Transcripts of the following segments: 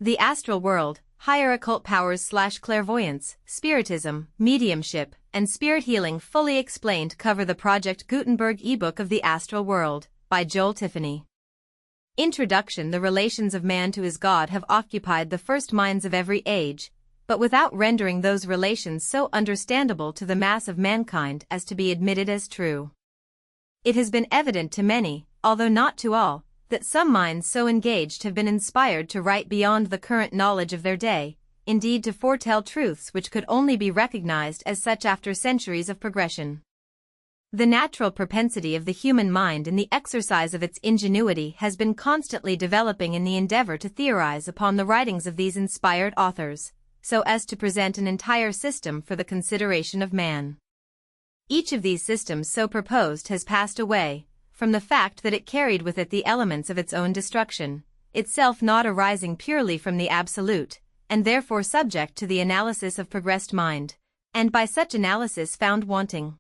The Astral World, Higher Occult Powers / Clairvoyance, Spiritism, Mediumship, and Spirit Healing Fully Explained cover the Project Gutenberg ebook of The Astral World, by Joel Tiffany. Introduction. The relations of man to his God have occupied the first minds of every age, but without rendering those relations so understandable to the mass of mankind as to be admitted as true. It has been evident to many, although not to all, that some minds so engaged have been inspired to write beyond the current knowledge of their day, indeed to foretell truths which could only be recognized as such after centuries of progression. The natural propensity of the human mind in the exercise of its ingenuity has been constantly developing in the endeavor to theorize upon the writings of these inspired authors, so as to present an entire system for the consideration of man. Each of these systems so proposed has passed away, from the fact that it carried with it the elements of its own destruction, itself not arising purely from the absolute, and therefore subject to the analysis of progressed mind, and by such analysis found wanting.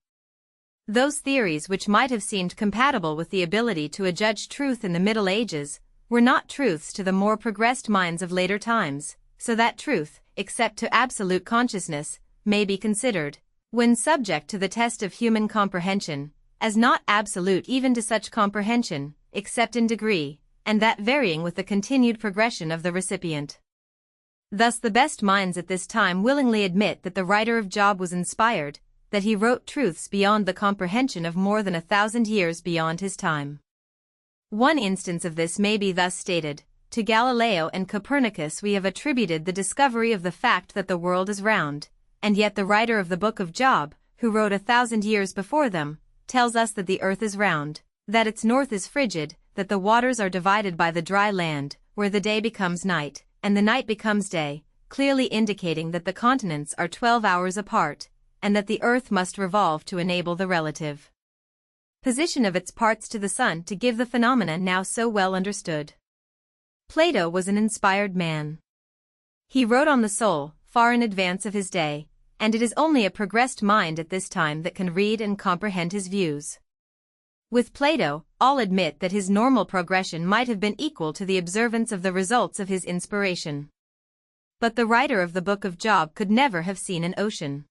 Those theories which might have seemed compatible with the ability to adjudge truth in the Middle Ages, were not truths to the more progressed minds of later times, so that truth, except to absolute consciousness, may be considered, when subject to the test of human comprehension, as not absolute even to such comprehension, except in degree, and that varying with the continued progression of the recipient. Thus the best minds at this time willingly admit that the writer of Job was inspired, that he wrote truths beyond the comprehension of more than 1,000 years beyond his time. One instance of this may be thus stated: to Galileo and Copernicus we have attributed the discovery of the fact that the world is round, and yet the writer of the Book of Job, who wrote 1,000 years before them, tells us that the earth is round, that its north is frigid, that the waters are divided by the dry land, where the day becomes night, and the night becomes day, clearly indicating that the continents are 12 hours apart, and that the earth must revolve to enable the relative position of its parts to the sun to give the phenomena now so well understood. Plato was an inspired man. He wrote on the soul, far in advance of his day, and it is only a progressed mind at this time that can read and comprehend his views. With Plato, all admit that his normal progression might have been equal to the observance of the results of his inspiration. But the writer of the Book of Job could never have seen an ocean.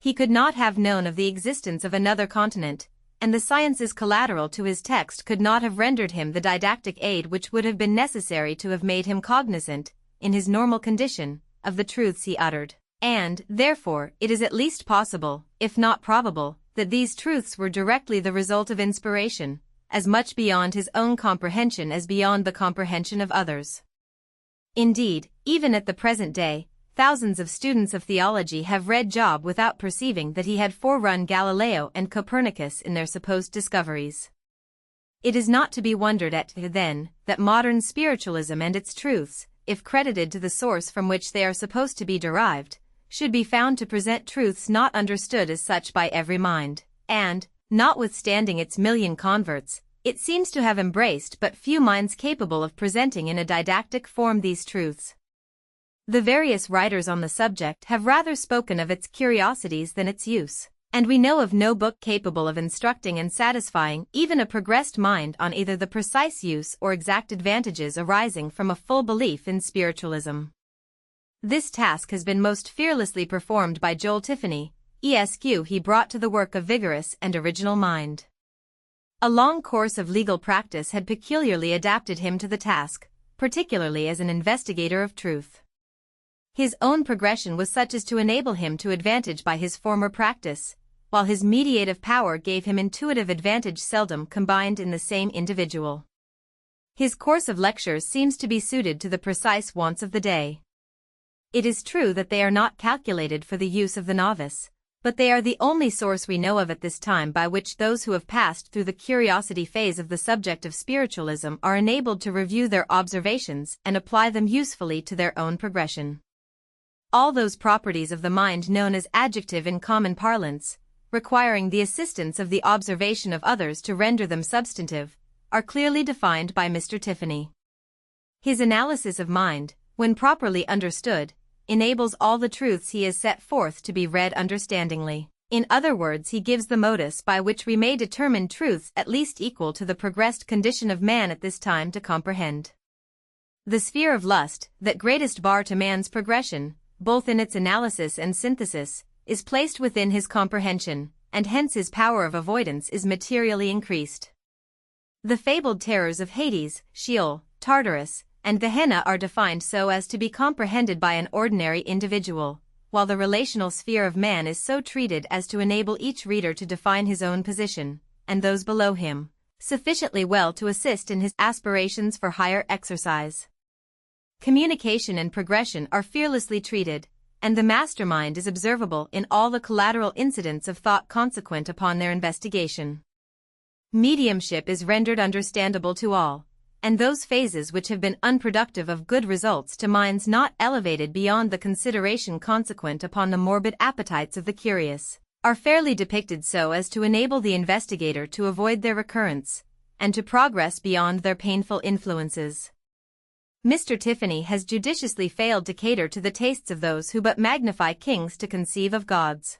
He could not have known of the existence of another continent, and the sciences collateral to his text could not have rendered him the didactic aid which would have been necessary to have made him cognizant, in his normal condition, of the truths he uttered. And, therefore, it is at least possible, if not probable, that these truths were directly the result of inspiration, as much beyond his own comprehension as beyond the comprehension of others. Indeed, even at the present day, thousands of students of theology have read Job without perceiving that he had forerun Galileo and Copernicus in their supposed discoveries. It is not to be wondered at, then, that modern spiritualism and its truths, if credited to the source from which they are supposed to be derived, should be found to present truths not understood as such by every mind, and, notwithstanding its million converts, it seems to have embraced but few minds capable of presenting in a didactic form these truths. The various writers on the subject have rather spoken of its curiosities than its use, and we know of no book capable of instructing and satisfying even a progressed mind on either the precise use or exact advantages arising from a full belief in spiritualism. This task has been most fearlessly performed by Joel Tiffany, Esq. He brought to the work a vigorous and original mind. A long course of legal practice had peculiarly adapted him to the task, particularly as an investigator of truth. His own progression was such as to enable him to advantage by his former practice, while his mediative power gave him intuitive advantage seldom combined in the same individual. His course of lectures seems to be suited to the precise wants of the day. It is true that they are not calculated for the use of the novice, but they are the only source we know of at this time by which those who have passed through the curiosity phase of the subject of spiritualism are enabled to review their observations and apply them usefully to their own progression. All those properties of the mind known as adjective in common parlance, requiring the assistance of the observation of others to render them substantive, are clearly defined by Mr. Tiffany. His analysis of mind, when properly understood, enables all the truths he has set forth to be read understandingly. In other words, he gives the modus by which we may determine truths at least equal to the progressed condition of man at this time to comprehend. The sphere of lust, that greatest bar to man's progression, both in its analysis and synthesis, is placed within his comprehension, and hence his power of avoidance is materially increased. The fabled terrors of Hades, Sheol, Tartarus, and Gehenna are defined so as to be comprehended by an ordinary individual, while the relational sphere of man is so treated as to enable each reader to define his own position, and those below him, sufficiently well to assist in his aspirations for higher exercise. Communication and progression are fearlessly treated, and the mastermind is observable in all the collateral incidents of thought consequent upon their investigation. Mediumship is rendered understandable to all, and those phases which have been unproductive of good results to minds not elevated beyond the consideration consequent upon the morbid appetites of the curious, are fairly depicted so as to enable the investigator to avoid their recurrence, and to progress beyond their painful influences. Mr. Tiffany has judiciously failed to cater to the tastes of those who but magnify kings to conceive of gods.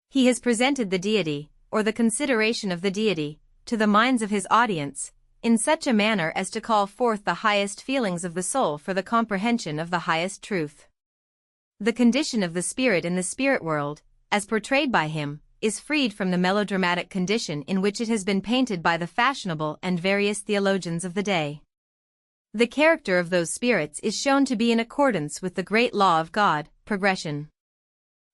He has presented the deity, or the consideration of the deity, to the minds of his audience, in such a manner as to call forth the highest feelings of the soul for the comprehension of the highest truth. The condition of the spirit in the spirit world, as portrayed by him, is freed from the melodramatic condition in which it has been painted by the fashionable and various theologians of the day. The character of those spirits is shown to be in accordance with the great law of God, progression.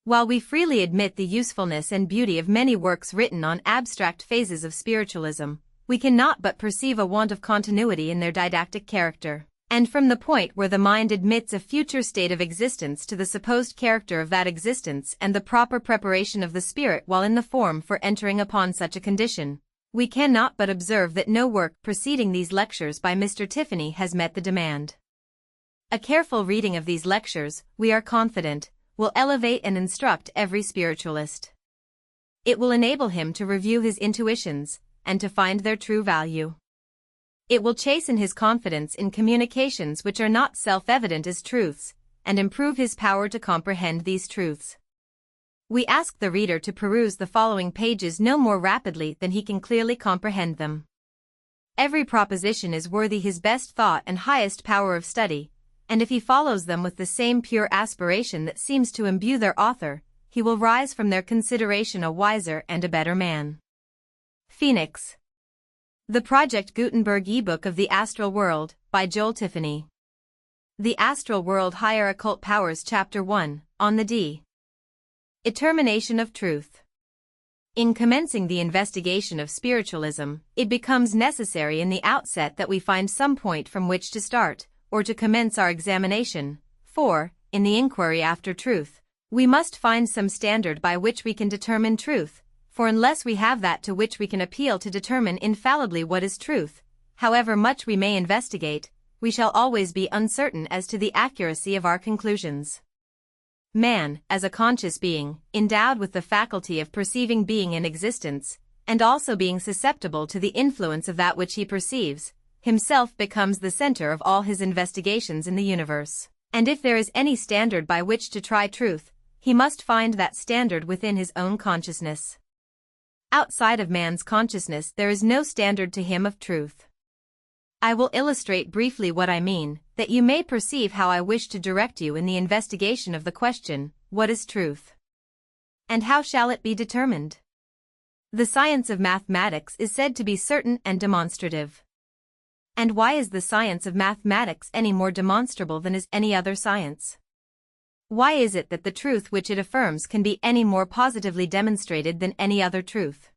While we freely admit the usefulness and beauty of many works written on abstract phases of spiritualism, we cannot but perceive a want of continuity in their didactic character, and from the point where the mind admits a future state of existence to the supposed character of that existence and the proper preparation of the spirit while in the form for entering upon such a condition, we cannot but observe that no work preceding these lectures by Mr. Tiffany has met the demand. A careful reading of these lectures, we are confident, will elevate and instruct every spiritualist. It will enable him to review his intuitions, and to find their true value. It will chasten his confidence in communications which are not self-evident as truths, and improve his power to comprehend these truths. We ask the reader to peruse the following pages no more rapidly than he can clearly comprehend them. Every proposition is worthy his best thought and highest power of study, and if he follows them with the same pure aspiration that seems to imbue their author, he will rise from their consideration a wiser and a better man. Phoenix. The Project Gutenberg ebook of the Astral World, by Joel Tiffany. The Astral World Higher Occult Powers Chapter 1, on the Determination of Truth. In commencing the investigation of spiritualism, it becomes necessary in the outset that we find some point from which to start, or to commence our examination, for, in the inquiry after truth, we must find some standard by which we can determine truth, for unless we have that to which we can appeal to determine infallibly what is truth, however much we may investigate, we shall always be uncertain as to the accuracy of our conclusions. Man, as a conscious being, endowed with the faculty of perceiving being in existence, and also being susceptible to the influence of that which he perceives, himself becomes the center of all his investigations in the universe, and if there is any standard by which to try truth, he must find that standard within his own consciousness. Outside of man's consciousness there is no standard to him of truth. I will illustrate briefly what I mean, that you may perceive how I wish to direct you in the investigation of the question, what is truth? And how shall it be determined? The science of mathematics is said to be certain and demonstrative. And why is the science of mathematics any more demonstrable than is any other science? Why is it that the truth which it affirms can be any more positively demonstrated than any other truth?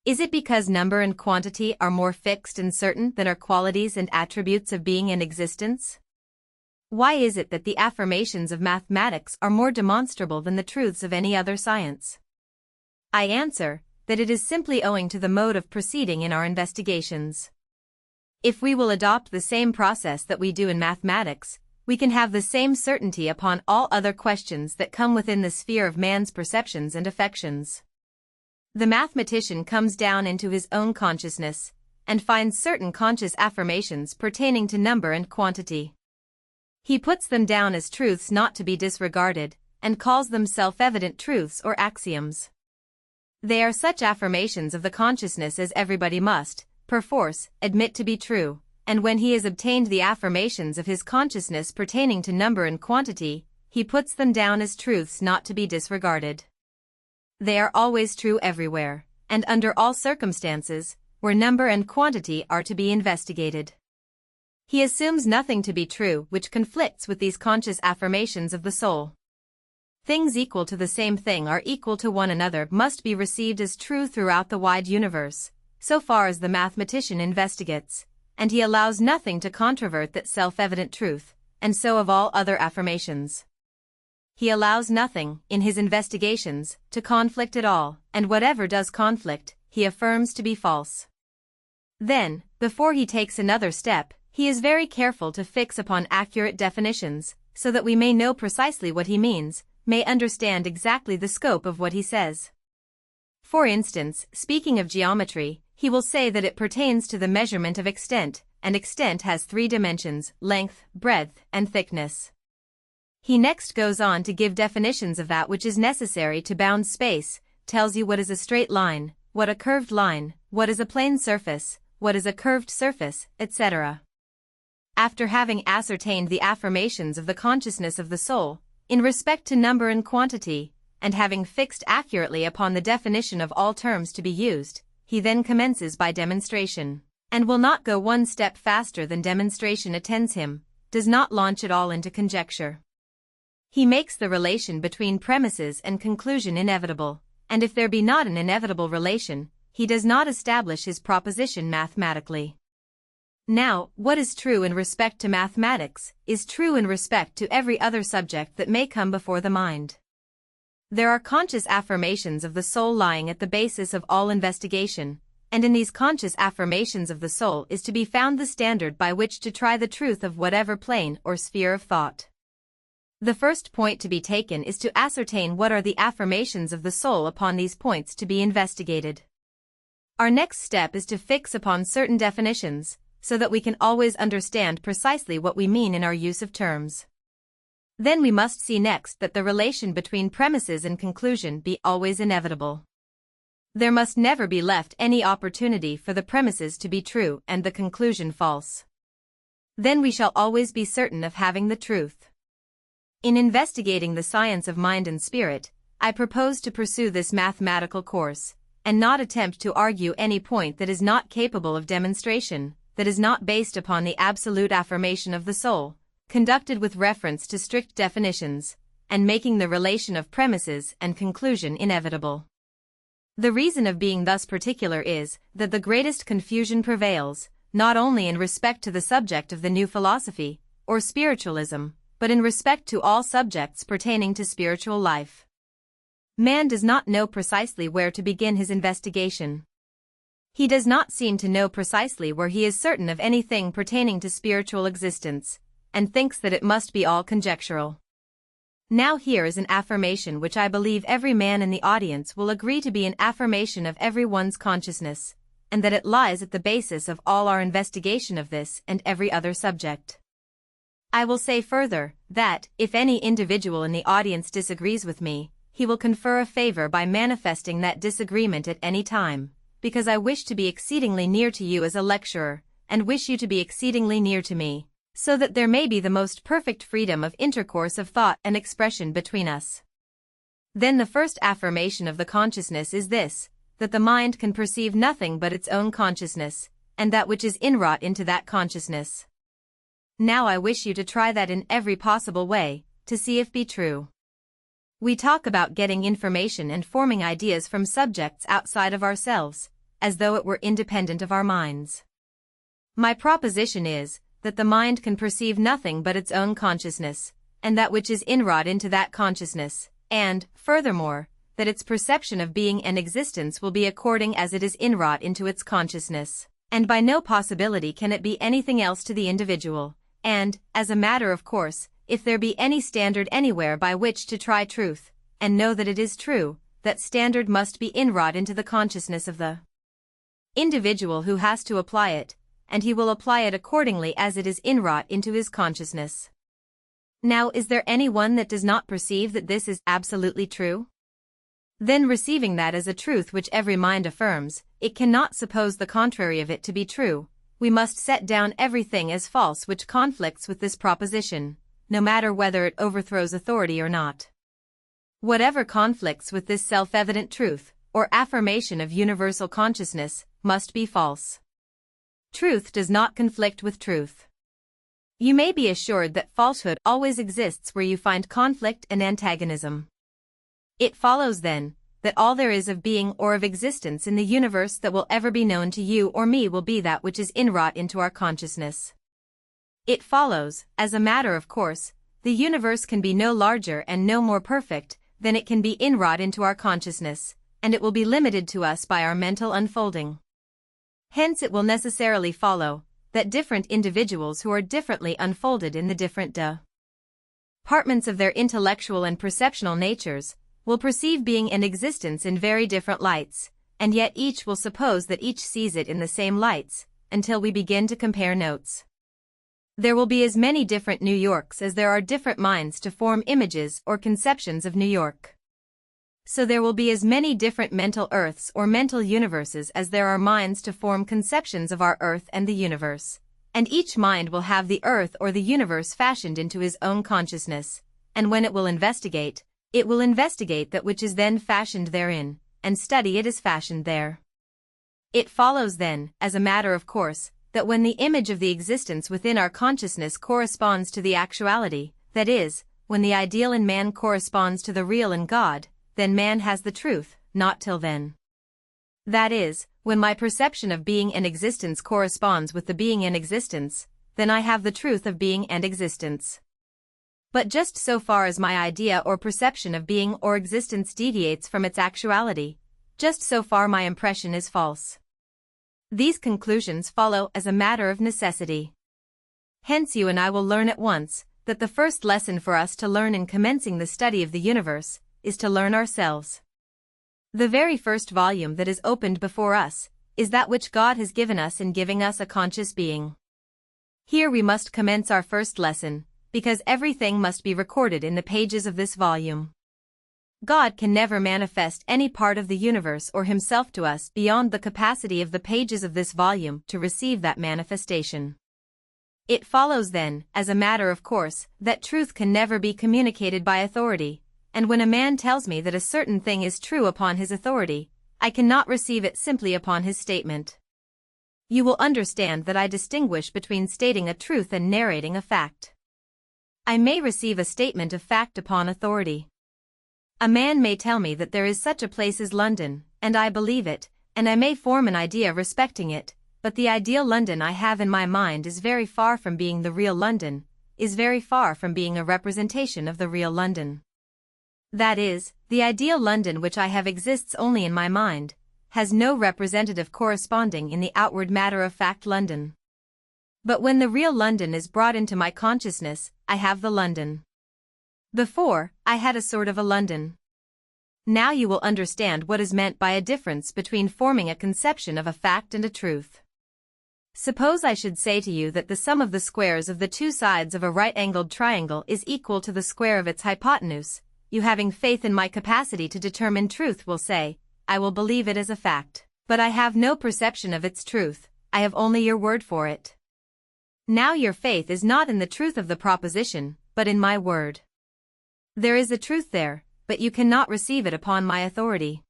Is it because number and quantity are more fixed and certain than are qualities and attributes of being and existence? Why is it that the affirmations of mathematics are more demonstrable than the truths of any other science? I answer, that it is simply owing to the mode of proceeding in our investigations. If we will adopt the same process that we do in mathematics, we can have the same certainty upon all other questions that come within the sphere of man's perceptions and affections. The mathematician comes down into his own consciousness, and finds certain conscious affirmations pertaining to number and quantity. He puts them down as truths not to be disregarded, and calls them self-evident truths or axioms. They are such affirmations of the consciousness as everybody must, perforce, admit to be true, and when he has obtained the affirmations of his consciousness pertaining to number and quantity, he puts them down as truths not to be disregarded. They are always true everywhere, and under all circumstances, where number and quantity are to be investigated. He assumes nothing to be true which conflicts with these conscious affirmations of the soul. Things equal to the same thing are equal to one another must be received as true throughout the wide universe, so far as the mathematician investigates, and he allows nothing to controvert that self-evident truth, and so of all other affirmations. He allows nothing, in his investigations, to conflict at all, and whatever does conflict, he affirms to be false. Then, before he takes another step, he is very careful to fix upon accurate definitions, so that we may know precisely what he means, may understand exactly the scope of what he says. For instance, speaking of geometry, he will say that it pertains to the measurement of extent, and extent has 3 dimensions: length, breadth, and thickness. He next goes on to give definitions of that which is necessary to bound space, tells you what is a straight line, what a curved line, what is a plane surface, what is a curved surface, etc. After having ascertained the affirmations of the consciousness of the soul, in respect to number and quantity, and having fixed accurately upon the definition of all terms to be used, he then commences by demonstration, and will not go one step faster than demonstration attends him, does not launch it all into conjecture. He makes the relation between premises and conclusion inevitable, and if there be not an inevitable relation, he does not establish his proposition mathematically. Now, what is true in respect to mathematics, is true in respect to every other subject that may come before the mind. There are conscious affirmations of the soul lying at the basis of all investigation, and in these conscious affirmations of the soul is to be found the standard by which to try the truth of whatever plane or sphere of thought. The first point to be taken is to ascertain what are the affirmations of the soul upon these points to be investigated. Our next step is to fix upon certain definitions, so that we can always understand precisely what we mean in our use of terms. Then we must see next that the relation between premises and conclusion be always inevitable. There must never be left any opportunity for the premises to be true and the conclusion false. Then we shall always be certain of having the truth. In investigating the science of mind and spirit, I propose to pursue this mathematical course, and not attempt to argue any point that is not capable of demonstration, that is not based upon the absolute affirmation of the soul, conducted with reference to strict definitions, and making the relation of premises and conclusion inevitable. The reason of being thus particular is, that the greatest confusion prevails, not only in respect to the subject of the new philosophy, or spiritualism, but in respect to all subjects pertaining to spiritual life. Man does not know precisely where to begin his investigation. He does not seem to know precisely where he is certain of anything pertaining to spiritual existence, and thinks that it must be all conjectural. Now here is an affirmation which I believe every man in the audience will agree to be an affirmation of every one's consciousness, and that it lies at the basis of all our investigation of this and every other subject. I will say further, that, if any individual in the audience disagrees with me, he will confer a favor by manifesting that disagreement at any time, because I wish to be exceedingly near to you as a lecturer, and wish you to be exceedingly near to me, so that there may be the most perfect freedom of intercourse of thought and expression between us. Then the first affirmation of the consciousness is this, that the mind can perceive nothing but its own consciousness, and that which is inwrought into that consciousness. Now I wish you to try that in every possible way, to see if be true. We talk about getting information and forming ideas from subjects outside of ourselves, as though it were independent of our minds. My proposition is, that the mind can perceive nothing but its own consciousness, and that which is inwrought into that consciousness, and, furthermore, that its perception of being and existence will be according as it is inwrought into its consciousness, and by no possibility can it be anything else to the individual. And, as a matter of course, if there be any standard anywhere by which to try truth, and know that it is true, that standard must be inwrought into the consciousness of the individual who has to apply it, and he will apply it accordingly as it is inwrought into his consciousness. Now, is there any one that does not perceive that this is absolutely true? Then receiving that as a truth which every mind affirms, it cannot suppose the contrary of it to be true, we must set down everything as false which conflicts with this proposition, no matter whether it overthrows authority or not. Whatever conflicts with this self-evident truth, or affirmation of universal consciousness, must be false. Truth does not conflict with truth. You may be assured that falsehood always exists where you find conflict and antagonism. It follows then, that all there is of being or of existence in the universe that will ever be known to you or me will be that which is inwrought into our consciousness. It follows, as a matter of course, the universe can be no larger and no more perfect than it can be inwrought into our consciousness, and it will be limited to us by our mental unfolding. Hence it will necessarily follow that different individuals who are differently unfolded in the different departments of their intellectual and perceptual natures will perceive being and existence in very different lights, and yet each will suppose that each sees it in the same lights, until we begin to compare notes. There will be as many different New Yorks as there are different minds to form images or conceptions of New York. So there will be as many different mental earths or mental universes as there are minds to form conceptions of our earth and the universe, and each mind will have the earth or the universe fashioned into his own consciousness, and when it will investigate that which is then fashioned therein, and study it as fashioned there. It follows then, as a matter of course, that when the image of the existence within our consciousness corresponds to the actuality, that is, when the ideal in man corresponds to the real in God, then man has the truth, not till then. That is, when my perception of being and existence corresponds with the being and existence, then I have the truth of being and existence. But just so far as my idea or perception of being or existence deviates from its actuality, just so far my impression is false. These conclusions follow as a matter of necessity. Hence you and I will learn at once that the first lesson for us to learn in commencing the study of the universe is to learn ourselves. The very first volume that is opened before us is that which God has given us in giving us a conscious being. Here we must commence our first lesson, because everything must be recorded in the pages of this volume. God can never manifest any part of the universe or himself to us beyond the capacity of the pages of this volume to receive that manifestation. It follows then, as a matter of course, that truth can never be communicated by authority, and when a man tells me that a certain thing is true upon his authority, I cannot receive it simply upon his statement. You will understand that I distinguish between stating a truth and narrating a fact. I may receive a statement of fact upon authority. A man may tell me that there is such a place as London, and I believe it, and I may form an idea respecting it, but the ideal London I have in my mind is very far from being the real London, is very far from being a representation of the real London. That is, the ideal London which I have exists only in my mind, has no representative corresponding in the outward matter-of-fact London. But when the real London is brought into my consciousness, I have the London. Before, I had a sort of a London. Now you will understand what is meant by a difference between forming a conception of a fact and a truth. Suppose I should say to you that the sum of the squares of the two sides of a right-angled triangle is equal to the square of its hypotenuse. You, having faith in my capacity to determine truth, will say, I will believe it as a fact. But I have no perception of its truth, I have only your word for it. Now your faith is not in the truth of the proposition, but in my word. There is a truth there, but you cannot receive it upon my authority.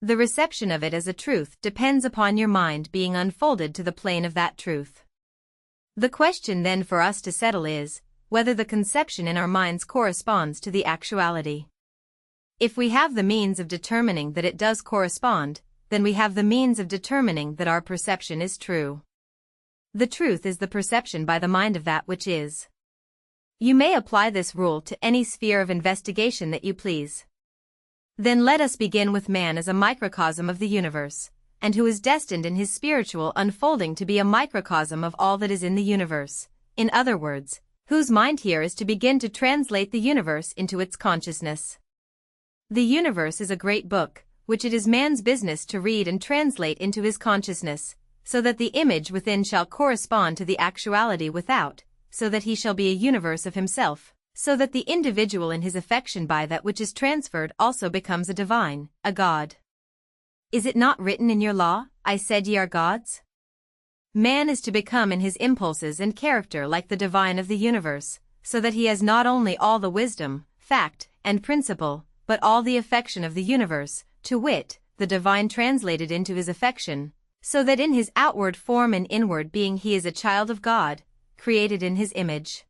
The reception of it as a truth depends upon your mind being unfolded to the plane of that truth. The question then for us to settle is, whether the conception in our minds corresponds to the actuality. If we have the means of determining that it does correspond, then we have the means of determining that our perception is true. The truth is the perception by the mind of that which is. You may apply this rule to any sphere of investigation that you please. Then let us begin with man as a microcosm of the universe, and who is destined in his spiritual unfolding to be a microcosm of all that is in the universe. In other words, whose mind here is to begin to translate the universe into its consciousness. The universe is a great book, which it is man's business to read and translate into his consciousness, so that the image within shall correspond to the actuality without, so that he shall be a universe of himself, so that the individual in his affection by that which is transferred also becomes a divine, a God. Is it not written in your law, I said ye are gods? Man is to become in his impulses and character like the divine of the universe, so that he has not only all the wisdom, fact, and principle, but all the affection of the universe, to wit, the divine translated into his affection, so that in his outward form and inward being he is a child of God, created in his image.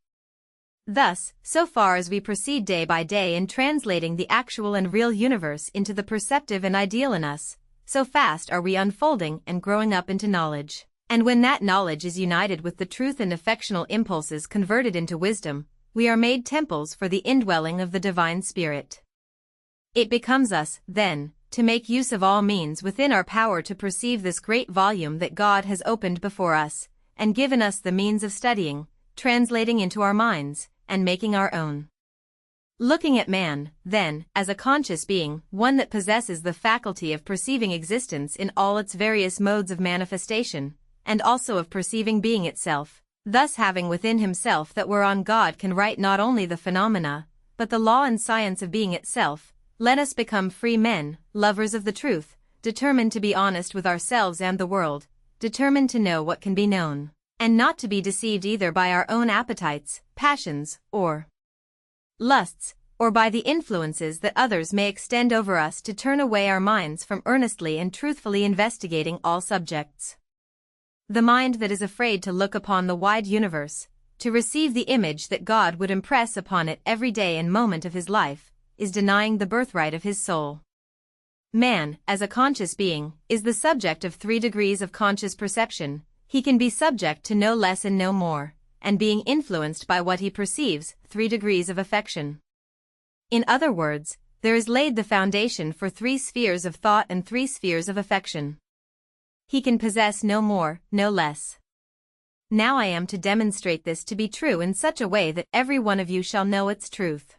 Thus, so far as we proceed day by day in translating the actual and real universe into the perceptive and ideal in us, so fast are we unfolding and growing up into knowledge. And when that knowledge is united with the truth and affectional impulses converted into wisdom, we are made temples for the indwelling of the divine spirit. It becomes us, then, to make use of all means within our power to perceive this great volume that God has opened before us, and given us the means of studying, translating into our minds, and making our own. Looking at man, then, as a conscious being, one that possesses the faculty of perceiving existence in all its various modes of manifestation, and also of perceiving being itself, thus having within himself that whereon God can write not only the phenomena, but the law and science of being itself, let us become free men, lovers of the truth, determined to be honest with ourselves and the world, determined to know what can be known, and not to be deceived either by our own appetites, passions, or lusts, or by the influences that others may extend over us to turn away our minds from earnestly and truthfully investigating all subjects. The mind that is afraid to look upon the wide universe, to receive the image that God would impress upon it every day and moment of his life, is denying the birthright of his soul. Man, as a conscious being, is the subject of 3 degrees of conscious perception. He can be subject to no less and no more, and being influenced by what he perceives, 3 degrees of affection. In other words, there is laid the foundation for 3 spheres of thought and 3 spheres of affection. He can possess no more, no less. Now I am to demonstrate this to be true in such a way that every one of you shall know its truth.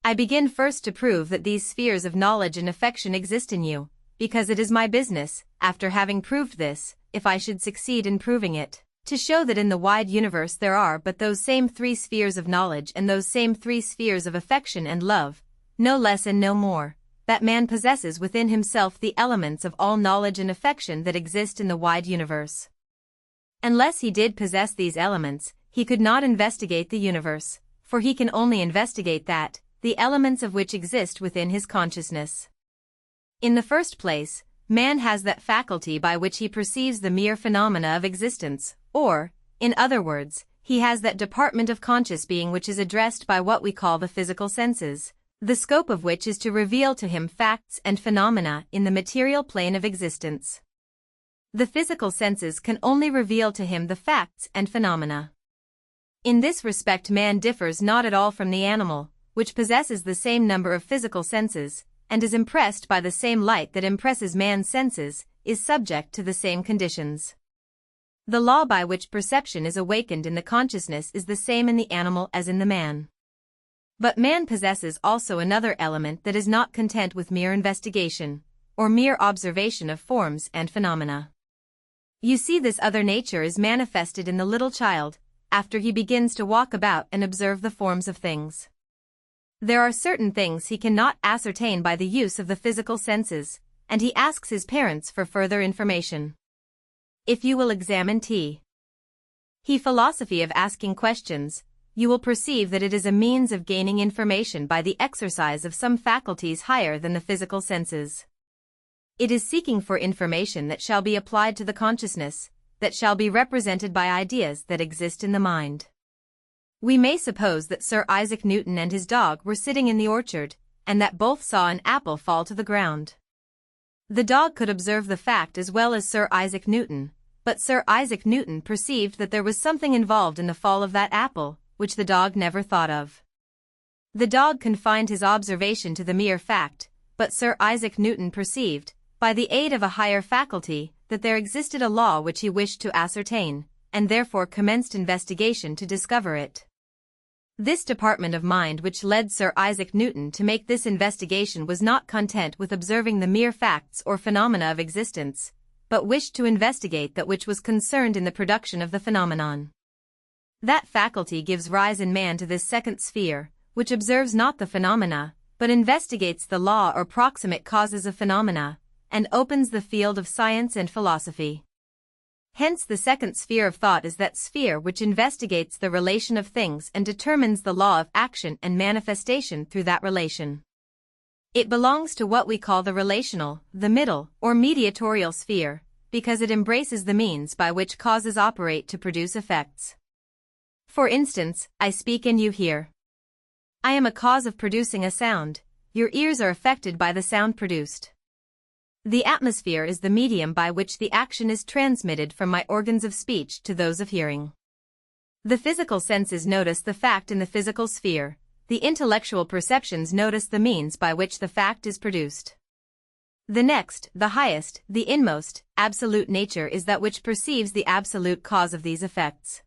I begin first to prove that these spheres of knowledge and affection exist in you, because it is my business, after having proved this, if I should succeed in proving it, to show that in the wide universe there are but those same 3 spheres of knowledge and those same 3 spheres of affection and love, no less and no more, that man possesses within himself the elements of all knowledge and affection that exist in the wide universe. Unless he did possess these elements, he could not investigate the universe, for he can only investigate that, the elements of which exist within his consciousness. In the first place, man has that faculty by which he perceives the mere phenomena of existence, or, in other words, he has that department of conscious being which is addressed by what we call the physical senses, the scope of which is to reveal to him facts and phenomena in the material plane of existence. The physical senses can only reveal to him the facts and phenomena. In this respect man differs not at all from the animal, which possesses the same number of physical senses, and is impressed by the same light that impresses man's senses, is subject to the same conditions. The law by which perception is awakened in the consciousness is the same in the animal as in the man. But man possesses also another element that is not content with mere investigation, or mere observation of forms and phenomena. You see, this other nature is manifested in the little child, after he begins to walk about and observe the forms of things. There are certain things he cannot ascertain by the use of the physical senses, and he asks his parents for further information. If you will examine T. He philosophy of asking questions, you will perceive that it is a means of gaining information by the exercise of some faculties higher than the physical senses. It is seeking for information that shall be applied to the consciousness, that shall be represented by ideas that exist in the mind. We may suppose that Sir Isaac Newton and his dog were sitting in the orchard, and that both saw an apple fall to the ground. The dog could observe the fact as well as Sir Isaac Newton, but Sir Isaac Newton perceived that there was something involved in the fall of that apple, which the dog never thought of. The dog confined his observation to the mere fact, but Sir Isaac Newton perceived, by the aid of a higher faculty, that there existed a law which he wished to ascertain, and therefore commenced investigation to discover it. This department of mind which led Sir Isaac Newton to make this investigation was not content with observing the mere facts or phenomena of existence, but wished to investigate that which was concerned in the production of the phenomenon. That faculty gives rise in man to this second sphere, which observes not the phenomena, but investigates the law or proximate causes of phenomena, and opens the field of science and philosophy. Hence the second sphere of thought is that sphere which investigates the relation of things and determines the law of action and manifestation through that relation. It belongs to what we call the relational, the middle, or mediatorial sphere, because it embraces the means by which causes operate to produce effects. For instance, I speak and you hear. I am a cause of producing a sound. Your ears are affected by the sound produced. The atmosphere is the medium by which the action is transmitted from my organs of speech to those of hearing. The physical senses notice the fact in the physical sphere. The intellectual perceptions notice the means by which the fact is produced. The next, the highest, the inmost, absolute nature is that which perceives the absolute cause of these effects.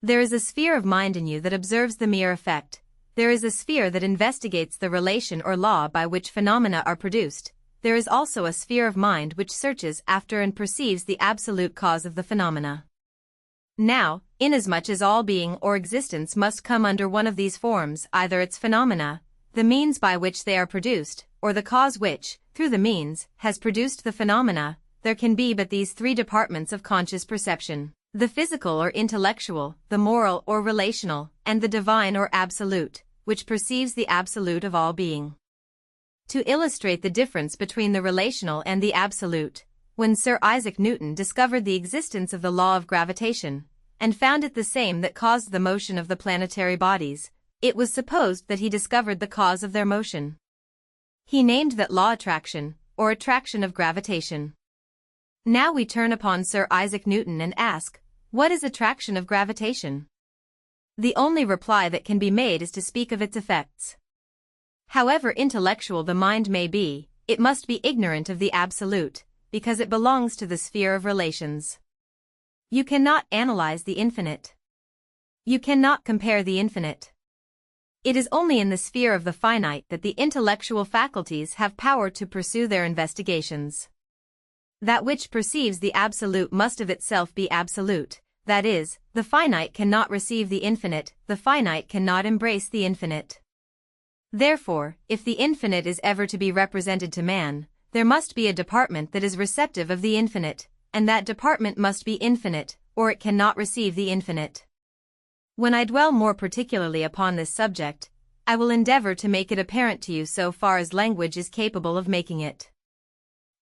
There is a sphere of mind in you that observes the mere effect. There is a sphere that investigates the relation or law by which phenomena are produced. There is also a sphere of mind which searches after and perceives the absolute cause of the phenomena. Now, inasmuch as all being or existence must come under one of these forms, either its phenomena, the means by which they are produced, or the cause which, through the means, has produced the phenomena, there can be but these three departments of conscious perception: the physical or intellectual, the moral or relational, and the divine or absolute, which perceives the absolute of all being. To illustrate the difference between the relational and the absolute, when Sir Isaac Newton discovered the existence of the law of gravitation, and found it the same that caused the motion of the planetary bodies, it was supposed that he discovered the cause of their motion. He named that law attraction, or attraction of gravitation. Now we turn upon Sir Isaac Newton and ask, what is attraction of gravitation? The only reply that can be made is to speak of its effects. However intellectual the mind may be, it must be ignorant of the absolute, because it belongs to the sphere of relations. You cannot analyze the infinite. You cannot compare the infinite. It is only in the sphere of the finite that the intellectual faculties have power to pursue their investigations. That which perceives the absolute must of itself be absolute, that is, the finite cannot receive the infinite, the finite cannot embrace the infinite. Therefore, if the infinite is ever to be represented to man, there must be a department that is receptive of the infinite, and that department must be infinite, or it cannot receive the infinite. When I dwell more particularly upon this subject, I will endeavor to make it apparent to you so far as language is capable of making it.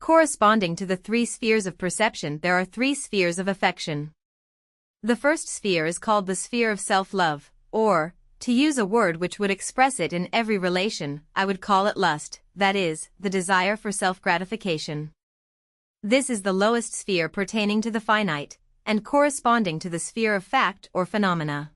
Corresponding to the three spheres of perception, there are three spheres of affection. The first sphere is called the sphere of self-love, or, to use a word which would express it in every relation, I would call it lust, that is, the desire for self-gratification. This is the lowest sphere pertaining to the finite, and corresponding to the sphere of fact or phenomena.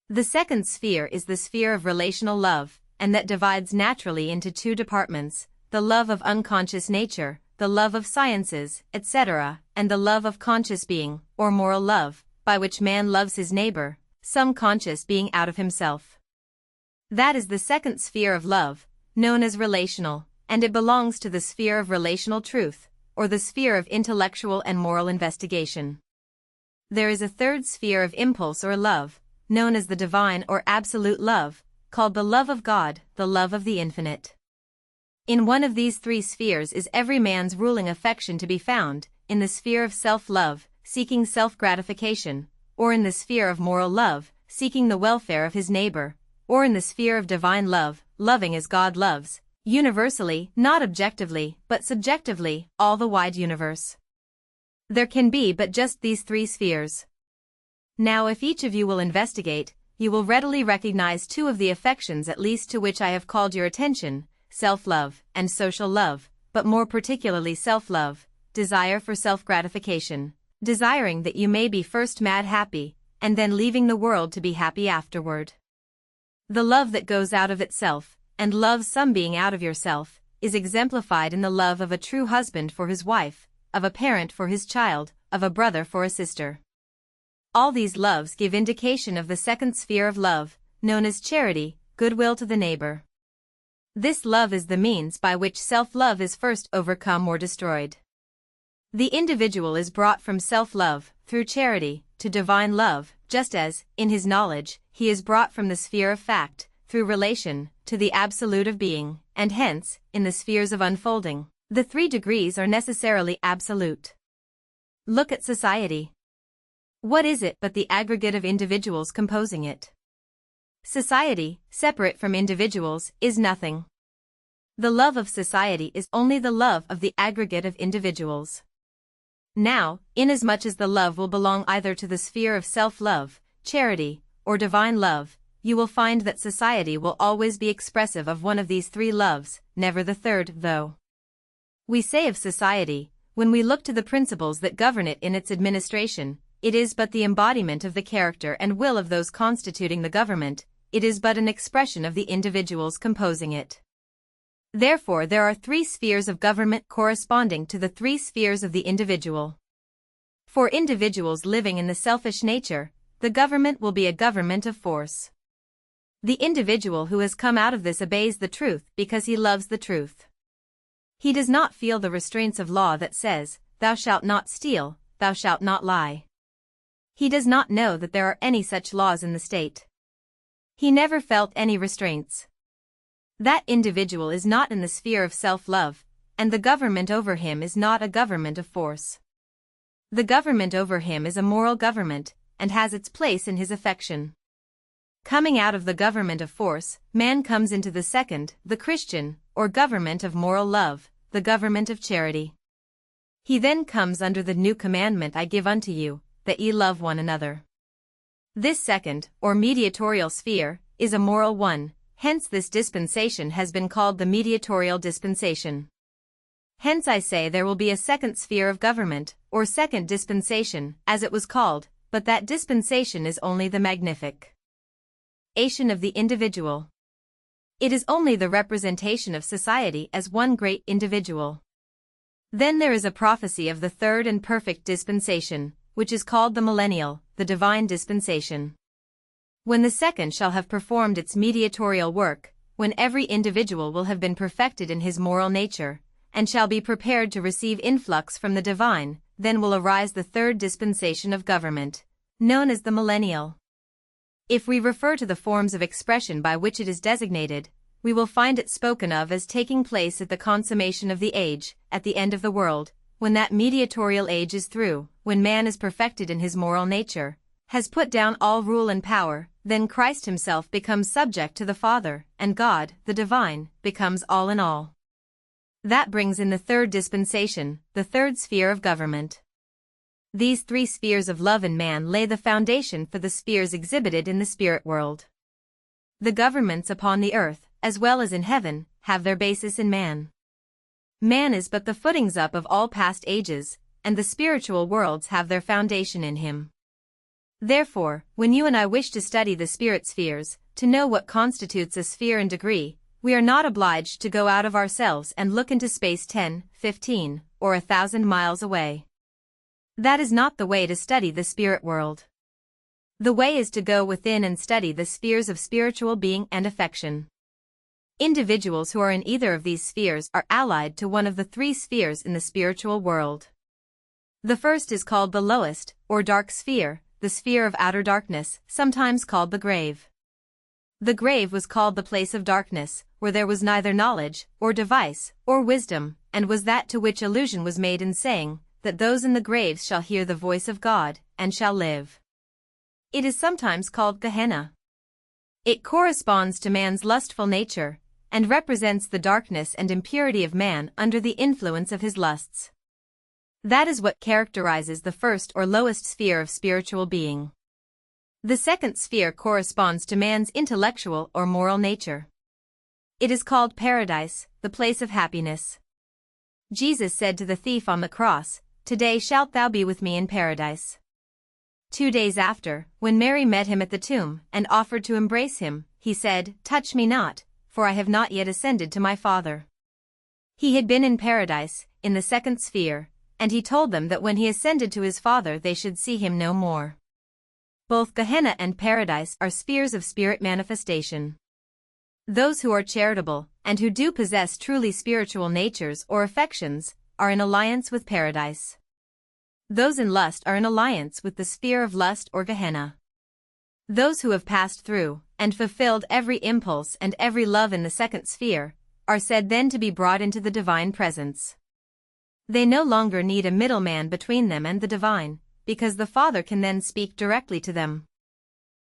The second sphere is the sphere of relational love, and that divides naturally into two departments: the love of unconscious nature, the love of sciences, etc., and the love of conscious being, or moral love, by which man loves his neighbor, some conscious being out of himself. That is the second sphere of love, known as relational, and it belongs to the sphere of relational truth, or the sphere of intellectual and moral investigation. There is a third sphere of impulse or love, known as the divine or absolute love, called the love of God, the love of the infinite. In one of these three spheres is every man's ruling affection to be found: in the sphere of self-love, seeking self-gratification, or in the sphere of moral love, seeking the welfare of his neighbor, or in the sphere of divine love, loving as God loves, universally, not objectively, but subjectively, all the wide universe. There can be but just these three spheres. Now if each of you will investigate, you will readily recognize two of the affections at least to which I have called your attention: self-love and social love, but more particularly self-love, desire for self-gratification, desiring that you may be first mad happy, and then leaving the world to be happy afterward. The love that goes out of itself, and loves some being out of yourself, is exemplified in the love of a true husband for his wife, of a parent for his child, of a brother for a sister. All these loves give indication of the second sphere of love, known as charity, goodwill to the neighbor. This love is the means by which self-love is first overcome or destroyed. The individual is brought from self-love, through charity, to divine love, just as, in his knowledge, he is brought from the sphere of fact, through relation, to the absolute of being, and hence, in the spheres of unfolding, the three degrees are necessarily absolute. Look at society. What is it but the aggregate of individuals composing it? Society, separate from individuals, is nothing. The love of society is only the love of the aggregate of individuals. Now, inasmuch as the love will belong either to the sphere of self-love, charity, or divine love, you will find that society will always be expressive of one of these three loves, never the third, though. We say of society, when we look to the principles that govern it in its administration, it is but the embodiment of the character and will of those constituting the government, it is but an expression of the individuals composing it. Therefore there are three spheres of government corresponding to the three spheres of the individual. For individuals living in the selfish nature, the government will be a government of force. The individual who has come out of this obeys the truth because he loves the truth. He does not feel the restraints of law that says, "Thou shalt not steal, thou shalt not lie." He does not know that there are any such laws in the state. He never felt any restraints. That individual is not in the sphere of self-love, and the government over him is not a government of force. The government over him is a moral government, and has its place in his affection. Coming out of the government of force, man comes into the second, the Christian, or government of moral love, the government of charity. He then comes under the new commandment I give unto you, that ye love one another. This second, or mediatorial sphere, is a moral one. Hence this dispensation has been called the mediatorial dispensation. Hence I say there will be a second sphere of government, or second dispensation, as it was called, but that dispensation is only the magnification of the individual. It is only the representation of society as one great individual. Then there is a prophecy of the third and perfect dispensation, which is called the millennial, the divine dispensation. When the second shall have performed its mediatorial work, when every individual will have been perfected in his moral nature, and shall be prepared to receive influx from the divine, then will arise the third dispensation of government, known as the millennial. If we refer to the forms of expression by which it is designated, we will find it spoken of as taking place at the consummation of the age, at the end of the world, when that mediatorial age is through, when man is perfected in his moral nature, has put down all rule and power, then Christ himself becomes subject to the Father, and God, the divine, becomes all in all. That brings in the third dispensation, the third sphere of government. These three spheres of love in man lay the foundation for the spheres exhibited in the spirit world. The governments upon the earth, as well as in heaven, have their basis in man. Man is but the footings up of all past ages, and the spiritual worlds have their foundation in him. Therefore, when you and I wish to study the spirit spheres, to know what constitutes a sphere and degree, we are not obliged to go out of ourselves and look into space 10, 15, or 1,000 miles away. That is not the way to study the spirit world. The way is to go within and study the spheres of spiritual being and affection. Individuals who are in either of these spheres are allied to one of the three spheres in the spiritual world. The first is called the lowest, or dark sphere, the sphere of outer darkness, sometimes called the grave. The grave was called the place of darkness, where there was neither knowledge, or device, or wisdom, and was that to which allusion was made in saying, that those in the graves shall hear the voice of God, and shall live. It is sometimes called Gehenna. It corresponds to man's lustful nature, and represents the darkness and impurity of man under the influence of his lusts. That is what characterizes the first or lowest sphere of spiritual being. The second sphere corresponds to man's intellectual or moral nature. It is called paradise, the place of happiness. Jesus said to the thief on the cross, "Today shalt thou be with me in paradise." 2 days after, when Mary met him at the tomb and offered to embrace him, he said, "Touch me not, for I have not yet ascended to my Father." He had been in paradise, in the second sphere, and he told them that when he ascended to his Father they should see him no more. Both Gehenna and paradise are spheres of spirit manifestation. Those who are charitable, and who do possess truly spiritual natures or affections, are in alliance with paradise. Those in lust are in alliance with the sphere of lust or Gehenna. Those who have passed through, and fulfilled every impulse and every love in the second sphere, are said then to be brought into the divine presence. They no longer need a middleman between them and the divine, because the Father can then speak directly to them.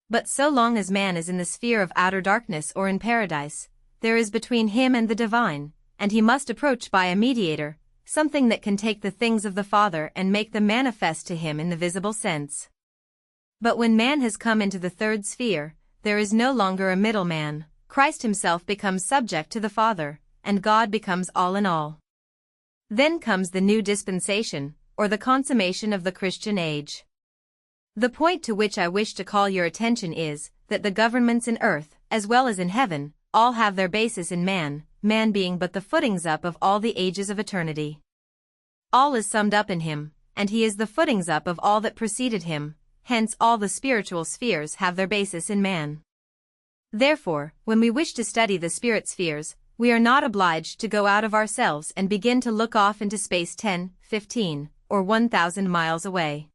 But so long as man is in the sphere of outer darkness or in paradise, there is between him and the divine, and he must approach by a mediator, something that can take the things of the Father and make them manifest to him in the visible sense. But when man has come into the third sphere, there is no longer a middleman. Christ himself becomes subject to the Father, and God becomes all in all. Then comes the new dispensation, or the consummation of the Christian age. The point to which I wish to call your attention is that the governments in earth, as well as in heaven, all have their basis in man, man being but the footings up of all the ages of eternity. All is summed up in him, and he is the footings up of all that preceded him, hence all the spiritual spheres have their basis in man. Therefore, when we wish to study the spirit spheres, we are not obliged to go out of ourselves and begin to look off into space 10, 15, or 1,000 miles away.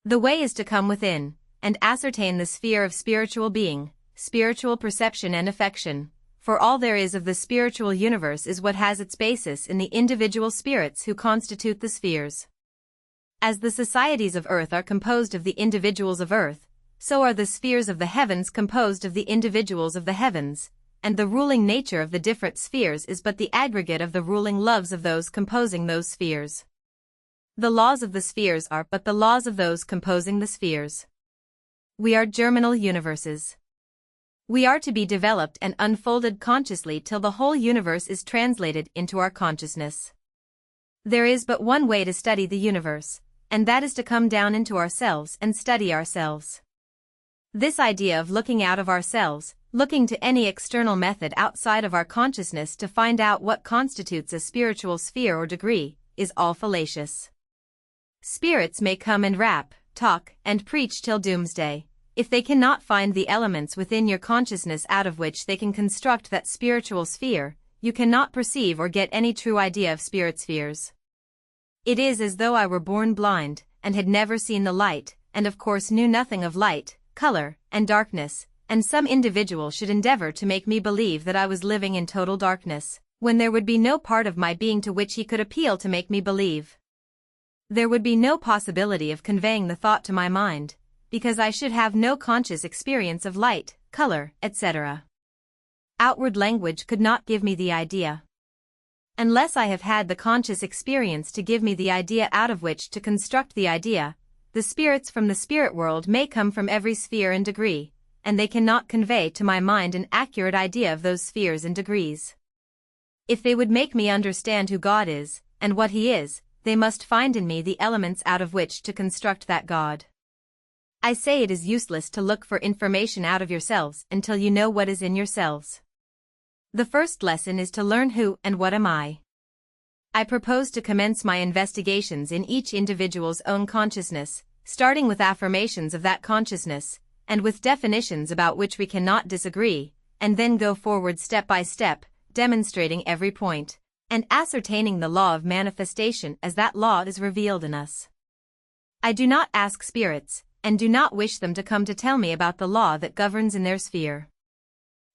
The way is to come within, and ascertain the sphere of spiritual being, spiritual perception and affection, for all there is of the spiritual universe is what has its basis in the individual spirits who constitute the spheres. As the societies of earth are composed of the individuals of earth, so are the spheres of the heavens composed of the individuals of the heavens, and the ruling nature of the different spheres is but the aggregate of the ruling loves of those composing those spheres. The laws of the spheres are but the laws of those composing the spheres. We are germinal universes. We are to be developed and unfolded consciously till the whole universe is translated into our consciousness. There is but one way to study the universe, and that is to come down into ourselves and study ourselves. This idea of looking out of ourselves, looking to any external method outside of our consciousness to find out what constitutes a spiritual sphere or degree, is all fallacious. Spirits may come and rap, talk, and preach till doomsday. If they cannot find the elements within your consciousness out of which they can construct that spiritual sphere, you cannot perceive or get any true idea of spirit spheres. It is as though I were born blind, and had never seen the light, and of course knew nothing of light, color, and darkness, and some individual should endeavor to make me believe that I was living in total darkness, when there would be no part of my being to which he could appeal to make me believe. There would be no possibility of conveying the thought to my mind, because I should have no conscious experience of light, color, etc. Outward language could not give me the idea. Unless I have had the conscious experience to give me the idea out of which to construct the idea, the spirits from the spirit world may come from every sphere and degree, and they cannot convey to my mind an accurate idea of those spheres and degrees. If they would make me understand who God is, and what He is, they must find in me the elements out of which to construct that God. I say it is useless to look for information out of yourselves until you know what is in yourselves. The first lesson is to learn who and what am I. I propose to commence my investigations in each individual's own consciousness, starting with affirmations of that consciousness, and with definitions about which we cannot disagree, and then go forward step by step, demonstrating every point, and ascertaining the law of manifestation as that law is revealed in us. I do not ask spirits, and do not wish them to come to tell me about the law that governs in their sphere.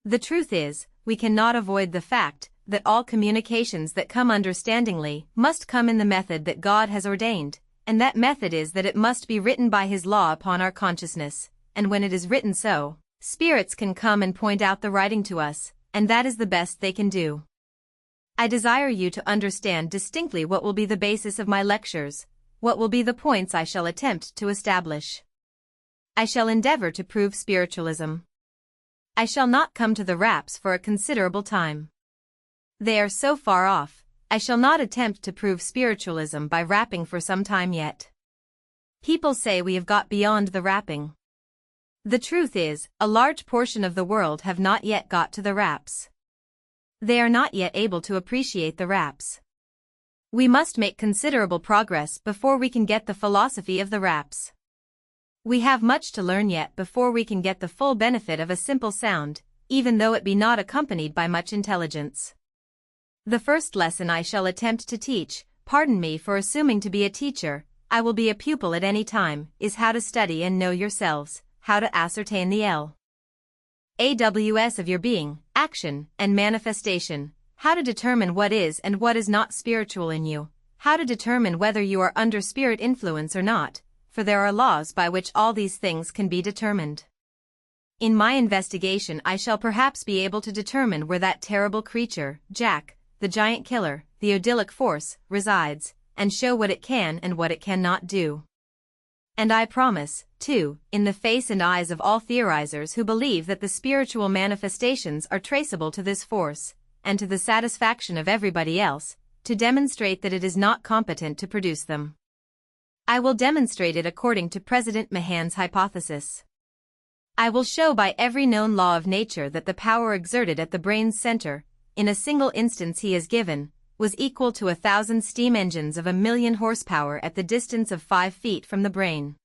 The truth is, we cannot avoid the fact that all communications that come understandingly must come in the method that God has ordained, and that method is that it must be written by His law upon our consciousness, and when it is written so, spirits can come and point out the writing to us, and that is the best they can do. I desire you to understand distinctly what will be the basis of my lectures, what will be the points I shall attempt to establish. I shall endeavor to prove spiritualism. I shall not come to the raps for a considerable time. They are so far off, I shall not attempt to prove spiritualism by rapping for some time yet. People say we have got beyond the rapping. The truth is, a large portion of the world have not yet got to the raps. They are not yet able to appreciate the raps. We must make considerable progress before we can get the philosophy of the raps. We have much to learn yet before we can get the full benefit of a simple sound, even though it be not accompanied by much intelligence. The first lesson I shall attempt to teach, pardon me for assuming to be a teacher, I will be a pupil at any time, is how to study and know yourselves, how to ascertain the LAWS of your being, action, and manifestation, how to determine what is and what is not spiritual in you, how to determine whether you are under spirit influence or not, for there are laws by which all these things can be determined. In my investigation I shall perhaps be able to determine where that terrible creature, Jack, the giant killer, the odyllic force, resides, and show what it can and what it cannot do. And I promise, too, in the face and eyes of all theorizers who believe that the spiritual manifestations are traceable to this force, and to the satisfaction of everybody else, to demonstrate that it is not competent to produce them. I will demonstrate it according to President Mahan's hypothesis. I will show by every known law of nature that the power exerted at the brain's center, in a single instance he has given, was equal to 1,000 steam engines of 1,000,000 horsepower at the distance of 5 feet from the brain.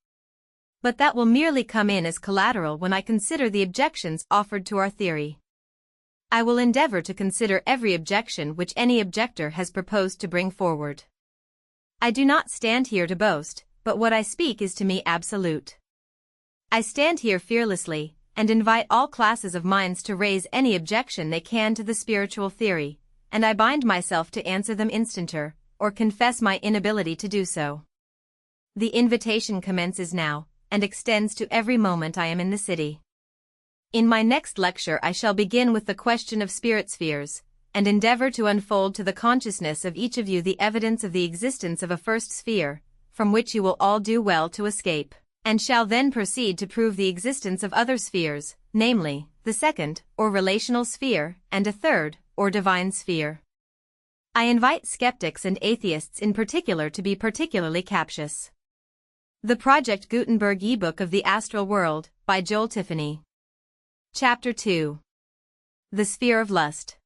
But that will merely come in as collateral when I consider the objections offered to our theory. I will endeavor to consider every objection which any objector has proposed to bring forward. I do not stand here to boast, but what I speak is to me absolute. I stand here fearlessly, and invite all classes of minds to raise any objection they can to the spiritual theory, and I bind myself to answer them instanter, or confess my inability to do so. The invitation commences now, and extends to every moment I am in the city. In my next lecture I shall begin with the question of spirit spheres, and endeavor to unfold to the consciousness of each of you the evidence of the existence of a first sphere, from which you will all do well to escape, and shall then proceed to prove the existence of other spheres, namely, the second, or relational sphere, and a third, or divine sphere. I invite skeptics and atheists in particular to be particularly captious. The Project Gutenberg ebook of the Astral World, by Joel Tiffany. Chapter 2. The Sphere of Lust.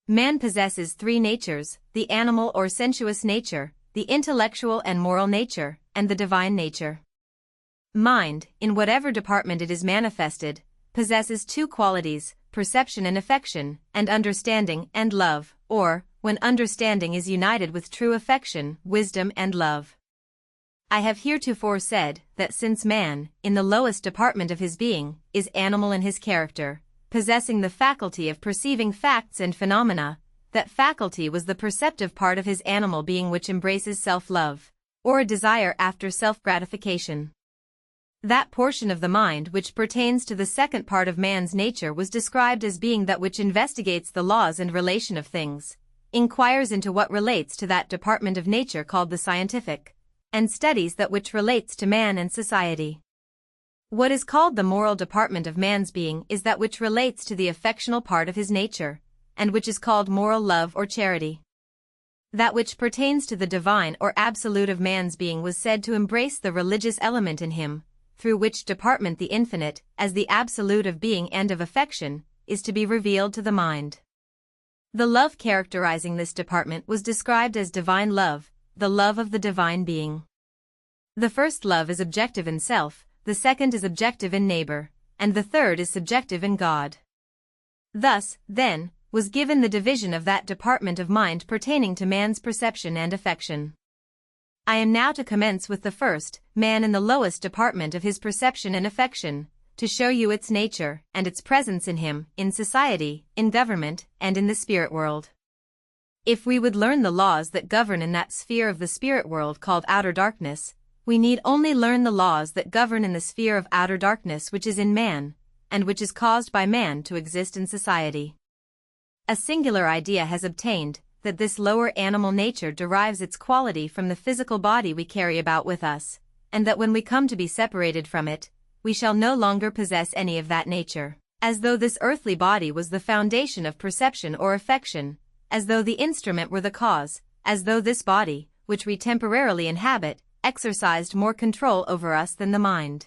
Man possesses 3 natures, the animal or sensuous nature, the intellectual and moral nature, and the divine nature. Mind, in whatever department it is manifested, possesses 2 qualities, perception and affection, and understanding and love, or, when understanding is united with true affection, wisdom and love. I have heretofore said that since man, in the lowest department of his being, is animal in his character, possessing the faculty of perceiving facts and phenomena, that faculty was the perceptive part of his animal being which embraces self-love, or a desire after self-gratification. That portion of the mind which pertains to the second part of man's nature was described as being that which investigates the laws and relation of things, inquires into what relates to that department of nature called the scientific, and studies that which relates to man and society. What is called the moral department of man's being is that which relates to the affectional part of his nature, and which is called moral love or charity. That which pertains to the divine or absolute of man's being was said to embrace the religious element in him, through which department the infinite, as the absolute of being and of affection, is to be revealed to the mind. The love characterizing this department was described as divine love, the love of the divine being. The first love is objective in self, the second is objective in neighbor, and the third is subjective in God. Thus, then, was given the division of that department of mind pertaining to man's perception and affection. I am now to commence with the first, man in the lowest department of his perception and affection, to show you its nature and its presence in him, in society, in government, and in the spirit world. If we would learn the laws that govern in that sphere of the spirit world called outer darkness, we need only learn the laws that govern in the sphere of outer darkness which is in man, and which is caused by man to exist in society. A singular idea has obtained, that this lower animal nature derives its quality from the physical body we carry about with us, and that when we come to be separated from it, we shall no longer possess any of that nature, as though this earthly body was the foundation of perception or affection, as though the instrument were the cause, as though this body, which we temporarily inhabit, exercised more control over us than the mind.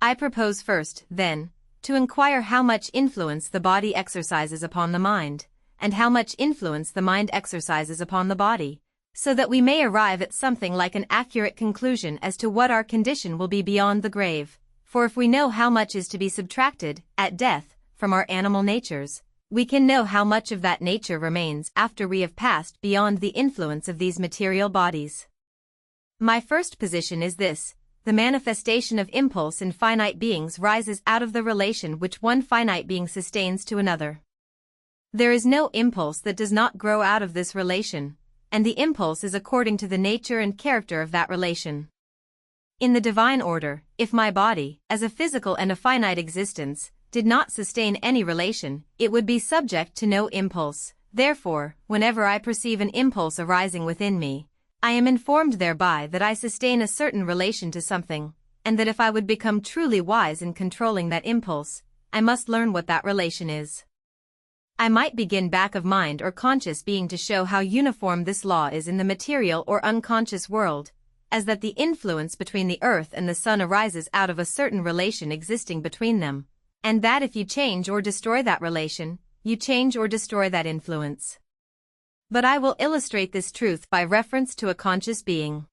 I propose first, then, to inquire how much influence the body exercises upon the mind, and how much influence the mind exercises upon the body, so that we may arrive at something like an accurate conclusion as to what our condition will be beyond the grave, for if we know how much is to be subtracted, at death, from our animal natures, we can know how much of that nature remains after we have passed beyond the influence of these material bodies. My first position is this: the manifestation of impulse in finite beings rises out of the relation which one finite being sustains to another. There is no impulse that does not grow out of this relation, and the impulse is according to the nature and character of that relation. In the divine order, if my body, as a physical and a finite existence, did not sustain any relation, it would be subject to no impulse. Therefore, whenever I perceive an impulse arising within me, I am informed thereby that I sustain a certain relation to something, and that if I would become truly wise in controlling that impulse, I must learn what that relation is. I might begin back of mind or conscious being to show how uniform this law is in the material or unconscious world, as that the influence between the earth and the sun arises out of a certain relation existing between them, and that if you change or destroy that relation, you change or destroy that influence. But I will illustrate this truth by reference to a conscious being.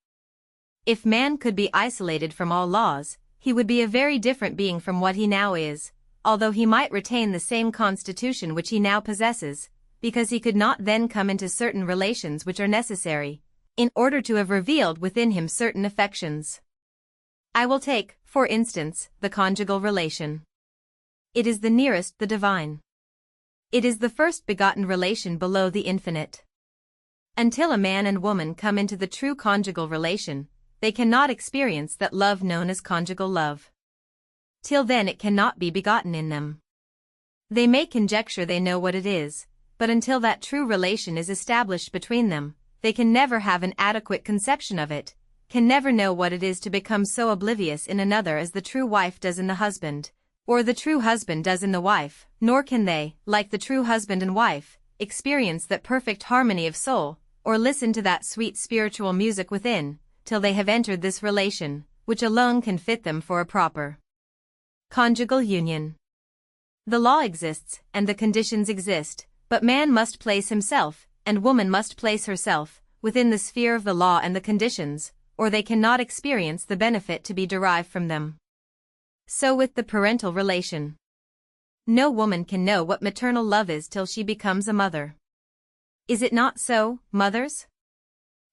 If man could be isolated from all laws, he would be a very different being from what he now is, although he might retain the same constitution which he now possesses, because he could not then come into certain relations which are necessary, in order to have revealed within him certain affections. I will take, for instance, the conjugal relation. It is the nearest the divine. It is the first begotten relation below the infinite. Until a man and woman come into the true conjugal relation, they cannot experience that love known as conjugal love. Till then it cannot be begotten in them. They may conjecture they know what it is, but until that true relation is established between them, they can never have an adequate conception of it, can never know what it is to become so oblivious in another as the true wife does in the husband, or the true husband does in the wife, nor can they, like the true husband and wife, experience that perfect harmony of soul, or listen to that sweet spiritual music within, till they have entered this relation, which alone can fit them for a proper conjugal union. The law exists, and the conditions exist, but man must place himself, and woman must place herself, within the sphere of the law and the conditions, or they cannot experience the benefit to be derived from them. So with the parental relation. No woman can know what maternal love is till she becomes a mother. Is it not so, mothers?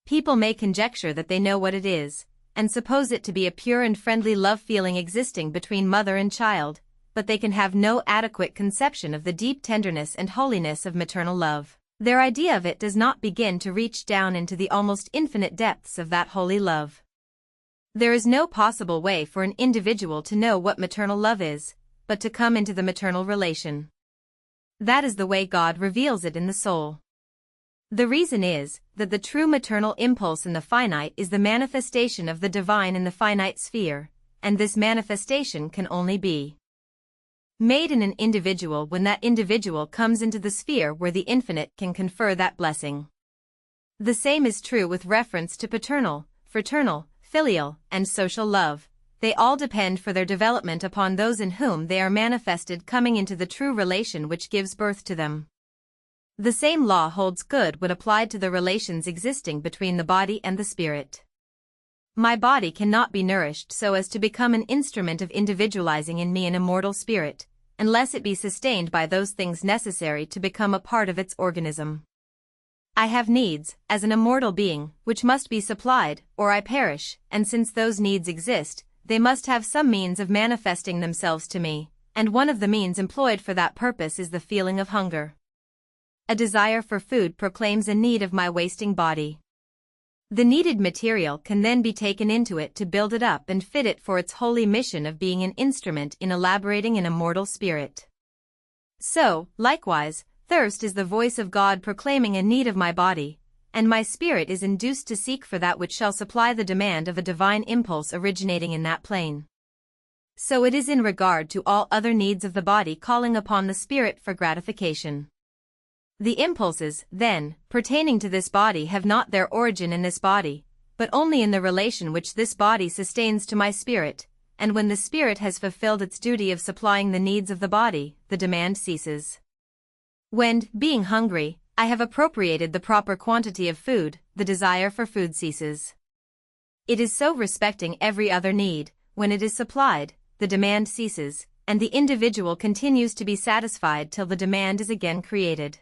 People may conjecture that they know what it is, and suppose it to be a pure and friendly love feeling existing between mother and child, but they can have no adequate conception of the deep tenderness and holiness of maternal love. Their idea of it does not begin to reach down into the almost infinite depths of that holy love. There is no possible way for an individual to know what maternal love is, but to come into the maternal relation. That is the way God reveals it in the soul. The reason is that the true maternal impulse in the finite is the manifestation of the divine in the finite sphere, and this manifestation can only be made in an individual when that individual comes into the sphere where the infinite can confer that blessing. The same is true with reference to paternal, fraternal, filial, and social love. They all depend for their development upon those in whom they are manifested coming into the true relation which gives birth to them. The same law holds good when applied to the relations existing between the body and the spirit. My body cannot be nourished so as to become an instrument of individualizing in me an immortal spirit, unless it be sustained by those things necessary to become a part of its organism. I have needs, as an immortal being, which must be supplied, or I perish, and since those needs exist, they must have some means of manifesting themselves to me, and one of the means employed for that purpose is the feeling of hunger. A desire for food proclaims a need of my wasting body. The needed material can then be taken into it to build it up and fit it for its holy mission of being an instrument in elaborating an immortal spirit. So, likewise, thirst is the voice of God proclaiming a need of my body, and my spirit is induced to seek for that which shall supply the demand of a divine impulse originating in that plane. So it is in regard to all other needs of the body calling upon the spirit for gratification. The impulses, then, pertaining to this body have not their origin in this body, but only in the relation which this body sustains to my spirit, and when the spirit has fulfilled its duty of supplying the needs of the body, the demand ceases. When, being hungry, I have appropriated the proper quantity of food, the desire for food ceases. It is so respecting every other need. When it is supplied, the demand ceases, and the individual continues to be satisfied till the demand is again created.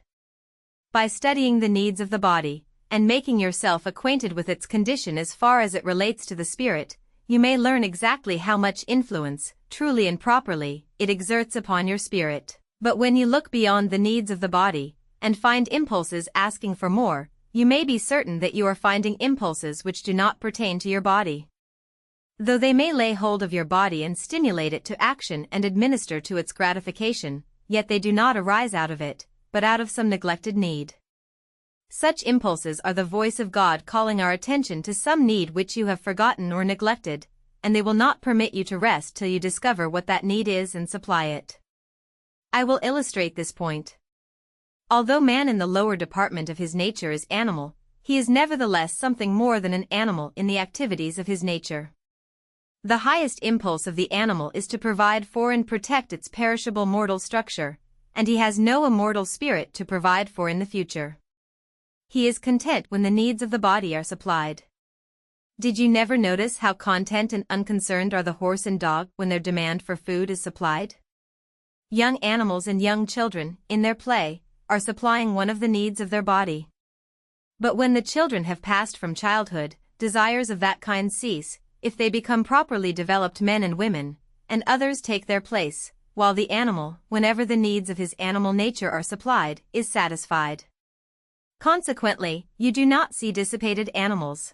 By studying the needs of the body, and making yourself acquainted with its condition as far as it relates to the spirit, you may learn exactly how much influence, truly and properly, it exerts upon your spirit. But when you look beyond the needs of the body, and find impulses asking for more, you may be certain that you are finding impulses which do not pertain to your body. Though they may lay hold of your body and stimulate it to action and administer to its gratification, yet they do not arise out of it, but out of some neglected need. Such impulses are the voice of God calling our attention to some need which you have forgotten or neglected, and they will not permit you to rest till you discover what that need is and supply it. I will illustrate this point. Although man in the lower department of his nature is animal, he is nevertheless something more than an animal in the activities of his nature. The highest impulse of the animal is to provide for and protect its perishable mortal structure, and he has no immortal spirit to provide for in the future. He is content when the needs of the body are supplied. Did you never notice how content and unconcerned are the horse and dog when their demand for food is supplied? Young animals and young children, in their play, are supplying one of the needs of their body. But when the children have passed from childhood, desires of that kind cease, if they become properly developed men and women, and others take their place, while the animal, whenever the needs of his animal nature are supplied, is satisfied. Consequently, you do not see dissipated animals.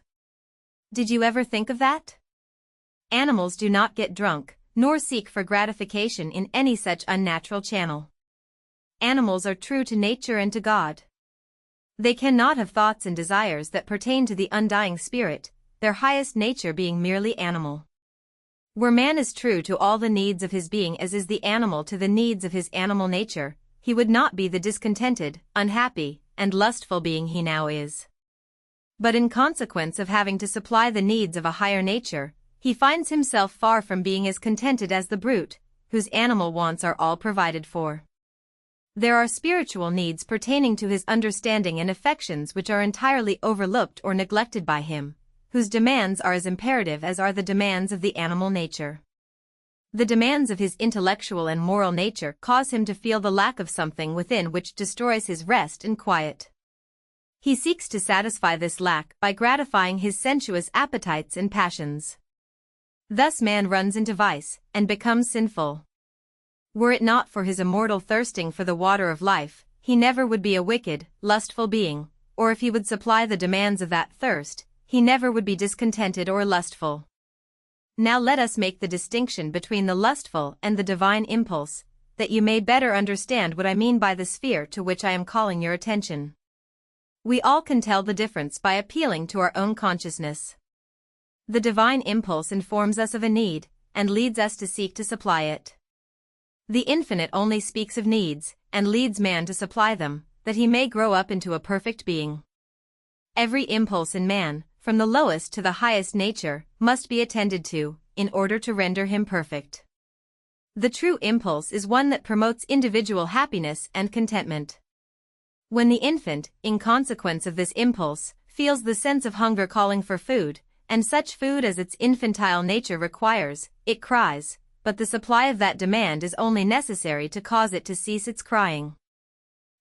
Did you ever think of that? Animals do not get drunk, nor seek for gratification in any such unnatural channel. Animals are true to nature and to God. They cannot have thoughts and desires that pertain to the undying spirit, their highest nature being merely animal. Where man is true to all the needs of his being as is the animal to the needs of his animal nature, he would not be the discontented, unhappy, and lustful being he now is. But in consequence of having to supply the needs of a higher nature, he finds himself far from being as contented as the brute, whose animal wants are all provided for. There are spiritual needs pertaining to his understanding and affections which are entirely overlooked or neglected by him, whose demands are as imperative as are the demands of the animal nature. The demands of his intellectual and moral nature cause him to feel the lack of something within which destroys his rest and quiet. He seeks to satisfy this lack by gratifying his sensuous appetites and passions. Thus man runs into vice, and becomes sinful. Were it not for his immortal thirsting for the water of life, he never would be a wicked, lustful being, or if he would supply the demands of that thirst, he never would be discontented or lustful. Now let us make the distinction between the lustful and the divine impulse, that you may better understand what I mean by the sphere to which I am calling your attention. We all can tell the difference by appealing to our own consciousness. The divine impulse informs us of a need, and leads us to seek to supply it. The infinite only speaks of needs, and leads man to supply them, that he may grow up into a perfect being. Every impulse in man, from the lowest to the highest nature, must be attended to, in order to render him perfect. The true impulse is one that promotes individual happiness and contentment. When the infant, in consequence of this impulse, feels the sense of hunger calling for food, and such food as its infantile nature requires, it cries, but the supply of that demand is only necessary to cause it to cease its crying.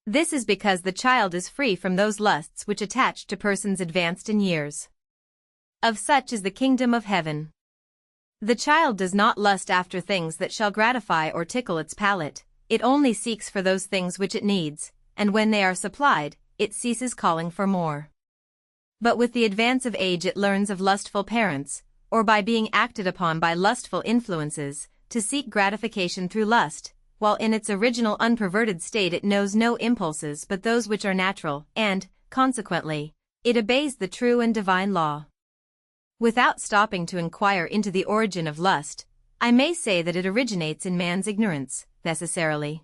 This is because the child is free from those lusts which attach to persons advanced in years. Of such is the kingdom of heaven. The child does not lust after things that shall gratify or tickle its palate, it only seeks for those things which it needs, and when they are supplied, it ceases calling for more. But with the advance of age it learns of lustful parents, or by being acted upon by lustful influences, to seek gratification through lust, while in its original unperverted state it knows no impulses but those which are natural, and, consequently, it obeys the true and divine law. Without stopping to inquire into the origin of lust, I may say that it originates in man's ignorance, necessarily.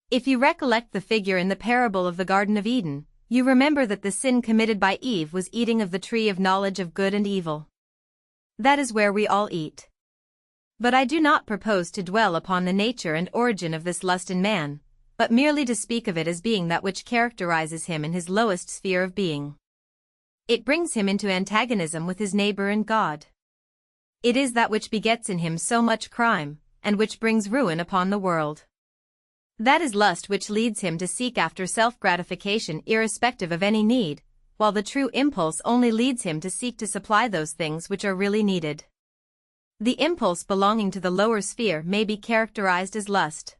If you recollect the figure in the parable of the Garden of Eden, you remember that the sin committed by Eve was eating of the tree of knowledge of good and evil. That is where we all eat. But I do not propose to dwell upon the nature and origin of this lust in man, but merely to speak of it as being that which characterizes him in his lowest sphere of being. It brings him into antagonism with his neighbor and God. It is that which begets in him so much crime, and which brings ruin upon the world. That is lust which leads him to seek after self-gratification irrespective of any need, while the true impulse only leads him to seek to supply those things which are really needed. The impulse belonging to the lower sphere may be characterized as lust.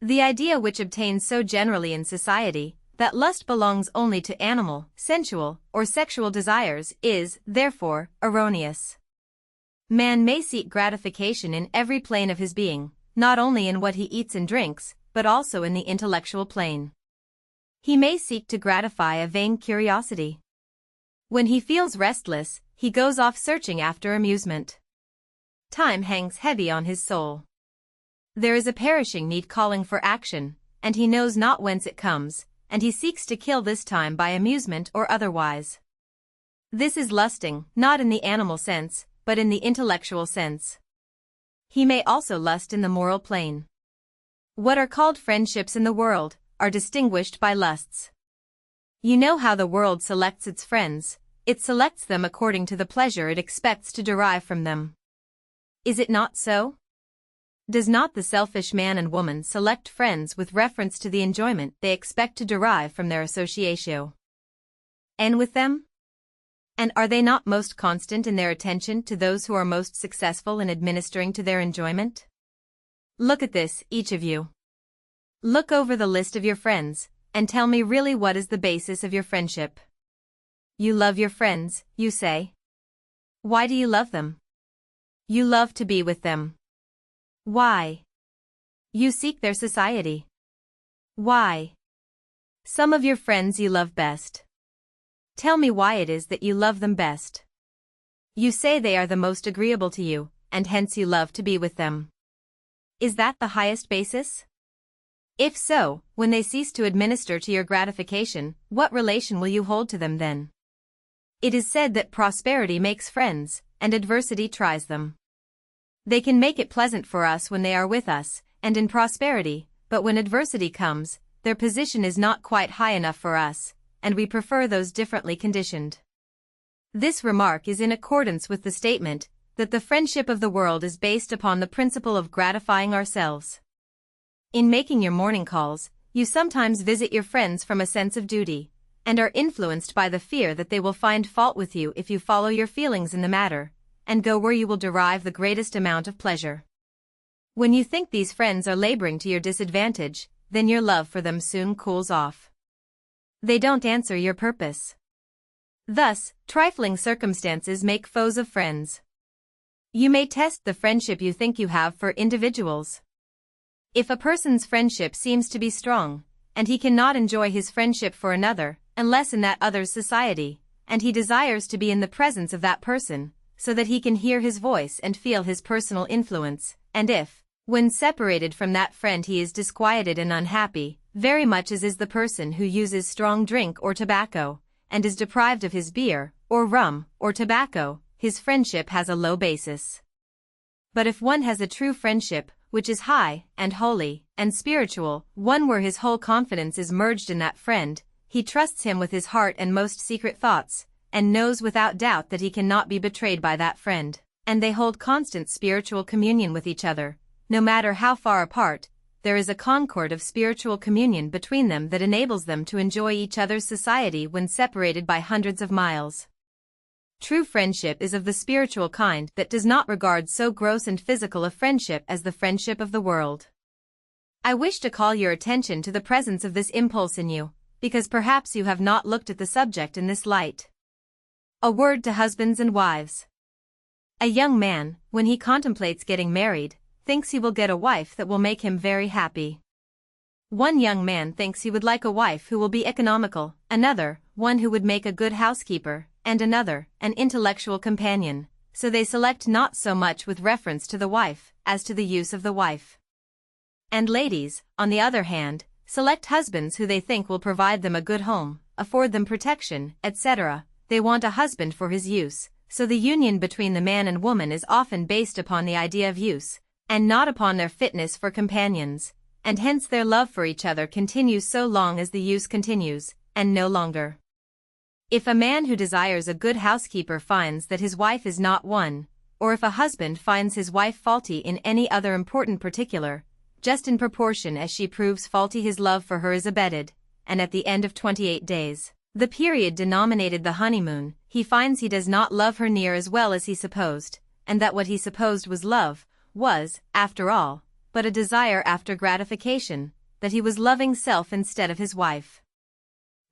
The idea which obtains so generally in society, that lust belongs only to animal, sensual, or sexual desires is, therefore, erroneous. Man may seek gratification in every plane of his being, not only in what he eats and drinks, but also in the intellectual plane. He may seek to gratify a vain curiosity. When he feels restless, he goes off searching after amusement. Time hangs heavy on his soul. There is a perishing need calling for action, and he knows not whence it comes, and he seeks to kill this time by amusement or otherwise. This is lusting, not in the animal sense, but in the intellectual sense. He may also lust in the moral plane. What are called friendships in the world are distinguished by lusts. You know how the world selects its friends. It selects them according to the pleasure it expects to derive from them. Is it not so? Does not the selfish man and woman select friends with reference to the enjoyment they expect to derive from their associatio? And with them? And are they not most constant in their attention to those who are most successful in administering to their enjoyment? Look at this, each of you. Look over the list of your friends, and tell me really what is the basis of your friendship. You love your friends, you say. Why do you love them? You love to be with them. Why? You seek their society. Why? Some of your friends you love best. Tell me why it is that you love them best. You say they are the most agreeable to you, and hence you love to be with them. Is that the highest basis? If so, when they cease to administer to your gratification, what relation will you hold to them then? It is said that prosperity makes friends, and adversity tries them. They can make it pleasant for us when they are with us, and in prosperity, but when adversity comes, their position is not quite high enough for us, and we prefer those differently conditioned. This remark is in accordance with the statement that the friendship of the world is based upon the principle of gratifying ourselves. In making your morning calls, you sometimes visit your friends from a sense of duty, and are influenced by the fear that they will find fault with you if you follow your feelings in the matter, and go where you will derive the greatest amount of pleasure. When you think these friends are laboring to your disadvantage, then your love for them soon cools off. They don't answer your purpose. Thus, trifling circumstances make foes of friends. You may test the friendship you think you have for individuals. If a person's friendship seems to be strong, and he cannot enjoy his friendship for another, unless in that other's society, and he desires to be in the presence of that person, so that he can hear his voice and feel his personal influence, and if, when separated from that friend he is disquieted and unhappy, very much as is the person who uses strong drink or tobacco, and is deprived of his beer, or rum, or tobacco, his friendship has a low basis. But if one has a true friendship, which is high, and holy, and spiritual, one where his whole confidence is merged in that friend, he trusts him with his heart and most secret thoughts, and knows without doubt that he cannot be betrayed by that friend, and they hold constant spiritual communion with each other. No matter how far apart, there is a concord of spiritual communion between them that enables them to enjoy each other's society when separated by hundreds of miles. True friendship is of the spiritual kind that does not regard so gross and physical a friendship as the friendship of the world. I wish to call your attention to the presence of this impulse in you, because perhaps you have not looked at the subject in this light. A word to husbands and wives. A young man, when he contemplates getting married, thinks he will get a wife that will make him very happy. One young man thinks he would like a wife who will be economical, another, one who would make a good housekeeper, and another, an intellectual companion, so they select not so much with reference to the wife, as to the use of the wife. And ladies, on the other hand, select husbands who they think will provide them a good home, afford them protection, etc. They want a husband for his use, so the union between the man and woman is often based upon the idea of use, and not upon their fitness for companions, and hence their love for each other continues so long as the use continues, and no longer. If a man who desires a good housekeeper finds that his wife is not one, or if a husband finds his wife faulty in any other important particular, just in proportion as she proves faulty his love for her is abated, and at the end of 28 days, the period denominated the honeymoon, he finds he does not love her near as well as he supposed, and that what he supposed was love, was, after all, but a desire after gratification, that he was loving self instead of his wife.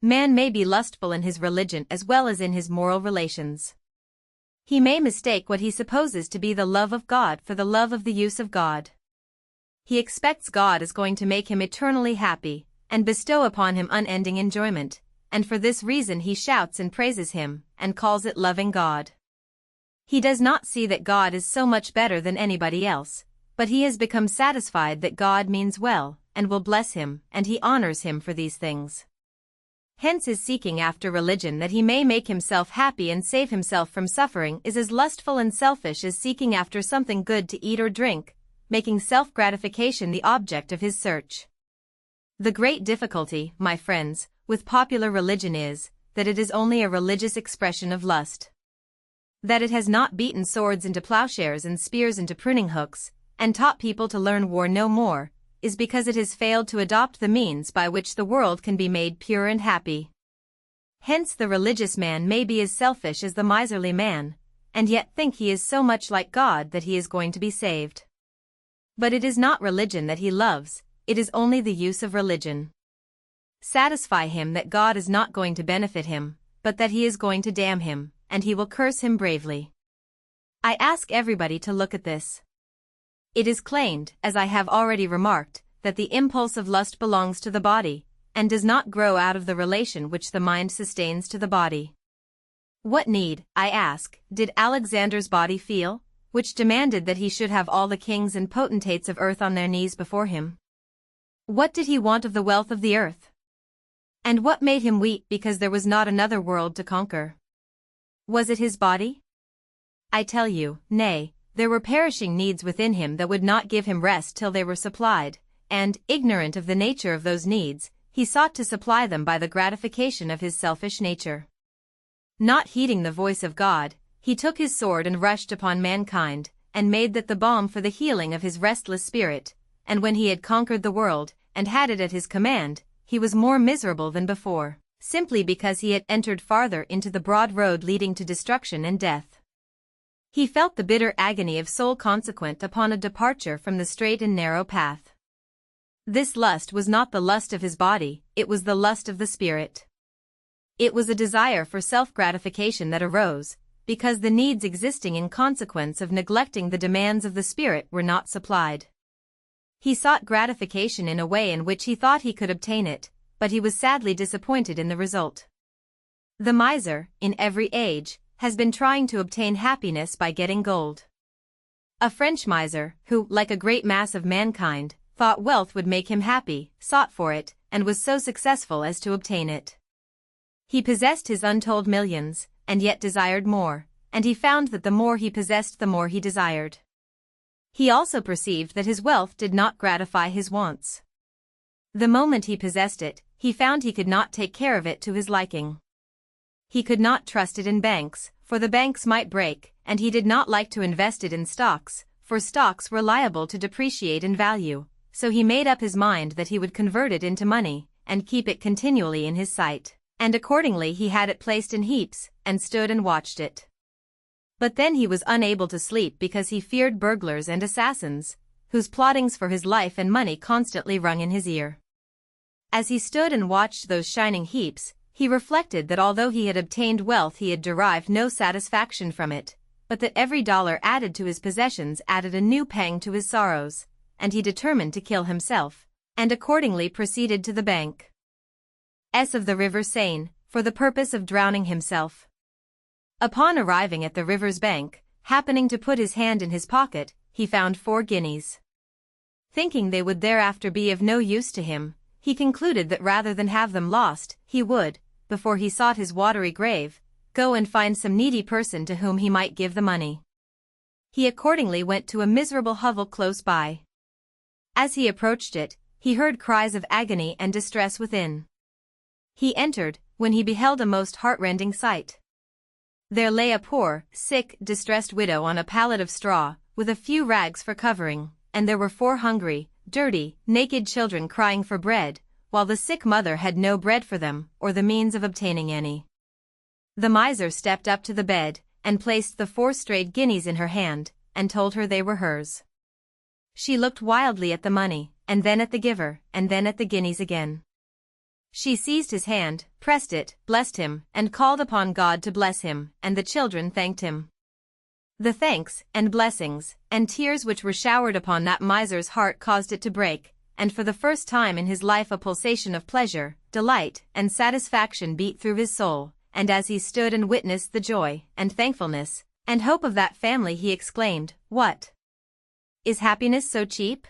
Man may be lustful in his religion as well as in his moral relations. He may mistake what he supposes to be the love of God for the love of the use of God. He expects God is going to make him eternally happy, and bestow upon him unending enjoyment, and for this reason he shouts and praises him, and calls it loving God. He does not see that God is so much better than anybody else, but he has become satisfied that God means well, and will bless him, and he honors him for these things. Hence his seeking after religion that he may make himself happy and save himself from suffering is as lustful and selfish as seeking after something good to eat or drink, making self-gratification the object of his search. The great difficulty, my friends, with popular religion is, that it is only a religious expression of lust. That it has not beaten swords into plowshares and spears into pruning hooks, and taught people to learn war no more, is because it has failed to adopt the means by which the world can be made pure and happy. Hence the religious man may be as selfish as the miserly man, and yet think he is so much like God that he is going to be saved. But it is not religion that he loves, it is only the use of religion. Satisfy him that God is not going to benefit him, but that he is going to damn him, and he will curse him bravely. I ask everybody to look at this. It is claimed, as I have already remarked, that the impulse of lust belongs to the body, and does not grow out of the relation which the mind sustains to the body. What need, I ask, did Alexander's body feel, which demanded that he should have all the kings and potentates of earth on their knees before him? What did he want of the wealth of the earth? And what made him weep because there was not another world to conquer? Was it his body? I tell you, nay. There were perishing needs within him that would not give him rest till they were supplied, and, ignorant of the nature of those needs, he sought to supply them by the gratification of his selfish nature. Not heeding the voice of God, he took his sword and rushed upon mankind, and made that the balm for the healing of his restless spirit, and when he had conquered the world, and had it at his command, he was more miserable than before, simply because he had entered farther into the broad road leading to destruction and death. He felt the bitter agony of soul consequent upon a departure from the straight and narrow path. This lust was not the lust of his body, it was the lust of the spirit. It was a desire for self-gratification that arose, because the needs existing in consequence of neglecting the demands of the spirit were not supplied. He sought gratification in a way in which he thought he could obtain it, but he was sadly disappointed in the result. The miser, in every age, has been trying to obtain happiness by getting gold. A French miser, who, like a great mass of mankind, thought wealth would make him happy, sought for it, and was so successful as to obtain it. He possessed his untold millions, and yet desired more, and he found that the more he possessed the more he desired. He also perceived that his wealth did not gratify his wants. The moment he possessed it, he found he could not take care of it to his liking. He could not trust it in banks, for the banks might break, and he did not like to invest it in stocks, for stocks were liable to depreciate in value, so he made up his mind that he would convert it into money, and keep it continually in his sight, and accordingly he had it placed in heaps, and stood and watched it. But then he was unable to sleep because he feared burglars and assassins, whose plottings for his life and money constantly rung in his ear. As he stood and watched those shining heaps, he reflected that although he had obtained wealth he had derived no satisfaction from it, but that every dollar added to his possessions added a new pang to his sorrows, and he determined to kill himself, and accordingly proceeded to the bank of the river Seine, for the purpose of drowning himself. Upon arriving at the river's bank, happening to put his hand in his pocket, he found 4 guineas. Thinking they would thereafter be of no use to him, he concluded that rather than have them lost, he would, before he sought his watery grave, go and find some needy person to whom he might give the money. He accordingly went to a miserable hovel close by. As he approached it, he heard cries of agony and distress within. He entered, when he beheld a most heart-rending sight. There lay a poor, sick, distressed widow on a pallet of straw, with a few rags for covering, and there were 4 hungry, dirty, naked children crying for bread, while the sick mother had no bread for them, or the means of obtaining any. The miser stepped up to the bed, and placed the 4 strayed guineas in her hand, and told her they were hers. She looked wildly at the money, and then at the giver, and then at the guineas again. She seized his hand, pressed it, blessed him, and called upon God to bless him, and the children thanked him. The thanks, and blessings, and tears which were showered upon that miser's heart caused it to break, and for the first time in his life a pulsation of pleasure, delight, and satisfaction beat through his soul, and as he stood and witnessed the joy, and thankfulness, and hope of that family he exclaimed, "What? Is happiness so cheap?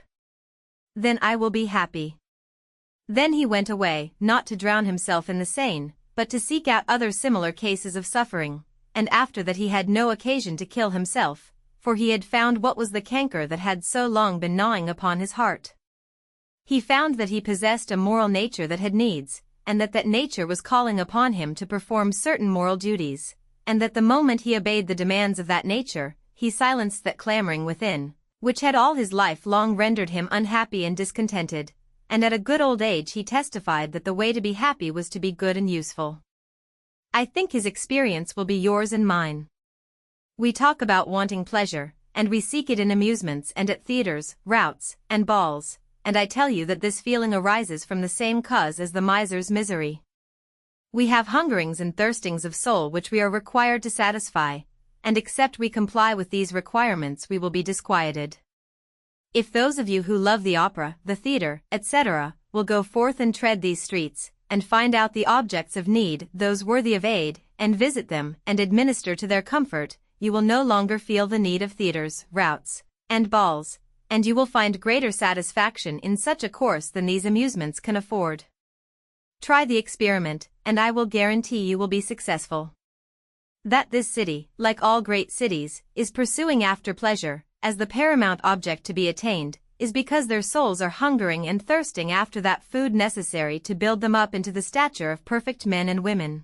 Then I will be happy." Then he went away, not to drown himself in the Seine, but to seek out other similar cases of suffering, and after that he had no occasion to kill himself, for he had found what was the canker that had so long been gnawing upon his heart. He found that he possessed a moral nature that had needs, and that nature was calling upon him to perform certain moral duties, and that the moment he obeyed the demands of that nature, he silenced that clamoring within, which had all his life long rendered him unhappy and discontented, and at a good old age he testified that the way to be happy was to be good and useful. I think his experience will be yours and mine. We talk about wanting pleasure, and we seek it in amusements and at theaters, routs, and balls, and I tell you that this feeling arises from the same cause as the miser's misery. We have hungerings and thirstings of soul which we are required to satisfy, and except we comply with these requirements we will be disquieted. If those of you who love the opera, the theater, etc., will go forth and tread these streets, and find out the objects of need, those worthy of aid, and visit them, and administer to their comfort, you will no longer feel the need of theaters, routs, and balls, and you will find greater satisfaction in such a course than these amusements can afford. Try the experiment, and I will guarantee you will be successful. That this city, like all great cities, is pursuing after pleasure, as the paramount object to be attained, is because their souls are hungering and thirsting after that food necessary to build them up into the stature of perfect men and women.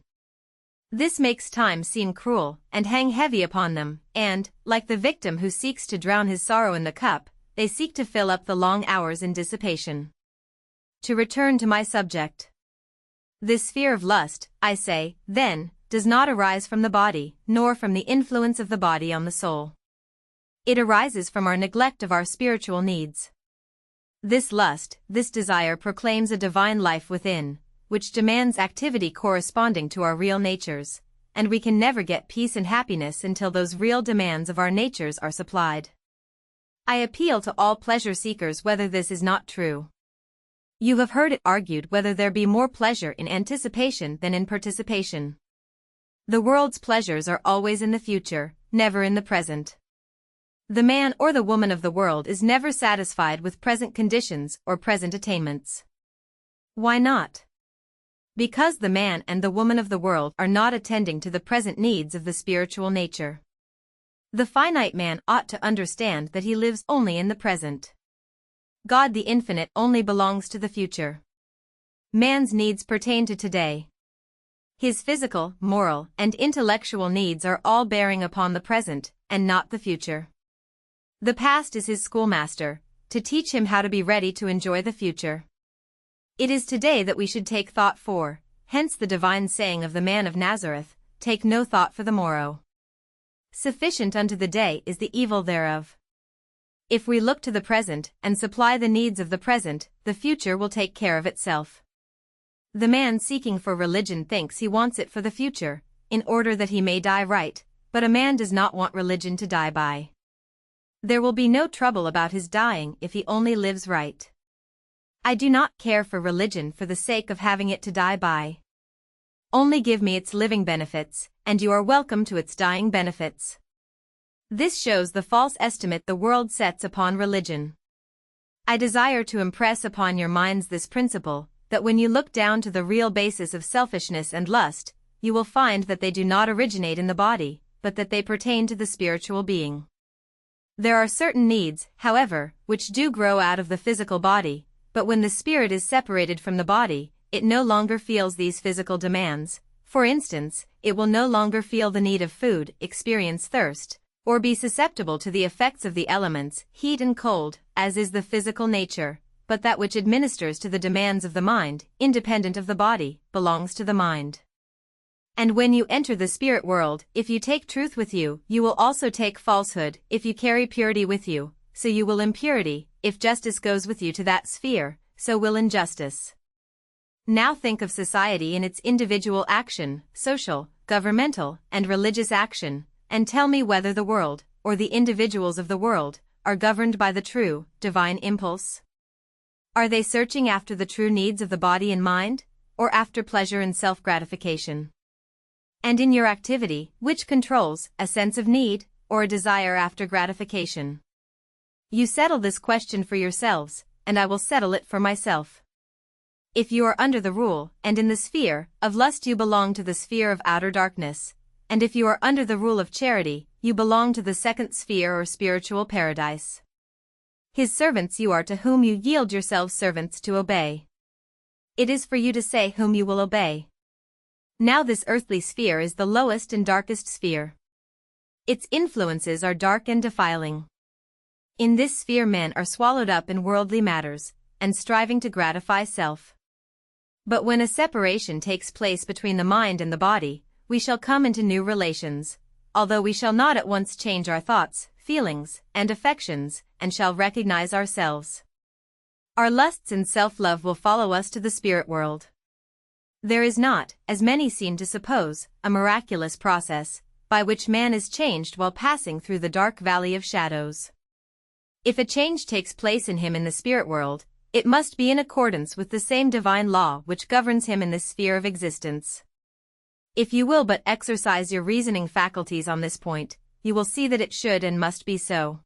This makes time seem cruel, and hang heavy upon them, and, like the victim who seeks to drown his sorrow in the cup, they seek to fill up the long hours in dissipation. To return to my subject. This fear of lust, I say, then, does not arise from the body, nor from the influence of the body on the soul. It arises from our neglect of our spiritual needs. This lust, this desire proclaims a divine life within, which demands activity corresponding to our real natures, and we can never get peace and happiness until those real demands of our natures are supplied. I appeal to all pleasure seekers whether this is not true. You have heard it argued whether there be more pleasure in anticipation than in participation. The world's pleasures are always in the future, never in the present. The man or the woman of the world is never satisfied with present conditions or present attainments. Why not? Because the man and the woman of the world are not attending to the present needs of the spiritual nature. The finite man ought to understand that he lives only in the present. God the infinite only belongs to the future. Man's needs pertain to today. His physical, moral, and intellectual needs are all bearing upon the present, and not the future. The past is his schoolmaster, to teach him how to be ready to enjoy the future. It is today that we should take thought for, hence the divine saying of the man of Nazareth, "Take no thought for the morrow. Sufficient unto the day is the evil thereof." If we look to the present and supply the needs of the present, the future will take care of itself. The man seeking for religion thinks he wants it for the future, in order that he may die right, but a man does not want religion to die by. There will be no trouble about his dying if he only lives right. I do not care for religion for the sake of having it to die by. Only give me its living benefits, and you are welcome to its dying benefits. This shows the false estimate the world sets upon religion. I desire to impress upon your minds this principle, that when you look down to the real basis of selfishness and lust, you will find that they do not originate in the body, but that they pertain to the spiritual being. There are certain needs, however, which do grow out of the physical body, but when the spirit is separated from the body, it no longer feels these physical demands. For instance, it will no longer feel the need of food, experience thirst, or be susceptible to the effects of the elements, heat and cold, as is the physical nature, but that which administers to the demands of the mind, independent of the body, belongs to the mind. And when you enter the spirit world, if you take truth with you, you will also take falsehood. If you carry purity with you, so you will impurity. If justice goes with you to that sphere, so will injustice. Now think of society in its individual action, social, governmental, and religious action, and tell me whether the world, or the individuals of the world, are governed by the true, divine impulse. Are they searching after the true needs of the body and mind, or after pleasure and self-gratification? And in your activity, which controls, a sense of need, or a desire after gratification? You settle this question for yourselves, and I will settle it for myself. If you are under the rule, and in the sphere, of lust you belong to the sphere of outer darkness, and if you are under the rule of charity, you belong to the second sphere or spiritual paradise. His servants you are to whom you yield yourselves servants to obey. It is for you to say whom you will obey. Now this earthly sphere is the lowest and darkest sphere. Its influences are dark and defiling. In this sphere men are swallowed up in worldly matters, and striving to gratify self. But when a separation takes place between the mind and the body, we shall come into new relations, although we shall not at once change our thoughts, feelings, and affections, and shall recognize ourselves. Our lusts and self-love will follow us to the spirit world. There is not, as many seem to suppose, a miraculous process, by which man is changed while passing through the dark valley of shadows. If a change takes place in him in the spirit world, it must be in accordance with the same divine law which governs him in this sphere of existence. If you will but exercise your reasoning faculties on this point, you will see that it should and must be so.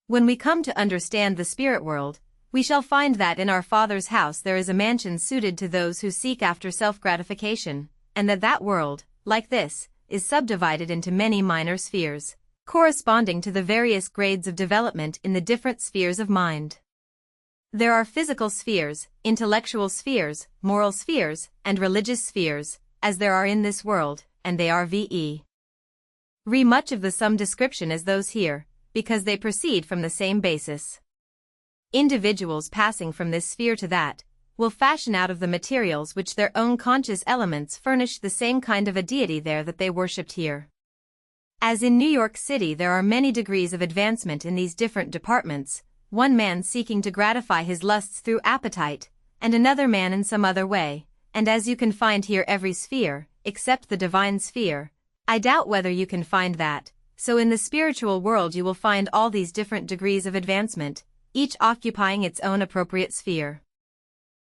When we come to understand the spirit world, we shall find that in our Father's house there is a mansion suited to those who seek after self-gratification, and that world, like this, is subdivided into many minor spheres, corresponding to the various grades of development in the different spheres of mind. There are physical spheres, intellectual spheres, moral spheres, and religious spheres, as there are in this world, and they are v.e. much of the same description as those here, because they proceed from the same basis. Individuals passing from this sphere to that, will fashion out of the materials which their own conscious elements furnish the same kind of a deity there that they worshipped here. As in New York City there are many degrees of advancement in these different departments, one man seeking to gratify his lusts through appetite, and another man in some other way, and as you can find here every sphere, except the divine sphere, I doubt whether you can find that, so in the spiritual world you will find all these different degrees of advancement, each occupying its own appropriate sphere.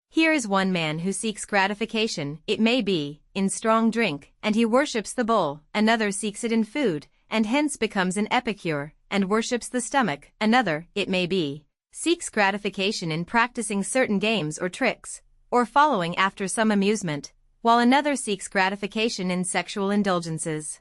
Here is one man who seeks gratification, it may be, in strong drink, and he worships the bull, another seeks it in food, and hence becomes an epicure, and worships the stomach, another, it may be, seeks gratification in practicing certain games or tricks, or following after some amusement, while another seeks gratification in sexual indulgences.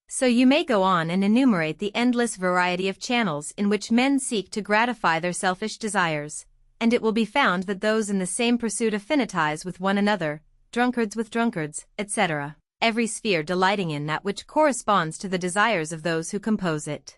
So you may go on and enumerate the endless variety of channels in which men seek to gratify their selfish desires, and it will be found that those in the same pursuit affinitize with one another, drunkards with drunkards, etc., every sphere delighting in that which corresponds to the desires of those who compose it.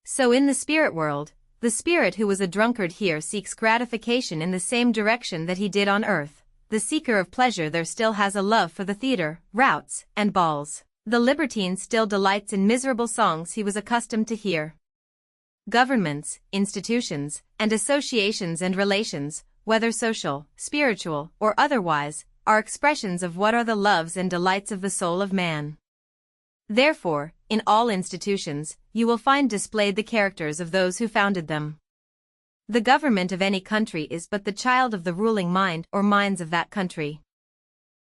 So in the spirit world, the spirit who was a drunkard here seeks gratification in the same direction that he did on earth. The seeker of pleasure there still has a love for the theater, routs, and balls. The libertine still delights in miserable songs he was accustomed to hear. Governments, institutions, and associations and relations, whether social, spiritual, or otherwise, are expressions of what are the loves and delights of the soul of man. Therefore, in all institutions, you will find displayed the characters of those who founded them. The government of any country is but the child of the ruling mind or minds of that country.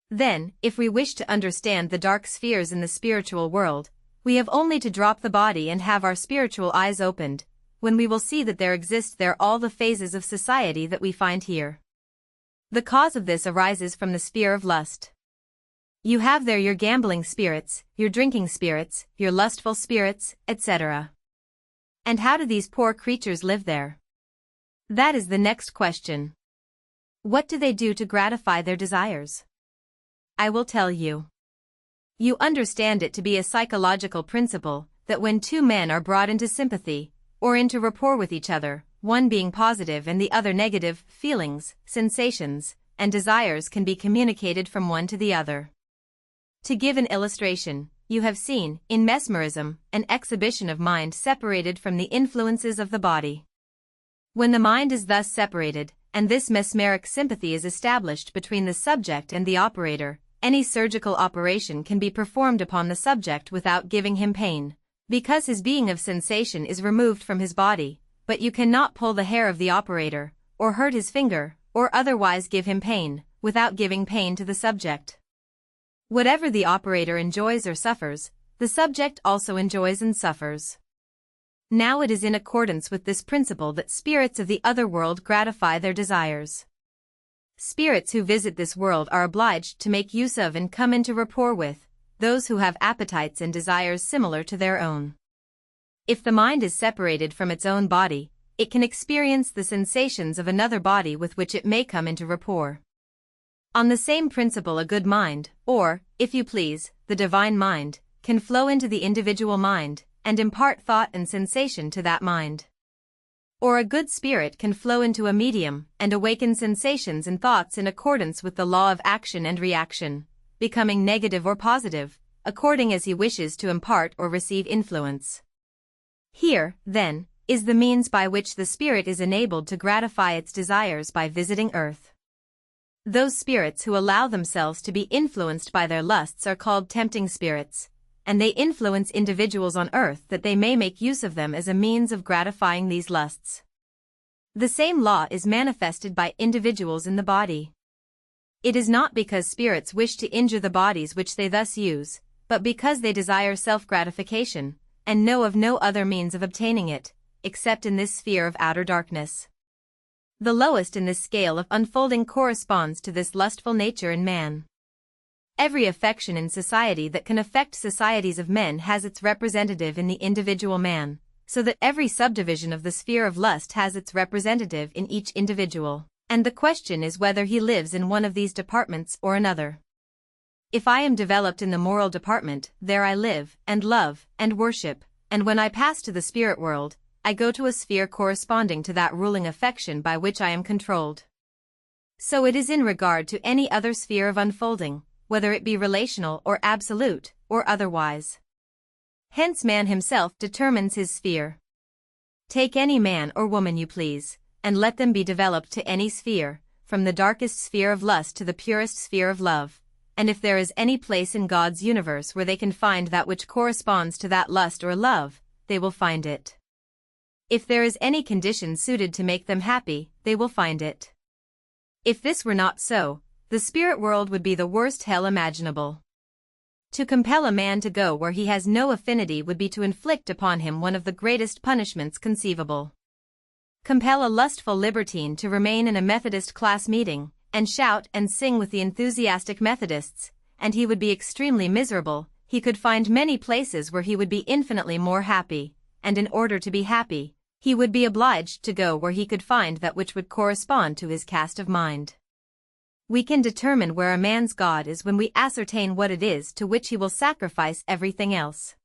Then, if we wish to understand the dark spheres in the spiritual world, we have only to drop the body and have our spiritual eyes opened, when we will see that there exist there all the phases of society that we find here. The cause of this arises from the sphere of lust. You have there your gambling spirits, your drinking spirits, your lustful spirits, etc. And how do these poor creatures live there? That is the next question. What do they do to gratify their desires? I will tell you. You understand it to be a psychological principle, that when two men are brought into sympathy, or into rapport with each other, one being positive and the other negative, feelings, sensations, and desires can be communicated from one to the other. To give an illustration, you have seen, in mesmerism, an exhibition of mind separated from the influences of the body. When the mind is thus separated, and this mesmeric sympathy is established between the subject and the operator. Any surgical operation can be performed upon the subject without giving him pain, because his being of sensation is removed from his body, but you cannot pull the hair of the operator, or hurt his finger, or otherwise give him pain, without giving pain to the subject. Whatever the operator enjoys or suffers, the subject also enjoys and suffers. Now it is in accordance with this principle that spirits of the other world gratify their desires. Spirits who visit this world are obliged to make use of and come into rapport with those who have appetites and desires similar to their own. If the mind is separated from its own body, it can experience the sensations of another body with which it may come into rapport. On the same principle, a good mind, or, if you please, the divine mind, can flow into the individual mind, and impart thought and sensation to that mind. Or a good spirit can flow into a medium, and awaken sensations and thoughts in accordance with the law of action and reaction, becoming negative or positive, according as he wishes to impart or receive influence. Here, then, is the means by which the spirit is enabled to gratify its desires by visiting earth. Those spirits who allow themselves to be influenced by their lusts are called tempting spirits, and they influence individuals on earth that they may make use of them as a means of gratifying these lusts. The same law is manifested by individuals in the body. It is not because spirits wish to injure the bodies which they thus use, but because they desire self-gratification, and know of no other means of obtaining it, except in this sphere of outer darkness. The lowest in this scale of unfolding corresponds to this lustful nature in man. Every affection in society that can affect societies of men has its representative in the individual man, so that every subdivision of the sphere of lust has its representative in each individual, and the question is whether he lives in one of these departments or another. If I am developed in the moral department, there I live, and love, and worship, and when I pass to the spirit world, I go to a sphere corresponding to that ruling affection by which I am controlled. So it is in regard to any other sphere of unfolding, whether it be relational or absolute, or otherwise. Hence man himself determines his sphere. Take any man or woman you please, and let them be developed to any sphere, from the darkest sphere of lust to the purest sphere of love, and if there is any place in God's universe where they can find that which corresponds to that lust or love, they will find it. If there is any condition suited to make them happy, they will find it. If this were not so, the spirit world would be the worst hell imaginable. To compel a man to go where he has no affinity would be to inflict upon him one of the greatest punishments conceivable. Compel a lustful libertine to remain in a Methodist class meeting, and shout and sing with the enthusiastic Methodists, and he would be extremely miserable. He could find many places where he would be infinitely more happy, and in order to be happy, he would be obliged to go where he could find that which would correspond to his cast of mind. We can determine where a man's God is when we ascertain what it is to which he will sacrifice everything else.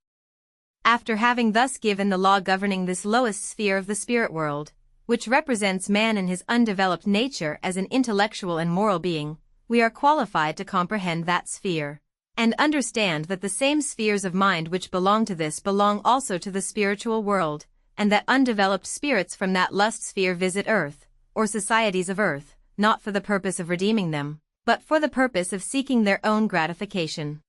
After having thus given the law governing this lowest sphere of the spirit world, which represents man in his undeveloped nature as an intellectual and moral being, we are qualified to comprehend that sphere, and understand that the same spheres of mind which belong to this belong also to the spiritual world, and that undeveloped spirits from that lust sphere visit earth, or societies of earth, not for the purpose of redeeming them, but for the purpose of seeking their own gratification.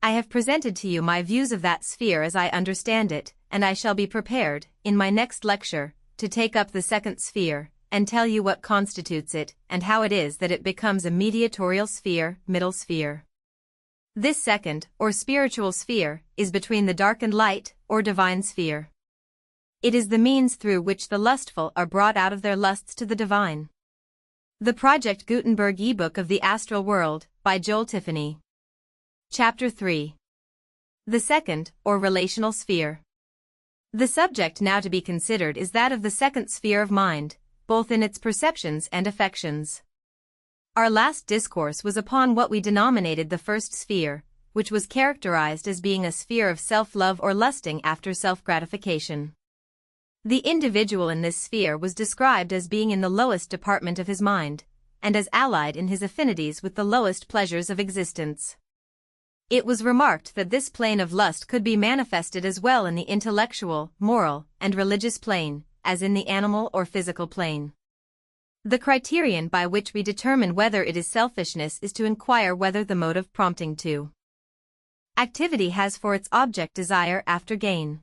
I have presented to you my views of that sphere as I understand it, and I shall be prepared, in my next lecture, to take up the second sphere, and tell you what constitutes it, and how it is that it becomes a mediatorial sphere, middle sphere. This second, or spiritual sphere, is between the dark and light, or divine sphere. It is the means through which the lustful are brought out of their lusts to the divine. The Project Gutenberg ebook of the Astral World, by Joel Tiffany. Chapter 3. The second, or relational sphere. The subject now to be considered is that of the second sphere of mind, both in its perceptions and affections. Our last discourse was upon what we denominated the first sphere, which was characterized as being a sphere of self-love or lusting after self-gratification. The individual in this sphere was described as being in the lowest department of his mind, and as allied in his affinities with the lowest pleasures of existence. It was remarked that this plane of lust could be manifested as well in the intellectual, moral, and religious plane, as in the animal or physical plane. The criterion by which we determine whether it is selfishness is to inquire whether the motive prompting to activity has for its object desire after gain.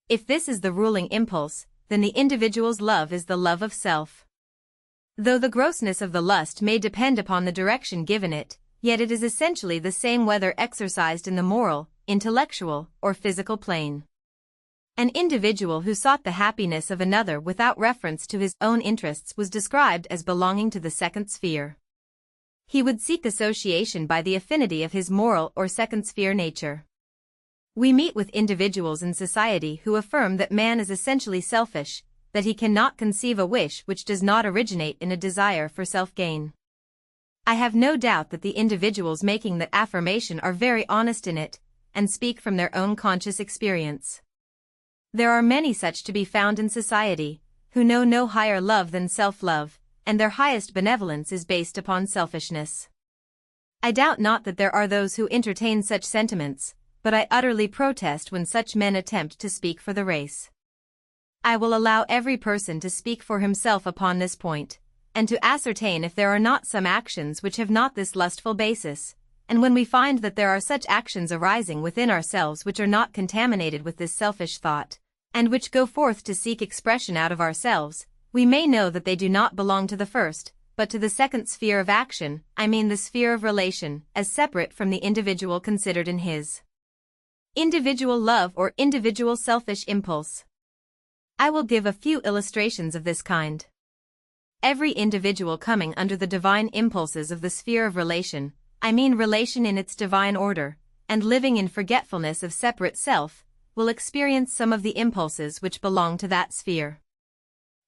If this is the ruling impulse, then the individual's love is the love of self. Though the grossness of the lust may depend upon the direction given it, yet it is essentially the same whether exercised in the moral, intellectual, or physical plane. An individual who sought the happiness of another without reference to his own interests was described as belonging to the second sphere. He would seek association by the affinity of his moral or second sphere nature. We meet with individuals in society who affirm that man is essentially selfish, that he cannot conceive a wish which does not originate in a desire for self-gain. I have no doubt that the individuals making that affirmation are very honest in it, and speak from their own conscious experience. There are many such to be found in society, who know no higher love than self-love, and their highest benevolence is based upon selfishness. I doubt not that there are those who entertain such sentiments, but I utterly protest when such men attempt to speak for the race. I will allow every person to speak for himself upon this point, and to ascertain if there are not some actions which have not this lustful basis, and when we find that there are such actions arising within ourselves which are not contaminated with this selfish thought, and which go forth to seek expression out of ourselves, we may know that they do not belong to the first, but to the second sphere of action, I mean the sphere of relation, as separate from the individual considered in his individual love or individual selfish impulse. I will give a few illustrations of this kind. Every individual coming under the divine impulses of the sphere of relation, I mean relation in its divine order, and living in forgetfulness of separate self, will experience some of the impulses which belong to that sphere.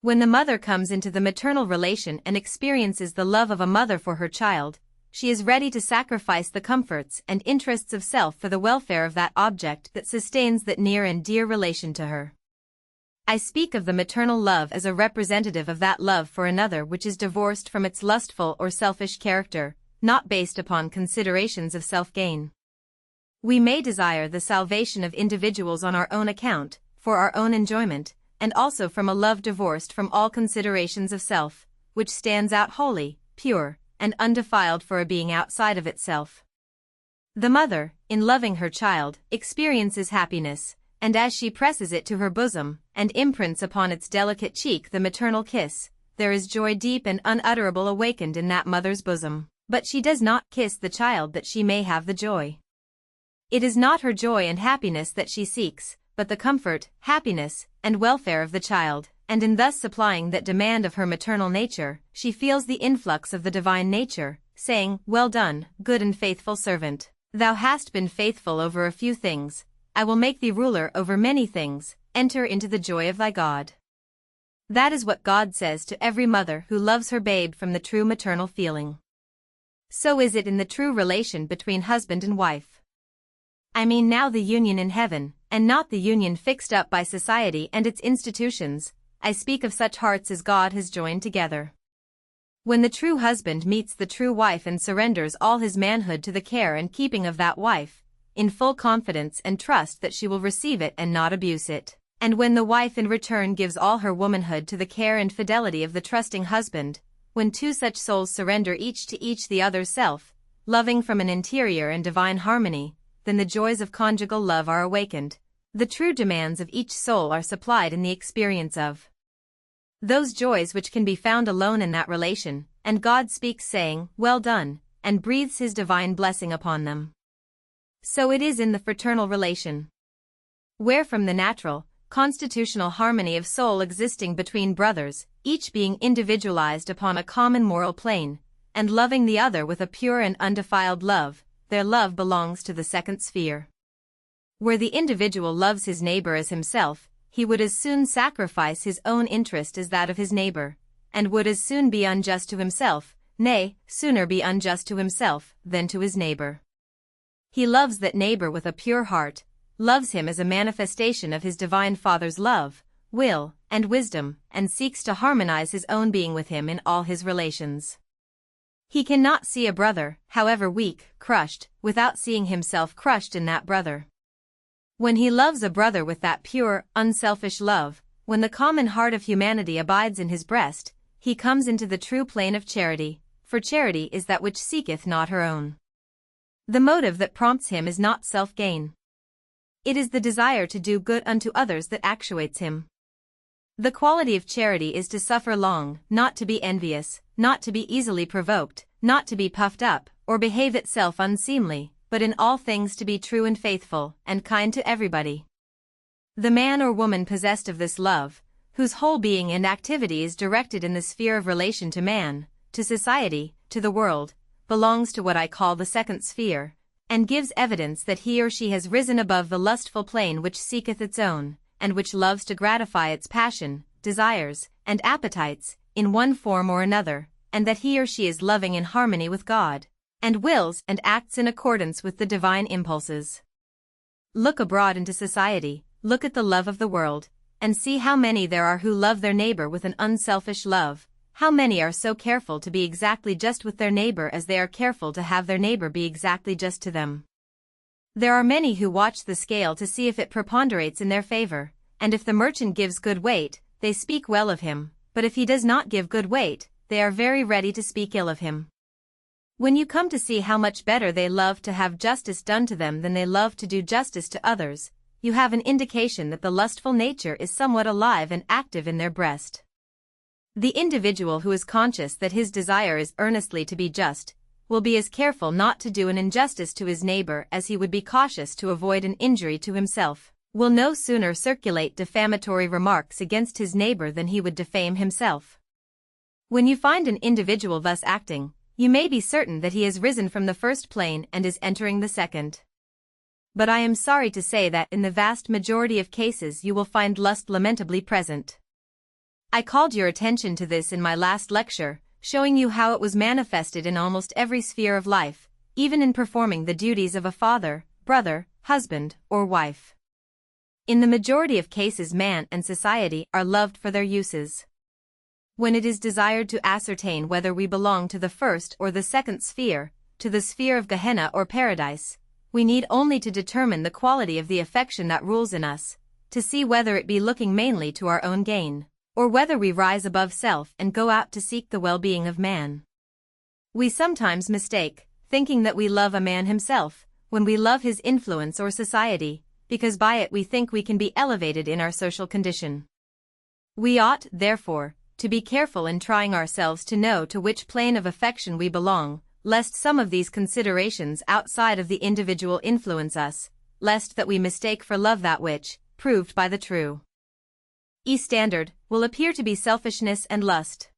When the mother comes into the maternal relation and experiences the love of a mother for her child, she is ready to sacrifice the comforts and interests of self for the welfare of that object that sustains that near and dear relation to her. I speak of the maternal love as a representative of that love for another which is divorced from its lustful or selfish character, not based upon considerations of self-gain. We may desire the salvation of individuals on our own account, for our own enjoyment, and also from a love divorced from all considerations of self, which stands out holy, pure, and undefiled for a being outside of itself. The mother, in loving her child, experiences happiness, and as she presses it to her bosom, and imprints upon its delicate cheek the maternal kiss, there is joy deep and unutterable awakened in that mother's bosom, but she does not kiss the child that she may have the joy. It is not her joy and happiness that she seeks, but the comfort, happiness, and welfare of the child, and in thus supplying that demand of her maternal nature, she feels the influx of the divine nature, saying, "Well done, good and faithful servant. Thou hast been faithful over a few things, I will make thee ruler over many things, enter into the joy of thy God." That is what God says to every mother who loves her babe from the true maternal feeling. So is it in the true relation between husband and wife. I mean now the union in heaven, and not the union fixed up by society and its institutions. I speak of such hearts as God has joined together. When the true husband meets the true wife and surrenders all his manhood to the care and keeping of that wife, in full confidence and trust that she will receive it and not abuse it, and when the wife in return gives all her womanhood to the care and fidelity of the trusting husband, when two such souls surrender each to each the other's self, loving from an interior and divine harmony, then the joys of conjugal love are awakened, the true demands of each soul are supplied in the experience of those joys which can be found alone in that relation, and God speaks saying, "Well done," and breathes his divine blessing upon them. So it is in the fraternal relation, where from the natural, constitutional harmony of soul existing between brothers, each being individualized upon a common moral plane, and loving the other with a pure and undefiled love, their love belongs to the second sphere. Where the individual loves his neighbor as himself, he would as soon sacrifice his own interest as that of his neighbor, and would as soon be unjust to himself, nay, sooner be unjust to himself than to his neighbor. He loves that neighbor with a pure heart, loves him as a manifestation of his divine Father's love, will, and wisdom, and seeks to harmonize his own being with him in all his relations. He cannot see a brother, however weak, crushed, without seeing himself crushed in that brother. When he loves a brother with that pure, unselfish love, when the common heart of humanity abides in his breast, he comes into the true plane of charity, for charity is that which seeketh not her own. The motive that prompts him is not self-gain. It is the desire to do good unto others that actuates him. The quality of charity is to suffer long, not to be envious, not to be easily provoked, not to be puffed up, or behave itself unseemly, but in all things to be true and faithful, and kind to everybody. The man or woman possessed of this love, whose whole being and activity is directed in the sphere of relation to man, to society, to the world, belongs to what I call the second sphere, and gives evidence that he or she has risen above the lustful plane which seeketh its own, and which loves to gratify its passion, desires, and appetites, in one form or another, and that he or she is loving in harmony with God, and wills and acts in accordance with the divine impulses. Look abroad into society, look at the love of the world, and see how many there are who love their neighbor with an unselfish love, how many are so careful to be exactly just with their neighbor as they are careful to have their neighbor be exactly just to them. There are many who watch the scale to see if it preponderates in their favor, and if the merchant gives good weight, they speak well of him, but if he does not give good weight, they are very ready to speak ill of him. When you come to see how much better they love to have justice done to them than they love to do justice to others, you have an indication that the lustful nature is somewhat alive and active in their breast. The individual who is conscious that his desire is earnestly to be just, will be as careful not to do an injustice to his neighbor as he would be cautious to avoid an injury to himself, will no sooner circulate defamatory remarks against his neighbor than he would defame himself. When you find an individual thus acting, you may be certain that he has risen from the first plane and is entering the second. But I am sorry to say that in the vast majority of cases you will find lust lamentably present. I called your attention to this in my last lecture, showing you how it was manifested in almost every sphere of life, even in performing the duties of a father, brother, husband, or wife. In the majority of cases man and society are loved for their uses. When it is desired to ascertain whether we belong to the first or the second sphere, to the sphere of Gehenna or paradise, we need only to determine the quality of the affection that rules in us, to see whether it be looking mainly to our own gain, or whether we rise above self and go out to seek the well-being of man. We sometimes mistake, thinking that we love a man himself, when we love his influence or society, because by it we think we can be elevated in our social condition. We ought, therefore, to be careful in trying ourselves to know to which plane of affection we belong, lest some of these considerations outside of the individual influence us, lest that we mistake for love that which, proved by the true standard, will appear to be selfishness and lust.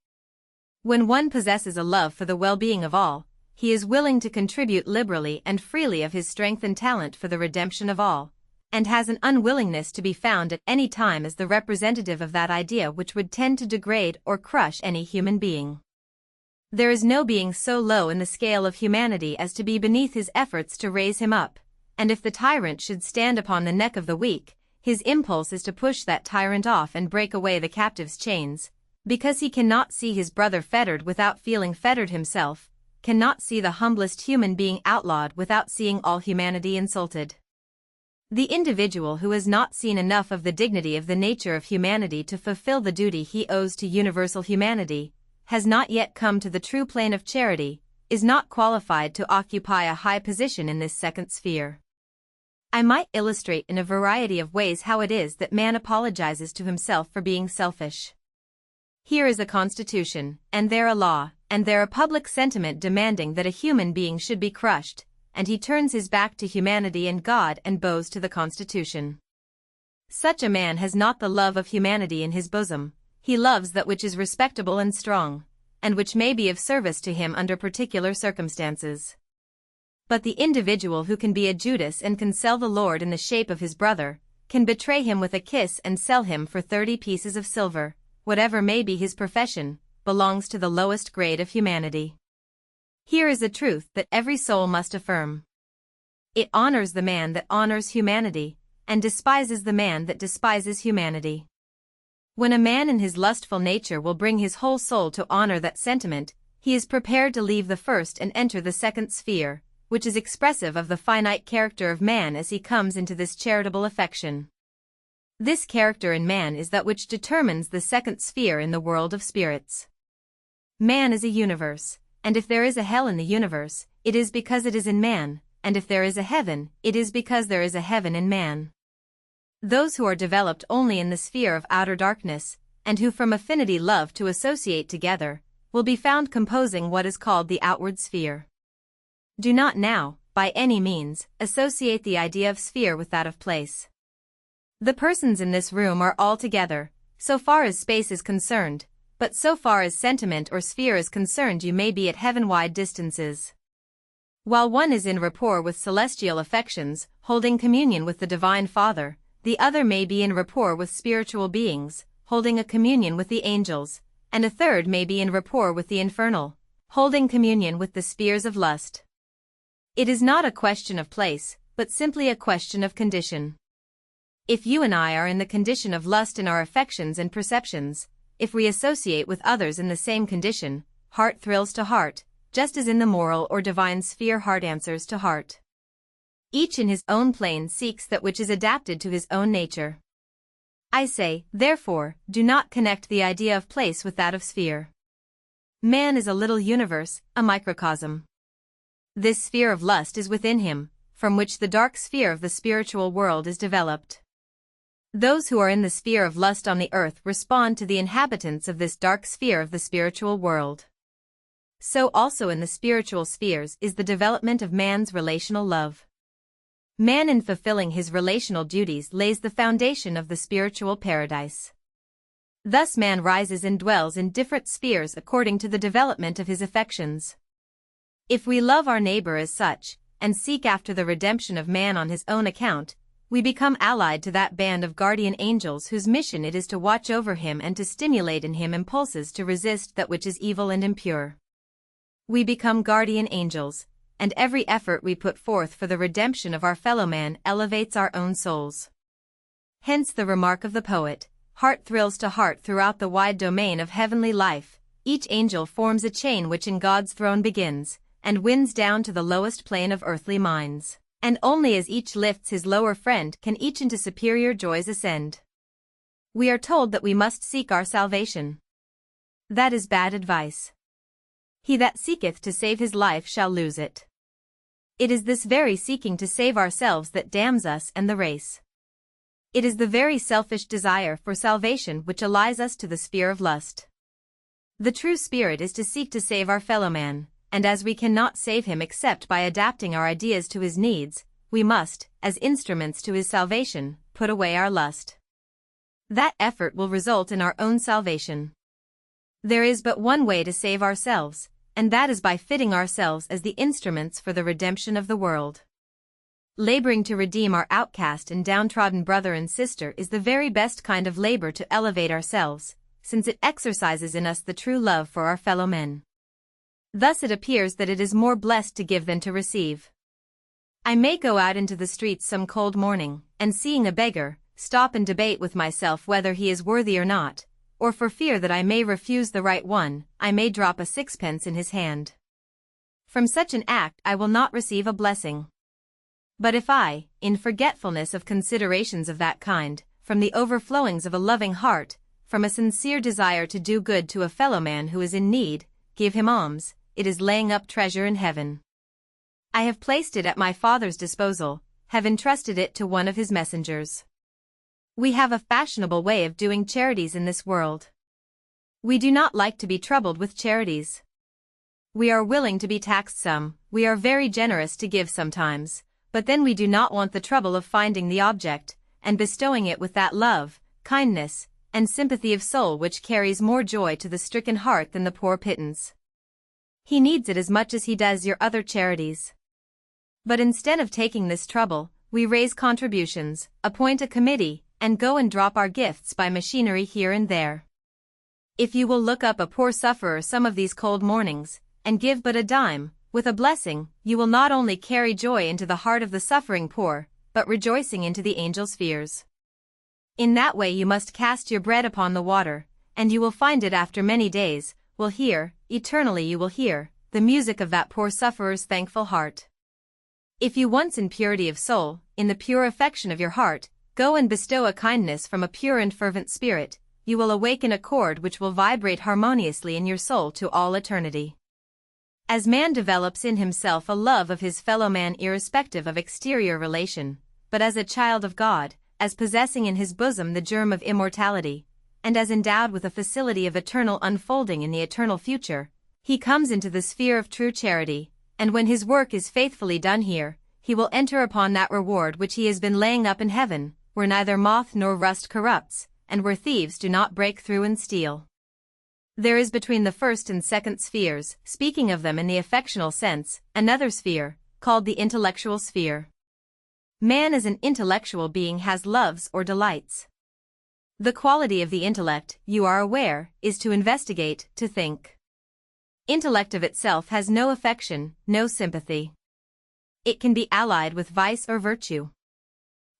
When one possesses a love for the well-being of all, he is willing to contribute liberally and freely of his strength and talent for the redemption of all, and has an unwillingness to be found at any time as the representative of that idea which would tend to degrade or crush any human being. There is no being so low in the scale of humanity as to be beneath his efforts to raise him up, and if the tyrant should stand upon the neck of the weak, his impulse is to push that tyrant off and break away the captive's chains, because he cannot see his brother fettered without feeling fettered himself, cannot see the humblest human being outlawed without seeing all humanity insulted. The individual who has not seen enough of the dignity of the nature of humanity to fulfill the duty he owes to universal humanity, has not yet come to the true plane of charity, is not qualified to occupy a high position in this second sphere. I might illustrate in a variety of ways how it is that man apologizes to himself for being selfish. Here is a constitution, and there a law, and there a public sentiment demanding that a human being should be crushed, and he turns his back to humanity and God and bows to the constitution. Such a man has not the love of humanity in his bosom, he loves that which is respectable and strong, and which may be of service to him under particular circumstances. But the individual who can be a Judas and can sell the Lord in the shape of his brother, can betray him with a kiss and sell him for 30 pieces of silver, whatever may be his profession, belongs to the lowest grade of humanity. Here is a truth that every soul must affirm. It honors the man that honors humanity, and despises the man that despises humanity. When a man in his lustful nature will bring his whole soul to honor that sentiment, he is prepared to leave the first and enter the second sphere, which is expressive of the finite character of man as he comes into this charitable affection. This character in man is that which determines the second sphere in the world of spirits. Man is a universe, and if there is a hell in the universe, it is because it is in man, and if there is a heaven, it is because there is a heaven in man. Those who are developed only in the sphere of outer darkness, and who from affinity love to associate together, will be found composing what is called the outward sphere. Do not now, by any means, associate the idea of sphere with that of place. The persons in this room are all together, so far as space is concerned, but so far as sentiment or sphere is concerned you may be at heaven-wide distances. While one is in rapport with celestial affections, holding communion with the Divine Father, the other may be in rapport with spiritual beings, holding a communion with the angels, and a third may be in rapport with the infernal, holding communion with the spheres of lust. It is not a question of place, but simply a question of condition. If you and I are in the condition of lust in our affections and perceptions, if we associate with others in the same condition, heart thrills to heart, just as in the moral or divine sphere heart answers to heart. Each in his own plane seeks that which is adapted to his own nature. I say, therefore, do not connect the idea of place with that of sphere. Man is a little universe, a microcosm. This sphere of lust is within him, from which the dark sphere of the spiritual world is developed. Those who are in the sphere of lust on the earth respond to the inhabitants of this dark sphere of the spiritual world. So also in the spiritual spheres is the development of man's relational love. Man in fulfilling his relational duties lays the foundation of the spiritual paradise. Thus man rises and dwells in different spheres according to the development of his affections. If we love our neighbor as such, and seek after the redemption of man on his own account, we become allied to that band of guardian angels whose mission it is to watch over him and to stimulate in him impulses to resist that which is evil and impure. We become guardian angels, and every effort we put forth for the redemption of our fellow man elevates our own souls. Hence the remark of the poet, heart thrills to heart throughout the wide domain of heavenly life, each angel forms a chain which in God's throne begins, and winds down to the lowest plane of earthly minds. And only as each lifts his lower friend can each into superior joys ascend. We are told that we must seek our salvation. That is bad advice. He that seeketh to save his life shall lose it. It is this very seeking to save ourselves that damns us and the race. It is the very selfish desire for salvation which allies us to the sphere of lust. The true spirit is to seek to save our fellow man. And as we cannot save him except by adapting our ideas to his needs, we must, as instruments to his salvation, put away our lust. That effort will result in our own salvation. There is but one way to save ourselves, and that is by fitting ourselves as the instruments for the redemption of the world. Laboring to redeem our outcast and downtrodden brother and sister is the very best kind of labor to elevate ourselves, since it exercises in us the true love for our fellow men. Thus it appears that it is more blessed to give than to receive. I may go out into the streets some cold morning, and seeing a beggar, stop and debate with myself whether he is worthy or not, or for fear that I may refuse the right one, I may drop a sixpence in his hand. From such an act I will not receive a blessing. But if I, in forgetfulness of considerations of that kind, from the overflowings of a loving heart, from a sincere desire to do good to a fellow man who is in need, give him alms, it is laying up treasure in heaven. I have placed it at my Father's disposal, have entrusted it to one of his messengers. We have a fashionable way of doing charities in this world. We do not like to be troubled with charities. We are willing to be taxed some, we are very generous to give sometimes, but then we do not want the trouble of finding the object, and bestowing it with that love, kindness, and sympathy of soul which carries more joy to the stricken heart than the poor pittance. He needs it as much as he does your other charities. But instead of taking this trouble, we raise contributions, appoint a committee, and go and drop our gifts by machinery here and there. If you will look up a poor sufferer some of these cold mornings, and give but a dime, with a blessing, you will not only carry joy into the heart of the suffering poor, but rejoicing into the angel spheres. In that way you must cast your bread upon the water, and you will find it after many days, will hear, eternally you will hear, the music of that poor sufferer's thankful heart. If you once in purity of soul, in the pure affection of your heart, go and bestow a kindness from a pure and fervent spirit, you will awaken a chord which will vibrate harmoniously in your soul to all eternity. As man develops in himself a love of his fellow man irrespective of exterior relation, but as a child of God, as possessing in his bosom the germ of immortality, and as endowed with a facility of eternal unfolding in the eternal future, he comes into the sphere of true charity, and when his work is faithfully done here, he will enter upon that reward which he has been laying up in heaven, where neither moth nor rust corrupts, and where thieves do not break through and steal. There is between the first and second spheres, speaking of them in the affectional sense, another sphere, called the intellectual sphere. Man as an intellectual being has loves or delights. The quality of the intellect, you are aware, is to investigate, to think. Intellect of itself has no affection, no sympathy. It can be allied with vice or virtue.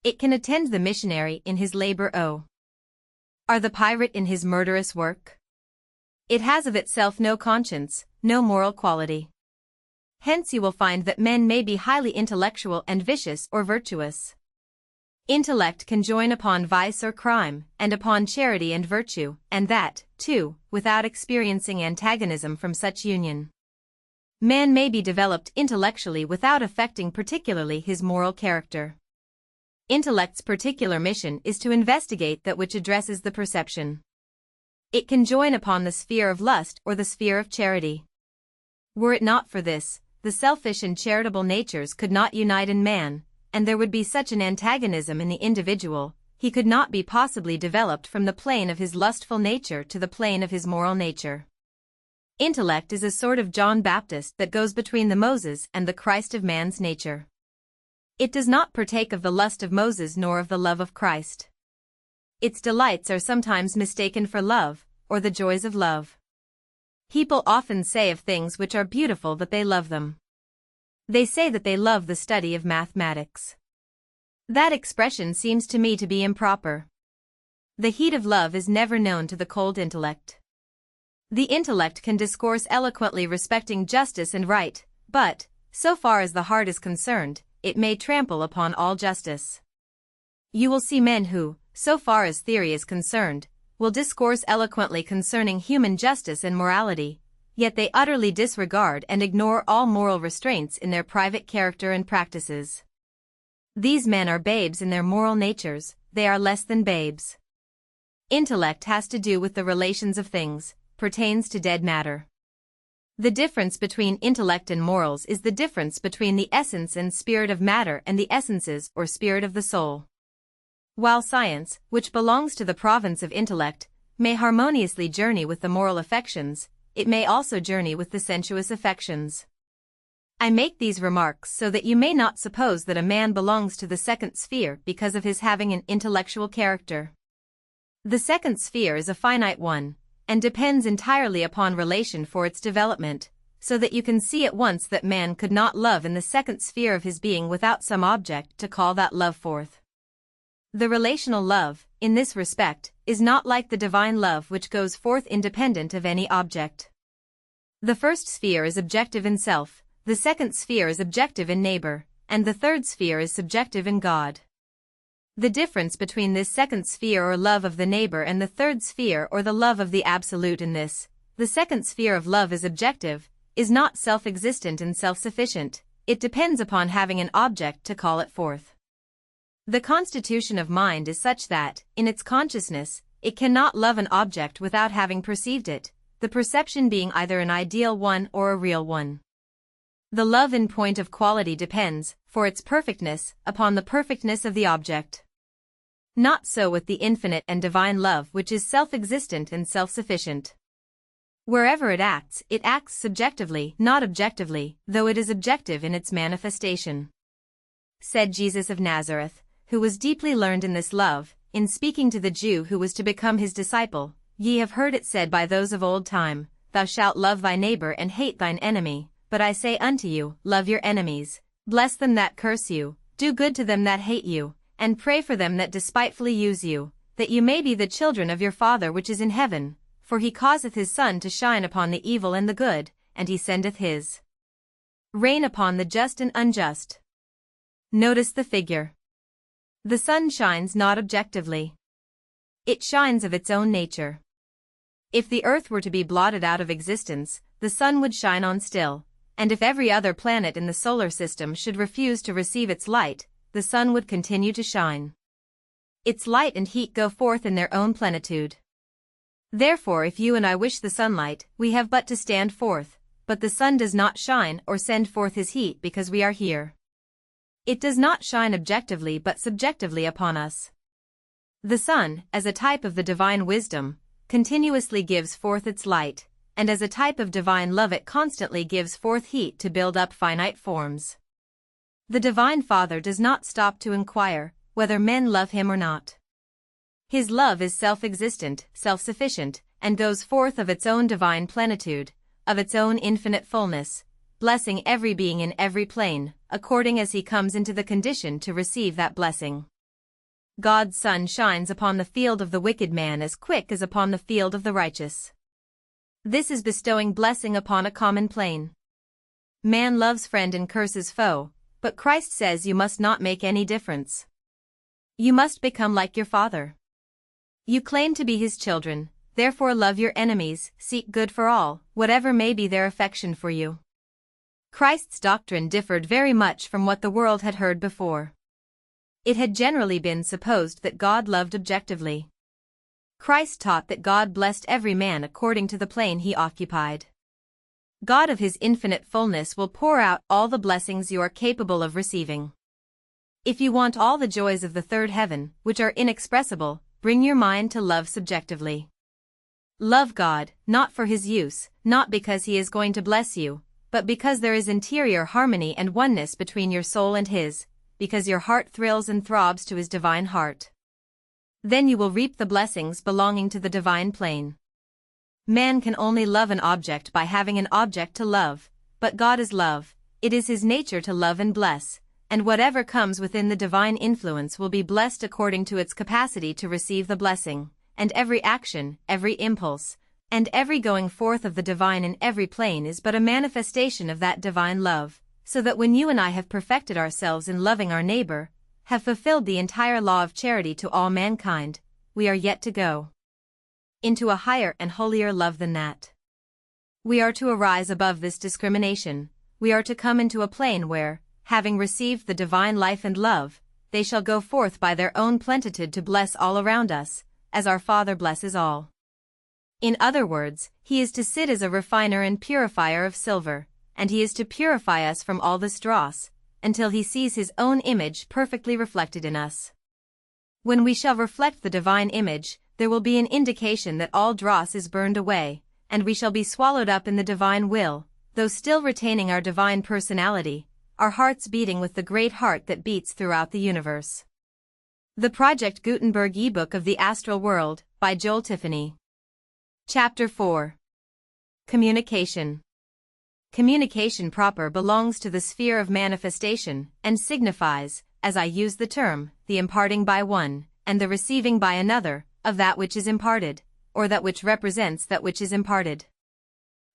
It can attend the missionary in his labor or the pirate in his murderous work. It has of itself no conscience, no moral quality. Hence you will find that men may be highly intellectual and vicious or virtuous. Intellect can join upon vice or crime, and upon charity and virtue, and that, too, without experiencing antagonism from such union. Man may be developed intellectually without affecting particularly his moral character. Intellect's particular mission is to investigate that which addresses the perception. It can join upon the sphere of lust or the sphere of charity. Were it not for this, the selfish and charitable natures could not unite in man, and there would be such an antagonism in the individual, he could not be possibly developed from the plane of his lustful nature to the plane of his moral nature. Intellect is a sort of John Baptist that goes between the Moses and the Christ of man's nature. It does not partake of the lust of Moses nor of the love of Christ. Its delights are sometimes mistaken for love, or the joys of love. People often say of things which are beautiful that they love them. They say that they love the study of mathematics. That expression seems to me to be improper. The heat of love is never known to the cold intellect. The intellect can discourse eloquently respecting justice and right, but, so far as the heart is concerned, it may trample upon all justice. You will see men who, so far as theory is concerned, will discourse eloquently concerning human justice and morality, yet they utterly disregard and ignore all moral restraints in their private character and practices. These men are babes in their moral natures, they are less than babes. Intellect has to do with the relations of things, pertains to dead matter. The difference between intellect and morals is the difference between the essence and spirit of matter and the essences or spirit of the soul. While science, which belongs to the province of intellect, may harmoniously journey with the moral affections, it may also journey with the sensuous affections. I make these remarks so that you may not suppose that a man belongs to the second sphere because of his having an intellectual character. The second sphere is a finite one, and depends entirely upon relation for its development, so that you can see at once that man could not love in the second sphere of his being without some object to call that love forth. The relational love, in this respect, is not like the divine love which goes forth independent of any object. The first sphere is objective in self, the second sphere is objective in neighbor, and the third sphere is subjective in God. The difference between this second sphere or love of the neighbor and the third sphere or the love of the absolute in this, the second sphere of love is objective, is not self-existent and self-sufficient, it depends upon having an object to call it forth. The constitution of mind is such that, in its consciousness, it cannot love an object without having perceived it, the perception being either an ideal one or a real one. The love in point of quality depends, for its perfectness, upon the perfectness of the object. Not so with the infinite and divine love which is self-existent and self-sufficient. Wherever it acts subjectively, not objectively, though it is objective in its manifestation. Said Jesus of Nazareth, who was deeply learned in this love, in speaking to the Jew who was to become his disciple, "Ye have heard it said by those of old time, Thou shalt love thy neighbor and hate thine enemy, but I say unto you, love your enemies, bless them that curse you, do good to them that hate you, and pray for them that despitefully use you, that you may be the children of your Father which is in heaven, for he causeth his sun to shine upon the evil and the good, and he sendeth his rain upon the just and unjust." Notice the figure. The sun shines not objectively. It shines of its own nature. If the earth were to be blotted out of existence, the sun would shine on still, and if every other planet in the solar system should refuse to receive its light, the sun would continue to shine. Its light and heat go forth in their own plenitude. Therefore, if you and I wish the sunlight, we have but to stand forth, but the sun does not shine or send forth his heat because we are here. It does not shine objectively but subjectively upon us. The sun, as a type of the divine wisdom, continuously gives forth its light, and as a type of divine love it constantly gives forth heat to build up finite forms. The Divine Father does not stop to inquire whether men love him or not. His love is self-existent, self-sufficient, and goes forth of its own divine plenitude, of its own infinite fullness, blessing every being in every plane, according as he comes into the condition to receive that blessing. God's sun shines upon the field of the wicked man as quick as upon the field of the righteous. This is bestowing blessing upon a common plane. Man loves friend and curses foe, but Christ says you must not make any difference. You must become like your Father. You claim to be his children, therefore love your enemies, seek good for all, whatever may be their affection for you. Christ's doctrine differed very much from what the world had heard before. It had generally been supposed that God loved objectively. Christ taught that God blessed every man according to the plane he occupied. God of his infinite fullness will pour out all the blessings you are capable of receiving. If you want all the joys of the third heaven, which are inexpressible, bring your mind to love subjectively. Love God, not for his use, not because he is going to bless you, but because there is interior harmony and oneness between your soul and his, because your heart thrills and throbs to his divine heart. Then you will reap the blessings belonging to the divine plane. Man can only love an object by having an object to love, but God is love, it is his nature to love and bless, and whatever comes within the divine influence will be blessed according to its capacity to receive the blessing, and every action, every impulse, and every going forth of the divine in every plane is but a manifestation of that divine love, so that when you and I have perfected ourselves in loving our neighbor, have fulfilled the entire law of charity to all mankind, we are yet to go into a higher and holier love than that. We are to arise above this discrimination, we are to come into a plane where, having received the divine life and love, they shall go forth by their own plenitude to bless all around us, as our Father blesses all. In other words, he is to sit as a refiner and purifier of silver, and he is to purify us from all this dross, until he sees his own image perfectly reflected in us. When we shall reflect the divine image, there will be an indication that all dross is burned away, and we shall be swallowed up in the divine will, though still retaining our divine personality, our hearts beating with the great heart that beats throughout the universe. The Project Gutenberg ebook of the Astral World, by Joel Tiffany. Chapter 4. Communication. Communication proper belongs to the sphere of manifestation, and signifies, as I use the term, the imparting by one, and the receiving by another, of that which is imparted, or that which represents that which is imparted.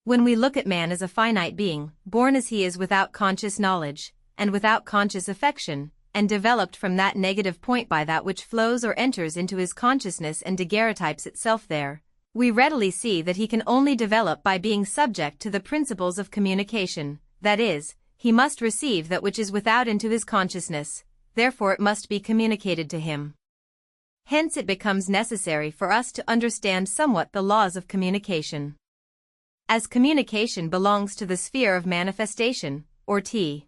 When we look at man as a finite being, born as he is without conscious knowledge, and without conscious affection, and developed from that negative point by that which flows or enters into his consciousness and daguerreotypes itself there, we readily see that he can only develop by being subject to the principles of communication, that is, he must receive that which is without into his consciousness, therefore it must be communicated to him. Hence it becomes necessary for us to understand somewhat the laws of communication. As communication belongs to the sphere of manifestation, or T.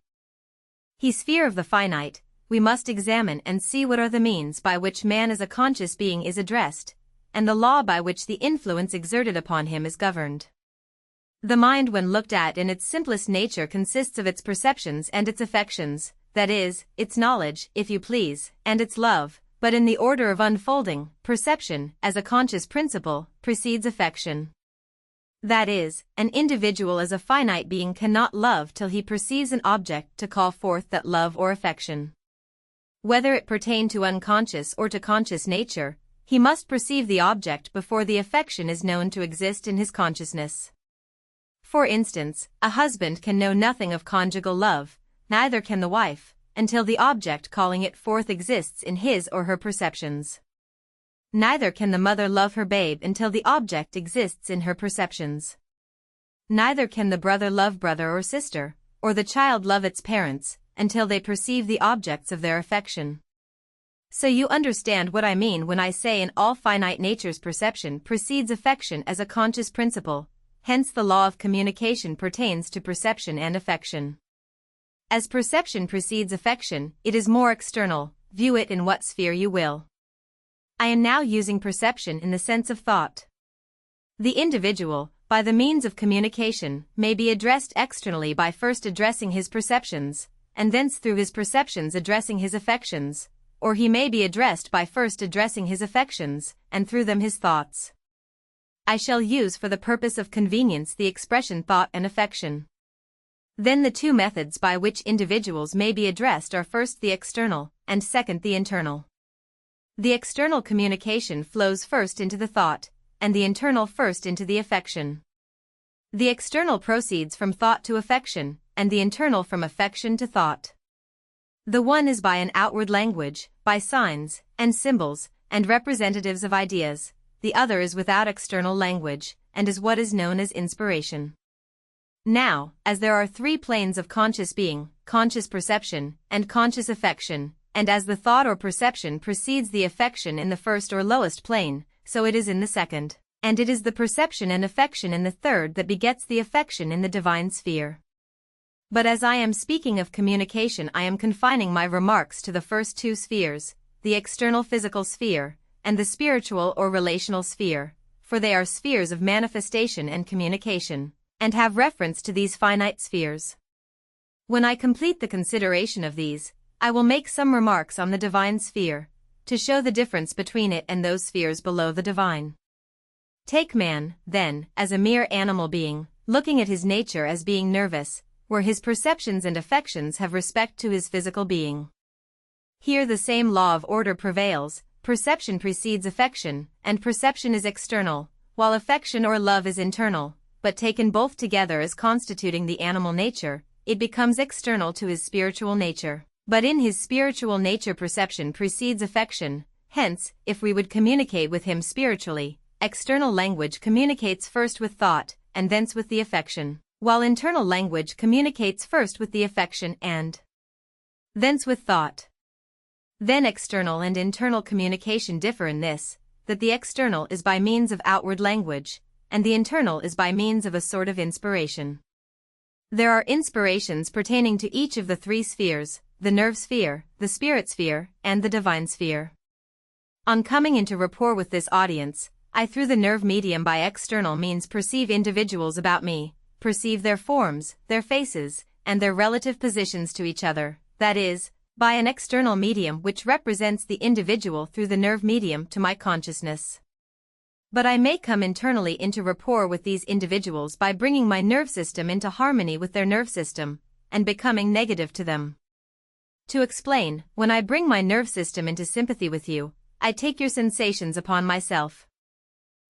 He sphere of the finite, we must examine and see what are the means by which man as a conscious being is addressed, and the law by which the influence exerted upon him is governed. The mind when looked at in its simplest nature consists of its perceptions and its affections, that is, its knowledge, if you please, and its love, but in the order of unfolding, perception, as a conscious principle, precedes affection. That is, an individual as a finite being cannot love till he perceives an object to call forth that love or affection. Whether it pertain to unconscious or to conscious nature, he must perceive the object before the affection is known to exist in his consciousness. For instance, a husband can know nothing of conjugal love, neither can the wife, until the object calling it forth exists in his or her perceptions. Neither can the mother love her babe until the object exists in her perceptions. Neither can the brother love brother or sister, or the child love its parents, until they perceive the objects of their affection. So you understand what I mean when I say in all finite nature's perception precedes affection as a conscious principle, hence the law of communication pertains to perception and affection. As perception precedes affection, it is more external, view it in what sphere you will. I am now using perception in the sense of thought. The individual, by the means of communication, may be addressed externally by first addressing his perceptions, and thence through his perceptions addressing his affections, or he may be addressed by first addressing his affections, and through them his thoughts. I shall use for the purpose of convenience the expression thought and affection. Then the two methods by which individuals may be addressed are first the external, and second the internal. The external communication flows first into the thought, and the internal first into the affection. The external proceeds from thought to affection, and the internal from affection to thought. The one is by an outward language, by signs, and symbols, and representatives of ideas, the other is without external language, and is what is known as inspiration. Now, as there are three planes of conscious being, conscious perception, and conscious affection, and as the thought or perception precedes the affection in the first or lowest plane, so it is in the second, and it is the perception and affection in the third that begets the affection in the divine sphere. But as I am speaking of communication, I am confining my remarks to the first two spheres, the external physical sphere, and the spiritual or relational sphere, for they are spheres of manifestation and communication, and have reference to these finite spheres. When I complete the consideration of these, I will make some remarks on the divine sphere, to show the difference between it and those spheres below the divine. Take man, then, as a mere animal being, looking at his nature as being nervous, where his perceptions and affections have respect to his physical being. Here the same law of order prevails, perception precedes affection, and perception is external, while affection or love is internal, but taken both together as constituting the animal nature, it becomes external to his spiritual nature. But in his spiritual nature perception precedes affection, hence, if we would communicate with him spiritually, external language communicates first with thought, and thence with the affection, while internal language communicates first with the affection and thence with thought. Then external and internal communication differ in this, that the external is by means of outward language, and the internal is by means of a sort of inspiration. There are inspirations pertaining to each of the three spheres, the nerve sphere, the spirit sphere, and the divine sphere. On coming into rapport with this audience, I through the nerve medium by external means perceive individuals about me, perceive their forms, their faces, and their relative positions to each other, that is, by an external medium which represents the individual through the nerve medium to my consciousness. But I may come internally into rapport with these individuals by bringing my nerve system into harmony with their nerve system, and becoming negative to them. To explain, when I bring my nerve system into sympathy with you, I take your sensations upon myself.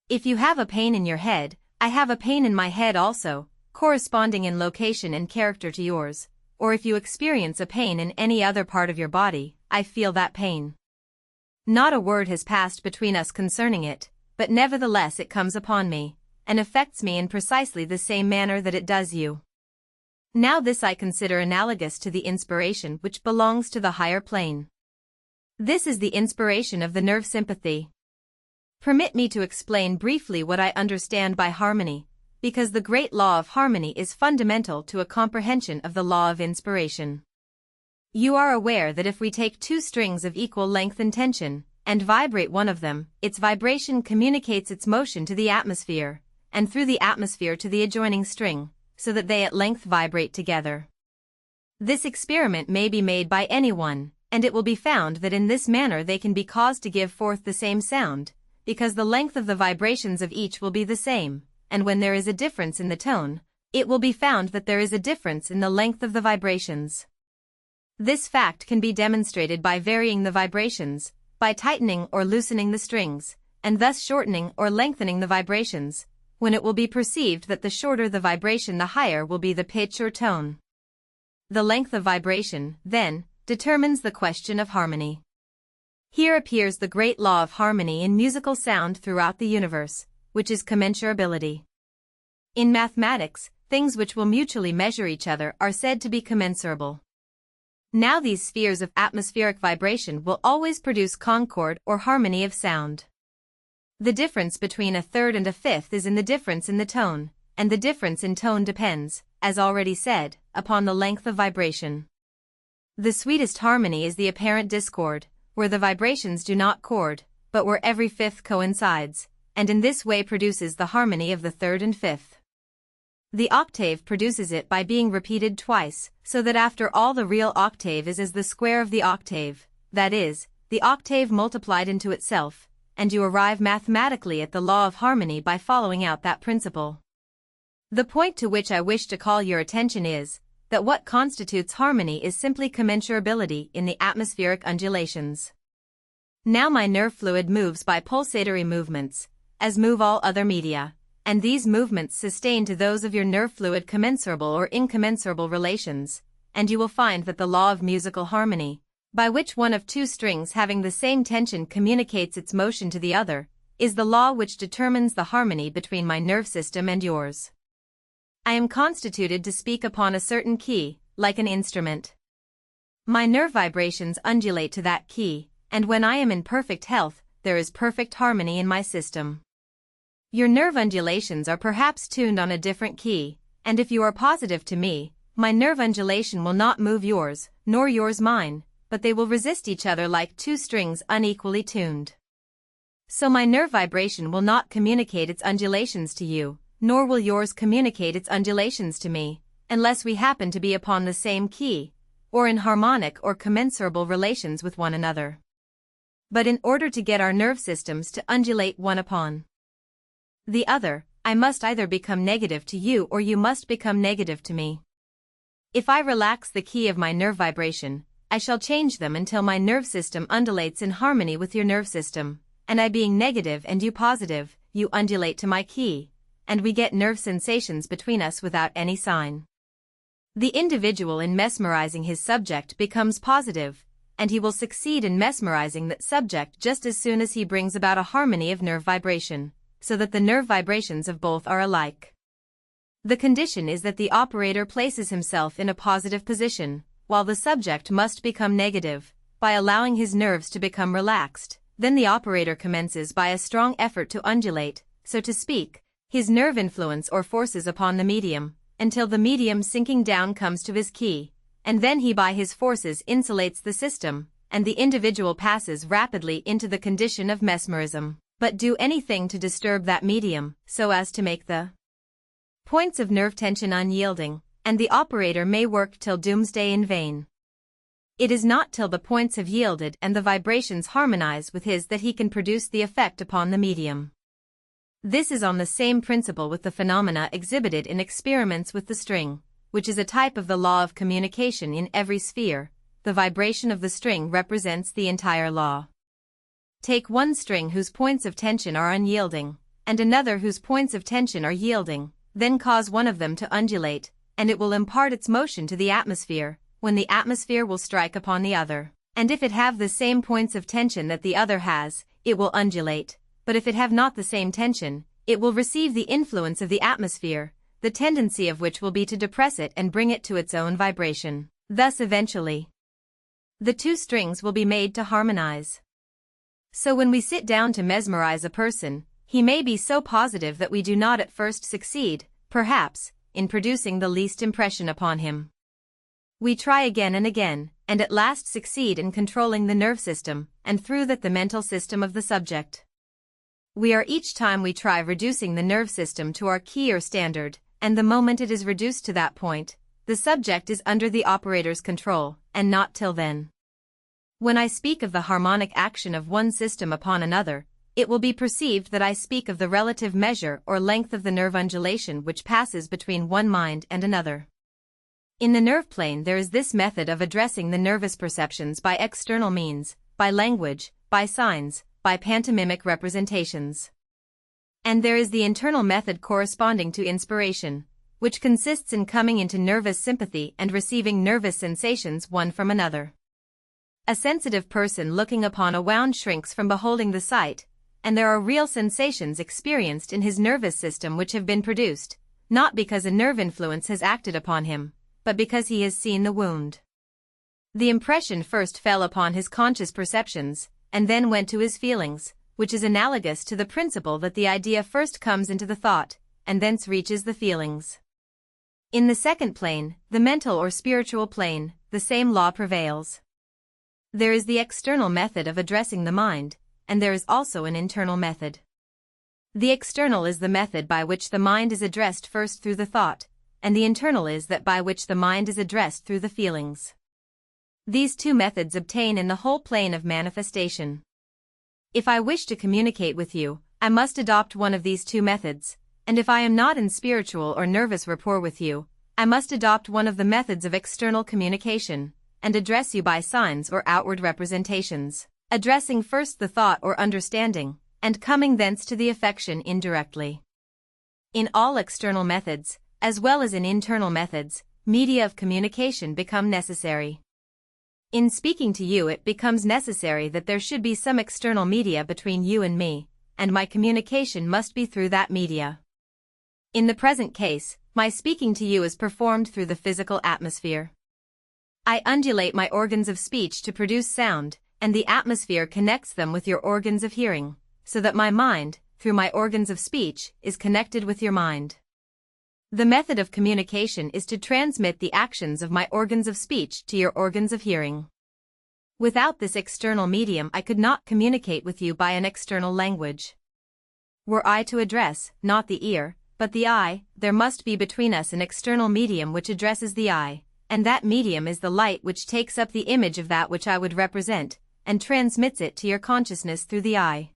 If you have a pain in your head, I have a pain in my head also, corresponding in location and character to yours, or if you experience a pain in any other part of your body, I feel that pain. Not a word has passed between us concerning it, but nevertheless it comes upon me, and affects me in precisely the same manner that it does you. Now this I consider analogous to the inspiration which belongs to the higher plane. This is the inspiration of the nerve sympathy. Permit me to explain briefly what I understand by harmony, because the great law of harmony is fundamental to a comprehension of the law of inspiration. You are aware that if we take two strings of equal length and tension, and vibrate one of them, its vibration communicates its motion to the atmosphere, and through the atmosphere to the adjoining string, so that they at length vibrate together. This experiment may be made by anyone, and it will be found that in this manner they can be caused to give forth the same sound, because the length of the vibrations of each will be the same, and when there is a difference in the tone, it will be found that there is a difference in the length of the vibrations. This fact can be demonstrated by varying the vibrations, by tightening or loosening the strings, and thus shortening or lengthening the vibrations, when it will be perceived that the shorter the vibration the higher will be the pitch or tone. The length of vibration, then, determines the question of harmony. Here appears the great law of harmony in musical sound throughout the universe, which is commensurability. In mathematics, things which will mutually measure each other are said to be commensurable. Now these spheres of atmospheric vibration will always produce concord or harmony of sound. The difference between a third and a fifth is in the difference in the tone, and the difference in tone depends, as already said, upon the length of vibration. The sweetest harmony is the apparent discord, where the vibrations do not chord, but where every fifth coincides, and in this way produces the harmony of the third and fifth. The octave produces it by being repeated twice, so that after all the real octave is as the square of the octave, that is, the octave multiplied into itself, and you arrive mathematically at the law of harmony by following out that principle. The point to which I wish to call your attention is that what constitutes harmony is simply commensurability in the atmospheric undulations. Now my nerve fluid moves by pulsatory movements, as move all other media, and these movements sustain to those of your nerve fluid commensurable or incommensurable relations, and you will find that the law of musical harmony, by which one of two strings having the same tension communicates its motion to the other, is the law which determines the harmony between my nerve system and yours. I am constituted to speak upon a certain key, like an instrument. My nerve vibrations undulate to that key, and when I am in perfect health, there is perfect harmony in my system. Your nerve undulations are perhaps tuned on a different key, and if you are positive to me, my nerve undulation will not move yours, nor yours mine, but they will resist each other like two strings unequally tuned. So my nerve vibration will not communicate its undulations to you, nor will yours communicate its undulations to me, unless we happen to be upon the same key, or in harmonic or commensurable relations with one another. But in order to get our nerve systems to undulate one upon the other, I must either become negative to you or you must become negative to me. If I relax the key of my nerve vibration, I shall change them until my nerve system undulates in harmony with your nerve system, and I being negative and you positive, you undulate to my key, and we get nerve sensations between us without any sign. The individual in mesmerizing his subject becomes positive, and he will succeed in mesmerizing that subject just as soon as he brings about a harmony of nerve vibration, so that the nerve vibrations of both are alike. The condition is that the operator places himself in a positive position, while the subject must become negative, by allowing his nerves to become relaxed. Then the operator commences by a strong effort to undulate, so to speak, his nerve influence or forces upon the medium, until the medium sinking down comes to his key, and then he by his forces insulates the system, and the individual passes rapidly into the condition of mesmerism, but do anything to disturb that medium, so as to make the points of nerve tension unyielding, and the operator may work till doomsday in vain. It is not till the points have yielded and the vibrations harmonize with his that he can produce the effect upon the medium. This is on the same principle with the phenomena exhibited in experiments with the string, which is a type of the law of communication in every sphere. The vibration of the string represents the entire law. Take one string whose points of tension are unyielding, and another whose points of tension are yielding, then cause one of them to undulate, and it will impart its motion to the atmosphere, when the atmosphere will strike upon the other, and if it have the same points of tension that the other has, it will undulate, but if it have not the same tension, it will receive the influence of the atmosphere, the tendency of which will be to depress it and bring it to its own vibration. Thus eventually, the two strings will be made to harmonize. So when we sit down to mesmerize a person, he may be so positive that we do not at first succeed, perhaps, in producing the least impression upon him. We try again and again, and at last succeed in controlling the nerve system, and through that the mental system of the subject. We are each time we try reducing the nerve system to our key or standard, and the moment it is reduced to that point, the subject is under the operator's control, and not till then. When I speak of the harmonic action of one system upon another, it will be perceived that I speak of the relative measure or length of the nerve undulation which passes between one mind and another. In the nerve plane there is this method of addressing the nervous perceptions by external means, by language, by signs, by pantomimic representations. And there is the internal method corresponding to inspiration, which consists in coming into nervous sympathy and receiving nervous sensations one from another. A sensitive person looking upon a wound shrinks from beholding the sight, and there are real sensations experienced in his nervous system which have been produced, not because a nerve influence has acted upon him, but because he has seen the wound. The impression first fell upon his conscious perceptions, and then went to his feelings, which is analogous to the principle that the idea first comes into the thought, and thence reaches the feelings. In the second plane, the mental or spiritual plane, the same law prevails. There is the external method of addressing the mind, and there is also an internal method. The external is the method by which the mind is addressed first through the thought, and the internal is that by which the mind is addressed through the feelings. These two methods obtain in the whole plane of manifestation. If I wish to communicate with you, I must adopt one of these two methods, and if I am not in spiritual or nervous rapport with you, I must adopt one of the methods of external communication, and address you by signs or outward representations, addressing first the thought or understanding, and coming thence to the affection indirectly. In all external methods, as well as in internal methods, media of communication become necessary. In speaking to you, it becomes necessary that there should be some external media between you and me, and my communication must be through that media. In the present case, my speaking to you is performed through the physical atmosphere. I undulate my organs of speech to produce sound, and the atmosphere connects them with your organs of hearing, so that my mind, through my organs of speech, is connected with your mind. The method of communication is to transmit the actions of my organs of speech to your organs of hearing. Without this external medium, I could not communicate with you by an external language. Were I to address, not the ear, but the eye, there must be between us an external medium which addresses the eye, and that medium is the light which takes up the image of that which I would represent, and transmits it to your consciousness through the eye.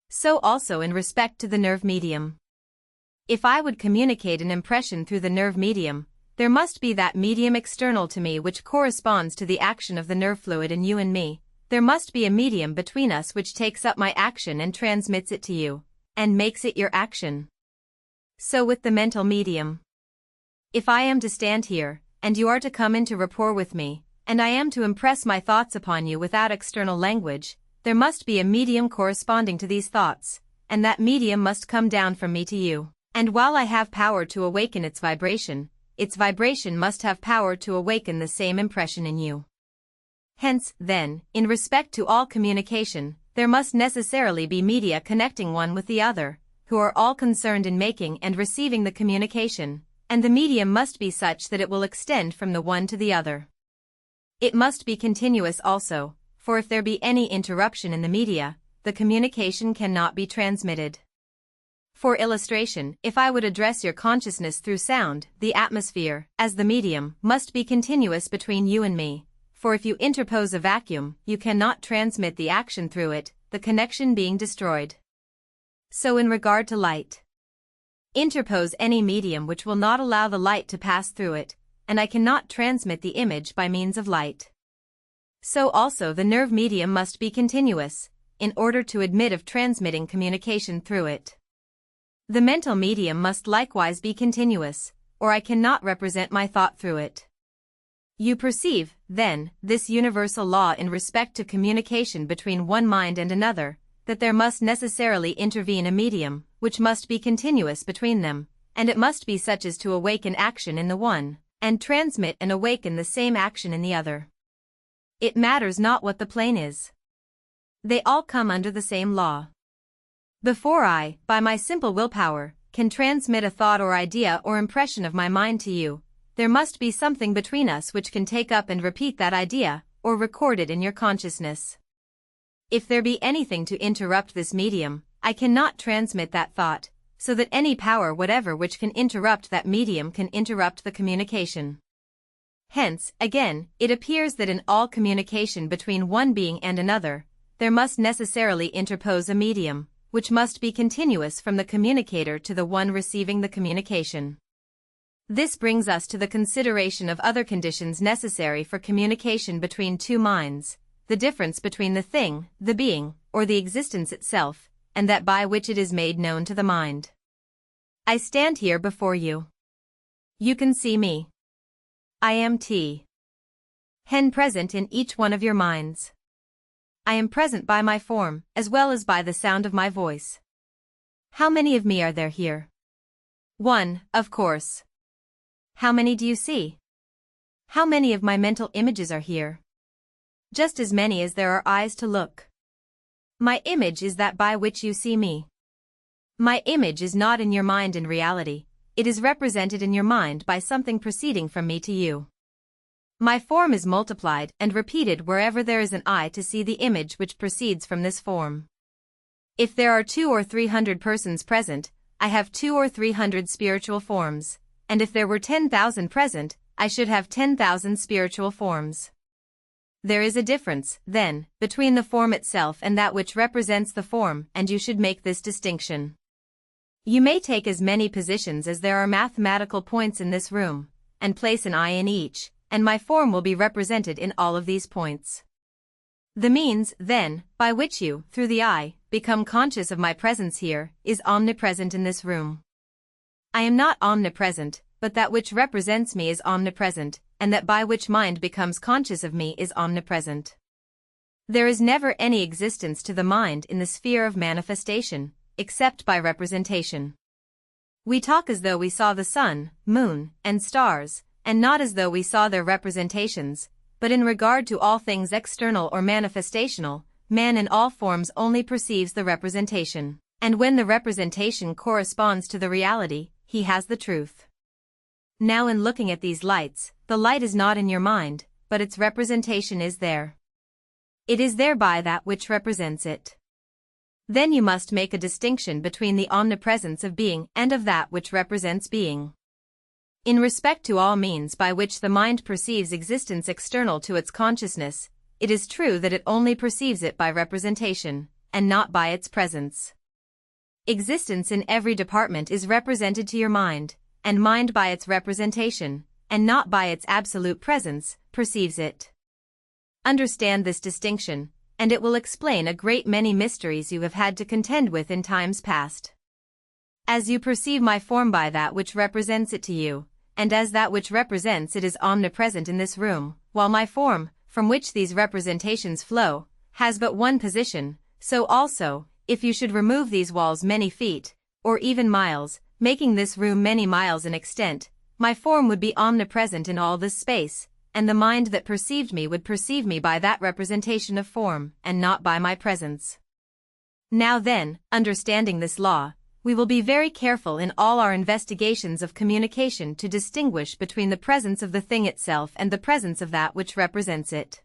So also in respect to the nerve medium. If I would communicate an impression through the nerve medium, there must be that medium external to me which corresponds to the action of the nerve fluid in you and me. There must be a medium between us which takes up my action and transmits it to you, and makes it your action. So with the mental medium. If I am to stand here, and you are to come into rapport with me, and I am to impress my thoughts upon you without external language, there must be a medium corresponding to these thoughts, and that medium must come down from me to you. And while I have power to awaken its vibration must have power to awaken the same impression in you. Hence, then, in respect to all communication, there must necessarily be media connecting one with the other, who are all concerned in making and receiving the communication, and the medium must be such that it will extend from the one to the other. It must be continuous also, for if there be any interruption in the media, the communication cannot be transmitted. For illustration, if I would address your consciousness through sound, the atmosphere, as the medium, must be continuous between you and me, for if you interpose a vacuum, you cannot transmit the action through it, the connection being destroyed. So in regard to light, interpose any medium which will not allow the light to pass through it, and I cannot transmit the image by means of light. So also the nerve medium must be continuous, in order to admit of transmitting communication through it. The mental medium must likewise be continuous, or I cannot represent my thought through it. You perceive, then, this universal law in respect to communication between one mind and another, that there must necessarily intervene a medium, which must be continuous between them, and it must be such as to awaken action in the one, and transmit and awaken the same action in the other. It matters not what the plane is. They all come under the same law. Before I, by my simple willpower, can transmit a thought or idea or impression of my mind to you, there must be something between us which can take up and repeat that idea, or record it in your consciousness. If there be anything to interrupt this medium, I cannot transmit that thought, so that any power whatever which can interrupt that medium can interrupt the communication. Hence, again, it appears that in all communication between one being and another, there must necessarily interpose a medium, which must be continuous from the communicator to the one receiving the communication. This brings us to the consideration of other conditions necessary for communication between two minds, the difference between the thing, the being, or the existence itself, and that by which it is made known to the mind. I stand here before you. You can see me. I am T. present in each one of your minds. I am present by my form, as well as by the sound of my voice. How many of me are there here? One, of course. How many do you see? How many of my mental images are here? Just as many as there are eyes to look. My image is that by which you see me. My image is not in your mind in reality, it is represented in your mind by something proceeding from me to you. My form is multiplied and repeated wherever there is an eye to see the image which proceeds from this form. If there are 200 or 300 persons present, I have 200 or 300 spiritual forms, and if there were 10,000 present, I should have 10,000 spiritual forms. There is a difference, then, between the form itself and that which represents the form, and you should make this distinction. You may take as many positions as there are mathematical points in this room, and place an eye in each, and my form will be represented in all of these points. The means, then, by which you, through the eye, become conscious of my presence here, is omnipresent in this room. I am not omnipresent, but that which represents me is omnipresent, and that by which mind becomes conscious of me is omnipresent. There is never any existence to the mind in the sphere of manifestation, except by representation. We talk as though we saw the sun, moon, and stars, and not as though we saw their representations, but in regard to all things external or manifestational, man in all forms only perceives the representation, and when the representation corresponds to the reality, he has the truth. Now in looking at these lights, the light is not in your mind, but its representation is there. It is there by that which represents it. Then you must make a distinction between the omnipresence of being and of that which represents being. In respect to all means by which the mind perceives existence external to its consciousness, it is true that it only perceives it by representation, and not by its presence. Existence in every department is represented to your mind, and mind by its representation, and not by its absolute presence, perceives it. Understand this distinction, and it will explain a great many mysteries you have had to contend with in times past. As you perceive my form by that which represents it to you, and as that which represents it is omnipresent in this room, while my form, from which these representations flow, has but one position, so also, if you should remove these walls many feet, or even miles, making this room many miles in extent, my form would be omnipresent in all this space, and the mind that perceived me would perceive me by that representation of form, and not by my presence. Now then, understanding this law, we will be very careful in all our investigations of communication to distinguish between the presence of the thing itself and the presence of that which represents it.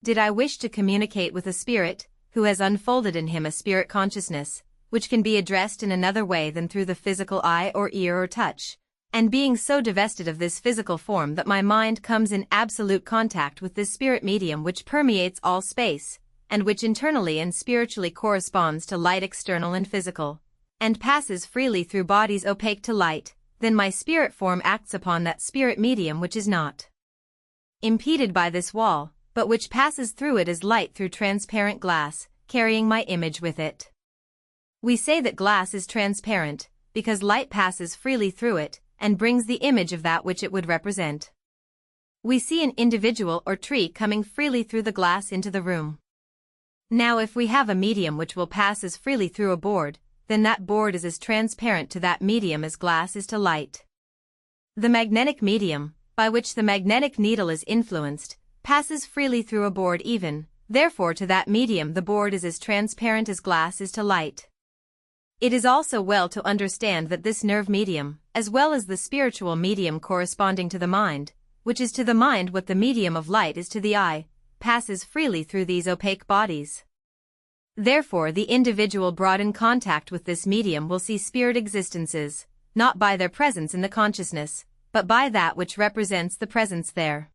Did I wish to communicate with a spirit, who has unfolded in him a spirit consciousness, which can be addressed in another way than through the physical eye or ear or touch, and being so divested of this physical form that my mind comes in absolute contact with this spirit medium which permeates all space, and which internally and spiritually corresponds to light external and physical, and passes freely through bodies opaque to light, then my spirit form acts upon that spirit medium which is not impeded by this wall, but which passes through it as light through transparent glass, carrying my image with it. We say that glass is transparent, because light passes freely through it, and brings the image of that which it would represent. We see an individual or tree coming freely through the glass into the room. Now if we have a medium which will pass as freely through a board, then that board is as transparent to that medium as glass is to light. The magnetic medium, by which the magnetic needle is influenced, passes freely through a board even, therefore to that medium the board is as transparent as glass is to light. It is also well to understand that this nerve medium, as well as the spiritual medium corresponding to the mind, which is to the mind what the medium of light is to the eye, passes freely through these opaque bodies. Therefore the individual brought in contact with this medium will see spirit existences, not by their presence in the consciousness, but by that which represents the presence there.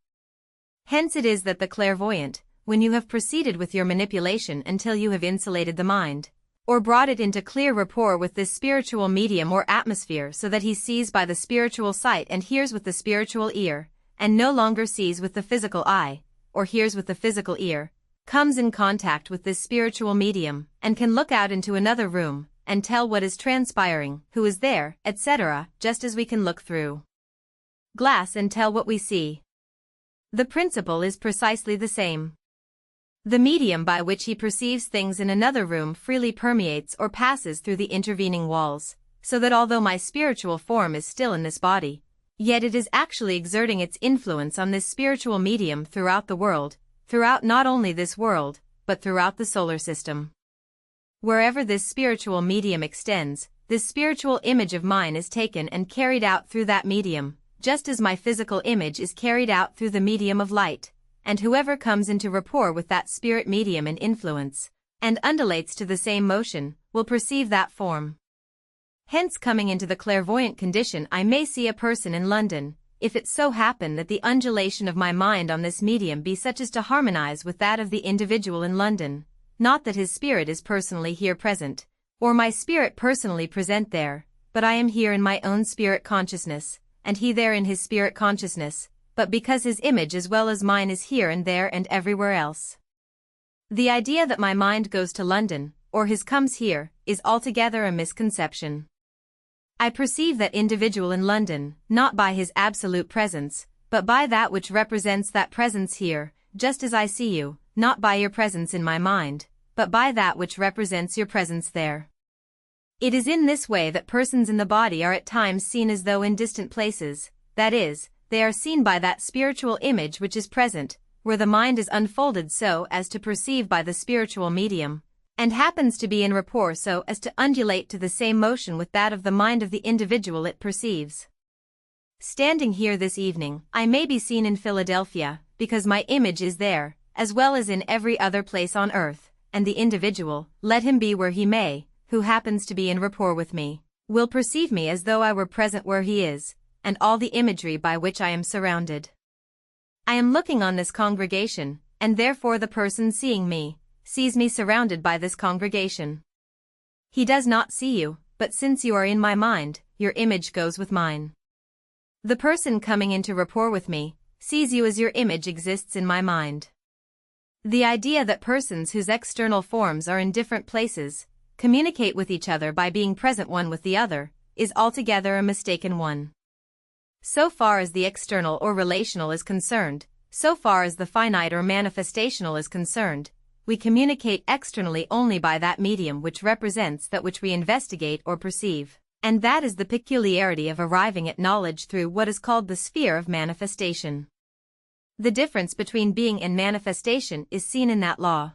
Hence it is that the clairvoyant, when you have proceeded with your manipulation until you have insulated the mind, or brought it into clear rapport with this spiritual medium or atmosphere so that he sees by the spiritual sight and hears with the spiritual ear, and no longer sees with the physical eye, or hears with the physical ear, comes in contact with this spiritual medium, and can look out into another room, and tell what is transpiring, who is there, etc., just as we can look through glass and tell what we see. The principle is precisely the same. The medium by which he perceives things in another room freely permeates or passes through the intervening walls, so that although my spiritual form is still in this body, yet it is actually exerting its influence on this spiritual medium throughout the world, throughout not only this world, but throughout the solar system. Wherever this spiritual medium extends, this spiritual image of mine is taken and carried out through that medium, just as my physical image is carried out through the medium of light, and whoever comes into rapport with that spirit medium and influence, and undulates to the same motion, will perceive that form. Hence, coming into the clairvoyant condition, I may see a person in London, if it so happen that the undulation of my mind on this medium be such as to harmonize with that of the individual in London, not that his spirit is personally here present, or my spirit personally present there, but I am here in my own spirit consciousness, and he there in his spirit consciousness, but because his image as well as mine is here and there and everywhere else. The idea that my mind goes to London, or his comes here, is altogether a misconception. I perceive that individual in London, not by his absolute presence, but by that which represents that presence here, just as I see you, not by your presence in my mind, but by that which represents your presence there. It is in this way that persons in the body are at times seen as though in distant places, that is, they are seen by that spiritual image which is present, where the mind is unfolded so as to perceive by the spiritual medium, and happens to be in rapport so as to undulate to the same motion with that of the mind of the individual it perceives. Standing here this evening, I may be seen in Philadelphia, because my image is there, as well as in every other place on earth, and the individual, let him be where he may, who happens to be in rapport with me, will perceive me as though I were present where he is, and all the imagery by which I am surrounded. I am looking on this congregation, and therefore the person seeing me, sees me surrounded by this congregation. He does not see you, but since you are in my mind, your image goes with mine. The person coming into rapport with me, sees you as your image exists in my mind. The idea that persons whose external forms are in different places, communicate with each other by being present one with the other, is altogether a mistaken one. So far as the external or relational is concerned, so far as the finite or manifestational is concerned, we communicate externally only by that medium which represents that which we investigate or perceive, and that is the peculiarity of arriving at knowledge through what is called the sphere of manifestation. The difference between being and manifestation is seen in that law.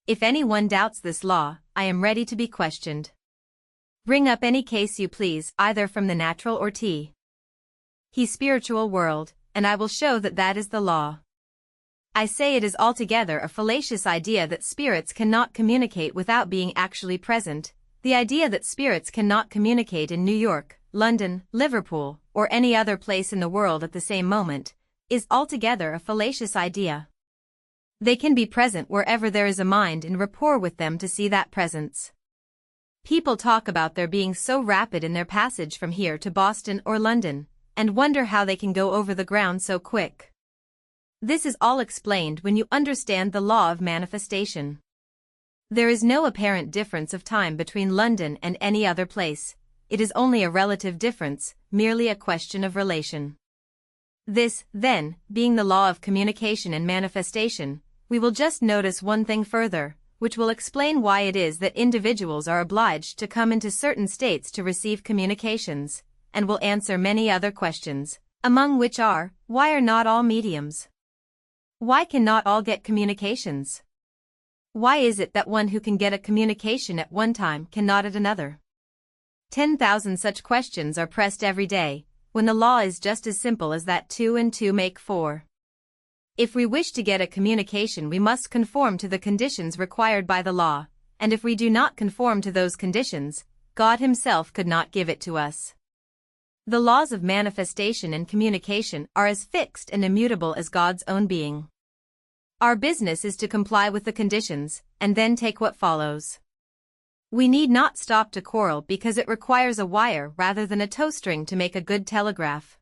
If anyone doubts this law, I am ready to be questioned. Bring up any case you please, either from the natural or T. He spiritual world, and I will show that that is the law. I say it is altogether a fallacious idea that spirits cannot communicate without being actually present. The idea that spirits cannot communicate in New York, London, Liverpool, or any other place in the world at the same moment, is altogether a fallacious idea. They can be present wherever there is a mind in rapport with them to see that presence. People talk about their being so rapid in their passage from here to Boston or London, and wonder how they can go over the ground so quick. This is all explained when you understand the law of manifestation. There is no apparent difference of time between London and any other place. It is only a relative difference, merely a question of relation. This, then, being the law of communication and manifestation, we will just notice one thing further, which will explain why it is that individuals are obliged to come into certain states to receive communications, and will answer many other questions, among which are, why are not all mediums? Why cannot all get communications? Why is it that one who can get a communication at one time cannot at another? 10,000 such questions are pressed every day, when the law is just as simple as that 2 and 2 make 4. If we wish to get a communication, we must conform to the conditions required by the law, and if we do not conform to those conditions, God Himself could not give it to us. The laws of manifestation and communication are as fixed and immutable as God's own being. Our business is to comply with the conditions, and then take what follows. We need not stop to quarrel because it requires a wire rather than a tow string to make a good telegraph.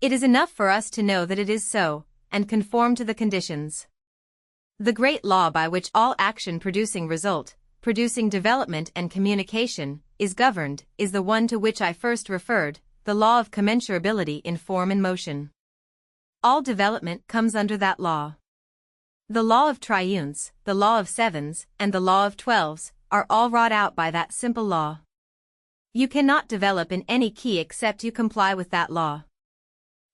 It is enough for us to know that it is so, and conform to the conditions. The great law by which all action producing result, producing development and communication, is governed, is the one to which I first referred, the law of commensurability in form and motion. All development comes under that law. The law of triunes, the law of sevens, and the law of 12s are all wrought out by that simple law. You cannot develop in any key except you comply with that law.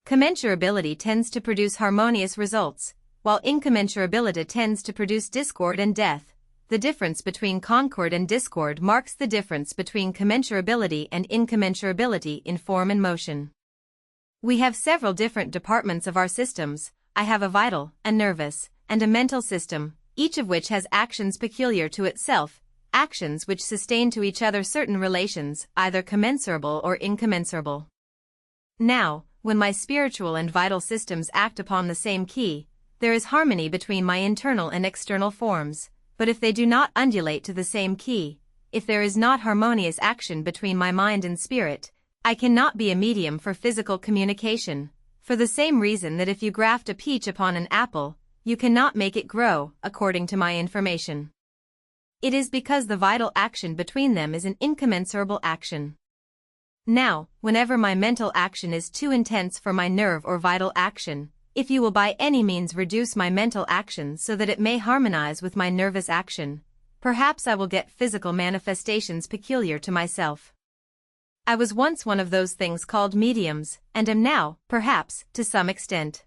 Commensurability tends to produce harmonious results, while incommensurability tends to produce discord and death. The difference between concord and discord marks the difference between commensurability and incommensurability in form and motion. We have several different departments of our systems. I have a vital, a nervous, and a mental system, each of which has actions peculiar to itself, actions which sustain to each other certain relations, either commensurable or incommensurable. Now, when my spiritual and vital systems act upon the same key, there is harmony between my internal and external forms, but if they do not undulate to the same key, if there is not harmonious action between my mind and spirit, I cannot be a medium for physical communication, for the same reason that if you graft a peach upon an apple, you cannot make it grow, according to my information. It is because the vital action between them is an incommensurable action. Now, whenever my mental action is too intense for my nerve or vital action, if you will by any means reduce my mental action so that it may harmonize with my nervous action, perhaps I will get physical manifestations peculiar to myself. I was once one of those things called mediums, and am now, perhaps, to some extent.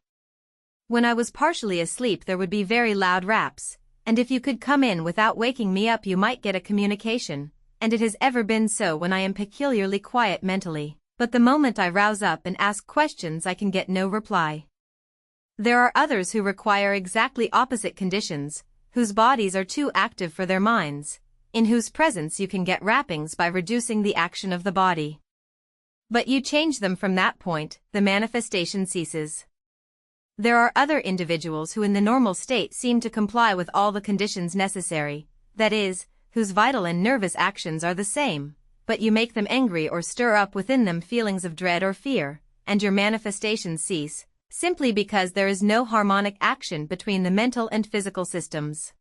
When I was partially asleep there would be very loud raps, and if you could come in without waking me up you might get a communication, and it has ever been so when I am peculiarly quiet mentally, but the moment I rouse up and ask questions I can get no reply. There are others who require exactly opposite conditions, whose bodies are too active for their minds, in whose presence you can get rappings by reducing the action of the body. But you change them from that point, the manifestation ceases. There are other individuals who in the normal state seem to comply with all the conditions necessary, that is, whose vital and nervous actions are the same, but you make them angry or stir up within them feelings of dread or fear, and your manifestations cease, simply because there is no harmonic action between the mental and physical systems.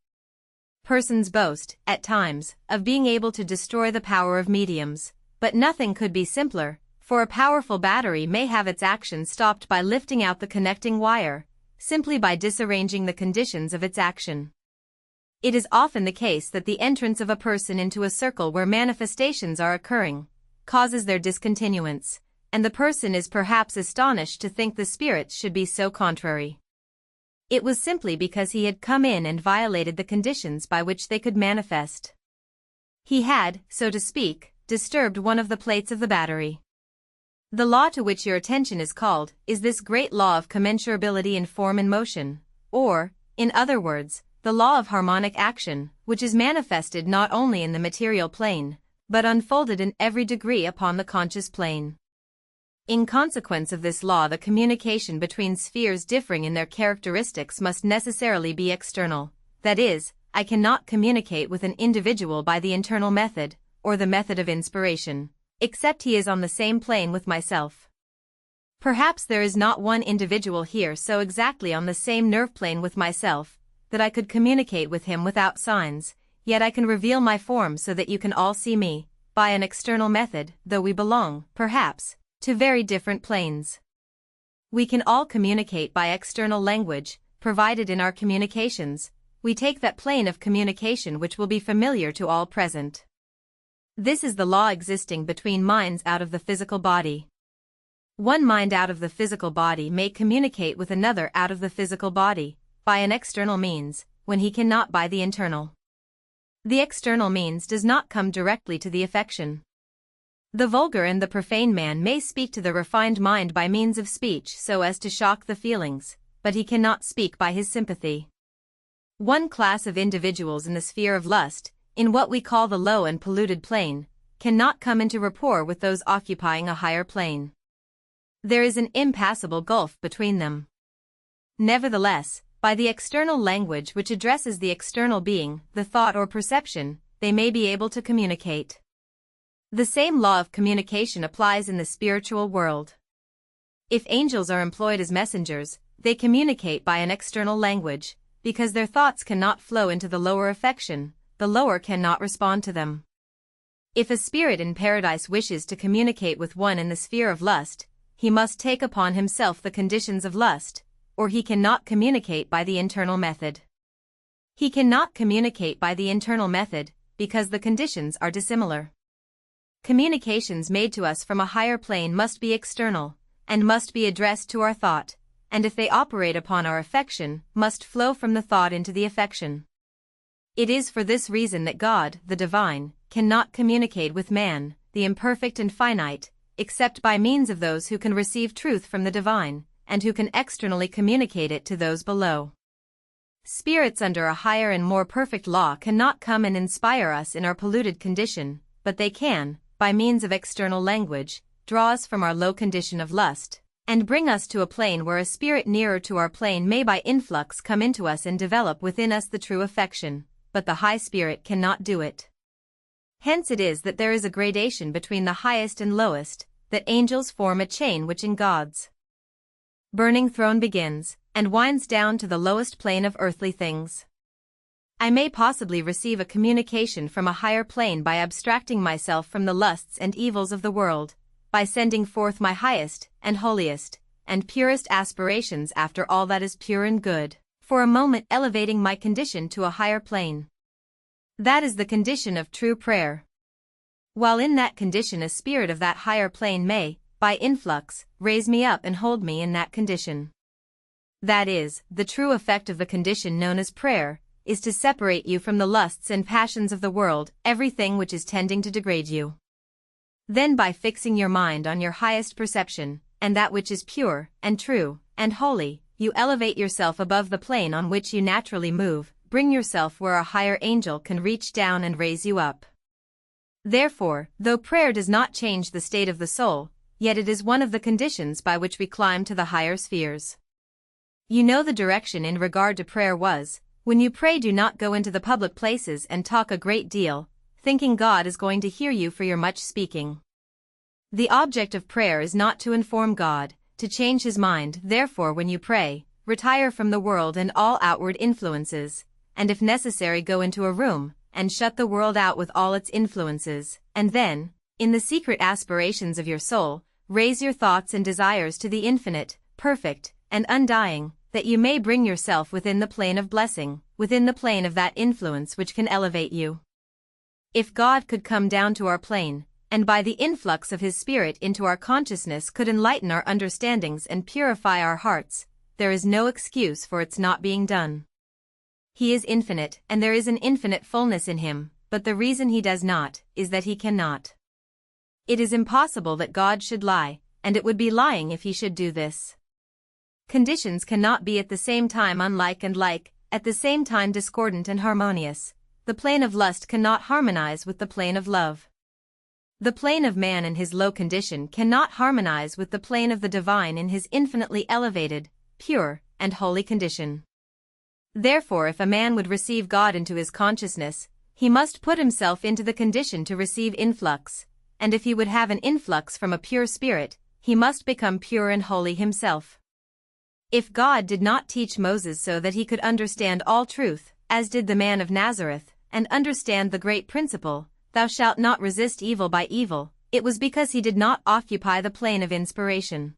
Persons boast, at times, of being able to destroy the power of mediums, but nothing could be simpler, for a powerful battery may have its action stopped by lifting out the connecting wire, simply by disarranging the conditions of its action. It is often the case that the entrance of a person into a circle where manifestations are occurring causes their discontinuance, and the person is perhaps astonished to think the spirits should be so contrary. It was simply because he had come in and violated the conditions by which they could manifest. He had, so to speak, disturbed one of the plates of the battery. The law to which your attention is called is this great law of commensurability in form and motion, or, in other words, the law of harmonic action, which is manifested not only in the material plane, but unfolded in every degree upon the conscious plane. In consequence of this law, the communication between spheres differing in their characteristics must necessarily be external. That is, I cannot communicate with an individual by the internal method, or the method of inspiration, except he is on the same plane with myself. Perhaps there is not one individual here so exactly on the same nerve plane with myself, that I could communicate with him without signs, yet I can reveal my form so that you can all see me, by an external method, though we belong, perhaps, to very different planes. We can all communicate by external language, provided in our communications, we take that plane of communication which will be familiar to all present. This is the law existing between minds out of the physical body. One mind out of the physical body may communicate with another out of the physical body, by an external means, when he cannot by the internal. The external means does not come directly to the affection. The vulgar and the profane man may speak to the refined mind by means of speech so as to shock the feelings, but he cannot speak by his sympathy. One class of individuals in the sphere of lust, in what we call the low and polluted plane, cannot come into rapport with those occupying a higher plane. There is an impassable gulf between them. Nevertheless, by the external language which addresses the external being, the thought or perception, they may be able to communicate. The same law of communication applies in the spiritual world. If angels are employed as messengers, they communicate by an external language, because their thoughts cannot flow into the lower affection, the lower cannot respond to them. If a spirit in paradise wishes to communicate with one in the sphere of lust, he must take upon himself the conditions of lust, or he cannot communicate by the internal method. He cannot communicate by the internal method, because the conditions are dissimilar. Communications made to us from a higher plane must be external, and must be addressed to our thought, and if they operate upon our affection, must flow from the thought into the affection. It is for this reason that God, the divine, cannot communicate with man, the imperfect and finite, except by means of those who can receive truth from the divine, and who can externally communicate it to those below. Spirits under a higher and more perfect law cannot come and inspire us in our polluted condition, but they can, by means of external language, draw us from our low condition of lust, and bring us to a plane where a spirit nearer to our plane may by influx come into us and develop within us the true affection, but the high spirit cannot do it. Hence it is that there is a gradation between the highest and lowest, that angels form a chain which in God's burning throne begins, and winds down to the lowest plane of earthly things. I may possibly receive a communication from a higher plane by abstracting myself from the lusts and evils of the world, by sending forth my highest, and holiest, and purest aspirations after all that is pure and good, for a moment elevating my condition to a higher plane. That is the condition of true prayer. While in that condition a spirit of that higher plane may, by influx, raise me up and hold me in that condition. That is, the true effect of the condition known as prayer, is to separate you from the lusts and passions of the world, everything which is tending to degrade you. Then by fixing your mind on your highest perception, and that which is pure, and true, and holy, you elevate yourself above the plane on which you naturally move, bring yourself where a higher angel can reach down and raise you up. Therefore, though prayer does not change the state of the soul, yet it is one of the conditions by which we climb to the higher spheres. You know the direction in regard to prayer was, when you pray do not go into the public places and talk a great deal, thinking God is going to hear you for your much speaking. The object of prayer is not to inform God, to change his mind. Therefore when you pray, retire from the world and all outward influences, and if necessary go into a room, and shut the world out with all its influences, and then, in the secret aspirations of your soul, raise your thoughts and desires to the infinite, perfect, and undying, that you may bring yourself within the plane of blessing, within the plane of that influence which can elevate you. If God could come down to our plane, and by the influx of his Spirit into our consciousness could enlighten our understandings and purify our hearts, there is no excuse for its not being done. He is infinite and there is an infinite fullness in him, but the reason he does not, is that he cannot. It is impossible that God should lie, and it would be lying if he should do this. Conditions cannot be at the same time unlike and like, at the same time discordant and harmonious. The plane of lust cannot harmonize with the plane of love. The plane of man in his low condition cannot harmonize with the plane of the divine in his infinitely elevated, pure, and holy condition. Therefore if a man would receive God into his consciousness, he must put himself into the condition to receive influx, and if he would have an influx from a pure spirit, he must become pure and holy himself. If God did not teach Moses so that he could understand all truth, as did the man of Nazareth, and understand the great principle, "Thou shalt not resist evil by evil," it was because he did not occupy the plane of inspiration.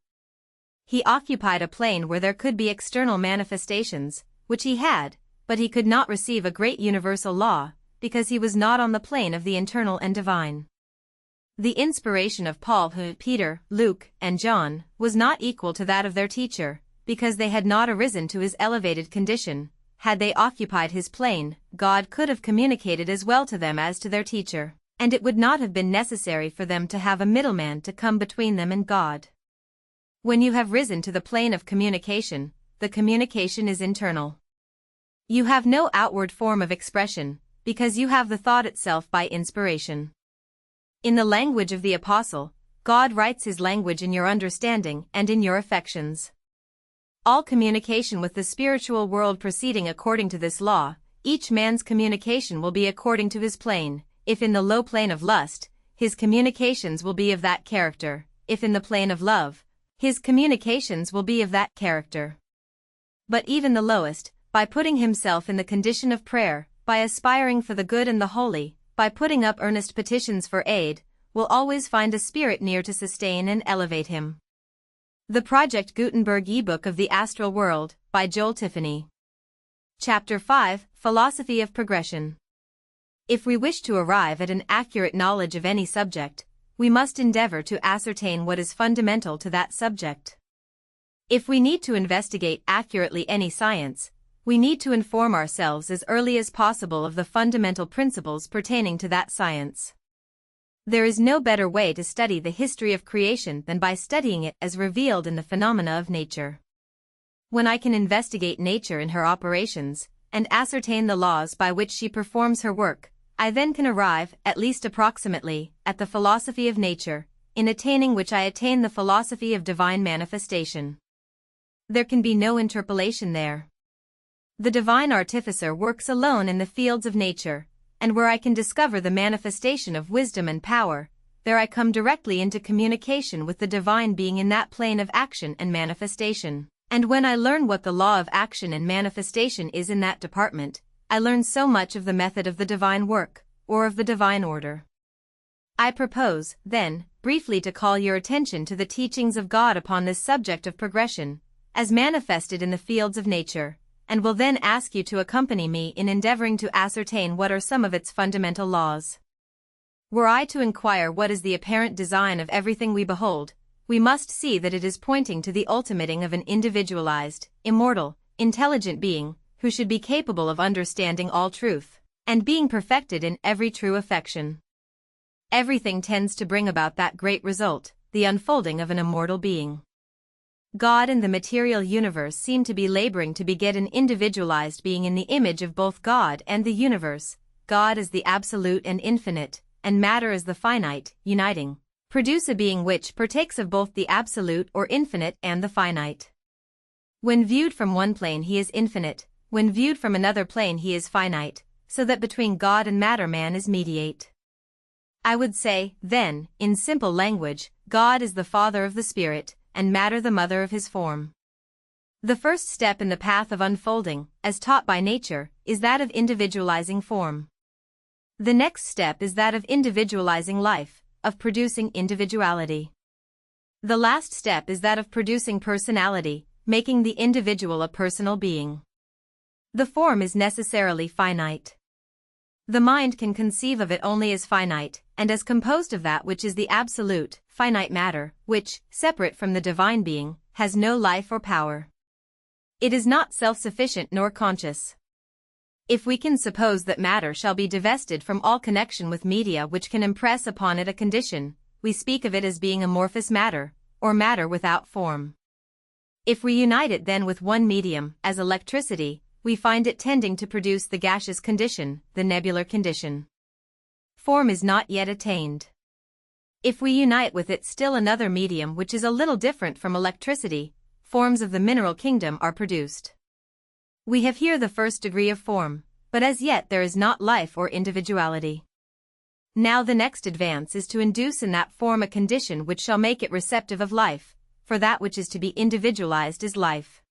He occupied a plane where there could be external manifestations, which he had, but he could not receive a great universal law, because he was not on the plane of the internal and divine. The inspiration of Paul, Peter, Luke, and John, was not equal to that of their teacher, because they had not arisen to his elevated condition. Had they occupied his plane, God could have communicated as well to them as to their teacher, and it would not have been necessary for them to have a middleman to come between them and God. When you have risen to the plane of communication, the communication is internal. You have no outward form of expression, because you have the thought itself by inspiration. In the language of the apostle, God writes his language in your understanding and in your affections. All communication with the spiritual world proceeding according to this law, each man's communication will be according to his plane. If in the low plane of lust, his communications will be of that character; if in the plane of love, his communications will be of that character. But even the lowest, by putting himself in the condition of prayer, by aspiring for the good and the holy, by putting up earnest petitions for aid, will always find a spirit near to sustain and elevate him. The Project Gutenberg ebook of the Astral World, by Joel Tiffany. Chapter 5, Philosophy of Progression. If we wish to arrive at an accurate knowledge of any subject, we must endeavor to ascertain what is fundamental to that subject. If we need to investigate accurately any science, we need to inform ourselves as early as possible of the fundamental principles pertaining to that science. There is no better way to study the history of creation than by studying it as revealed in the phenomena of nature. When I can investigate nature in her operations, and ascertain the laws by which she performs her work, I then can arrive, at least approximately, at the philosophy of nature, in attaining which I attain the philosophy of divine manifestation. There can be no interpolation there. The divine artificer works alone in the fields of nature, and where I can discover the manifestation of wisdom and power, there I come directly into communication with the divine being in that plane of action and manifestation. And when I learn what the law of action and manifestation is in that department, I learn so much of the method of the divine work, or of the divine order. I propose, then, briefly to call your attention to the teachings of God upon this subject of progression, as manifested in the fields of nature, and will then ask you to accompany me in endeavoring to ascertain what are some of its fundamental laws. Were I to inquire what is the apparent design of everything we behold, we must see that it is pointing to the ultimating of an individualized, immortal, intelligent being, who should be capable of understanding all truth, and being perfected in every true affection. Everything tends to bring about that great result, the unfolding of an immortal being. God and the material universe seem to be laboring to beget an individualized being in the image of both God and the universe, God as the absolute and infinite, and matter as the finite, uniting, produce a being which partakes of both the absolute or infinite and the finite. When viewed from one plane he is infinite, when viewed from another plane he is finite, so that between God and matter man is mediate. I would say, then, in simple language, God is the father of the spirit, and matter the mother of his form. The first step in the path of unfolding, as taught by nature, is that of individualizing form. The next step is that of individualizing life, of producing individuality. The last step is that of producing personality, making the individual a personal being. The form is necessarily finite. The mind can conceive of it only as finite, and as composed of that which is the absolute, finite matter, which, separate from the divine being, has no life or power. It is not self-sufficient nor conscious. If we can suppose that matter shall be divested from all connection with media which can impress upon it a condition, we speak of it as being amorphous matter, or matter without form. If we unite it then with one medium, as electricity, we find it tending to produce the gaseous condition, the nebular condition. Form is not yet attained. If we unite with it still another medium which is a little different from electricity, forms of the mineral kingdom are produced. We have here the first degree of form, but as yet there is not life or individuality. Now the next advance is to induce in that form a condition which shall make it receptive of life, for that which is to be individualized is life.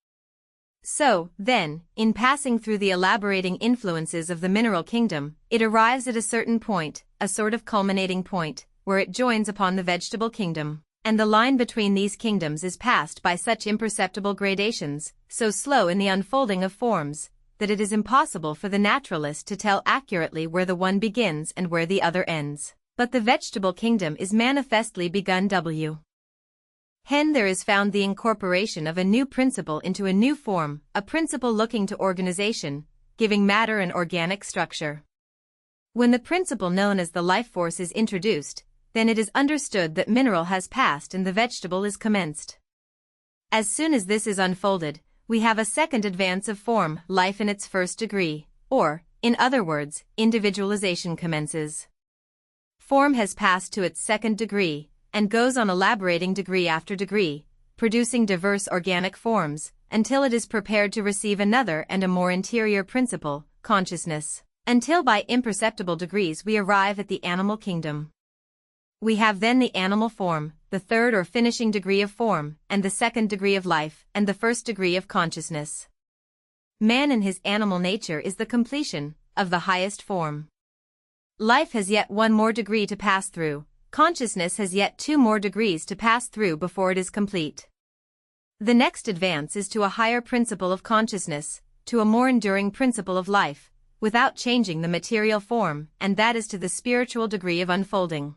So, then, in passing through the elaborating influences of the mineral kingdom, it arrives at a certain point, a sort of culminating point, where it joins upon the vegetable kingdom, and the line between these kingdoms is passed by such imperceptible gradations, so slow in the unfolding of forms, that it is impossible for the naturalist to tell accurately where the one begins and where the other ends. But the vegetable kingdom is manifestly begun. Hence there is found the incorporation of a new principle into a new form, a principle looking to organization, giving matter an organic structure. When the principle known as the life force is introduced, then it is understood that mineral has passed and the vegetable is commenced. As soon as this is unfolded, we have a second advance of form, life in its first degree, or, in other words, individualization commences. Form has passed to its second degree, and goes on elaborating degree after degree, producing diverse organic forms, until it is prepared to receive another and a more interior principle, consciousness, until by imperceptible degrees we arrive at the animal kingdom. We have then the animal form, the third or finishing degree of form, and the second degree of life, and the first degree of consciousness. Man in his animal nature is the completion of the highest form. Life has yet one more degree to pass through. Consciousness has yet two more degrees to pass through before it is complete. The next advance is to a higher principle of consciousness, to a more enduring principle of life, without changing the material form, and that is to the spiritual degree of unfolding.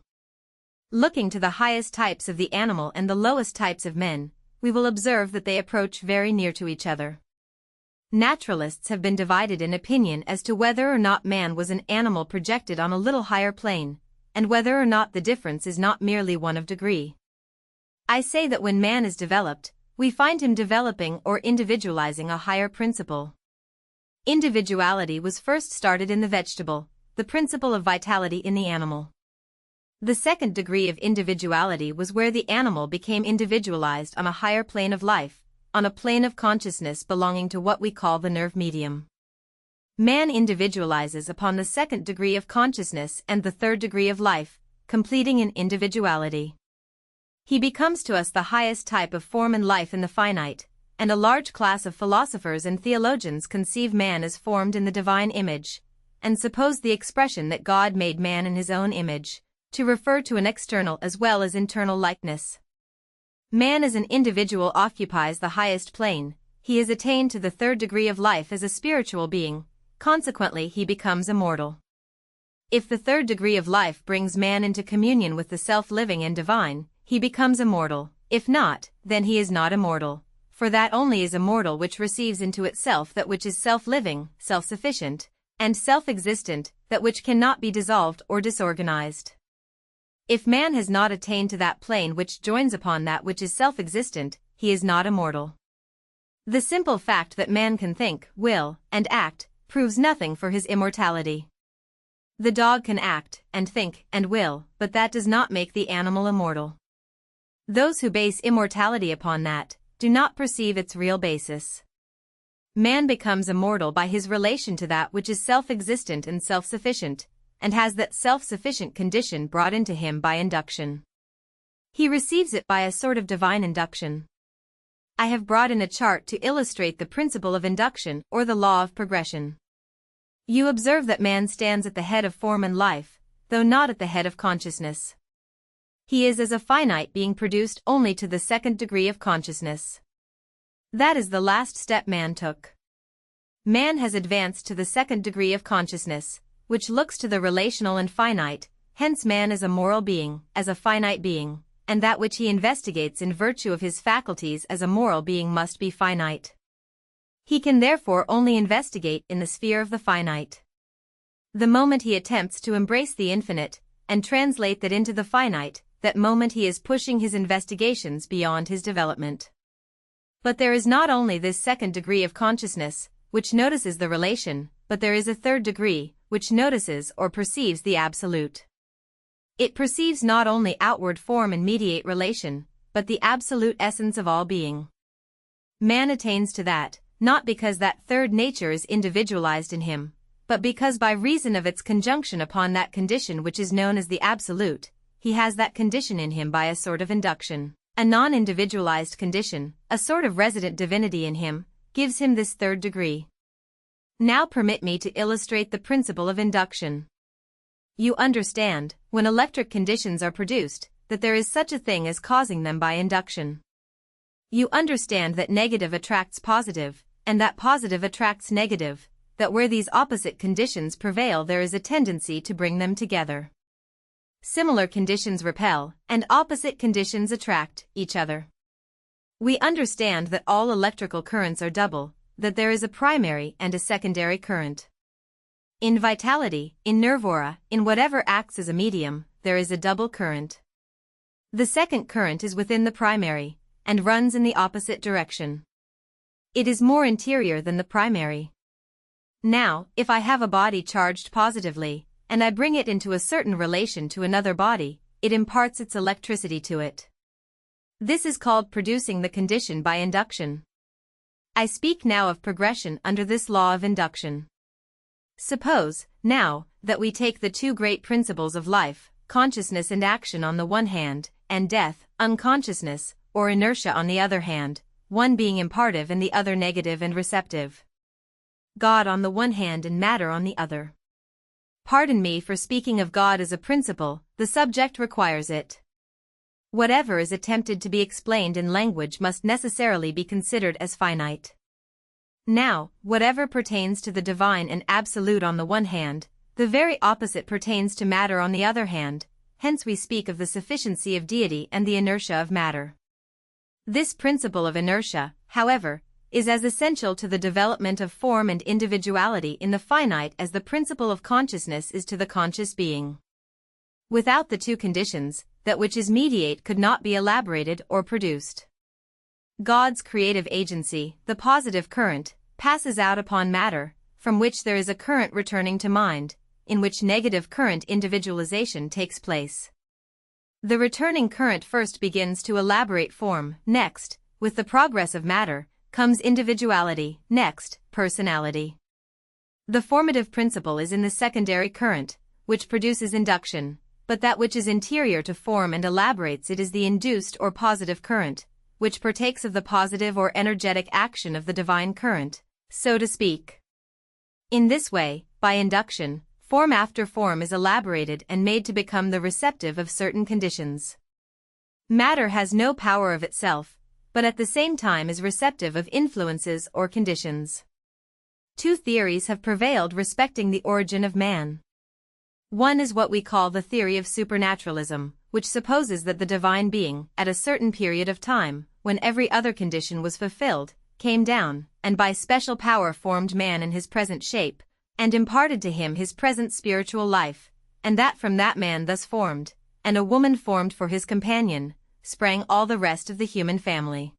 Looking to the highest types of the animal and the lowest types of men, we will observe that they approach very near to each other. Naturalists have been divided in opinion as to whether or not man was an animal projected on a little higher plane, and whether or not the difference is not merely one of degree. I say that when man is developed, we find him developing or individualizing a higher principle. Individuality was first started in the vegetable, the principle of vitality in the animal. The second degree of individuality was where the animal became individualized on a higher plane of life, on a plane of consciousness belonging to what we call the nerve medium. Man individualizes upon the second degree of consciousness and the third degree of life, completing an individuality. He becomes to us the highest type of form and life in the finite, and a large class of philosophers and theologians conceive man as formed in the divine image, and suppose the expression that God made man in his own image, to refer to an external as well as internal likeness. Man as an individual occupies the highest plane, he is attained to the third degree of life as a spiritual being, consequently he becomes immortal. If the third degree of life brings man into communion with the self-living and divine, he becomes immortal. If not, then he is not immortal, for that only is immortal which receives into itself that which is self-living, self-sufficient, and self-existent, that which cannot be dissolved or disorganized. If man has not attained to that plane which joins upon that which is self-existent, he is not immortal. The simple fact that man can think, will, and act, proves nothing for his immortality. The dog can act, and think, and will, but that does not make the animal immortal. Those who base immortality upon that, do not perceive its real basis. Man becomes immortal by his relation to that which is self-existent and self-sufficient, and has that self-sufficient condition brought into him by induction. He receives it by a sort of divine induction. I have brought in a chart to illustrate the principle of induction or the law of progression. You observe that man stands at the head of form and life, though not at the head of consciousness. He is as a finite being produced only to the second degree of consciousness. That is the last step man took. Man has advanced to the second degree of consciousness, which looks to the relational and finite, hence man is a moral being, as a finite being, and that which he investigates in virtue of his faculties as a moral being must be finite. He can therefore only investigate in the sphere of the finite. The moment he attempts to embrace the infinite, and translate that into the finite, that moment he is pushing his investigations beyond his development. But there is not only this second degree of consciousness, which notices the relation, but there is a third degree, which notices or perceives the absolute. It perceives not only outward form and mediate relation, but the absolute essence of all being. Man attains to that, not because that third nature is individualized in him, but because by reason of its conjunction upon that condition which is known as the absolute, he has that condition in him by a sort of induction. A non-individualized condition, a sort of resident divinity in him, gives him this third degree. Now permit me to illustrate the principle of induction. You understand, when electric conditions are produced, that there is such a thing as causing them by induction. You understand that negative attracts positive, and that positive attracts negative, that where these opposite conditions prevail there is a tendency to bring them together. Similar conditions repel, and opposite conditions attract, each other. We understand that all electrical currents are double, that there is a primary and a secondary current. In vitality, in nerve aura, in whatever acts as a medium, there is a double current. The second current is within the primary, and runs in the opposite direction. It is more interior than the primary. Now, if I have a body charged positively, and I bring it into a certain relation to another body, it imparts its electricity to it. This is called producing the condition by induction. I speak now of progression under this law of induction. Suppose, now, that we take the two great principles of life, consciousness and action on the one hand, and death, unconsciousness, or inertia on the other hand, one being impartive and the other negative and receptive. God on the one hand and matter on the other. Pardon me for speaking of God as a principle, the subject requires it. Whatever is attempted to be explained in language must necessarily be considered as finite. Now, whatever pertains to the divine and absolute on the one hand, the very opposite pertains to matter on the other hand, hence we speak of the sufficiency of deity and the inertia of matter. This principle of inertia, however, is as essential to the development of form and individuality in the finite as the principle of consciousness is to the conscious being. Without the two conditions, that which is mediate could not be elaborated or produced. God's creative agency, the positive current, passes out upon matter, from which there is a current returning to mind, in which negative current individualization takes place. The returning current first begins to elaborate form, next, with the progress of matter, comes individuality, next, personality. The formative principle is in the secondary current, which produces induction, but that which is interior to form and elaborates it is the induced or positive current, which partakes of the positive or energetic action of the divine current, so to speak. In this way, by induction, form after form is elaborated and made to become the receptive of certain conditions. Matter has no power of itself, but at the same time is receptive of influences or conditions. Two theories have prevailed respecting the origin of man. One is what we call the theory of supernaturalism, which supposes that the divine being, at a certain period of time, when every other condition was fulfilled, came down, and by special power formed man in his present shape, and imparted to him his present spiritual life, and that from that man thus formed, and a woman formed for his companion, sprang all the rest of the human family.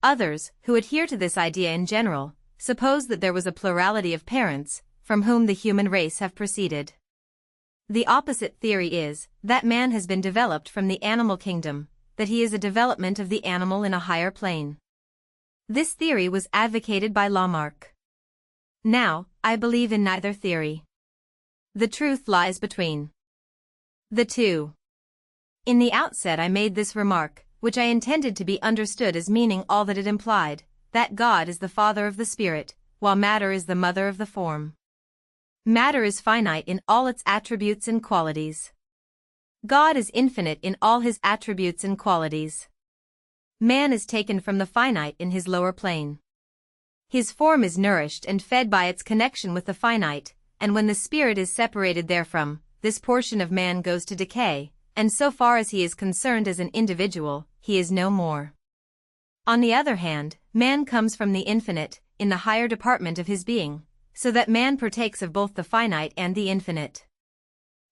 Others, who adhere to this idea in general, suppose that there was a plurality of parents, from whom the human race have proceeded. The opposite theory is, that man has been developed from the animal kingdom, that he is a development of the animal in a higher plane. This theory was advocated by Lamarck. Now, I believe in neither theory. The truth lies between the two. In the outset I made this remark, which I intended to be understood as meaning all that it implied, that God is the father of the spirit, while matter is the mother of the form. Matter is finite in all its attributes and qualities. God is infinite in all his attributes and qualities. Man is taken from the finite in his lower plane. His form is nourished and fed by its connection with the finite, and when the spirit is separated therefrom, this portion of man goes to decay, and so far as he is concerned as an individual, he is no more. On the other hand, man comes from the infinite, in the higher department of his being, so that man partakes of both the finite and the infinite.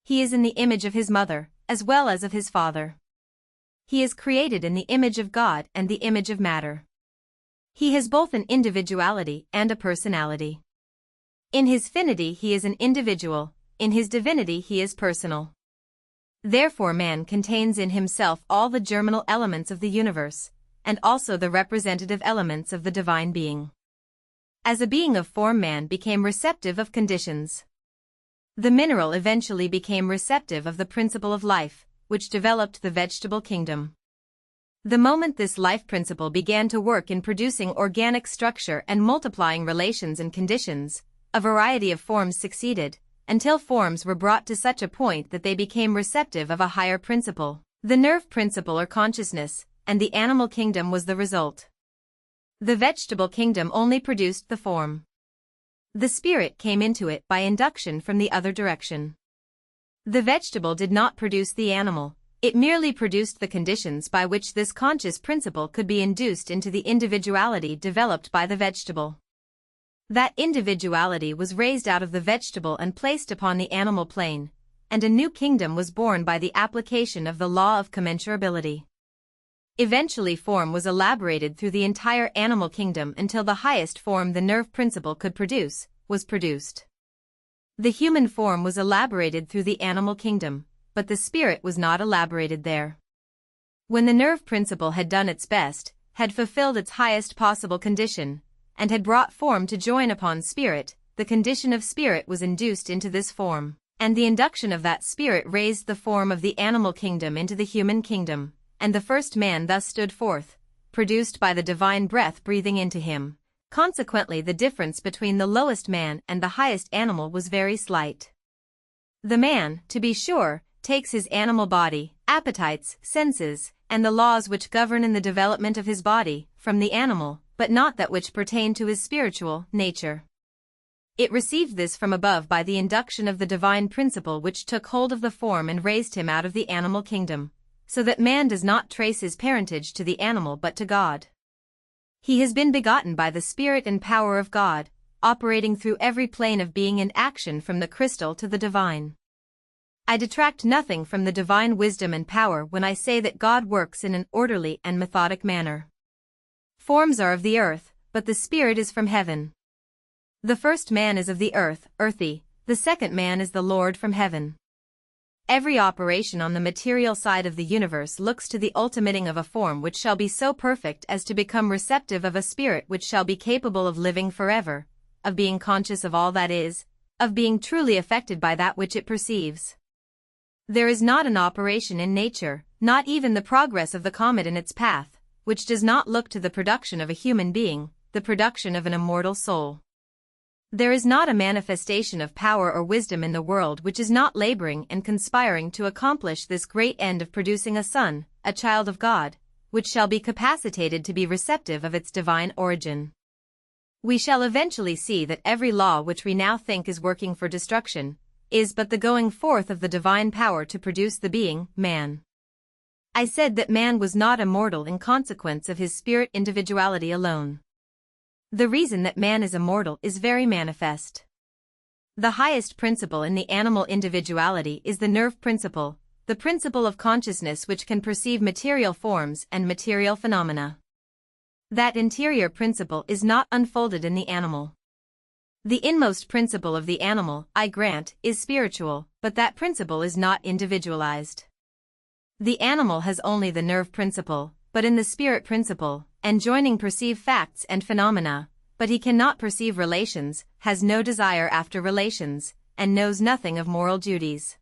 He is in the image of his mother, as well as of his father. He is created in the image of God and the image of matter. He has both an individuality and a personality. In his finity he is an individual, in his divinity he is personal. Therefore man contains in himself all the germinal elements of the universe, and also the representative elements of the divine being. As a being of form man became receptive of conditions. The mineral eventually became receptive of the principle of life, which developed the vegetable kingdom. The moment this life principle began to work in producing organic structure and multiplying relations and conditions, a variety of forms succeeded, until forms were brought to such a point that they became receptive of a higher principle, the nerve principle or consciousness, and the animal kingdom was the result. The vegetable kingdom only produced the form. The spirit came into it by induction from the other direction. The vegetable did not produce the animal, it merely produced the conditions by which this conscious principle could be induced into the individuality developed by the vegetable. That individuality was raised out of the vegetable and placed upon the animal plane, and a new kingdom was born by the application of the law of commensurability. Eventually form was elaborated through the entire animal kingdom until the highest form the nerve principle could produce, was produced. The human form was elaborated through the animal kingdom, but the spirit was not elaborated there. When the nerve principle had done its best, had fulfilled its highest possible condition, and had brought form to join upon spirit, the condition of spirit was induced into this form, and the induction of that spirit raised the form of the animal kingdom into the human kingdom, and the first man thus stood forth, produced by the divine breath breathing into him. Consequently the difference between the lowest man and the highest animal was very slight. The man, to be sure, takes his animal body, appetites, senses, and the laws which govern in the development of his body, from the animal, but not that which pertain to his spiritual nature. It received this from above by the induction of the divine principle which took hold of the form and raised him out of the animal kingdom, so that man does not trace his parentage to the animal but to God. He has been begotten by the Spirit and power of God, operating through every plane of being and action from the crystal to the divine. I detract nothing from the divine wisdom and power when I say that God works in an orderly and methodic manner. Forms are of the earth, but the Spirit is from heaven. The first man is of the earth, earthy, the second man is the Lord from heaven. Every operation on the material side of the universe looks to the ultimating of a form which shall be so perfect as to become receptive of a spirit which shall be capable of living forever, of being conscious of all that is, of being truly affected by that which it perceives. There is not an operation in nature, not even the progress of the comet in its path, which does not look to the production of a human being, the production of an immortal soul. There is not a manifestation of power or wisdom in the world which is not laboring and conspiring to accomplish this great end of producing a son, a child of God, which shall be capacitated to be receptive of its divine origin. We shall eventually see that every law which we now think is working for destruction, is but the going forth of the divine power to produce the being, man. I said that man was not immortal in consequence of his spirit individuality alone. The reason that man is immortal is very manifest. The highest principle in the animal individuality is the nerve principle, the principle of consciousness which can perceive material forms and material phenomena. That interior principle is not unfolded in the animal. The inmost principle of the animal, I grant, is spiritual, but that principle is not individualized. The animal has only the nerve principle, but in the spirit principle, and joining perceive facts and phenomena, but he cannot perceive relations, has no desire after relations, and knows nothing of moral duties.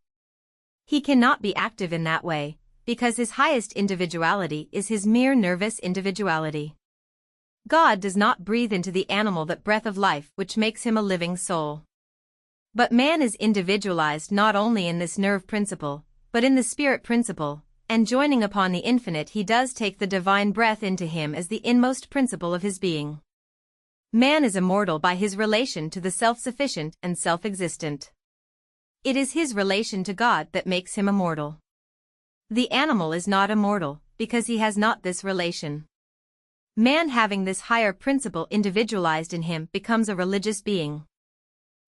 He cannot be active in that way, because his highest individuality is his mere nervous individuality. God does not breathe into the animal that breath of life which makes him a living soul. But man is individualized not only in this nerve principle, but in the spirit principle, and joining upon the infinite he does take the divine breath into him as the inmost principle of his being. Man is immortal by his relation to the self-sufficient and self-existent. It is his relation to God that makes him immortal. The animal is not immortal, because he has not this relation. Man having this higher principle individualized in him becomes a religious being.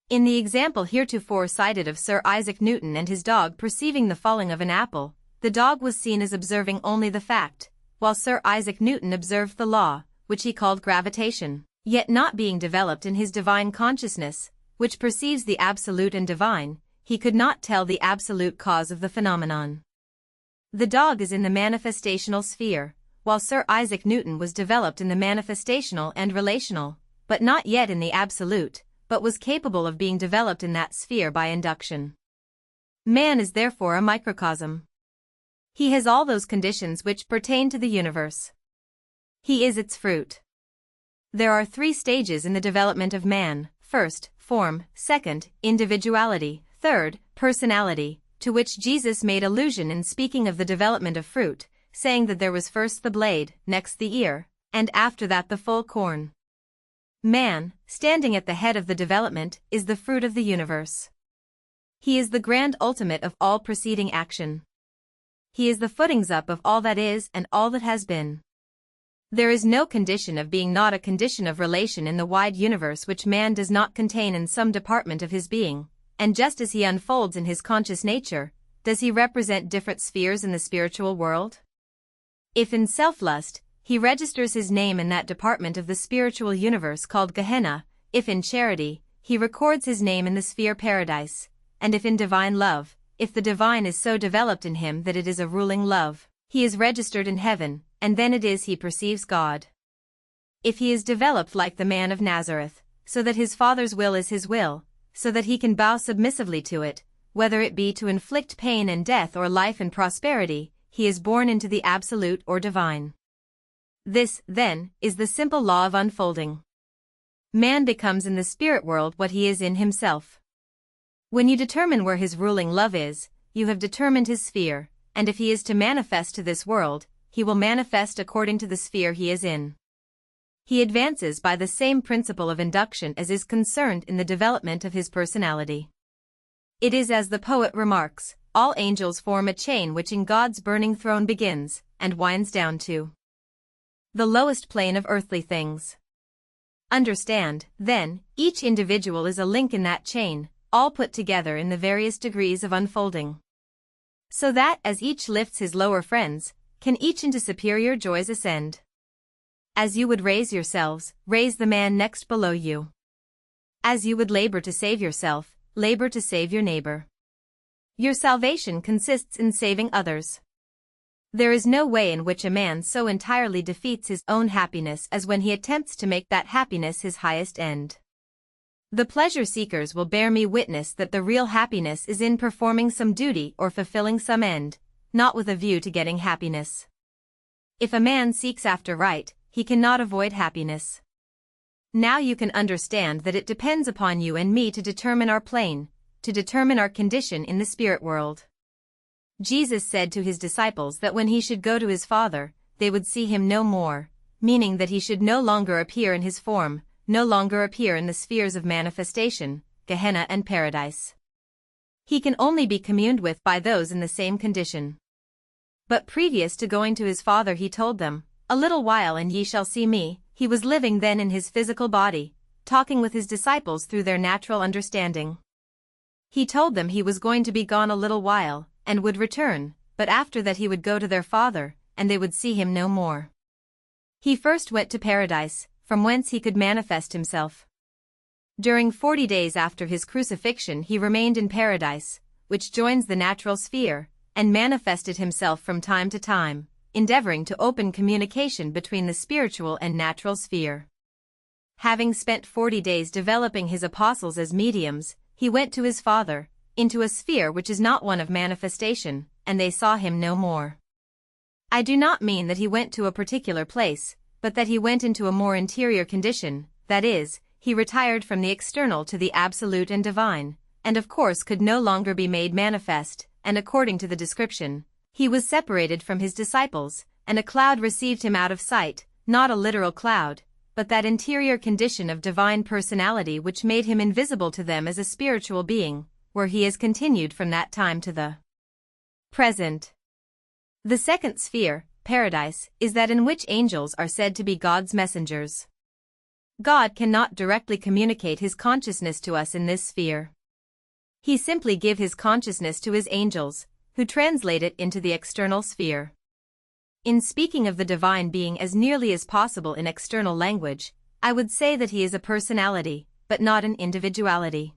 In the example heretofore cited of Sir Isaac Newton and his dog perceiving the falling of an apple, the dog was seen as observing only the fact, while Sir Isaac Newton observed the law, which he called gravitation, yet not being developed in his divine consciousness, which perceives the absolute and divine, he could not tell the absolute cause of the phenomenon. The dog is in the manifestational sphere, while Sir Isaac Newton was developed in the manifestational and relational, but not yet in the absolute, but was capable of being developed in that sphere by induction. Man is therefore a microcosm. He has all those conditions which pertain to the universe. He is its fruit. There are 3 stages in the development of man: first, form; second, individuality; third, personality, to which Jesus made allusion in speaking of the development of fruit, saying that there was first the blade, next the ear, and after that the full corn. Man, standing at the head of the development, is the fruit of the universe. He is the grand ultimate of all preceding action. He is the footings up of all that is and all that has been. There is no condition of being not a condition of relation in the wide universe which man does not contain in some department of his being, and just as he unfolds in his conscious nature, does he represent different spheres in the spiritual world? If in self-lust, he registers his name in that department of the spiritual universe called Gehenna; if in charity, he records his name in the sphere paradise; and if in divine love, if the divine is so developed in him that it is a ruling love, he is registered in heaven, and then it is he perceives God. If he is developed like the man of Nazareth, so that his Father's will is his will, so that he can bow submissively to it, whether it be to inflict pain and death or life and prosperity, he is born into the absolute or divine. This, then, is the simple law of unfolding. Man becomes in the spirit world what he is in himself. When you determine where his ruling love is, you have determined his sphere, and if he is to manifest to this world, he will manifest according to the sphere he is in. He advances by the same principle of induction as is concerned in the development of his personality. It is as the poet remarks, all angels form a chain which in God's burning throne begins, and winds down to the lowest plane of earthly things. Understand, then, each individual is a link in that chain, all put together in the various degrees of unfolding. So that as each lifts his lower friends, can each into superior joys ascend. As you would raise yourselves, raise the man next below you. As you would labor to save yourself, labor to save your neighbor. Your salvation consists in saving others. There is no way in which a man so entirely defeats his own happiness as when he attempts to make that happiness his highest end. The pleasure seekers will bear me witness that the real happiness is in performing some duty or fulfilling some end, not with a view to getting happiness. If a man seeks after right, he cannot avoid happiness. Now you can understand that it depends upon you and me to determine our plane, to determine our condition in the spirit world. Jesus said to his disciples that when he should go to his Father, they would see him no more, meaning that he should no longer appear in his form, no longer appear in the spheres of manifestation, Gehenna and Paradise. He can only be communed with by those in the same condition. But previous to going to his Father he told them, "A little while and ye shall see me." He was living then in his physical body, talking with his disciples through their natural understanding. He told them he was going to be gone a little while, and would return, but after that he would go to their Father, and they would see him no more. He first went to Paradise, from whence he could manifest himself. During 40 days after his crucifixion he remained in Paradise, which joins the natural sphere, and manifested himself from time to time, endeavoring to open communication between the spiritual and natural sphere. Having spent 40 days developing his apostles as mediums, he went to his Father, into a sphere which is not one of manifestation, and they saw him no more. I do not mean that he went to a particular place, but that he went into a more interior condition, that is, he retired from the external to the absolute and divine, and of course could no longer be made manifest, and according to the description, he was separated from his disciples, and a cloud received him out of sight, not a literal cloud, but that interior condition of divine personality which made him invisible to them as a spiritual being, where he has continued from that time to the present. The second sphere, Paradise, is that in which angels are said to be God's messengers. God cannot directly communicate his consciousness to us in this sphere. He simply gives his consciousness to his angels, who translate it into the external sphere. In speaking of the divine being as nearly as possible in external language, I would say that he is a personality, but not an individuality.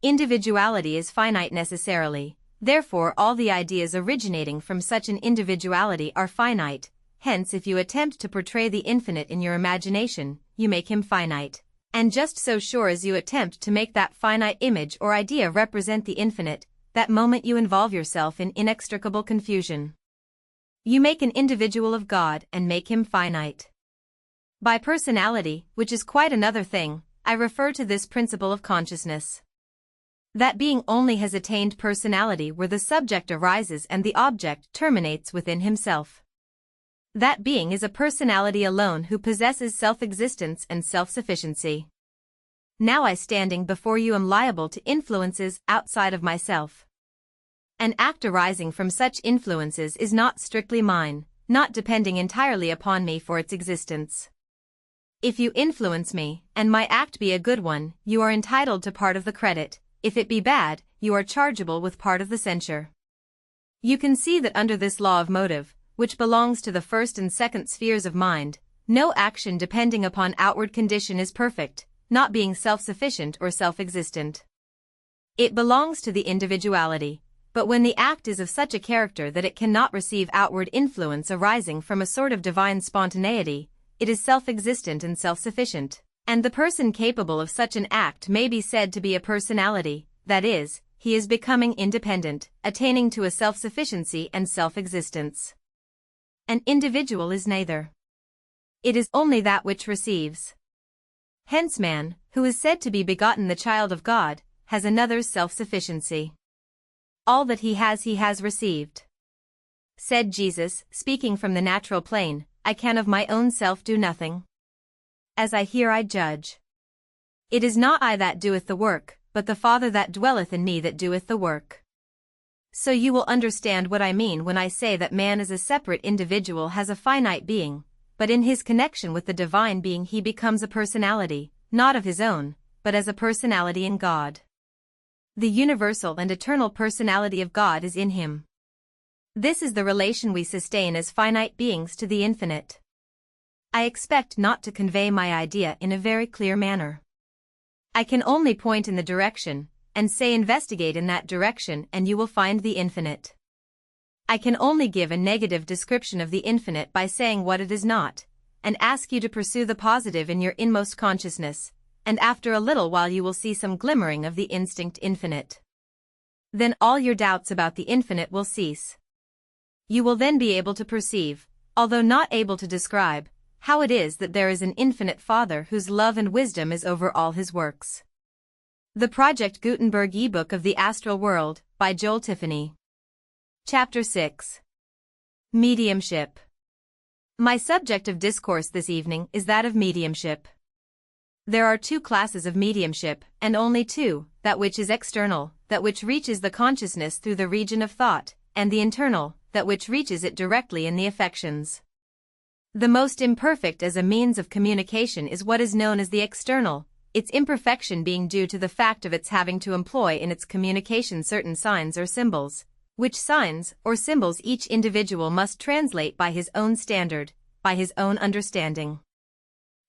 Individuality is finite necessarily, therefore all the ideas originating from such an individuality are finite, hence if you attempt to portray the infinite in your imagination, you make him finite. And just so sure as you attempt to make that finite image or idea represent the infinite, that moment you involve yourself in inextricable confusion. You make an individual of God and make him finite. By personality, which is quite another thing, I refer to this principle of consciousness. That being only has attained personality where the subject arises and the object terminates within himself. That being is a personality alone who possesses self-existence and self-sufficiency. Now I standing before you am liable to influences outside of myself. An act arising from such influences is not strictly mine, not depending entirely upon me for its existence. If you influence me, and my act be a good one, you are entitled to part of the credit. If it be bad, you are chargeable with part of the censure. You can see that under this law of motive, which belongs to the first and second spheres of mind, no action depending upon outward condition is perfect, not being self-sufficient or self-existent. It belongs to the individuality, but when the act is of such a character that it cannot receive outward influence arising from a sort of divine spontaneity, it is self-existent and self-sufficient. And the person capable of such an act may be said to be a personality, that is, he is becoming independent, attaining to a self-sufficiency and self-existence. An individual is neither. It is only that which receives. Hence man, who is said to be begotten the child of God, has another's self-sufficiency. All that he has received. Said Jesus, speaking from the natural plane, I can of my own self do nothing. As I hear I judge. It is not I that doeth the work, but the Father that dwelleth in me that doeth the work. So you will understand what I mean when I say that man as a separate individual has a finite being, but in his connection with the divine being he becomes a personality, not of his own, but as a personality in God. The universal and eternal personality of God is in him. This is the relation we sustain as finite beings to the infinite. I expect not to convey my idea in a very clear manner. I can only point in the direction, and say investigate in that direction and you will find the infinite. I can only give a negative description of the infinite by saying what it is not, and ask you to pursue the positive in your inmost consciousness, and after a little while you will see some glimmering of the instinct infinite. Then all your doubts about the infinite will cease. You will then be able to perceive, although not able to describe, how it is that there is an infinite Father whose love and wisdom is over all his works. The Project Gutenberg ebook of the Astral World, by Joel Tiffany. Chapter 6. Mediumship. My subject of discourse this evening is that of mediumship. There are two classes of mediumship, and only two, that which is external, that which reaches the consciousness through the region of thought, and the internal, that which reaches it directly in the affections. The most imperfect as a means of communication is what is known as the external, its imperfection being due to the fact of its having to employ in its communication certain signs or symbols, which signs or symbols each individual must translate by his own standard, by his own understanding.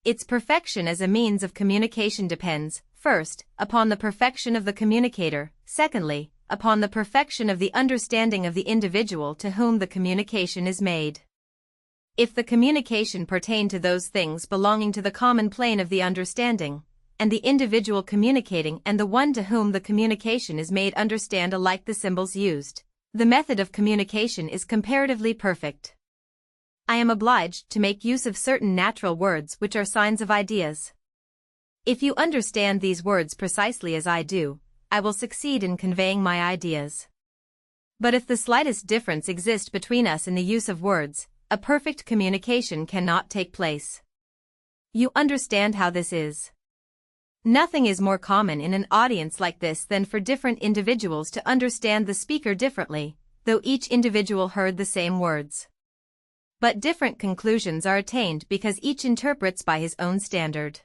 Its perfection as a means of communication depends, first, upon the perfection of the communicator, secondly, upon the perfection of the understanding of the individual to whom the communication is made. If the communication pertain to those things belonging to the common plane of the understanding, and the individual communicating and the one to whom the communication is made understand alike the symbols used, the method of communication is comparatively perfect. I am obliged to make use of certain natural words which are signs of ideas. If you understand these words precisely as I do, I will succeed in conveying my ideas. But if the slightest difference exist between us in the use of words, a perfect communication cannot take place. You understand how this is. Nothing is more common in an audience like this than for different individuals to understand the speaker differently, though each individual heard the same words. But different conclusions are attained because each interprets by his own standard.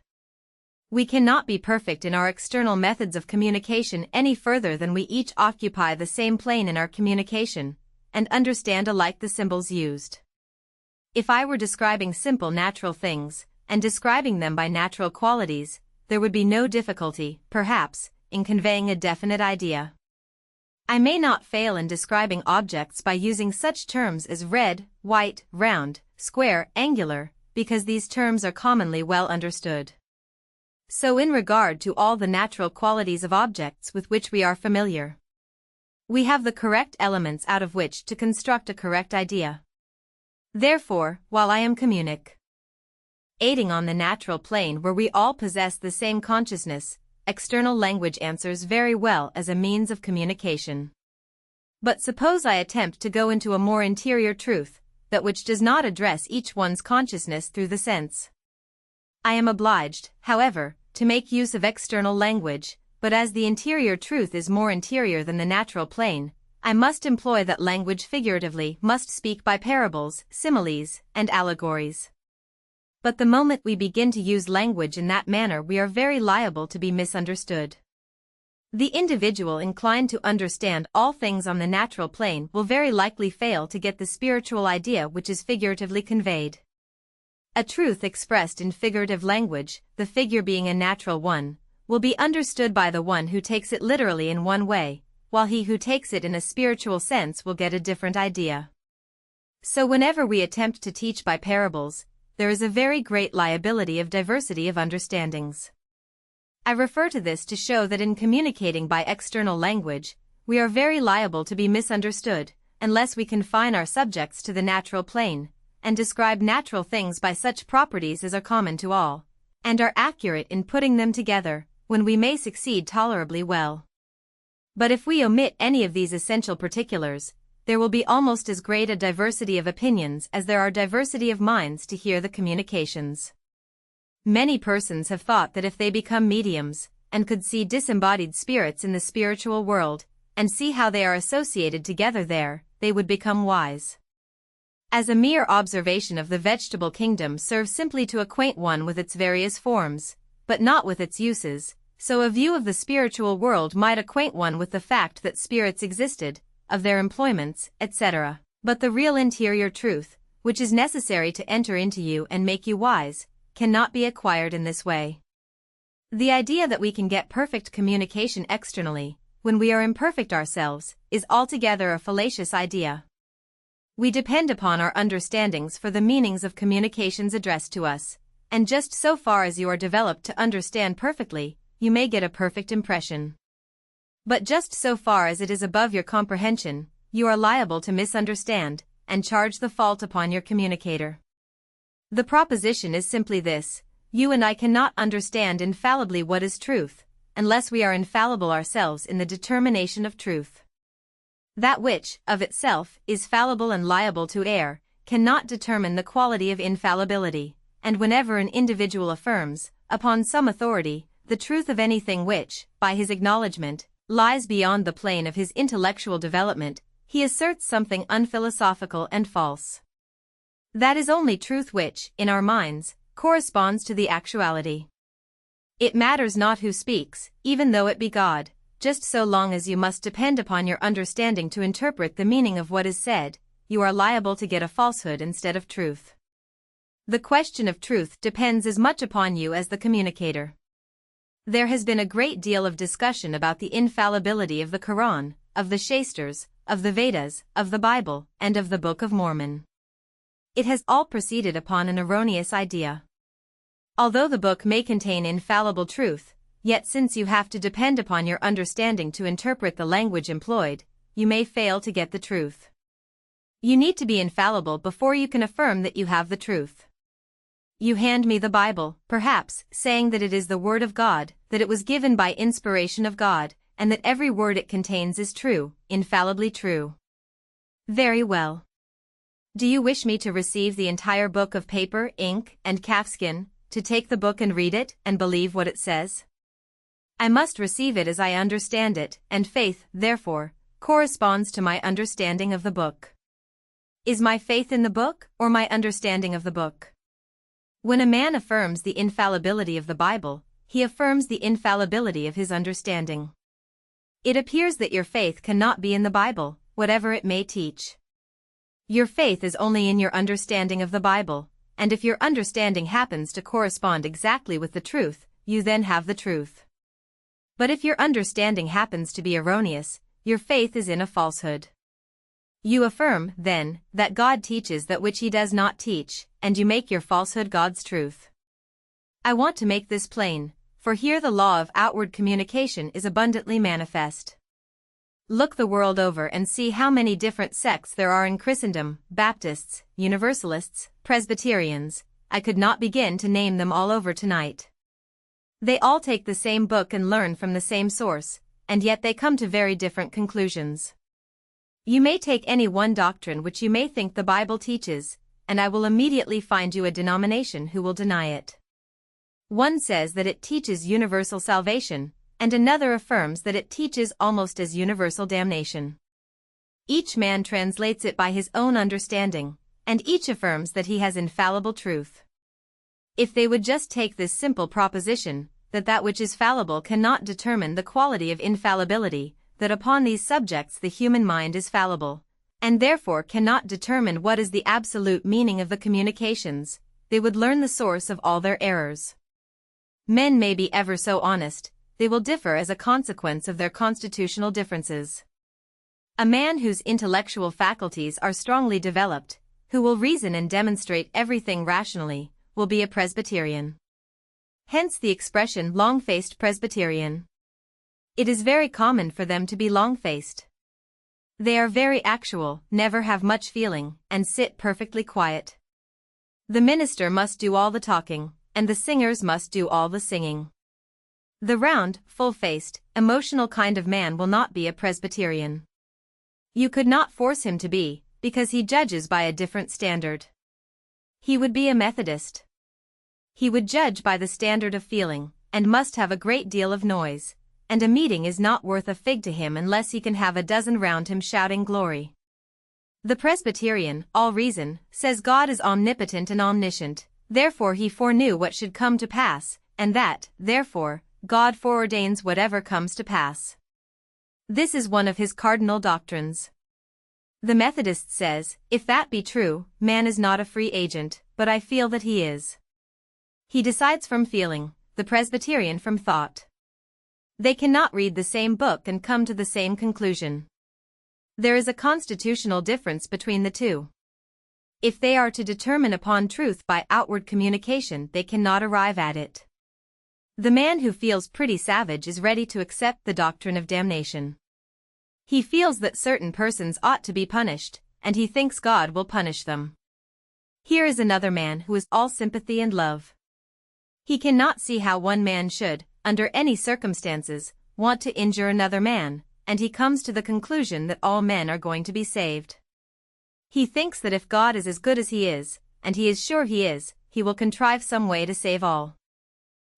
We cannot be perfect in our external methods of communication any further than we each occupy the same plane in our communication, and understand alike the symbols used. If I were describing simple natural things, and describing them by natural qualities, there would be no difficulty, perhaps, in conveying a definite idea. I may not fail in describing objects by using such terms as red, white, round, square, angular, because these terms are commonly well understood. So in regard to all the natural qualities of objects with which we are familiar, we have the correct elements out of which to construct a correct idea. Therefore, while I am aiding on the natural plane where we all possess the same consciousness, external language answers very well as a means of communication. But suppose I attempt to go into a more interior truth, that which does not address each one's consciousness through the sense. I am obliged, however, to make use of external language, but as the interior truth is more interior than the natural plane, I must employ that language figuratively, must speak by parables, similes, and allegories. But the moment we begin to use language in that manner we are very liable to be misunderstood. The individual inclined to understand all things on the natural plane will very likely fail to get the spiritual idea which is figuratively conveyed. A truth expressed in figurative language, the figure being a natural one, will be understood by the one who takes it literally in one way, while he who takes it in a spiritual sense will get a different idea. So whenever we attempt to teach by parables, there is a very great liability of diversity of understandings. I refer to this to show that in communicating by external language, we are very liable to be misunderstood, unless we confine our subjects to the natural plane, and describe natural things by such properties as are common to all, and are accurate in putting them together, when we may succeed tolerably well. But if we omit any of these essential particulars, there will be almost as great a diversity of opinions as there are diversity of minds to hear the communications. Many persons have thought that if they become mediums, and could see disembodied spirits in the spiritual world, and see how they are associated together there, they would become wise. As a mere observation of the vegetable kingdom serves simply to acquaint one with its various forms, but not with its uses, so a view of the spiritual world might acquaint one with the fact that spirits existed, of their employments, etc. But the real interior truth, which is necessary to enter into you and make you wise, cannot be acquired in this way. The idea that we can get perfect communication externally, when we are imperfect ourselves, is altogether a fallacious idea. We depend upon our understandings for the meanings of communications addressed to us, and just so far as you are developed to understand perfectly, you may get a perfect impression. But just so far as it is above your comprehension, you are liable to misunderstand, and charge the fault upon your communicator. The proposition is simply this: you and I cannot understand infallibly what is truth, unless we are infallible ourselves in the determination of truth. That which, of itself, is fallible and liable to err, cannot determine the quality of infallibility, and whenever an individual affirms, upon some authority, the truth of anything which, by his acknowledgement, lies beyond the plane of his intellectual development, he asserts something unphilosophical and false. That is only truth which, in our minds, corresponds to the actuality. It matters not who speaks, even though it be God, just so long as you must depend upon your understanding to interpret the meaning of what is said, you are liable to get a falsehood instead of truth. The question of truth depends as much upon you as the communicator. There has been a great deal of discussion about the infallibility of the Quran, of the Shastras, of the Vedas, of the Bible, and of the Book of Mormon. It has all proceeded upon an erroneous idea. Although the book may contain infallible truth, yet since you have to depend upon your understanding to interpret the language employed, you may fail to get the truth. You need to be infallible before you can affirm that you have the truth. You hand me the Bible, perhaps, saying that it is the Word of God, that it was given by inspiration of God, and that every word it contains is true, infallibly true. Very well. Do you wish me to receive the entire book of paper, ink, and calfskin, to take the book and read it, and believe what it says? I must receive it as I understand it, and faith, therefore, corresponds to my understanding of the book. Is my faith in the book, or my understanding of the book? When a man affirms the infallibility of the Bible, he affirms the infallibility of his understanding. It appears that your faith cannot be in the Bible, whatever it may teach. Your faith is only in your understanding of the Bible, and if your understanding happens to correspond exactly with the truth, you then have the truth. But if your understanding happens to be erroneous, your faith is in a falsehood. You affirm, then, that God teaches that which he does not teach, and you make your falsehood God's truth. I want to make this plain, for here the law of outward communication is abundantly manifest. Look the world over and see how many different sects there are in Christendom: Baptists, Universalists, Presbyterians. I could not begin to name them all over tonight. They all take the same book and learn from the same source, and yet they come to very different conclusions. You may take any one doctrine which you may think the Bible teaches, and I will immediately find you a denomination who will deny it. One says that it teaches universal salvation, and another affirms that it teaches almost as universal damnation. Each man translates it by his own understanding, and each affirms that he has infallible truth. If they would just take this simple proposition, that that which is fallible cannot determine the quality of infallibility, that upon these subjects the human mind is fallible, and therefore cannot determine what is the absolute meaning of the communications, they would learn the source of all their errors. Men may be ever so honest, they will differ as a consequence of their constitutional differences. A man whose intellectual faculties are strongly developed, who will reason and demonstrate everything rationally, will be a Presbyterian. Hence the expression long-faced Presbyterian. It is very common for them to be long-faced. They are very actual, never have much feeling, and sit perfectly quiet. The minister must do all the talking, and the singers must do all the singing. The round, full-faced, emotional kind of man will not be a Presbyterian. You could not force him to be, because he judges by a different standard. He would be a Methodist. He would judge by the standard of feeling, and must have a great deal of noise, and a meeting is not worth a fig to him unless he can have a dozen round him shouting glory. The Presbyterian, all reason, says God is omnipotent and omniscient, therefore he foreknew what should come to pass, and that, therefore, God foreordains whatever comes to pass. This is one of his cardinal doctrines. The Methodist says, if that be true, man is not a free agent, but I feel that he is. He decides from feeling, the Presbyterian from thought. They cannot read the same book and come to the same conclusion. There is a constitutional difference between the two. If they are to determine upon truth by outward communication, they cannot arrive at it. The man who feels pretty savage is ready to accept the doctrine of damnation. He feels that certain persons ought to be punished, and he thinks God will punish them. Here is another man who is all sympathy and love. He cannot see how one man should, under any circumstances, want to injure another man, and he comes to the conclusion that all men are going to be saved. He thinks that if God is as good as he is, and he is sure he is, he will contrive some way to save all.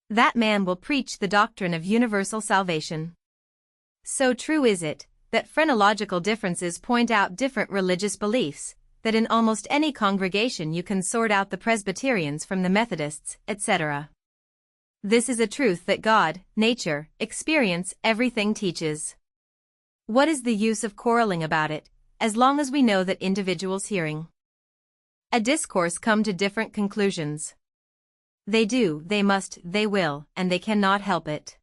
That man will preach the doctrine of universal salvation. So true is it, that phrenological differences point out different religious beliefs, that in almost any congregation you can sort out the Presbyterians from the Methodists, etc. This is a truth that God, nature, experience, everything teaches. What is the use of quarreling about it, as long as we know that individuals hearing a discourse come to different conclusions? They do, they must, they will, and they cannot help it.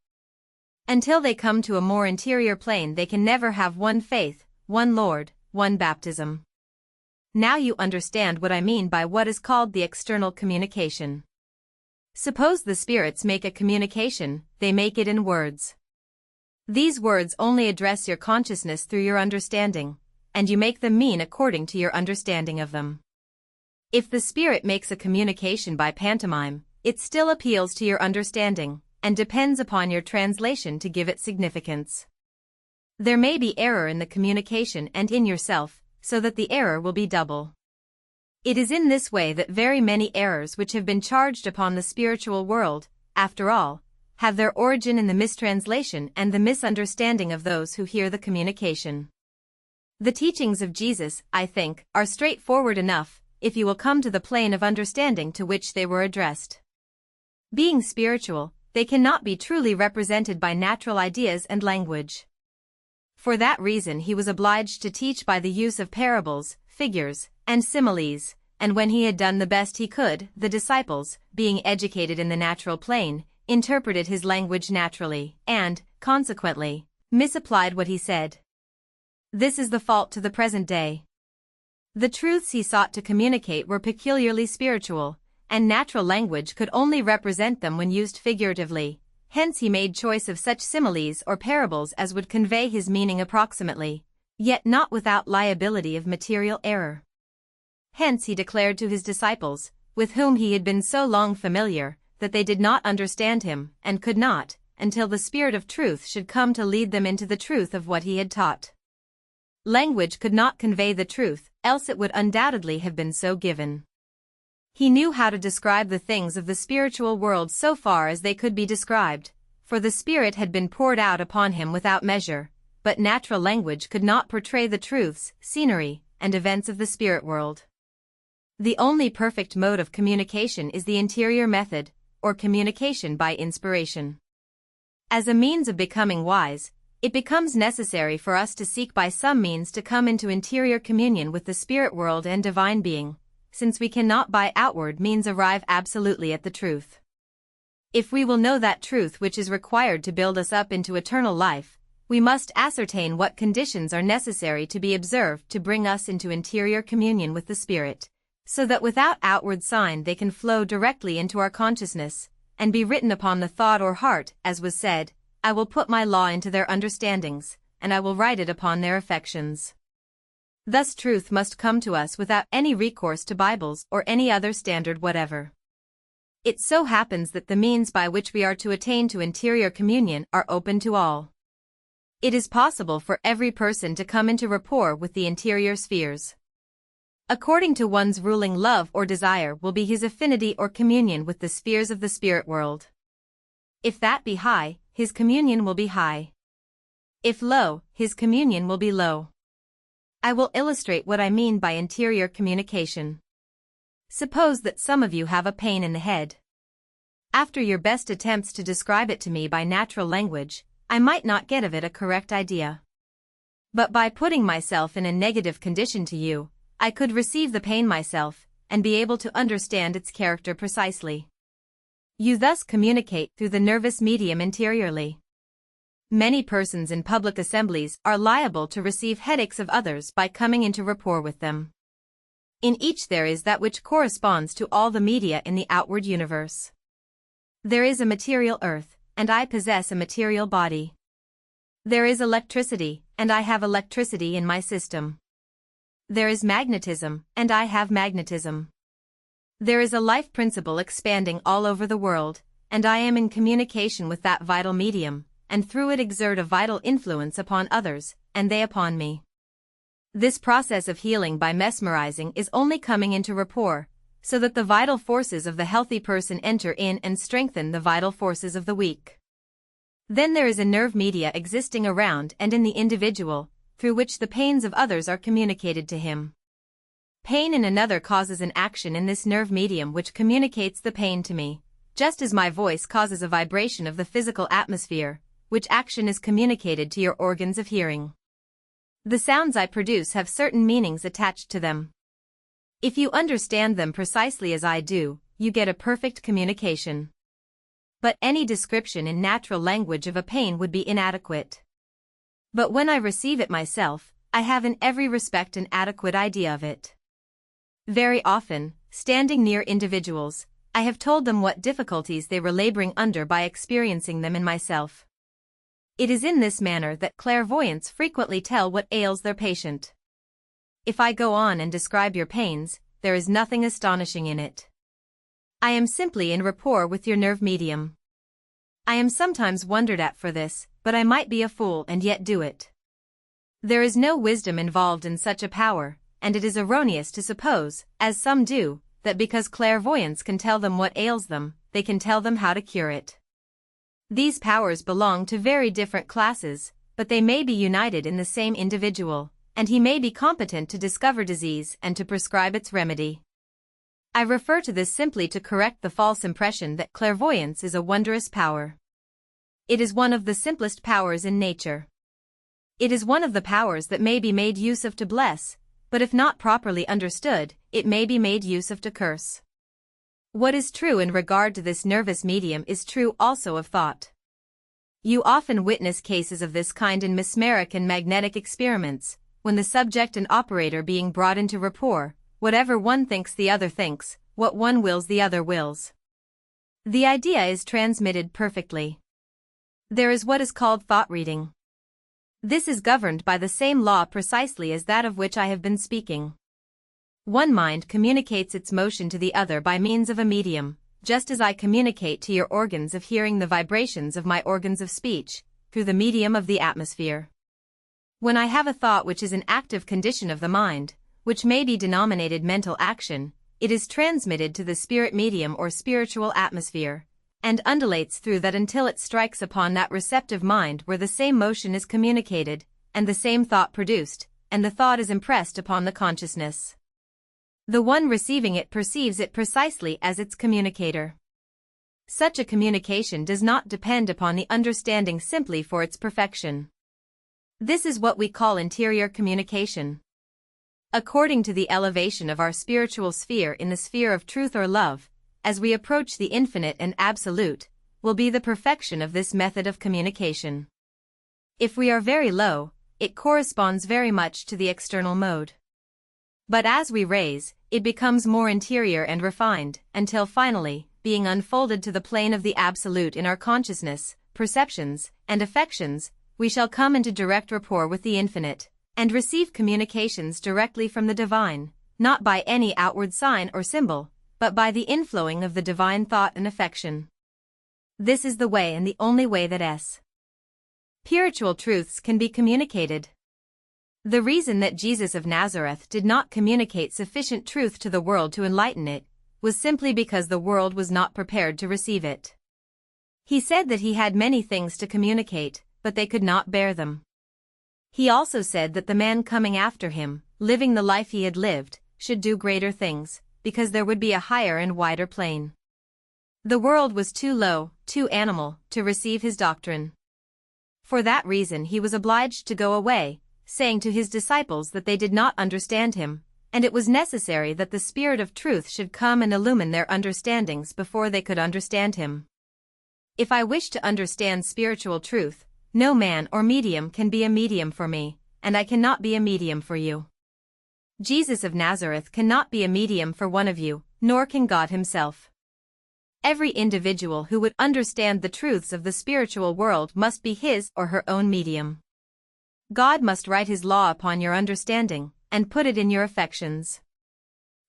Until they come to a more interior plane, they can never have one faith, one Lord, one baptism. Now you understand what I mean by what is called the external communication. Suppose the spirits make a communication, they make it in words. These words only address your consciousness through your understanding, and you make them mean according to your understanding of them. If the spirit makes a communication by pantomime, it still appeals to your understanding, and depends upon your translation to give it significance. There may be error in the communication and in yourself, so that the error will be double. It is in this way that very many errors which have been charged upon the spiritual world, after all, have their origin in the mistranslation and the misunderstanding of those who hear the communication. The teachings of Jesus, I think, are straightforward enough, if you will come to the plane of understanding to which they were addressed. Being spiritual, they cannot be truly represented by natural ideas and language. For that reason he was obliged to teach by the use of parables, figures, and similes, and when he had done the best he could, the disciples, being educated in the natural plane, interpreted his language naturally, and, consequently, misapplied what he said. This is the fault to the present day. The truths he sought to communicate were peculiarly spiritual, and natural language could only represent them when used figuratively, hence he made choice of such similes or parables as would convey his meaning approximately, yet not without liability of material error. Hence he declared to his disciples, with whom he had been so long familiar, that they did not understand him, and could not, until the Spirit of truth should come to lead them into the truth of what he had taught. Language could not convey the truth, else it would undoubtedly have been so given. He knew how to describe the things of the spiritual world so far as they could be described, for the Spirit had been poured out upon him without measure, but natural language could not portray the truths, scenery, and events of the spirit world. The only perfect mode of communication is the interior method, or communication by inspiration. As a means of becoming wise, it becomes necessary for us to seek by some means to come into interior communion with the spirit world and divine being, since we cannot by outward means arrive absolutely at the truth. If we will know that truth which is required to build us up into eternal life, we must ascertain what conditions are necessary to be observed to bring us into interior communion with the Spirit, so that without outward sign they can flow directly into our consciousness, and be written upon the thought or heart, as was said, I will put my law into their understandings, and I will write it upon their affections. Thus truth must come to us without any recourse to Bibles or any other standard whatever. It so happens that the means by which we are to attain to interior communion are open to all. It is possible for every person to come into rapport with the interior spheres. According to one's ruling love or desire will be his affinity or communion with the spheres of the spirit world. If that be high, his communion will be high. If low, his communion will be low. I will illustrate what I mean by interior communication. Suppose that some of you have a pain in the head. After your best attempts to describe it to me by natural language, I might not get of it a correct idea. But by putting myself in a negative condition to you, I could receive the pain myself, and be able to understand its character precisely. You thus communicate through the nervous medium interiorly. Many persons in public assemblies are liable to receive headaches of others by coming into rapport with them. In each there is that which corresponds to all the media in the outward universe. There is a material earth, and I possess a material body. There is electricity, and I have electricity in my system. There is magnetism, and I have magnetism. There is a life principle expanding all over the world, and I am in communication with that vital medium, and through it exert a vital influence upon others, and they upon me. This process of healing by mesmerizing is only coming into rapport, so that the vital forces of the healthy person enter in and strengthen the vital forces of the weak. Then there is a nerve media existing around and in the individual, through which the pains of others are communicated to him. Pain in another causes an action in this nerve medium which communicates the pain to me, just as my voice causes a vibration of the physical atmosphere, which action is communicated to your organs of hearing. The sounds I produce have certain meanings attached to them. If you understand them precisely as I do, you get a perfect communication. But any description in natural language of a pain would be inadequate. But when I receive it myself, I have in every respect an adequate idea of it. Very often, standing near individuals, I have told them what difficulties they were laboring under by experiencing them in myself. It is in this manner that clairvoyants frequently tell what ails their patient. If I go on and describe your pains, there is nothing astonishing in it. I am simply in rapport with your nerve medium. I am sometimes wondered at for this, but I might be a fool and yet do it. There is no wisdom involved in such a power, and it is erroneous to suppose, as some do, that because clairvoyants can tell them what ails them, they can tell them how to cure it. These powers belong to very different classes, but they may be united in the same individual, and he may be competent to discover disease and to prescribe its remedy. I refer to this simply to correct the false impression that clairvoyance is a wondrous power. It is one of the simplest powers in nature. It is one of the powers that may be made use of to bless, but if not properly understood, it may be made use of to curse. What is true in regard to this nervous medium is true also of thought. You often witness cases of this kind in mesmeric and magnetic experiments, when the subject and operator being brought into rapport, whatever one thinks the other thinks, what one wills the other wills. The idea is transmitted perfectly. There is what is called thought reading. This is governed by the same law precisely as that of which I have been speaking. One mind communicates its motion to the other by means of a medium, just as I communicate to your organs of hearing the vibrations of my organs of speech, through the medium of the atmosphere. When I have a thought which is an active condition of the mind, which may be denominated mental action, it is transmitted to the spirit medium or spiritual atmosphere, and undulates through that until it strikes upon that receptive mind where the same motion is communicated, and the same thought produced, and the thought is impressed upon the consciousness. The one receiving it perceives it precisely as its communicator. Such a communication does not depend upon the understanding simply for its perfection. This is what we call interior communication. According to the elevation of our spiritual sphere in the sphere of truth or love, as we approach the infinite and absolute, will be the perfection of this method of communication. If we are very low, it corresponds very much to the external mode. But as we raise, it becomes more interior and refined, until finally, being unfolded to the plane of the absolute in our consciousness, perceptions, and affections, we shall come into direct rapport with the infinite, and receive communications directly from the divine, not by any outward sign or symbol, but by the inflowing of the divine thought and affection. This is the way and the only way that Spiritual truths can be communicated. The reason that Jesus of Nazareth did not communicate sufficient truth to the world to enlighten it was simply because the world was not prepared to receive it. He said that he had many things to communicate, but they could not bear them. He also said that the man coming after him, living the life he had lived, should do greater things, because there would be a higher and wider plane. The world was too low, too animal, to receive his doctrine. For that reason he was obliged to go away, saying to his disciples that they did not understand him, and it was necessary that the Spirit of truth should come and illumine their understandings before they could understand him. If I wish to understand spiritual truth, no man or medium can be a medium for me, and I cannot be a medium for you. Jesus of Nazareth cannot be a medium for one of you, nor can God himself. Every individual who would understand the truths of the spiritual world must be his or her own medium. God must write his law upon your understanding, and put it in your affections.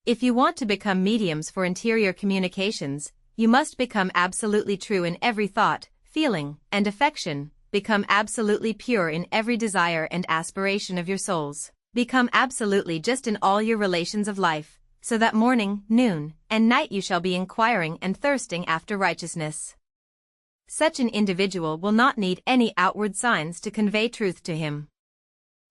If you want to become mediums for interior communications, you must become absolutely true in every thought, feeling, and affection, become absolutely pure in every desire and aspiration of your souls, become absolutely just in all your relations of life, so that morning, noon, and night you shall be inquiring and thirsting after righteousness. Such an individual will not need any outward signs to convey truth to him.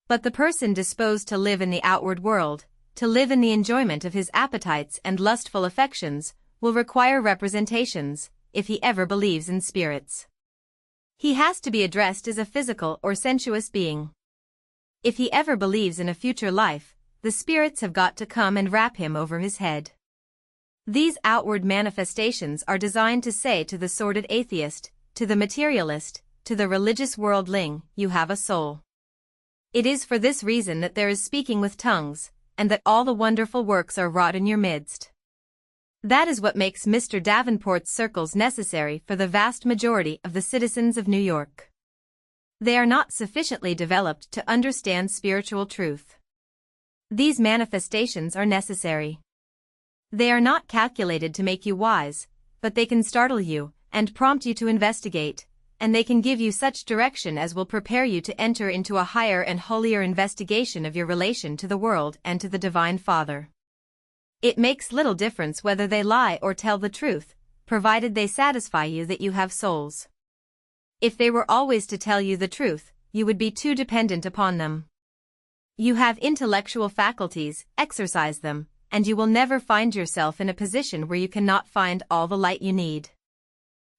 But the person disposed to live in the outward world, to live in the enjoyment of his appetites and lustful affections, will require representations, if he ever believes in spirits. He has to be addressed as a physical or sensuous being. If he ever believes in a future life, the spirits have got to come and rap him over his head. These outward manifestations are designed to say to the sordid atheist, to the materialist, to the religious worldling, you have a soul. It is for this reason that there is speaking with tongues, and that all the wonderful works are wrought in your midst. That is what makes Mr. Davenport's circles necessary for the vast majority of the citizens of New York. They are not sufficiently developed to understand spiritual truth. These manifestations are necessary. They are not calculated to make you wise, but they can startle you, and prompt you to investigate, and they can give you such direction as will prepare you to enter into a higher and holier investigation of your relation to the world and to the Divine Father. It makes little difference whether they lie or tell the truth, provided they satisfy you that you have souls. If they were always to tell you the truth, you would be too dependent upon them. You have intellectual faculties, exercise them, and you will never find yourself in a position where you cannot find all the light you need.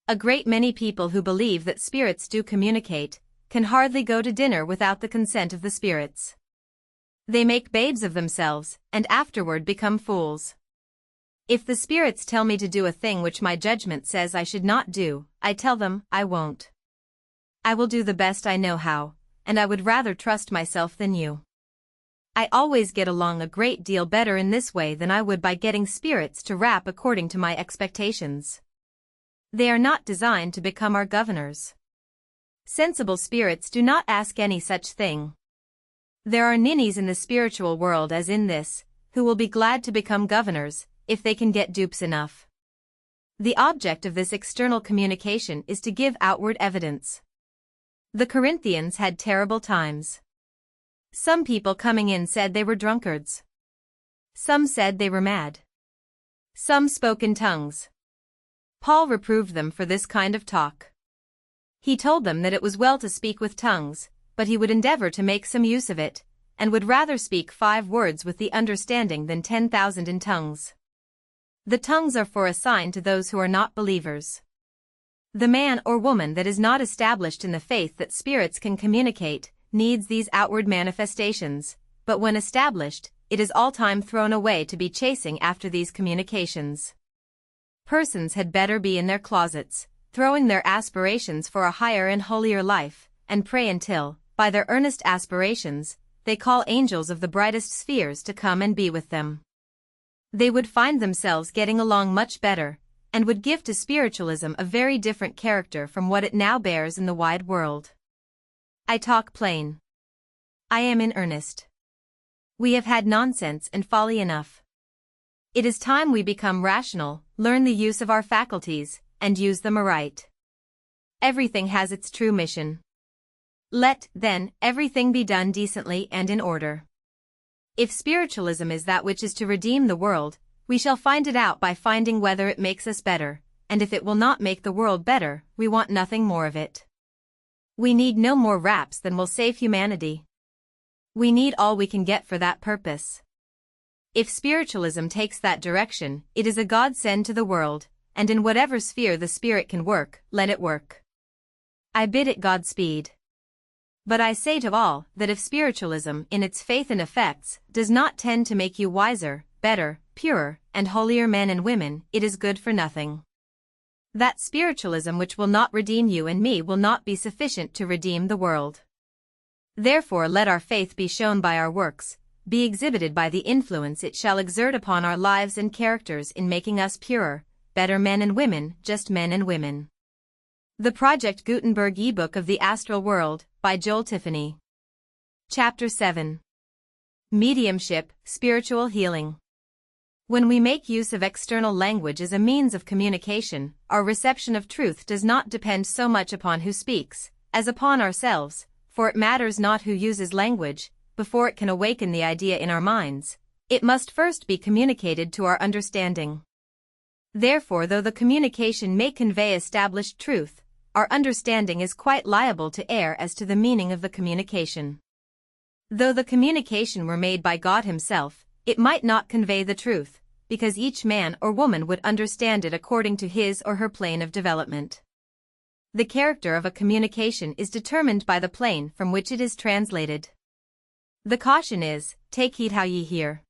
A great many people who believe that spirits do communicate, can hardly go to dinner without the consent of the spirits. They make babes of themselves, and afterward become fools. If the spirits tell me to do a thing which my judgment says I should not do, I tell them, I won't. I will do the best I know how, and I would rather trust myself than you. I always get along a great deal better in this way than I would by getting spirits to rap according to my expectations. They are not designed to become our governors. Sensible spirits do not ask any such thing. There are ninnies in the spiritual world as in this, who will be glad to become governors, if they can get dupes enough. The object of this external communication is to give outward evidence. The Corinthians had terrible times. Some people coming in said they were drunkards. Some said they were mad. Some spoke in tongues. Paul reproved them for this kind of talk. He told them that it was well to speak with tongues, but he would endeavor to make some use of it, and would rather speak 5 words with the understanding than 10,000 in tongues. The tongues are for a sign to those who are not believers. The man or woman that is not established in the faith that spirits can communicate, needs these outward manifestations, but when established, it is all time thrown away to be chasing after these communications. Persons had better be in their closets, throwing their aspirations for a higher and holier life, and pray until, by their earnest aspirations, they call angels of the brightest spheres to come and be with them. They would find themselves getting along much better, and would give to spiritualism a very different character from what it now bears in the wide world. I talk plain. I am in earnest. We have had nonsense and folly enough. It is time we become rational, learn the use of our faculties, and use them aright. Everything has its true mission. Let, then, everything be done decently and in order. If spiritualism is that which is to redeem the world, we shall find it out by finding whether it makes us better, and if it will not make the world better, we want nothing more of it. We need no more raps than will save humanity. We need all we can get for that purpose. If spiritualism takes that direction, it is a godsend to the world, and in whatever sphere the spirit can work, let it work. I bid it Godspeed. But I say to all that if spiritualism, in its faith and effects, does not tend to make you wiser, better, purer, and holier men and women, it is good for nothing. That spiritualism which will not redeem you and me will not be sufficient to redeem the world. Therefore let our faith be shown by our works, be exhibited by the influence it shall exert upon our lives and characters in making us purer, better men and women, just men and women. The Project Gutenberg ebook of the Astral World, by Joel Tiffany. Chapter 7. Mediumship, Spiritual Healing. When we make use of external language as a means of communication, our reception of truth does not depend so much upon who speaks, as upon ourselves, for it matters not who uses language, before it can awaken the idea in our minds. It must first be communicated to our understanding. Therefore, though the communication may convey established truth, our understanding is quite liable to err as to the meaning of the communication. Though the communication were made by God Himself, it might not convey the truth, because each man or woman would understand it according to his or her plane of development. The character of a communication is determined by the plane from which it is translated. The caution is, take heed how ye hear.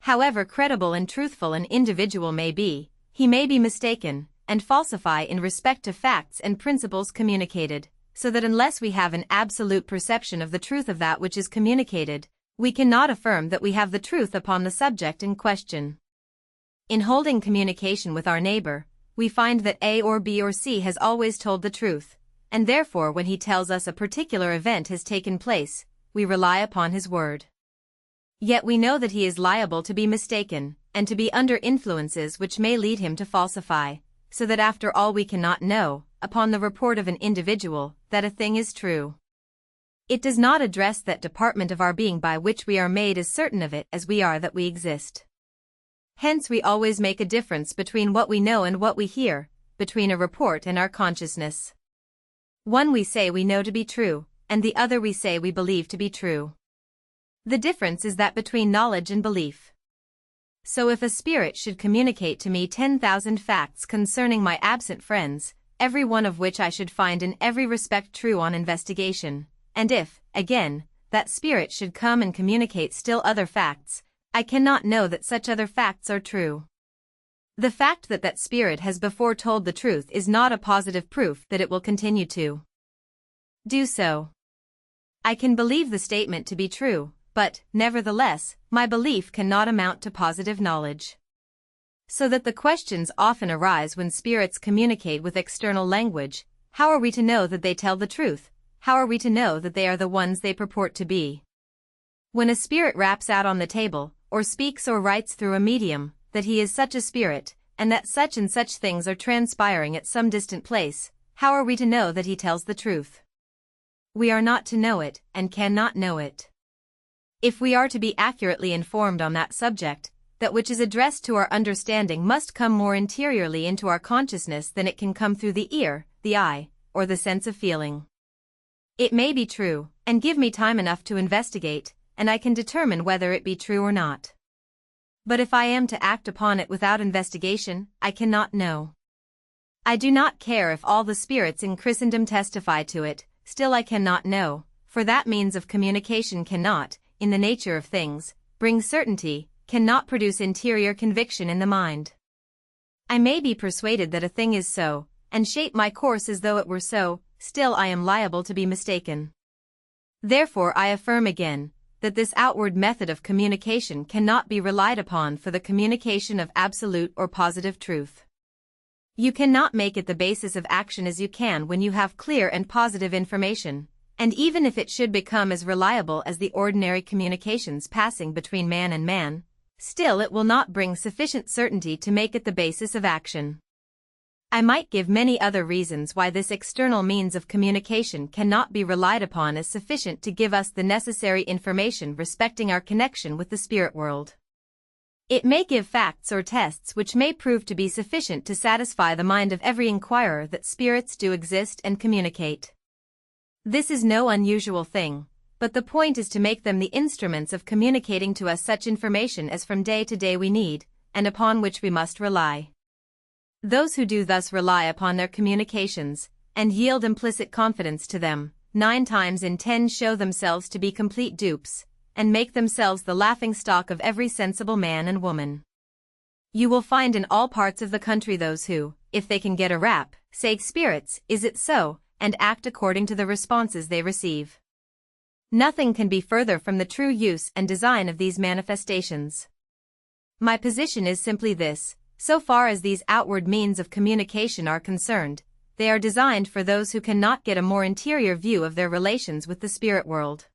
However credible and truthful an individual may be, he may be mistaken, and falsify in respect to facts and principles communicated, so that unless we have an absolute perception of the truth of that which is communicated, we cannot affirm that we have the truth upon the subject in question. In holding communication with our neighbor, we find that A or B or C has always told the truth, and therefore when he tells us a particular event has taken place, we rely upon his word. Yet we know that he is liable to be mistaken, and to be under influences which may lead him to falsify, so that after all we cannot know, upon the report of an individual, that a thing is true. It does not address that department of our being by which we are made as certain of it as we are that we exist. Hence we always make a difference between what we know and what we hear, between a report and our consciousness. One we say we know to be true, and the other we say we believe to be true. The difference is that between knowledge and belief. So if a spirit should communicate to me 10,000 facts concerning my absent friends, every one of which I should find in every respect true on investigation, and if, again, that spirit should come and communicate still other facts, I cannot know that such other facts are true. The fact that that spirit has before told the truth is not a positive proof that it will continue to do so. I can believe the statement to be true, but, nevertheless, my belief cannot amount to positive knowledge. So that the questions often arise when spirits communicate with external language: how are we to know that they tell the truth? How are we to know that they are the ones they purport to be? When a spirit raps out on the table, or speaks or writes through a medium, that he is such a spirit, and that such and such things are transpiring at some distant place, how are we to know that he tells the truth? We are not to know it, and cannot know it. If we are to be accurately informed on that subject, that which is addressed to our understanding must come more interiorly into our consciousness than it can come through the ear, the eye, or the sense of feeling. It may be true, and give me time enough to investigate, and I can determine whether it be true or not. But if I am to act upon it without investigation, I cannot know. I do not care if all the spirits in Christendom testify to it, still I cannot know, for that means of communication cannot, in the nature of things, bring certainty, cannot produce interior conviction in the mind. I may be persuaded that a thing is so, and shape my course as though it were so, still I am liable to be mistaken. Therefore I affirm again, that this outward method of communication cannot be relied upon for the communication of absolute or positive truth. You cannot make it the basis of action as you can when you have clear and positive information, and even if it should become as reliable as the ordinary communications passing between man and man, still it will not bring sufficient certainty to make it the basis of action. I might give many other reasons why this external means of communication cannot be relied upon as sufficient to give us the necessary information respecting our connection with the spirit world. It may give facts or tests which may prove to be sufficient to satisfy the mind of every inquirer that spirits do exist and communicate. This is no unusual thing, but the point is to make them the instruments of communicating to us such information as from day to day we need, and upon which we must rely. Those who do thus rely upon their communications, and yield implicit confidence to them, 9 times in 10 show themselves to be complete dupes, and make themselves the laughing-stock of every sensible man and woman. You will find in all parts of the country those who, if they can get a rap, say spirits, is it so, and act according to the responses they receive. Nothing can be further from the true use and design of these manifestations. My position is simply this: so far as these outward means of communication are concerned, they are designed for those who cannot get a more interior view of their relations with the spirit world.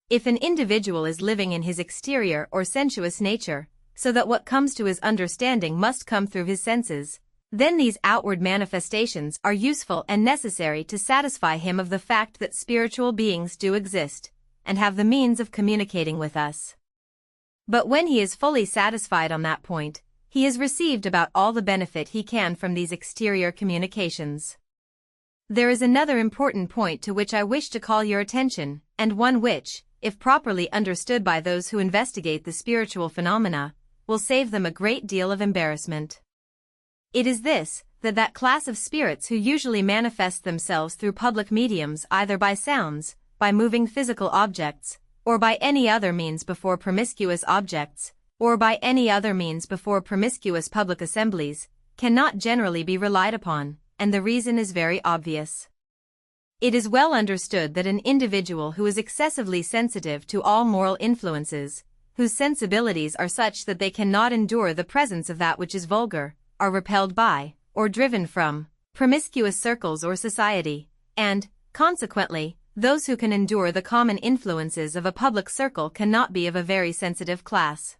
If an individual is living in his exterior or sensuous nature, so that what comes to his understanding must come through his senses, then these outward manifestations are useful and necessary to satisfy him of the fact that spiritual beings do exist, and have the means of communicating with us. But when he is fully satisfied on that point, he has received about all the benefit he can from these exterior communications. There is another important point to which I wish to call your attention, and one which, if properly understood by those who investigate the spiritual phenomena, will save them a great deal of embarrassment. It is this, that class of spirits who usually manifest themselves through public mediums either by sounds, by moving physical objects, or by any other means before promiscuous objects, or by any other means before promiscuous public assemblies, cannot generally be relied upon, and the reason is very obvious. It is well understood that an individual who is excessively sensitive to all moral influences, whose sensibilities are such that they cannot endure the presence of that which is vulgar, are repelled by, or driven from, promiscuous circles or society, and, consequently, those who can endure the common influences of a public circle cannot be of a very sensitive class.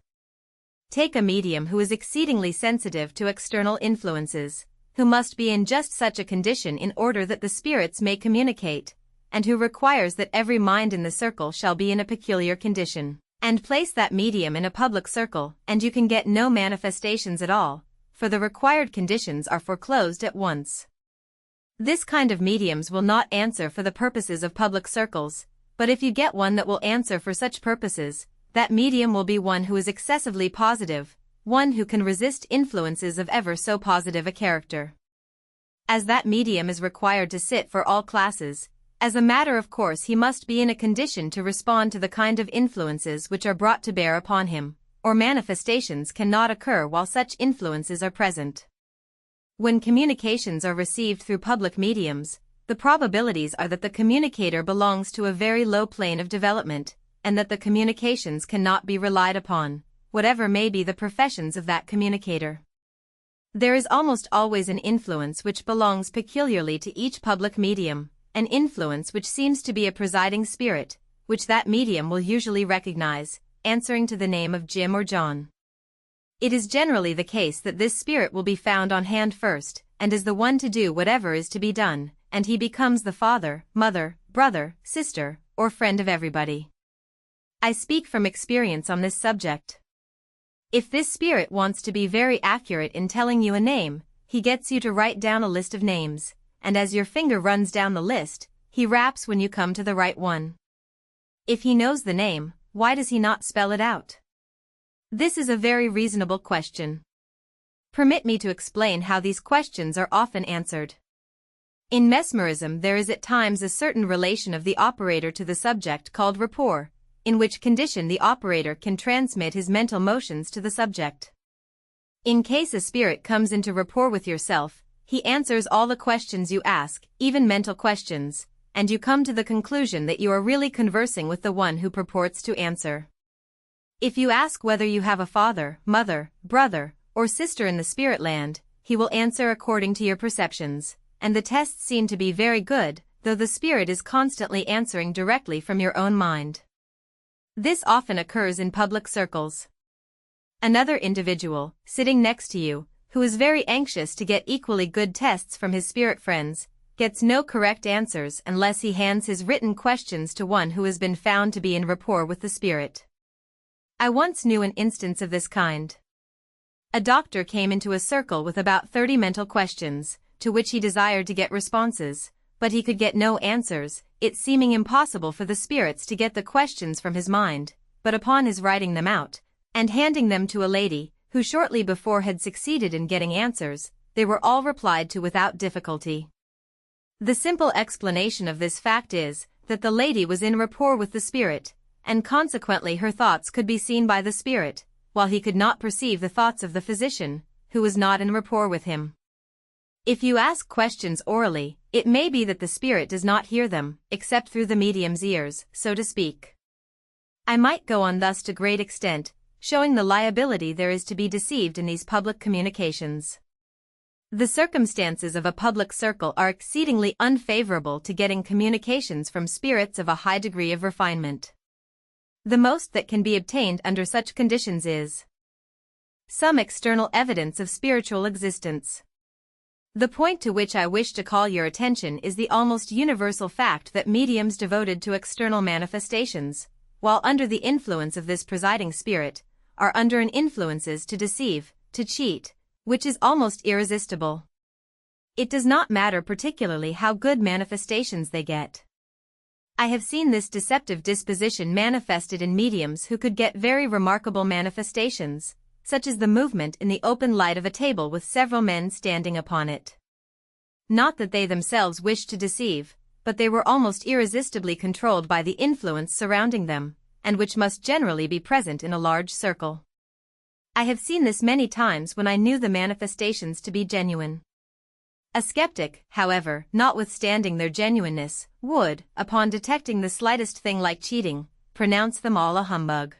Take a medium who is exceedingly sensitive to external influences, who must be in just such a condition in order that the spirits may communicate, and who requires that every mind in the circle shall be in a peculiar condition, and place that medium in a public circle, and you can get no manifestations at all, for the required conditions are foreclosed at once. This kind of mediums will not answer for the purposes of public circles, but if you get one that will answer for such purposes, that medium will be one who is excessively positive, one who can resist influences of ever so positive a character. As that medium is required to sit for all classes, as a matter of course he must be in a condition to respond to the kind of influences which are brought to bear upon him, or manifestations cannot occur while such influences are present. When communications are received through public mediums, the probabilities are that the communicator belongs to a very low plane of development, and that the communications cannot be relied upon, whatever may be the professions of that communicator. There is almost always an influence which belongs peculiarly to each public medium, an influence which seems to be a presiding spirit, which that medium will usually recognize, answering to the name of Jim or John. It is generally the case that this spirit will be found on hand first, and is the one to do whatever is to be done, and he becomes the father, mother, brother, sister, or friend of everybody. I speak from experience on this subject. If this spirit wants to be very accurate in telling you a name, he gets you to write down a list of names, and as your finger runs down the list, he raps when you come to the right one. If he knows the name, why does he not spell it out? This is a very reasonable question. Permit me to explain how these questions are often answered. In mesmerism there is at times a certain relation of the operator to the subject called rapport, in which condition the operator can transmit his mental motions to the subject. In case a spirit comes into rapport with yourself, he answers all the questions you ask, even mental questions, and you come to the conclusion that you are really conversing with the one who purports to answer. If you ask whether you have a father, mother, brother, or sister in the spirit land, he will answer according to your perceptions, and the tests seem to be very good, though the spirit is constantly answering directly from your own mind. This often occurs in public circles. Another individual, sitting next to you, who is very anxious to get equally good tests from his spirit friends, gets no correct answers unless he hands his written questions to one who has been found to be in rapport with the spirit. I once knew an instance of this kind. A doctor came into a circle with about 30 mental questions, to which he desired to get responses, but he could get no answers, it seeming impossible for the spirits to get the questions from his mind, but upon his writing them out, and handing them to a lady, who shortly before had succeeded in getting answers, they were all replied to without difficulty. The simple explanation of this fact is, that the lady was in rapport with the spirit, and consequently her thoughts could be seen by the spirit, while he could not perceive the thoughts of the physician, who was not in rapport with him. If you ask questions orally, it may be that the spirit does not hear them, except through the medium's ears, so to speak. I might go on thus to great extent, showing the liability there is to be deceived in these public communications. The circumstances of a public circle are exceedingly unfavorable to getting communications from spirits of a high degree of refinement. The most that can be obtained under such conditions is some external evidence of spiritual existence. The point to which I wish to call your attention is the almost universal fact that mediums devoted to external manifestations, while under the influence of this presiding spirit, are under an influences to deceive, to cheat, which is almost irresistible. It does not matter particularly how good manifestations they get. I have seen this deceptive disposition manifested in mediums who could get very remarkable manifestations, such as the movement in the open light of a table with several men standing upon it. Not that they themselves wished to deceive, but they were almost irresistibly controlled by the influence surrounding them, and which must generally be present in a large circle. I have seen this many times when I knew the manifestations to be genuine. A skeptic, however, notwithstanding their genuineness, would, upon detecting the slightest thing like cheating, pronounce them all a humbug.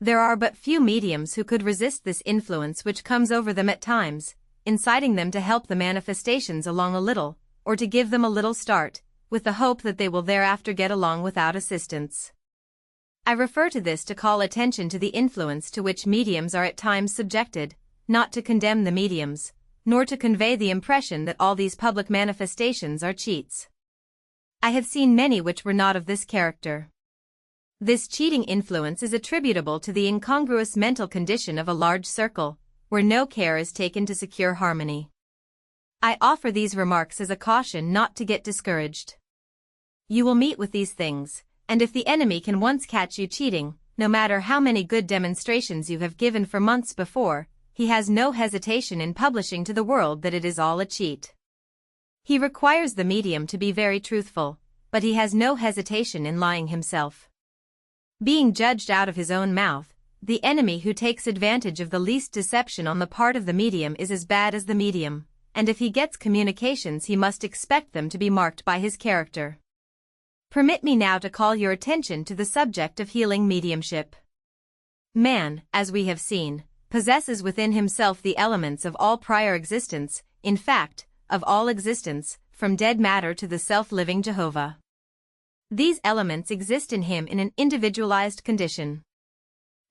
There are but few mediums who could resist this influence which comes over them at times, inciting them to help the manifestations along a little, or to give them a little start, with the hope that they will thereafter get along without assistance. I refer to this to call attention to the influence to which mediums are at times subjected, not to condemn the mediums, nor to convey the impression that all these public manifestations are cheats. I have seen many which were not of this character. This cheating influence is attributable to the incongruous mental condition of a large circle, where no care is taken to secure harmony. I offer these remarks as a caution not to get discouraged. You will meet with these things, and if the enemy can once catch you cheating, no matter how many good demonstrations you have given for months before, he has no hesitation in publishing to the world that it is all a cheat. He requires the medium to be very truthful, but he has no hesitation in lying himself. Being judged out of his own mouth, the enemy who takes advantage of the least deception on the part of the medium is as bad as the medium, and if he gets communications he must expect them to be marked by his character. Permit me now to call your attention to the subject of healing mediumship. Man, as we have seen, possesses within himself the elements of all prior existence, in fact, of all existence, from dead matter to the self-living Jehovah. These elements exist in him in an individualized condition.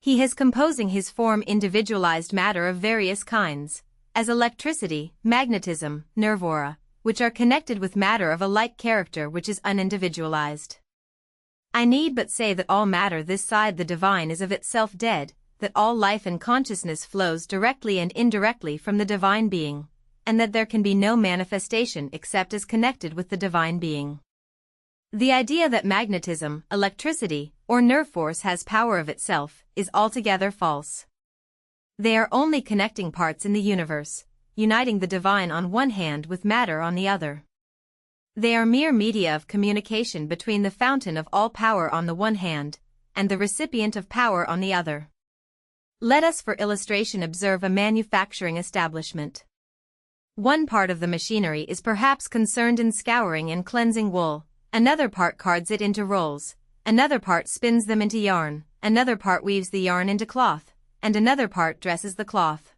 He has composing his form individualized matter of various kinds, as electricity, magnetism, nerve aura, which are connected with matter of a like character which is unindividualized. I need but say that all matter this side the divine is of itself dead, that all life and consciousness flows directly and indirectly from the divine being, and that there can be no manifestation except as connected with the divine being. The idea that magnetism, electricity, or nerve force has power of itself is altogether false. They are only connecting parts in the universe, uniting the divine on one hand with matter on the other. They are mere media of communication between the fountain of all power on the one hand, and the recipient of power on the other. Let us for illustration observe a manufacturing establishment. One part of the machinery is perhaps concerned in scouring and cleansing wool, another part cards it into rolls, another part spins them into yarn, another part weaves the yarn into cloth, and another part dresses the cloth.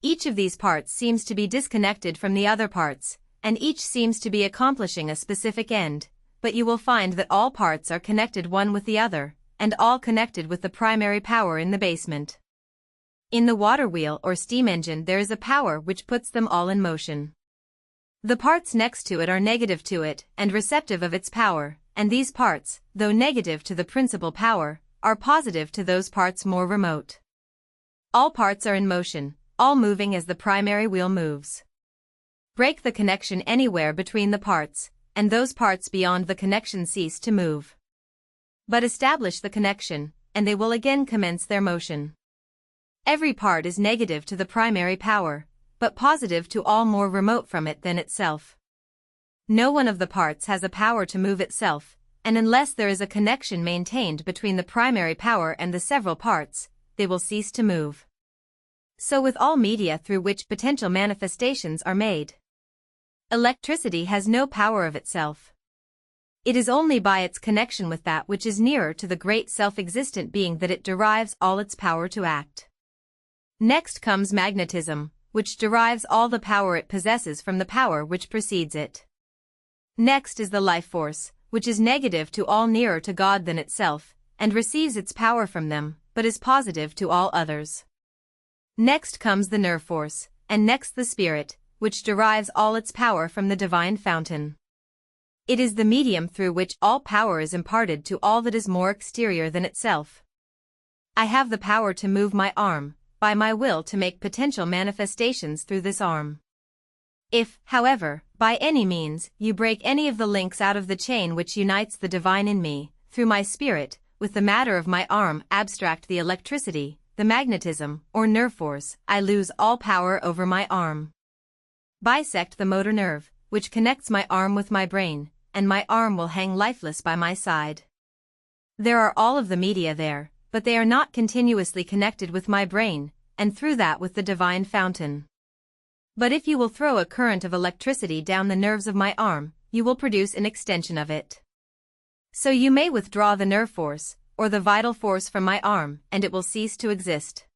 Each of these parts seems to be disconnected from the other parts, and each seems to be accomplishing a specific end, but you will find that all parts are connected one with the other, and all connected with the primary power in the basement. In the water wheel or steam engine there is a power which puts them all in motion. The parts next to it are negative to it and receptive of its power, and these parts, though negative to the principal power, are positive to those parts more remote. All parts are in motion, all moving as the primary wheel moves. Break the connection anywhere between the parts, and those parts beyond the connection cease to move. But establish the connection, and they will again commence their motion. Every part is negative to the primary power, but positive to all more remote from it than itself. No one of the parts has a power to move itself, and unless there is a connection maintained between the primary power and the several parts, they will cease to move. So with all media through which potential manifestations are made. Electricity has no power of itself. It is only by its connection with that which is nearer to the great self-existent being that it derives all its power to act. Next comes magnetism, which derives all the power it possesses from the power which precedes it. Next is the life force, which is negative to all nearer to God than itself, and receives its power from them, but is positive to all others. Next comes the nerve force, and next the spirit, which derives all its power from the divine fountain. It is the medium through which all power is imparted to all that is more exterior than itself. I have the power to move my arm, by my will to make potential manifestations through this arm. If, however, by any means, you break any of the links out of the chain which unites the divine in me, through my spirit, with the matter of my arm, abstract the electricity, the magnetism, or nerve force, I lose all power over my arm. Bisect the motor nerve, which connects my arm with my brain, and my arm will hang lifeless by my side. There are all of the media there, but they are not continuously connected with my brain, and through that with the divine fountain. But if you will throw a current of electricity down the nerves of my arm, you will produce an extension of it. So you may withdraw the nerve force, or the vital force from my arm, and it will cease to exist.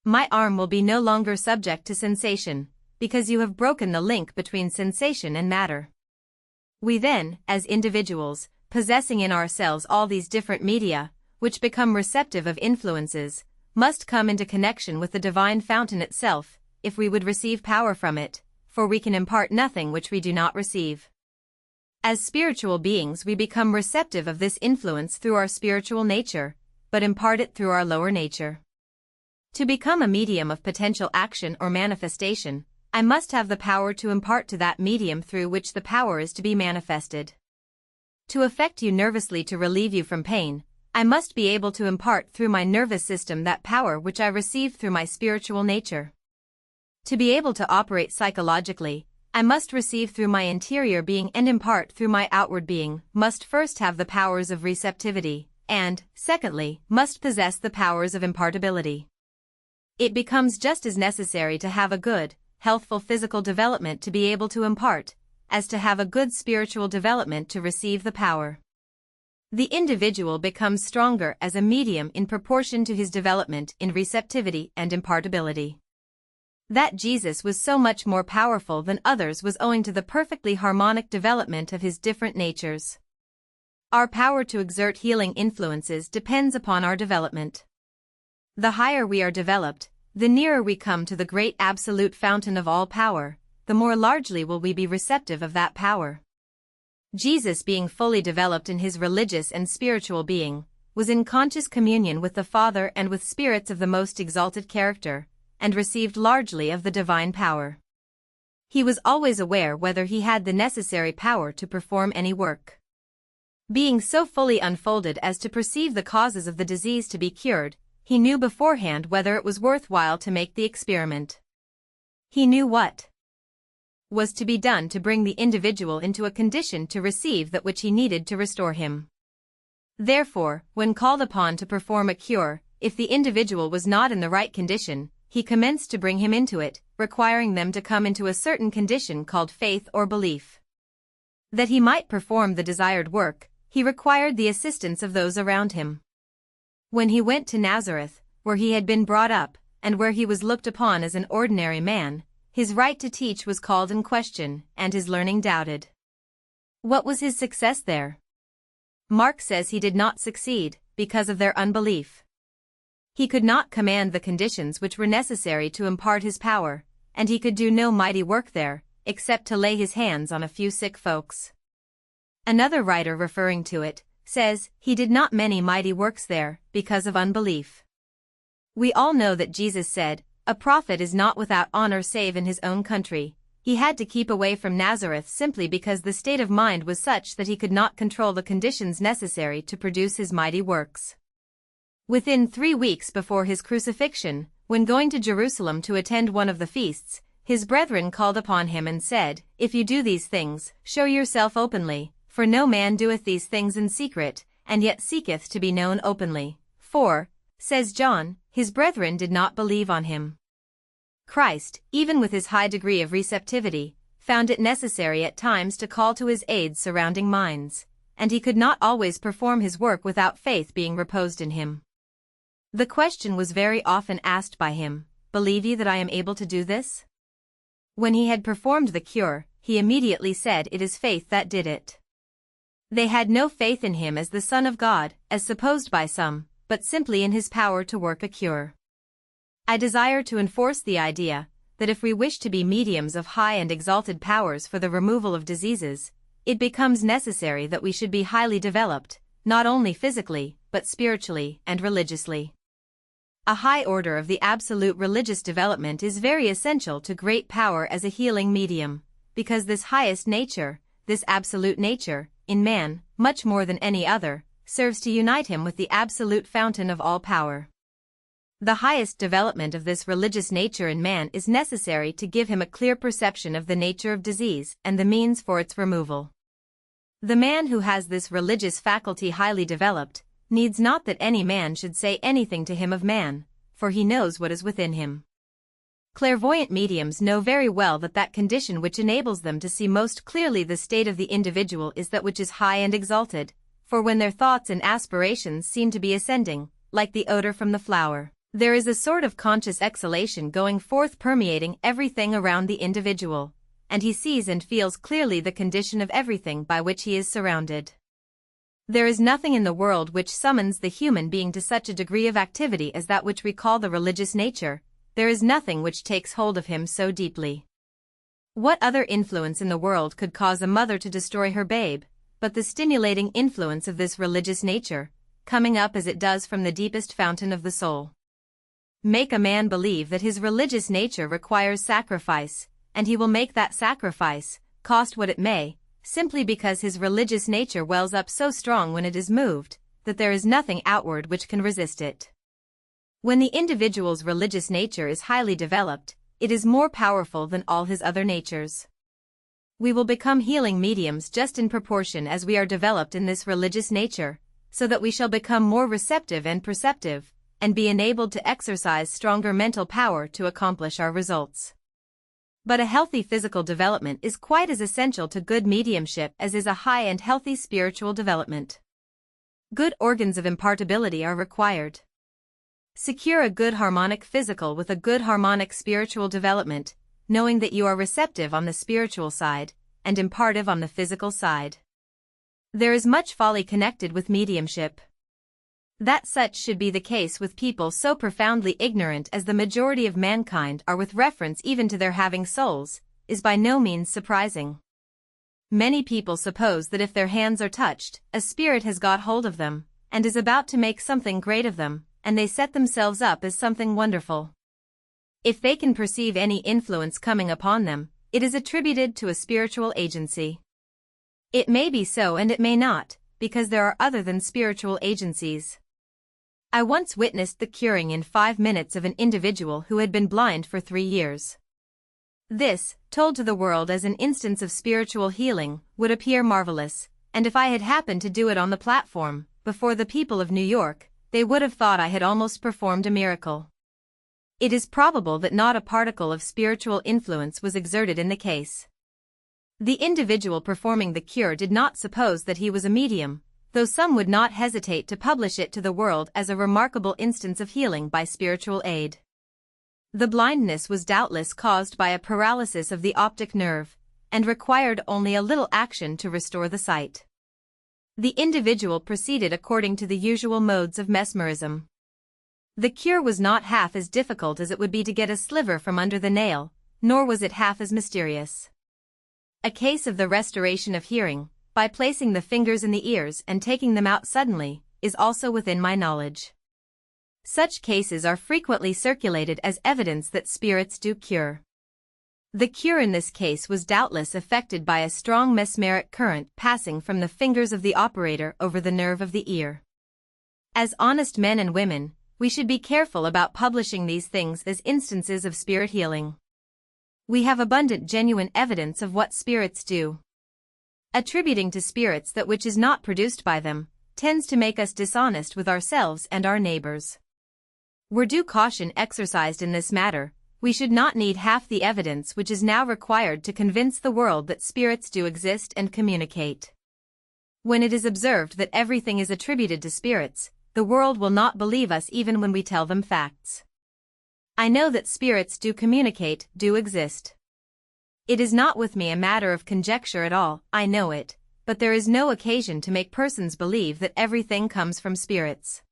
My arm will be no longer subject to sensation, because you have broken the link between sensation and matter. We then, as individuals, possessing in ourselves all these different media, which become receptive of influences, must come into connection with the divine fountain itself, if we would receive power from it, for we can impart nothing which we do not receive. As spiritual beings we become receptive of this influence through our spiritual nature, but impart it through our lower nature. To become a medium of potential action or manifestation, I must have the power to impart to that medium through which the power is to be manifested. To affect you nervously to relieve you from pain, I must be able to impart through my nervous system that power which I receive through my spiritual nature. To be able to operate psychologically, I must receive through my interior being and impart through my outward being, must first have the powers of receptivity, and, secondly, must possess the powers of impartability. It becomes just as necessary to have a good, healthful physical development to be able to impart, as to have a good spiritual development to receive the power. The individual becomes stronger as a medium in proportion to his development in receptivity and impartability. That Jesus was so much more powerful than others was owing to the perfectly harmonic development of his different natures. Our power to exert healing influences depends upon our development. The higher we are developed, the nearer we come to the great absolute fountain of all power, the more largely will we be receptive of that power. Jesus, being fully developed in his religious and spiritual being, was in conscious communion with the Father and with spirits of the most exalted character, and received largely of the divine power. He was always aware whether he had the necessary power to perform any work. Being so fully unfolded as to perceive the causes of the disease to be cured, he knew beforehand whether it was worth while to make the experiment. He knew what was to be done to bring the individual into a condition to receive that which he needed to restore him. Therefore, when called upon to perform a cure, if the individual was not in the right condition, he commenced to bring him into it, requiring them to come into a certain condition called faith or belief. That he might perform the desired work, he required the assistance of those around him. When he went to Nazareth, where he had been brought up, and where he was looked upon as an ordinary man, his right to teach was called in question, and his learning doubted. What was his success there? Mark says he did not succeed, because of their unbelief. He could not command the conditions which were necessary to impart his power, and he could do no mighty work there, except to lay his hands on a few sick folks. Another writer referring to it, says, he did not many mighty works there, because of unbelief. We all know that Jesus said, a prophet is not without honor save in his own country. He had to keep away from Nazareth simply because the state of mind was such that he could not control the conditions necessary to produce his mighty works. Within 3 weeks before his crucifixion, when going to Jerusalem to attend one of the feasts, his brethren called upon him and said, if you do these things, show yourself openly, for no man doeth these things in secret, and yet seeketh to be known openly. For, says John, his brethren did not believe on him. Christ, even with his high degree of receptivity, found it necessary at times to call to his aid surrounding minds, and he could not always perform his work without faith being reposed in him. The question was very often asked by him, believe ye that I am able to do this? When he had performed the cure, he immediately said it is faith that did it. They had no faith in him as the Son of God, as supposed by some, but simply in his power to work a cure. I desire to enforce the idea that if we wish to be mediums of high and exalted powers for the removal of diseases, it becomes necessary that we should be highly developed, not only physically, but spiritually and religiously. A high order of the absolute religious development is very essential to great power as a healing medium, because this highest nature, this absolute nature, in man, much more than any other, serves to unite him with the absolute fountain of all power. The highest development of this religious nature in man is necessary to give him a clear perception of the nature of disease and the means for its removal. The man who has this religious faculty highly developed, needs not that any man should say anything to him of man, for he knows what is within him. Clairvoyant mediums know very well that that condition which enables them to see most clearly the state of the individual is that which is high and exalted, for when their thoughts and aspirations seem to be ascending, like the odor from the flower, there is a sort of conscious exhalation going forth permeating everything around the individual, and he sees and feels clearly the condition of everything by which he is surrounded. There is nothing in the world which summons the human being to such a degree of activity as that which we call the religious nature. There is nothing which takes hold of him so deeply. What other influence in the world could cause a mother to destroy her babe, but the stimulating influence of this religious nature, coming up as it does from the deepest fountain of the soul? Make a man believe that his religious nature requires sacrifice, and he will make that sacrifice, cost what it may, simply because his religious nature wells up so strong when it is moved, that there is nothing outward which can resist it. When the individual's religious nature is highly developed, it is more powerful than all his other natures. We will become healing mediums just in proportion as we are developed in this religious nature, so that we shall become more receptive and perceptive, and be enabled to exercise stronger mental power to accomplish our results. But a healthy physical development is quite as essential to good mediumship as is a high and healthy spiritual development. Good organs of impartability are required. Secure a good harmonic physical with a good harmonic spiritual development, knowing that you are receptive on the spiritual side, and impartive on the physical side. There is much folly connected with mediumship. That such should be the case with people so profoundly ignorant as the majority of mankind are with reference even to their having souls, is by no means surprising. Many people suppose that if their hands are touched, a spirit has got hold of them, and is about to make something great of them, and they set themselves up as something wonderful. If they can perceive any influence coming upon them, it is attributed to a spiritual agency. It may be so and it may not, because there are other than spiritual agencies. I once witnessed the curing in 5 minutes of an individual who had been blind for 3 years. This, told to the world as an instance of spiritual healing, would appear marvelous, and if I had happened to do it on the platform, before the people of New York, they would have thought I had almost performed a miracle. It is probable that not a particle of spiritual influence was exerted in the case. The individual performing the cure did not suppose that he was a medium, though some would not hesitate to publish it to the world as a remarkable instance of healing by spiritual aid. The blindness was doubtless caused by a paralysis of the optic nerve, and required only a little action to restore the sight. The individual proceeded according to the usual modes of mesmerism. The cure was not half as difficult as it would be to get a sliver from under the nail, nor was it half as mysterious. A case of the restoration of hearing, by placing the fingers in the ears and taking them out suddenly, is also within my knowledge. Such cases are frequently circulated as evidence that spirits do cure. The cure in this case was doubtless effected by a strong mesmeric current passing from the fingers of the operator over the nerve of the ear. As honest men and women, we should be careful about publishing these things as instances of spirit healing. We have abundant genuine evidence of what spirits do. Attributing to spirits that which is not produced by them, tends to make us dishonest with ourselves and our neighbors. Were due caution exercised in this matter, we should not need half the evidence which is now required to convince the world that spirits do exist and communicate. When it is observed that everything is attributed to spirits, the world will not believe us even when we tell them facts. I know that spirits do communicate, do exist. It is not with me a matter of conjecture at all, I know it, but there is no occasion to make persons believe that everything comes from spirits.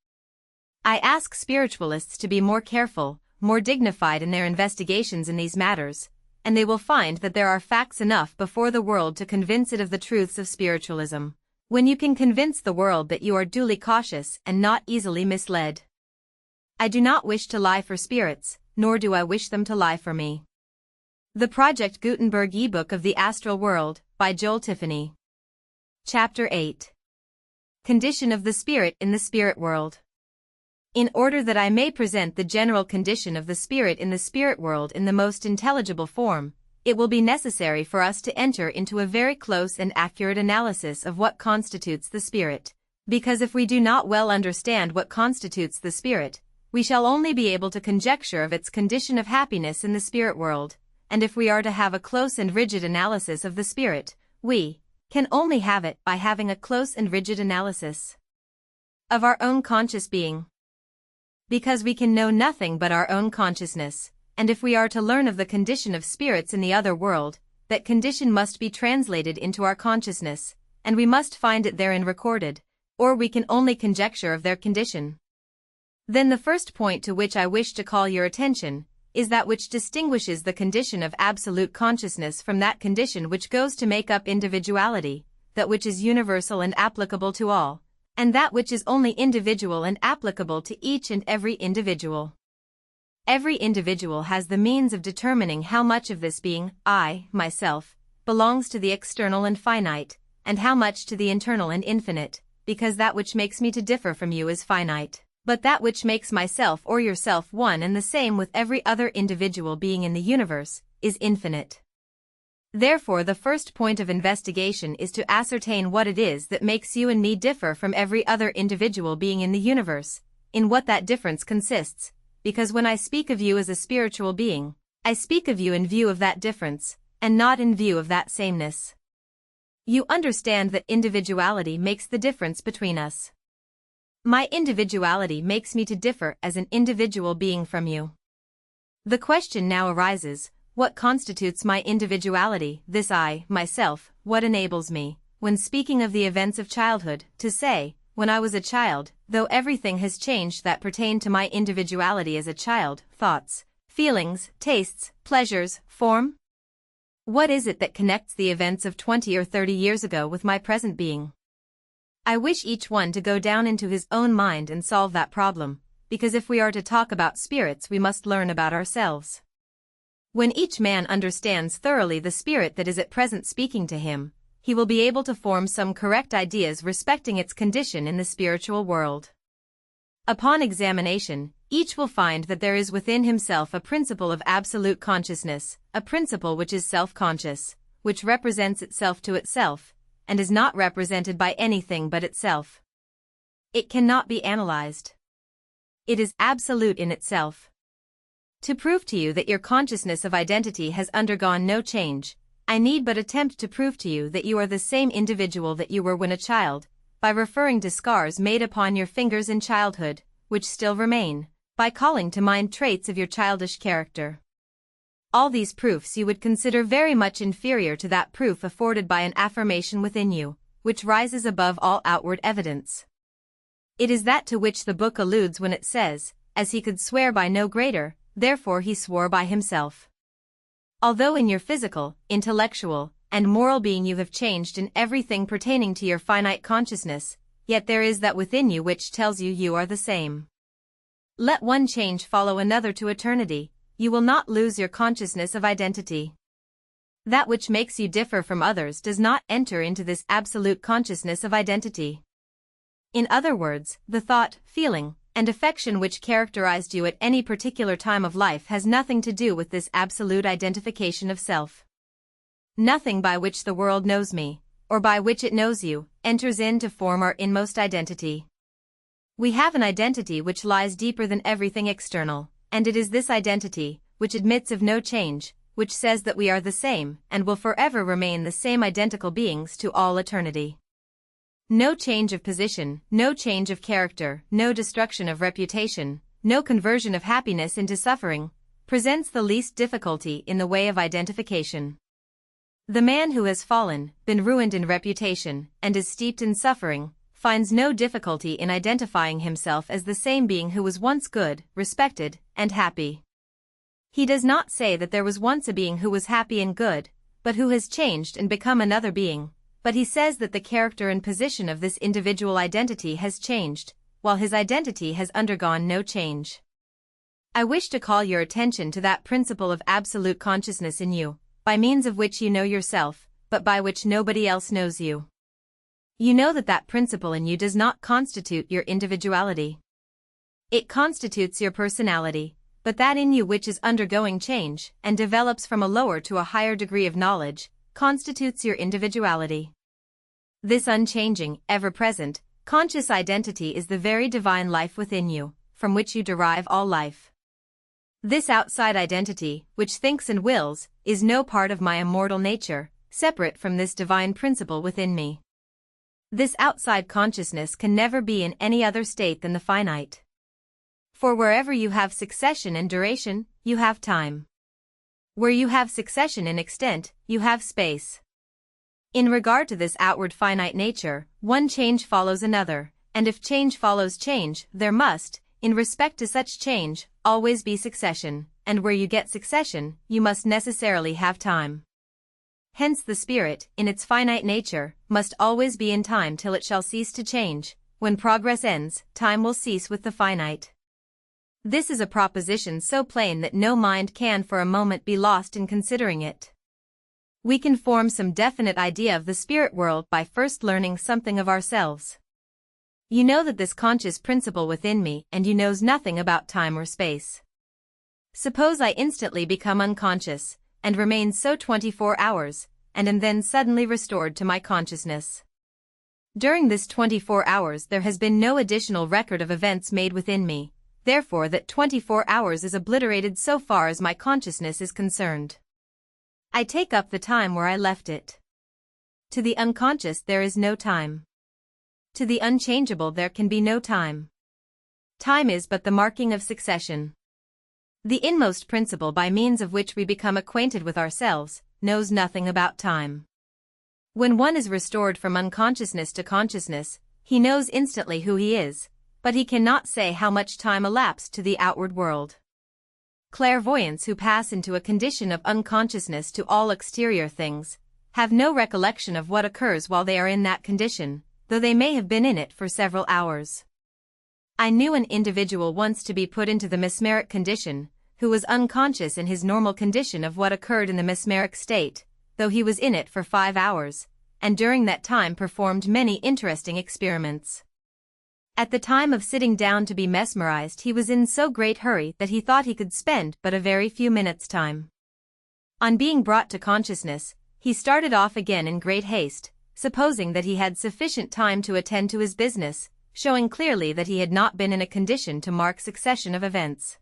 I ask spiritualists to be more careful, more dignified in their investigations in these matters, and they will find that there are facts enough before the world to convince it of the truths of spiritualism, when you can convince the world that you are duly cautious and not easily misled. I do not wish to lie for spirits, nor do I wish them to lie for me. The Project Gutenberg ebook of the Astral World, by Joel Tiffany. Chapter 8. Condition of the Spirit in the Spirit World. In order that I may present the general condition of the spirit in the spirit world in the most intelligible form, it will be necessary for us to enter into a very close and accurate analysis of what constitutes the spirit, because if we do not well understand what constitutes the spirit, we shall only be able to conjecture of its condition of happiness in the spirit world, and if we are to have a close and rigid analysis of the spirit, we can only have it by having a close and rigid analysis of our own conscious being. Because we can know nothing but our own consciousness, and if we are to learn of the condition of spirits in the other world, that condition must be translated into our consciousness, and we must find it therein recorded, or we can only conjecture of their condition. Then the first point to which I wish to call your attention is that which distinguishes the condition of absolute consciousness from that condition which goes to make up individuality, that which is universal and applicable to all, and that which is only individual and applicable to each and every individual. Every individual has the means of determining how much of this being, I, myself, belongs to the external and finite, and how much to the internal and infinite, because that which makes me to differ from you is finite, but that which makes myself or yourself one and the same with every other individual being in the universe, is infinite. Therefore the first point of investigation is to ascertain what it is that makes you and me differ from every other individual being in the universe, in what that difference consists, because when I speak of you as a spiritual being, I speak of you in view of that difference, and not in view of that sameness. You understand that individuality makes the difference between us. My individuality makes me to differ as an individual being from you. The question now arises, what constitutes my individuality, this I, myself, what enables me, when speaking of the events of childhood, to say, when I was a child, though everything has changed that pertained to my individuality as a child, thoughts, feelings, tastes, pleasures, form? What is it that connects the events of 20 or 30 years ago with my present being? I wish each one to go down into his own mind and solve that problem, because if we are to talk about spirits we must learn about ourselves. When each man understands thoroughly the spirit that is at present speaking to him, he will be able to form some correct ideas respecting its condition in the spiritual world. Upon examination, each will find that there is within himself a principle of absolute consciousness, a principle which is self-conscious, which represents itself to itself, and is not represented by anything but itself. It cannot be analyzed. It is absolute in itself. To prove to you that your consciousness of identity has undergone no change, I need but attempt to prove to you that you are the same individual that you were when a child, by referring to scars made upon your fingers in childhood, which still remain, by calling to mind traits of your childish character. All these proofs you would consider very much inferior to that proof afforded by an affirmation within you, which rises above all outward evidence. It is that to which the book alludes when it says, as he could swear by no greater, therefore he swore by himself. Although in your physical, intellectual, and moral being you have changed in everything pertaining to your finite consciousness, yet there is that within you which tells you you are the same. Let one change follow another to eternity, you will not lose your consciousness of identity. That which makes you differ from others does not enter into this absolute consciousness of identity. In other words, the thought, feeling, and affection which characterized you at any particular time of life has nothing to do with this absolute identification of self. Nothing by which the world knows me, or by which it knows you, enters in to form our inmost identity. We have an identity which lies deeper than everything external, and it is this identity, which admits of no change, which says that we are the same and will forever remain the same identical beings to all eternity. No change of position, no change of character, no destruction of reputation, no conversion of happiness into suffering, presents the least difficulty in the way of identification. The man who has fallen, been ruined in reputation, and is steeped in suffering, finds no difficulty in identifying himself as the same being who was once good, respected, and happy. He does not say that there was once a being who was happy and good, but who has changed and become another being, but he says that the character and position of this individual identity has changed, while his identity has undergone no change. I wish to call your attention to that principle of absolute consciousness in you, by means of which you know yourself, but by which nobody else knows you. You know that that principle in you does not constitute your individuality. It constitutes your personality, but that in you which is undergoing change and develops from a lower to a higher degree of knowledge, constitutes your individuality. This unchanging, ever-present, conscious identity is the very divine life within you, from which you derive all life. This outside identity, which thinks and wills, is no part of my immortal nature, separate from this divine principle within me. This outside consciousness can never be in any other state than the finite. For wherever you have succession and duration, you have time. Where you have succession in extent, you have space. In regard to this outward finite nature, one change follows another, and if change follows change, there must, in respect to such change, always be succession, and where you get succession, you must necessarily have time. Hence the spirit, in its finite nature, must always be in time till it shall cease to change. When progress ends, time will cease with the finite. This is a proposition so plain that no mind can for a moment be lost in considering it. We can form some definite idea of the spirit world by first learning something of ourselves. You know that this conscious principle within me and you knows nothing about time or space. Suppose I instantly become unconscious, and remain so 24 hours, and am then suddenly restored to my consciousness. During this 24 hours there has been no additional record of events made within me, therefore that 24 hours is obliterated so far as my consciousness is concerned. I take up the time where I left it. To the unconscious there is no time. To the unchangeable there can be no time. Time is but the marking of succession. The inmost principle by means of which we become acquainted with ourselves, knows nothing about time. When one is restored from unconsciousness to consciousness, he knows instantly who he is, but he cannot say how much time elapsed to the outward world. Clairvoyants who pass into a condition of unconsciousness to all exterior things, have no recollection of what occurs while they are in that condition, though they may have been in it for several hours. I knew an individual once to be put into the mesmeric condition, who was unconscious in his normal condition of what occurred in the mesmeric state, though he was in it for 5 hours, and during that time performed many interesting experiments. At the time of sitting down to be mesmerized he was in so great hurry that he thought he could spend but a very few minutes' time. On being brought to consciousness, he started off again in great haste, supposing that he had sufficient time to attend to his business, showing clearly that he had not been in a condition to mark succession of events.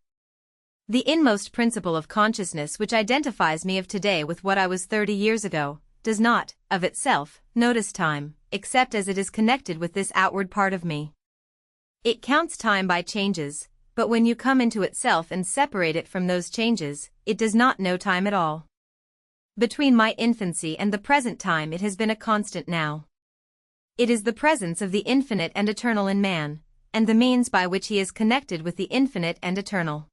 The inmost principle of consciousness which identifies me of today with what I was 30 years ago, does not, of itself, notice time, except as it is connected with this outward part of me. It counts time by changes, but when you come into itself and separate it from those changes, it does not know time at all. Between my infancy and the present time it has been a constant now. It is the presence of the infinite and eternal in man, and the means by which he is connected with the infinite and eternal.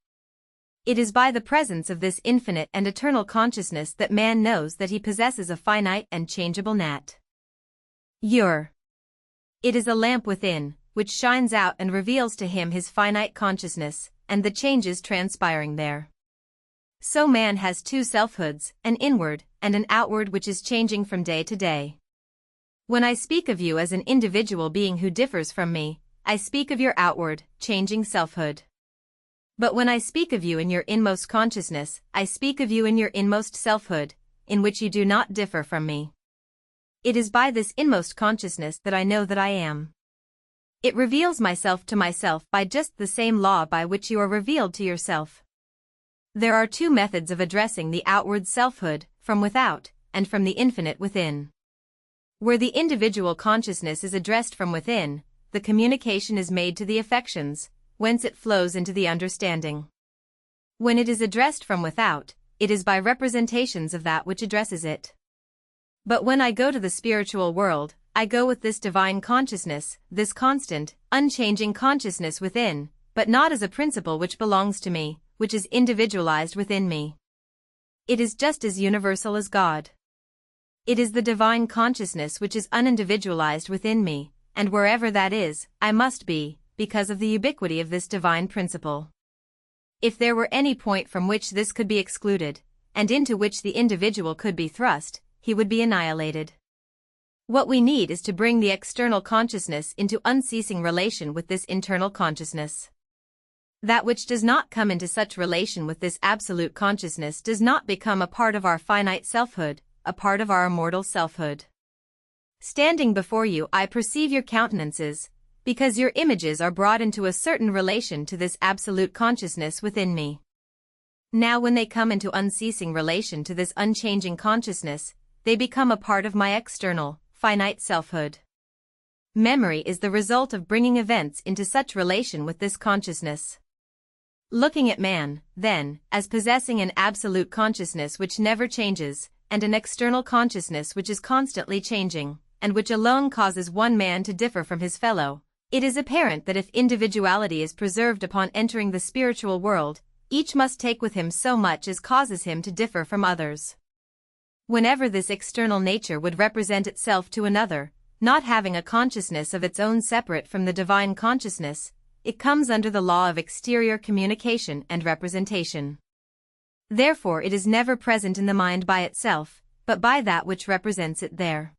It is by the presence of this infinite and eternal consciousness that man knows that he possesses a finite and changeable nat. It is a lamp within, which shines out and reveals to him his finite consciousness, and the changes transpiring there. So man has two selfhoods, an inward and an outward, which is changing from day to day. When I speak of you as an individual being who differs from me, I speak of your outward, changing selfhood. But when I speak of you in your inmost consciousness, I speak of you in your inmost selfhood, in which you do not differ from me. It is by this inmost consciousness that I know that I am. It reveals myself to myself by just the same law by which you are revealed to yourself. There are two methods of addressing the outward selfhood, from without, and from the infinite within. Where the individual consciousness is addressed from within, the communication is made to the affections, whence it flows into the understanding. When it is addressed from without, it is by representations of that which addresses it. But when I go to the spiritual world, I go with this divine consciousness, this constant, unchanging consciousness within, but not as a principle which belongs to me, which is individualized within me. It is just as universal as God. It is the divine consciousness which is unindividualized within me, and wherever that is, I must be, because of the ubiquity of this divine principle. If there were any point from which this could be excluded, and into which the individual could be thrust, he would be annihilated. What we need is to bring the external consciousness into unceasing relation with this internal consciousness. That which does not come into such relation with this absolute consciousness does not become a part of our finite selfhood, a part of our immortal selfhood. Standing before you, I perceive your countenances, because your images are brought into a certain relation to this absolute consciousness within me. Now when they come into unceasing relation to this unchanging consciousness, they become a part of my external, finite selfhood. Memory is the result of bringing events into such relation with this consciousness. Looking at man, then, as possessing an absolute consciousness which never changes, and an external consciousness which is constantly changing, and which alone causes one man to differ from his fellow, it is apparent that if individuality is preserved upon entering the spiritual world, each must take with him so much as causes him to differ from others. Whenever this external nature would represent itself to another, not having a consciousness of its own separate from the divine consciousness, it comes under the law of exterior communication and representation. Therefore it is never present in the mind by itself, but by that which represents it there.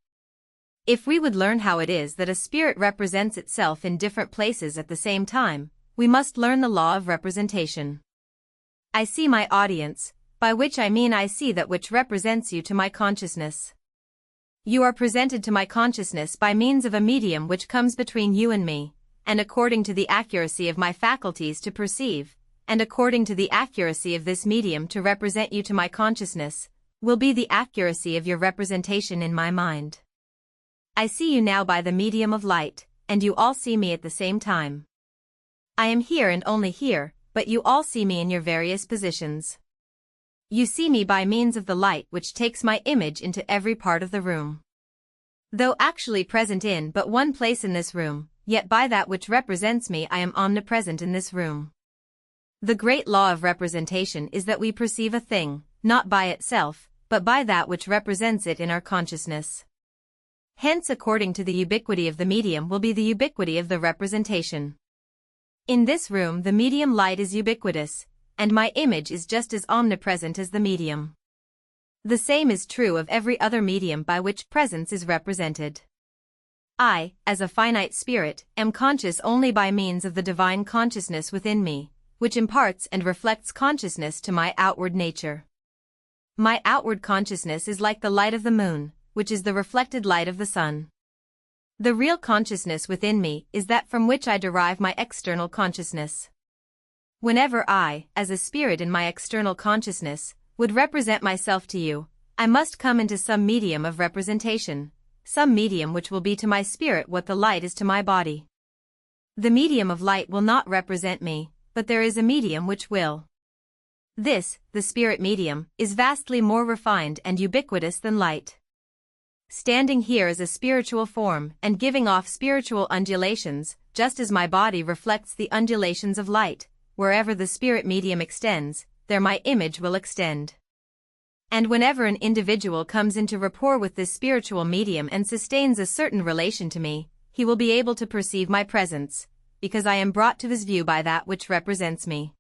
If we would learn how it is that a spirit represents itself in different places at the same time, we must learn the law of representation. I see my audience, by which I mean I see that which represents you to my consciousness. You are presented to my consciousness by means of a medium which comes between you and me, and according to the accuracy of my faculties to perceive, and according to the accuracy of this medium to represent you to my consciousness, will be the accuracy of your representation in my mind. I see you now by the medium of light, and you all see me at the same time. I am here and only here, but you all see me in your various positions. You see me by means of the light which takes my image into every part of the room. Though actually present in but one place in this room, yet by that which represents me I am omnipresent in this room. The great law of representation is that we perceive a thing, not by itself, but by that which represents it in our consciousness. Hence, according to the ubiquity of the medium will be the ubiquity of the representation. In this room the medium light is ubiquitous, and my image is just as omnipresent as the medium. The same is true of every other medium by which presence is represented. I, as a finite spirit, am conscious only by means of the divine consciousness within me, which imparts and reflects consciousness to my outward nature. My outward consciousness is like the light of the moon, which is the reflected light of the sun. The real consciousness within me is that from which I derive my external consciousness. Whenever I, as a spirit in my external consciousness, would represent myself to you, I must come into some medium of representation, some medium which will be to my spirit what the light is to my body. The medium of light will not represent me, but there is a medium which will. This, the spirit medium, is vastly more refined and ubiquitous than light. standing here as a spiritual form and giving off spiritual undulations, just as my body reflects the undulations of light. Wherever the spirit medium extends, there my image will extend. And whenever an individual comes into rapport with this spiritual medium and sustains a certain relation to me, he will be able to perceive my presence, because I am brought to his view by that which represents me.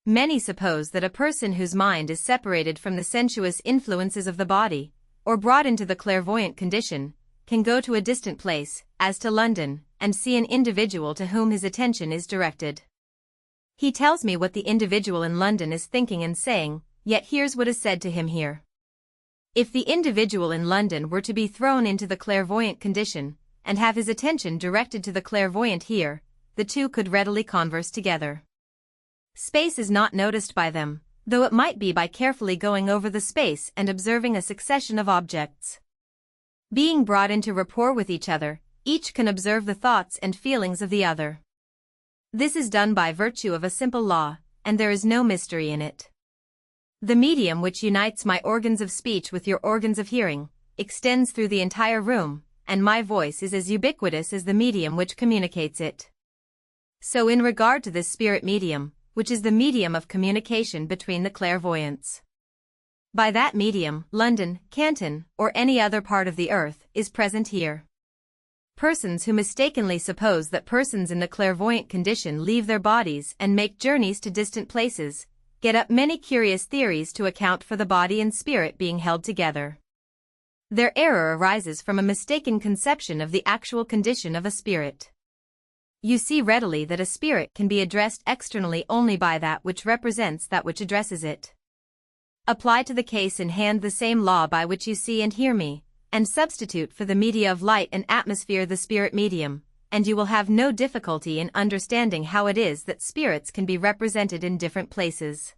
Many suppose that a person whose mind is separated from the sensuous influences of the body, or brought into the clairvoyant condition, can go to a distant place, as to London, and see an individual to whom his attention is directed. He tells me what the individual in London is thinking and saying, yet here's what is said to him here. If the individual in London were to be thrown into the clairvoyant condition, and have his attention directed to the clairvoyant here, the two could readily converse together. Space is not noticed by them, though it might be by carefully going over the space and observing a succession of objects. Being brought into rapport with each other, each can observe the thoughts and feelings of the other. This is done by virtue of a simple law, and there is no mystery in it. The medium which unites my organs of speech with your organs of hearing extends through the entire room, and my voice is as ubiquitous as the medium which communicates it. So in regard to this spirit medium, which is the medium of communication between the clairvoyants. By that medium, London, Canton, or any other part of the earth is present here. Persons who mistakenly suppose that persons in the clairvoyant condition leave their bodies and make journeys to distant places, get up many curious theories to account for the body and spirit being held together. Their error arises from a mistaken conception of the actual condition of a spirit. You see readily that a spirit can be addressed externally only by that which represents that which addresses it. Apply to the case in hand the same law by which you see and hear me, and substitute for the media of light and atmosphere the spirit medium, and you will have no difficulty in understanding how it is that spirits can be represented in different places.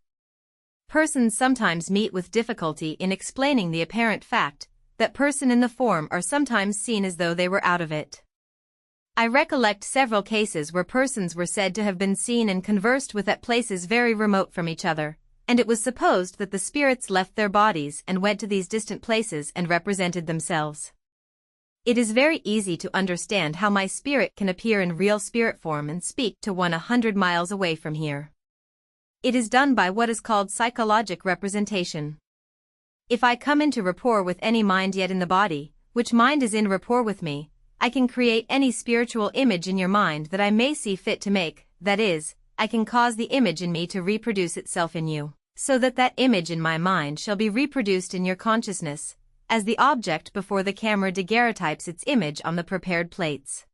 Persons sometimes meet with difficulty in explaining the apparent fact that persons in the form are sometimes seen as though they were out of it. I recollect several cases where persons were said to have been seen and conversed with at places very remote from each other, and it was supposed that the spirits left their bodies and went to these distant places and represented themselves. It is very easy to understand how my spirit can appear in real spirit form and speak to one 100 miles away from here. It is done by what is called psychologic representation. If I come into rapport with any mind yet in the body, which mind is in rapport with me, I can create any spiritual image in your mind that I may see fit to make, that is, I can cause the image in me to reproduce itself in you, so that that image in my mind shall be reproduced in your consciousness, as the object before the camera daguerreotypes its image on the prepared plates.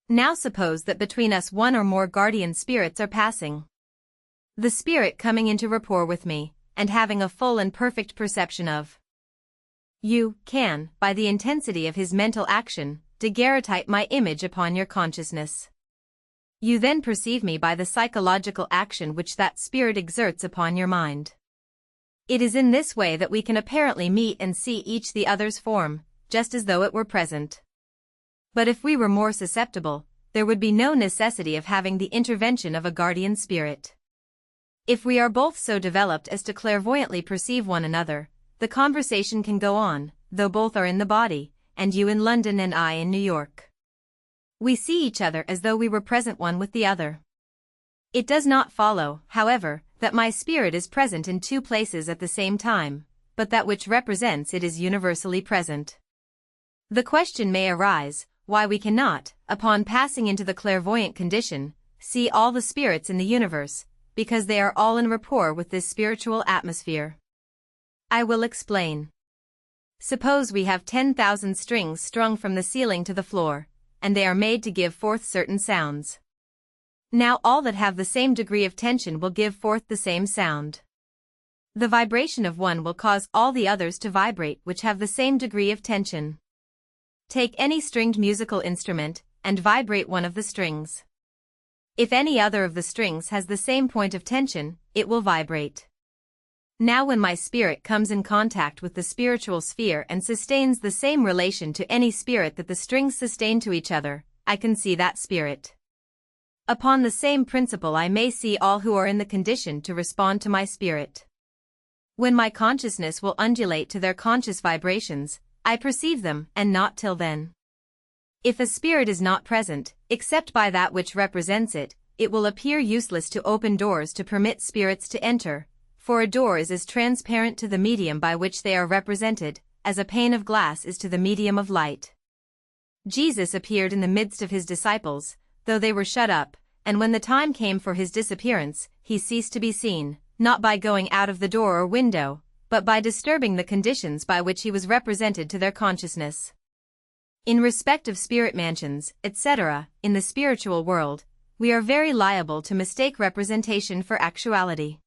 Now suppose that between us one or more guardian spirits are passing. The spirit coming into rapport with me, and having a full and perfect perception of you, can, by the intensity of his mental action, daguerreotype my image upon your consciousness. You then perceive me by the psychological action which that spirit exerts upon your mind. It is in this way that we can apparently meet and see each the other's form, just as though it were present. But if we were more susceptible, there would be no necessity of having the intervention of a guardian spirit. If we are both so developed as to clairvoyantly perceive one another, the conversation can go on, though both are in the body, and you in London and I in New York. We see each other as though we were present one with the other. It does not follow, however, that my spirit is present in two places at the same time, but that which represents it is universally present. The question may arise, why we cannot, upon passing into the clairvoyant condition, see all the spirits in the universe, because they are all in rapport with this spiritual atmosphere. I will explain. Suppose we have 10,000 strings strung from the ceiling to the floor, and they are made to give forth certain sounds. Now all that have the same degree of tension will give forth the same sound. The vibration of one will cause all the others to vibrate which have the same degree of tension. Take any stringed musical instrument, and vibrate one of the strings. If any other of the strings has the same point of tension, it will vibrate. Now when my spirit comes in contact with the spiritual sphere and sustains the same relation to any spirit that the strings sustain to each other, I can see that spirit. Upon the same principle I may see all who are in the condition to respond to my spirit. When my consciousness will undulate to their conscious vibrations, I perceive them, and not till then. If a spirit is not present, except by that which represents it, it will appear useless to open doors to permit spirits to enter, for a door is as transparent to the medium by which they are represented, as a pane of glass is to the medium of light. Jesus appeared in the midst of his disciples, though they were shut up, and when the time came for his disappearance, he ceased to be seen, not by going out of the door or window, but by disturbing the conditions by which he was represented to their consciousness. In respect of spirit mansions, etc., in the spiritual world, we are very liable to mistake representation for actuality.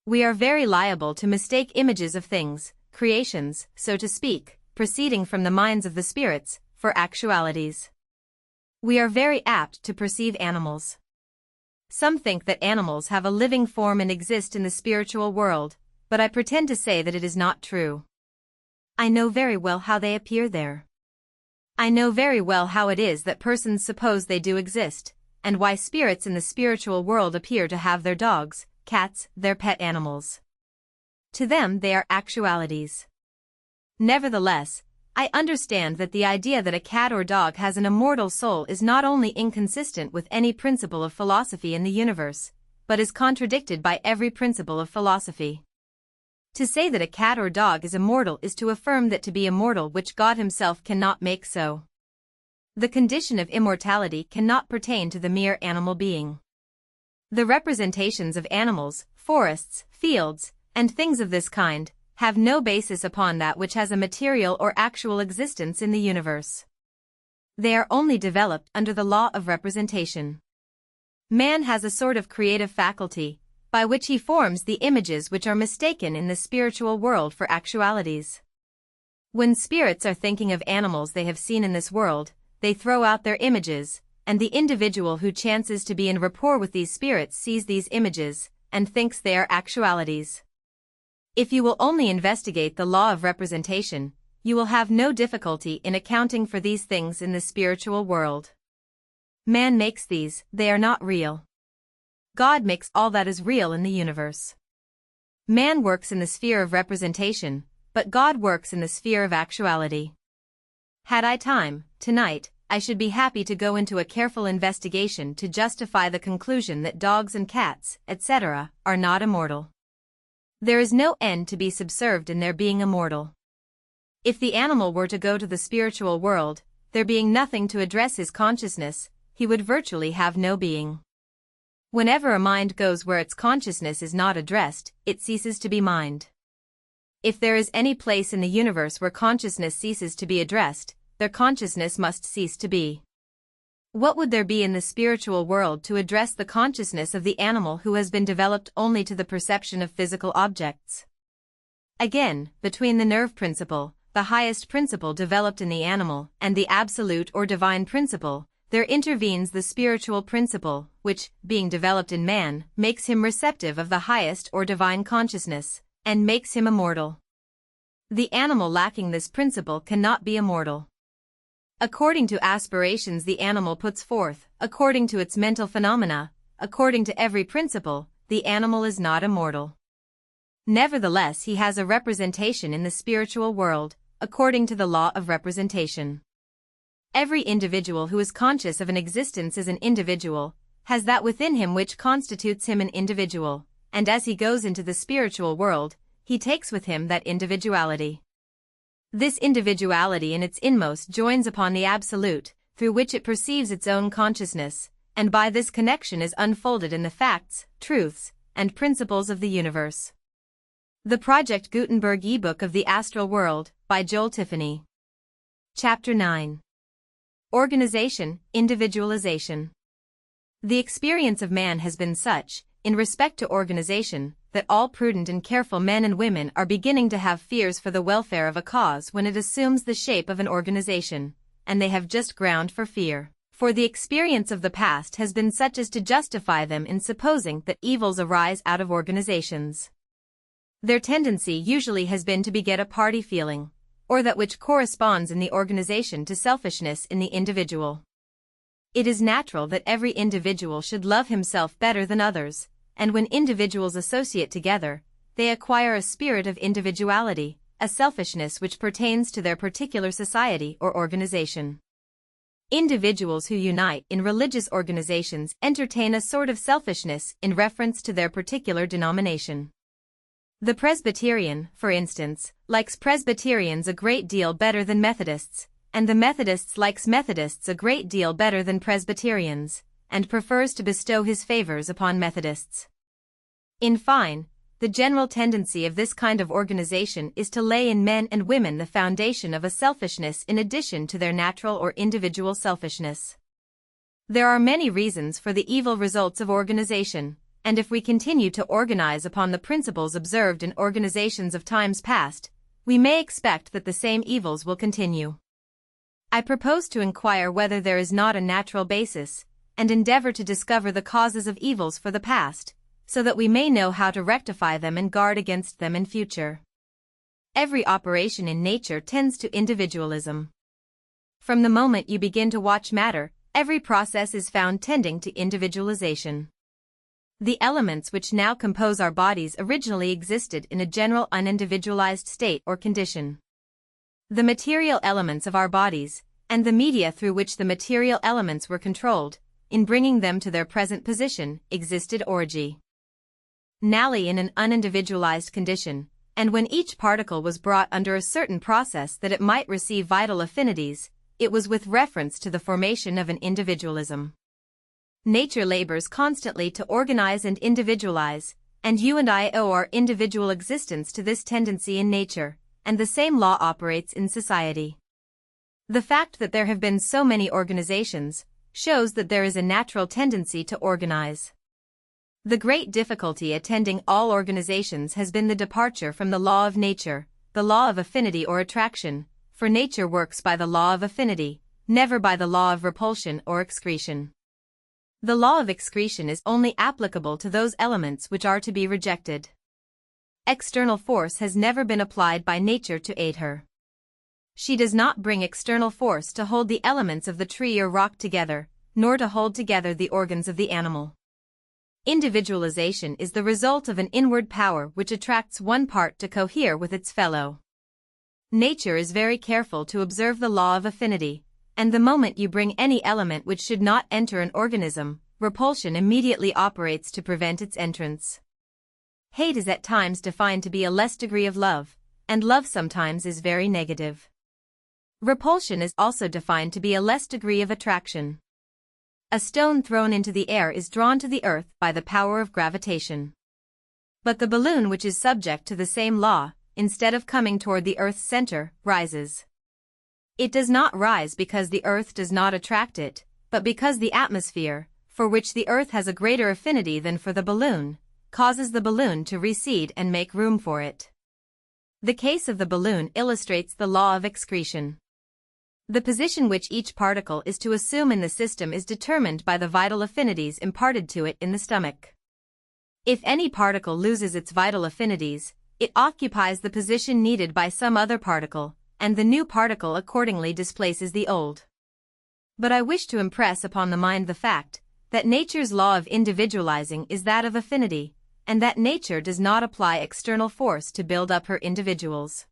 We are very liable to mistake images of things, creations, so to speak, proceeding from the minds of the spirits, for actualities. We are very apt to perceive animals. Some think that animals have a living form and exist in the spiritual world, but I pretend to say that it is not true. I know very well how they appear there. I know very well how it is that persons suppose they do exist, and why spirits in the spiritual world appear to have their dogs, cats, their pet animals. To them they are actualities. Nevertheless, I understand that the idea that a cat or dog has an immortal soul is not only inconsistent with any principle of philosophy in the universe, but is contradicted by every principle of philosophy. To say that a cat or dog is immortal is to affirm that to be immortal which God himself cannot make so. The condition of immortality cannot pertain to the mere animal being. The representations of animals, forests, fields, and things of this kind, have no basis upon that which has a material or actual existence in the universe. They are only developed under the law of representation. Man has a sort of creative faculty, by which he forms the images which are mistaken in the spiritual world for actualities. When spirits are thinking of animals they have seen in this world, they throw out their images, and the individual who chances to be in rapport with these spirits sees these images, and thinks they are actualities. If you will only investigate the law of representation, you will have no difficulty in accounting for these things in the spiritual world. Man makes these, they are not real. God makes all that is real in the universe. Man works in the sphere of representation, but God works in the sphere of actuality. Had I time, tonight, I should be happy to go into a careful investigation to justify the conclusion that dogs and cats, etc., are not immortal. There is no end to be subserved in their being immortal. If the animal were to go to the spiritual world, there being nothing to address his consciousness, he would virtually have no being. Whenever a mind goes where its consciousness is not addressed, it ceases to be mind. If there is any place in the universe where consciousness ceases to be addressed, their consciousness must cease to be. What would there be in the spiritual world to address the consciousness of the animal who has been developed only to the perception of physical objects? Again, between the nerve principle, the highest principle developed in the animal, and the absolute or divine principle, there intervenes the spiritual principle, which, being developed in man, makes him receptive of the highest or divine consciousness, and makes him immortal. The animal lacking this principle cannot be immortal. According to aspirations the animal puts forth, according to its mental phenomena, according to every principle, the animal is not immortal. Nevertheless he has a representation in the spiritual world, according to the law of representation. Every individual who is conscious of an existence as an individual, has that within him which constitutes him an individual, and as he goes into the spiritual world, he takes with him that individuality. This individuality in its inmost joins upon the absolute, through which it perceives its own consciousness, and by this connection is unfolded in the facts, truths, and principles of the universe. The Project Gutenberg ebook of the Astral World, by Joel Tiffany. Chapter 9. Organization, Individualization. The experience of man has been such, in respect to organization, that all prudent and careful men and women are beginning to have fears for the welfare of a cause when it assumes the shape of an organization, and they have just ground for fear, for the experience of the past has been such as to justify them in supposing that evils arise out of organizations. Their tendency usually has been to beget a party feeling, or that which corresponds in the organization to selfishness in the individual. It is natural that every individual should love himself better than others, and when individuals associate together, they acquire a spirit of individuality, a selfishness which pertains to their particular society or organization. Individuals who unite in religious organizations entertain a sort of selfishness in reference to their particular denomination. The Presbyterian, for instance, likes Presbyterians a great deal better than Methodists, and the Methodists likes Methodists a great deal better than Presbyterians, and prefers to bestow his favors upon Methodists. In fine, the general tendency of this kind of organization is to lay in men and women the foundation of a selfishness in addition to their natural or individual selfishness. There are many reasons for the evil results of organization, and if we continue to organize upon the principles observed in organizations of times past, we may expect that the same evils will continue. I propose to inquire whether there is not a natural basis, and endeavor to discover the causes of evils for the past, so that we may know how to rectify them and guard against them in future. Every operation in nature tends to individualism. From the moment you begin to watch matter, every process is found tending to individualization. The elements which now compose our bodies originally existed in a general unindividualized state or condition. The material elements of our bodies, and the media through which the material elements were controlled, in bringing them to their present position, existed originally in an unindividualized condition, and when each particle was brought under a certain process that it might receive vital affinities, it was with reference to the formation of an individualism. Nature labors constantly to organize and individualize, and you and I owe our individual existence to this tendency in nature, and the same law operates in society. The fact that there have been so many organizations shows that there is a natural tendency to organize. The great difficulty attending all organizations has been the departure from the law of nature, the law of affinity or attraction, for nature works by the law of affinity, never by the law of repulsion or excretion. The law of excretion is only applicable to those elements which are to be rejected. External force has never been applied by nature to aid her. She does not bring external force to hold the elements of the tree or rock together, nor to hold together the organs of the animal. Individualization is the result of an inward power which attracts one part to cohere with its fellow. Nature is very careful to observe the law of affinity, and the moment you bring any element which should not enter an organism, repulsion immediately operates to prevent its entrance. Hate is at times defined to be a less degree of love, and love sometimes is very negative. Repulsion is also defined to be a less degree of attraction. A stone thrown into the air is drawn to the earth by the power of gravitation. But the balloon which is subject to the same law, instead of coming toward the earth's center, rises. It does not rise because the earth does not attract it, but because the atmosphere, for which the earth has a greater affinity than for the balloon, causes the balloon to recede and make room for it. The case of the balloon illustrates the law of excretion. The position which each particle is to assume in the system is determined by the vital affinities imparted to it in the stomach. If any particle loses its vital affinities, it occupies the position needed by some other particle, and the new particle accordingly displaces the old. But I wish to impress upon the mind the fact that nature's law of individualizing is that of affinity, and that nature does not apply external force to build up her individuals.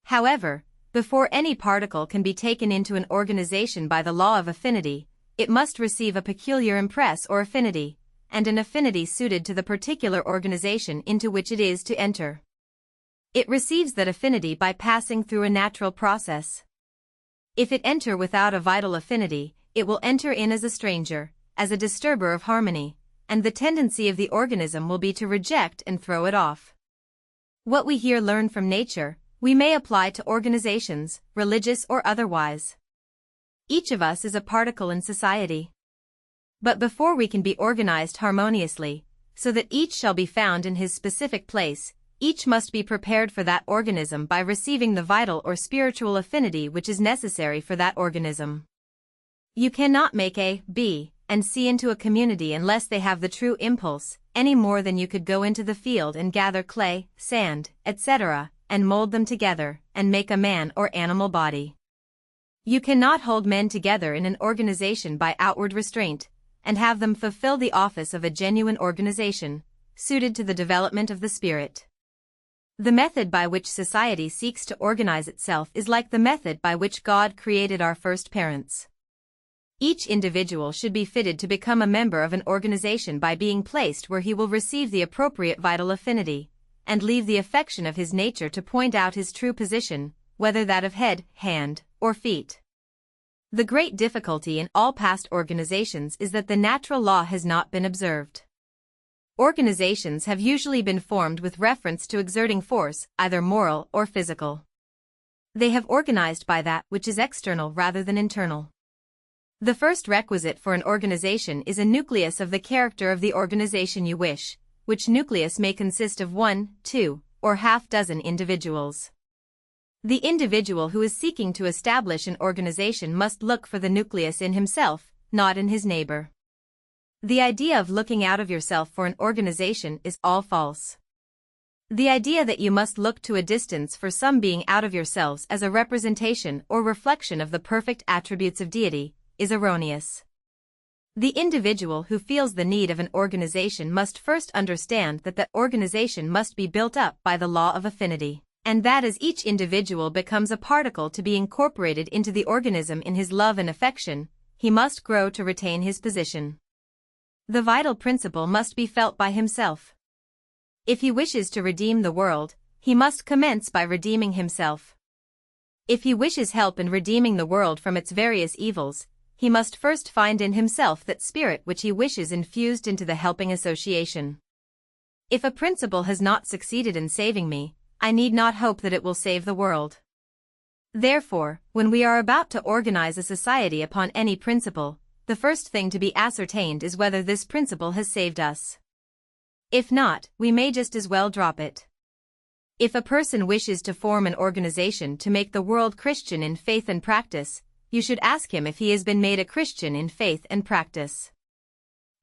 However, before any particle can be taken into an organization by the law of affinity, it must receive a peculiar impress or affinity, and an affinity suited to the particular organization into which it is to enter. It receives that affinity by passing through a natural process. If it enter without a vital affinity, it will enter in as a stranger, as a disturber of harmony, and the tendency of the organism will be to reject and throw it off. What we here learn from nature, we may apply to organizations, religious or otherwise. Each of us is a particle in society. But before we can be organized harmoniously, so that each shall be found in his specific place, each must be prepared for that organism by receiving the vital or spiritual affinity which is necessary for that organism. You cannot make A, B, and C into a community unless they have the true impulse, any more than you could go into the field and gather clay, sand, etc., and mold them together, and make a man or animal body. You cannot hold men together in an organization by outward restraint, and have them fulfill the office of a genuine organization, suited to the development of the spirit. The method by which society seeks to organize itself is like the method by which God created our first parents. Each individual should be fitted to become a member of an organization by being placed where he will receive the appropriate vital affinity, and leave the affection of his nature to point out his true position, whether that of head, hand, or feet. The great difficulty in all past organizations is that the natural law has not been observed. Organizations have usually been formed with reference to exerting force, either moral or physical. They have organized by that which is external rather than internal. The first requisite for an organization is a nucleus of the character of the organization you wish, which nucleus may consist of 1, 2, or half-dozen individuals. The individual who is seeking to establish an organization must look for the nucleus in himself, not in his neighbor. The idea of looking out of yourself for an organization is all false. The idea that you must look to a distance for some being out of yourselves as a representation or reflection of the perfect attributes of deity is erroneous. The individual who feels the need of an organization must first understand that that organization must be built up by the law of affinity, and that as each individual becomes a particle to be incorporated into the organism in his love and affection, he must grow to retain his position. The vital principle must be felt by himself. If he wishes to redeem the world, he must commence by redeeming himself. If he wishes help in redeeming the world from its various evils, he must first find in himself that spirit which he wishes infused into the helping association. If a principle has not succeeded in saving me, I need not hope that it will save the world. Therefore, when we are about to organize a society upon any principle, the first thing to be ascertained is whether this principle has saved us. If not, we may just as well drop it. If a person wishes to form an organization to make the world Christian in faith and practice, you should ask him if he has been made a Christian in faith and practice.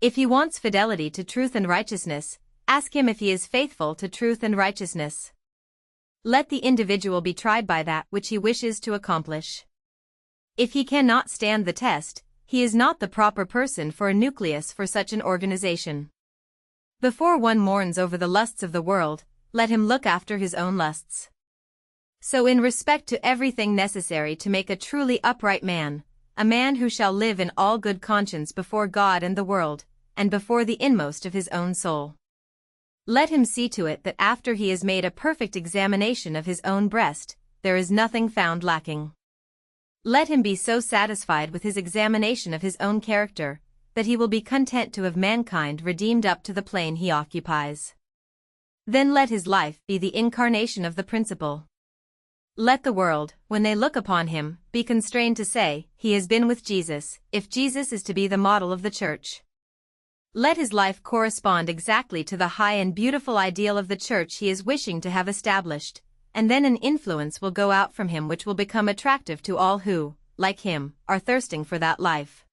If he wants fidelity to truth and righteousness, ask him if he is faithful to truth and righteousness. Let the individual be tried by that which he wishes to accomplish. If he cannot stand the test, he is not the proper person for a nucleus for such an organization. Before one mourns over the lusts of the world, let him look after his own lusts. So in respect to everything necessary to make a truly upright man, a man who shall live in all good conscience before God and the world, and before the inmost of his own soul. Let him see to it that after he has made a perfect examination of his own breast, there is nothing found lacking. Let him be so satisfied with his examination of his own character, that he will be content to have mankind redeemed up to the plane he occupies. Then let his life be the incarnation of the principle. Let the world, when they look upon him, be constrained to say, he has been with Jesus, if Jesus is to be the model of the Church. Let his life correspond exactly to the high and beautiful ideal of the Church he is wishing to have established, and then an influence will go out from him which will become attractive to all who, like him, are thirsting for that life.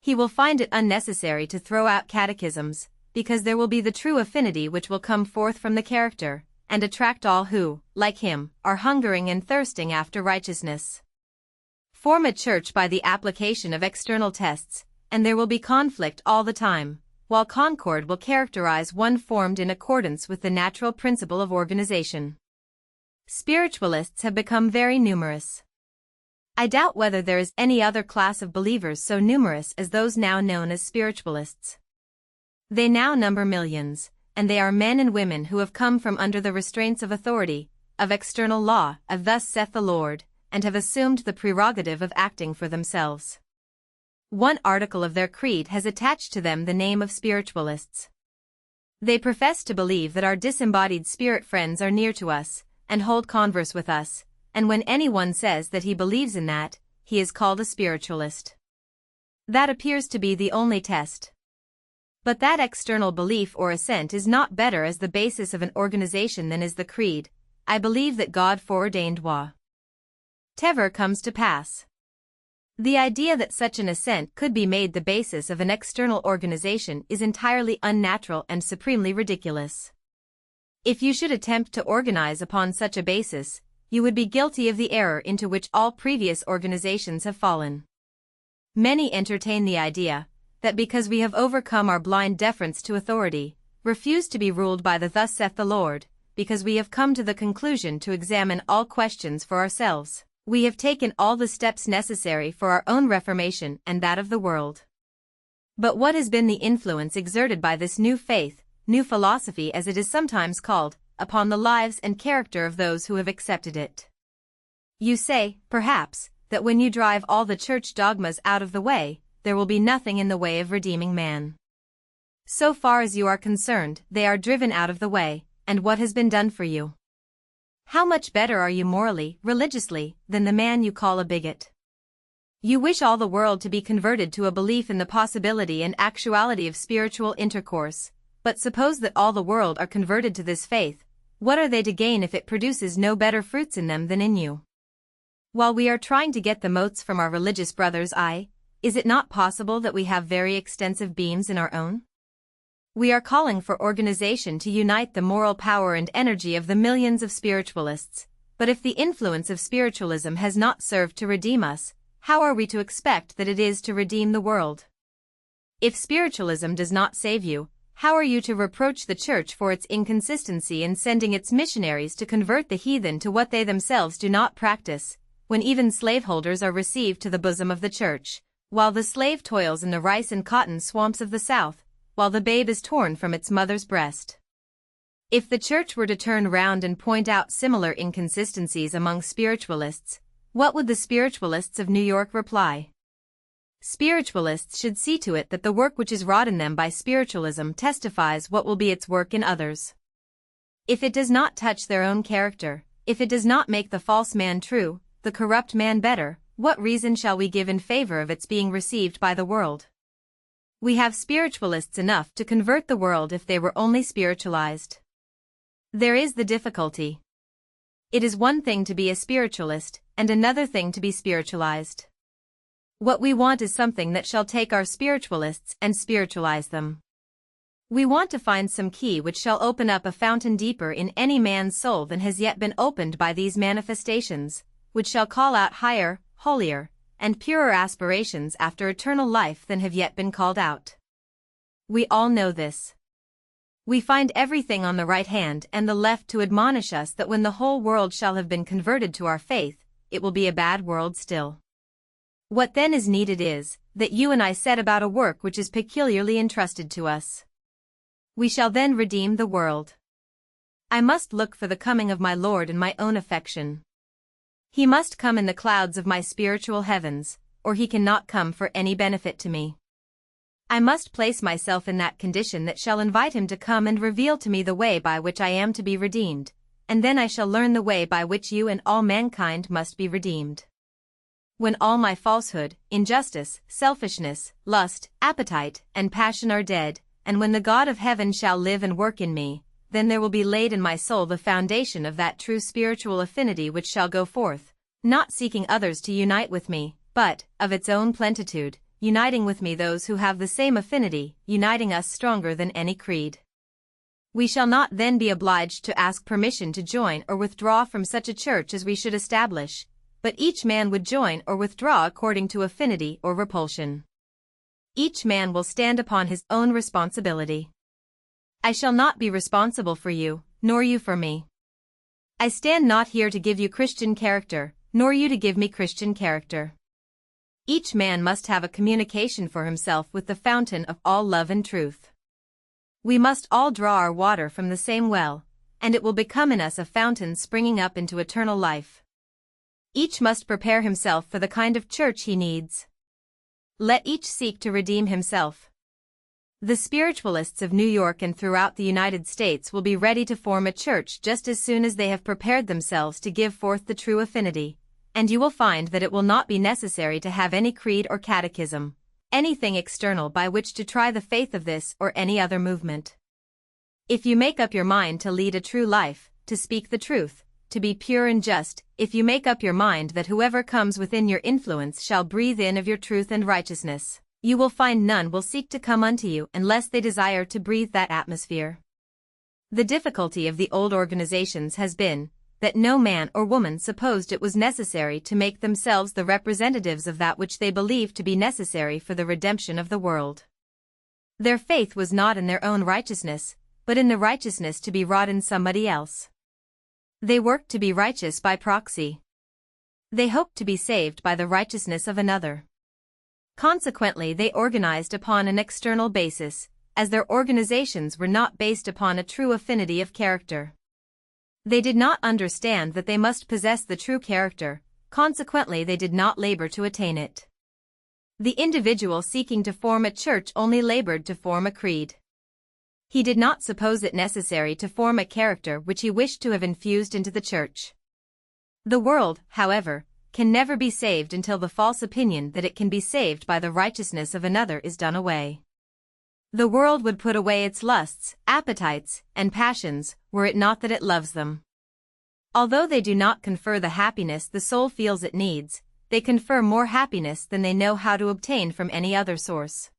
He will find it unnecessary to throw out catechisms, because there will be the true affinity which will come forth from the character, and attract all who, like him, are hungering and thirsting after righteousness. Form a church by the application of external tests, and there will be conflict all the time, while concord will characterize one formed in accordance with the natural principle of organization. Spiritualists have become very numerous. I doubt whether there is any other class of believers so numerous as those now known as spiritualists. They now number millions, and they are men and women who have come from under the restraints of authority, of external law, of thus saith the Lord, and have assumed the prerogative of acting for themselves. One article of their creed has attached to them the name of spiritualists. They profess to believe that our disembodied spirit friends are near to us, and hold converse with us, and when anyone says that he believes in that, he is called a spiritualist. That appears to be the only test. But that external belief or assent is not better as the basis of an organization than is the creed, I believe that God foreordained whatever comes to pass. The idea that such an assent could be made the basis of an external organization is entirely unnatural and supremely ridiculous. If you should attempt to organize upon such a basis, you would be guilty of the error into which all previous organizations have fallen. Many entertain the idea that because we have overcome our blind deference to authority, refuse to be ruled by the thus saith the Lord, because we have come to the conclusion to examine all questions for ourselves. We have taken all the steps necessary for our own reformation and that of the world. But what has been the influence exerted by this new faith, new philosophy as it is sometimes called, upon the lives and character of those who have accepted it? You say, perhaps, that when you drive all the church dogmas out of the way, there will be nothing in the way of redeeming man. So far as you are concerned, they are driven out of the way, and what has been done for you? How much better are you morally, religiously, than the man you call a bigot? You wish all the world to be converted to a belief in the possibility and actuality of spiritual intercourse, but suppose that all the world are converted to this faith, what are they to gain if it produces no better fruits in them than in you? While we are trying to get the motes from our religious brother's eye, is it not possible that we have very extensive beams in our own? We are calling for organization to unite the moral power and energy of the millions of spiritualists, but if the influence of spiritualism has not served to redeem us, how are we to expect that it is to redeem the world? If spiritualism does not save you, how are you to reproach the Church for its inconsistency in sending its missionaries to convert the heathen to what they themselves do not practice, when even slaveholders are received to the bosom of the Church, while the slave toils in the rice and cotton swamps of the South, while the babe is torn from its mother's breast? If the Church were to turn round and point out similar inconsistencies among spiritualists, what would the spiritualists of New York reply? Spiritualists should see to it that the work which is wrought in them by spiritualism testifies what will be its work in others. If it does not touch their own character, if it does not make the false man true, the corrupt man better, what reason shall we give in favor of its being received by the world? We have spiritualists enough to convert the world if they were only spiritualized. There is the difficulty. It is one thing to be a spiritualist, and another thing to be spiritualized. What we want is something that shall take our spiritualists and spiritualize them. We want to find some key which shall open up a fountain deeper in any man's soul than has yet been opened by these manifestations, which shall call out higher, holier, and purer aspirations after eternal life than have yet been called out. We all know this. We find everything on the right hand and the left to admonish us that when the whole world shall have been converted to our faith, it will be a bad world still. What then is needed is, that you and I set about a work which is peculiarly entrusted to us. We shall then redeem the world. I must look for the coming of my Lord in my own affection. He must come in the clouds of my spiritual heavens, or he cannot come for any benefit to me. I must place myself in that condition that shall invite him to come and reveal to me the way by which I am to be redeemed, and then I shall learn the way by which you and all mankind must be redeemed. When all my falsehood, injustice, selfishness, lust, appetite, and passion are dead, and when the God of heaven shall live and work in me, then there will be laid in my soul the foundation of that true spiritual affinity which shall go forth, not seeking others to unite with me, but, of its own plenitude, uniting with me those who have the same affinity, uniting us stronger than any creed. We shall not then be obliged to ask permission to join or withdraw from such a church as we should establish, but each man would join or withdraw according to affinity or repulsion. Each man will stand upon his own responsibility. I shall not be responsible for you, nor you for me. I stand not here to give you Christian character, nor you to give me Christian character. Each man must have a communication for himself with the fountain of all love and truth. We must all draw our water from the same well, and it will become in us a fountain springing up into eternal life. Each must prepare himself for the kind of church he needs. Let each seek to redeem himself. The spiritualists of New York and throughout the United States will be ready to form a church just as soon as they have prepared themselves to give forth the true affinity, and you will find that it will not be necessary to have any creed or catechism, anything external by which to try the faith of this or any other movement. If you make up your mind to lead a true life, to speak the truth, to be pure and just, if you make up your mind that whoever comes within your influence shall breathe in of your truth and righteousness, you will find none will seek to come unto you unless they desire to breathe that atmosphere. The difficulty of the old organizations has been that no man or woman supposed it was necessary to make themselves the representatives of that which they believed to be necessary for the redemption of the world. Their faith was not in their own righteousness, but but in the righteousness to be wrought in somebody else. They worked to be righteous by proxy. They hoped to be saved by the righteousness of another. Consequently, they organized upon an external basis, as their organizations were not based upon a true affinity of character. They did not understand that they must possess the true character, consequently they did not labor to attain it. The individual seeking to form a church only labored to form a creed. He did not suppose it necessary to form a character which he wished to have infused into the church. The world, however, can never be saved until the false opinion that it can be saved by the righteousness of another is done away. The world would put away its lusts, appetites, and passions, were it not that it loves them. Although they do not confer the happiness the soul feels it needs, they confer more happiness than they know how to obtain from any other source.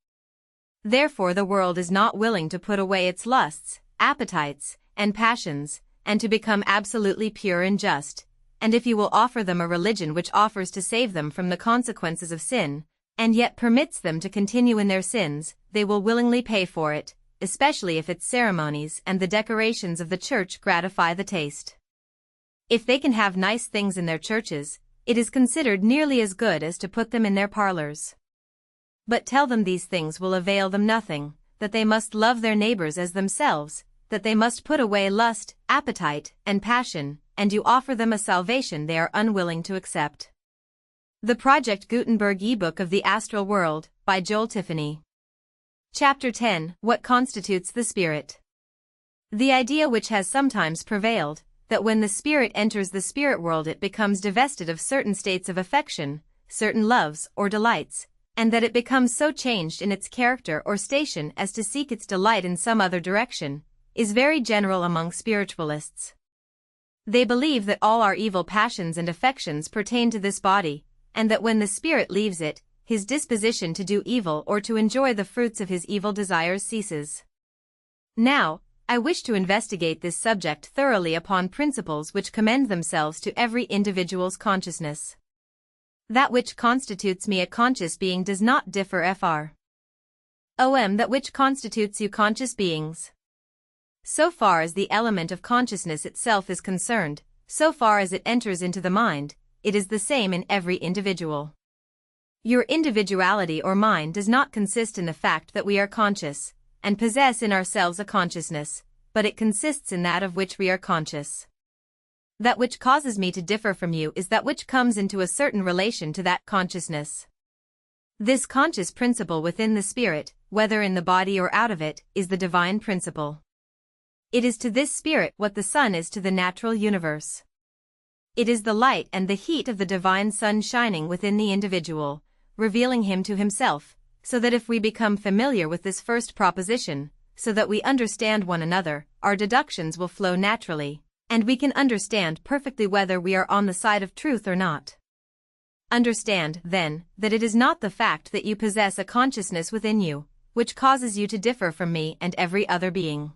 Therefore the world is not willing to put away its lusts, appetites, and passions, and to become absolutely pure and just, and if you will offer them a religion which offers to save them from the consequences of sin, and yet permits them to continue in their sins, they will willingly pay for it, especially if its ceremonies and the decorations of the church gratify the taste. If they can have nice things in their churches, it is considered nearly as good as to put them in their parlors. But tell them these things will avail them nothing, that they must love their neighbors as themselves, that they must put away lust, appetite, and passion, and you offer them a salvation they are unwilling to accept. The Project Gutenberg ebook of the Astral World, by Joel Tiffany. Chapter 10, What Constitutes the Spirit? The idea which has sometimes prevailed, that when the spirit enters the spirit world it becomes divested of certain states of affection, certain loves or delights, and that it becomes so changed in its character or station as to seek its delight in some other direction, is very general among spiritualists. They believe that all our evil passions and affections pertain to this body, and that when the spirit leaves it, his disposition to do evil or to enjoy the fruits of his evil desires ceases. Now, I wish to investigate this subject thoroughly upon principles which commend themselves to every individual's consciousness. That which constitutes me a conscious being does not differ fr. That which constitutes you conscious beings. So far as the element of consciousness itself is concerned, so far as it enters into the mind, it is the same in every individual. Your individuality or mind does not consist in the fact that we are conscious, and possess in ourselves a consciousness, but it consists in that of which we are conscious. That which causes me to differ from you is that which comes into a certain relation to that consciousness. This conscious principle within the spirit, whether in the body or out of it, is the divine principle. It is to this spirit what the sun is to the natural universe. It is the light and the heat of the divine sun shining within the individual, revealing him to himself, so that if we become familiar with this first proposition, so that we understand one another, our deductions will flow naturally, and we can understand perfectly whether we are on the side of truth or not. Understand, then, that it is not the fact that you possess a consciousness within you, which causes you to differ from me and every other being.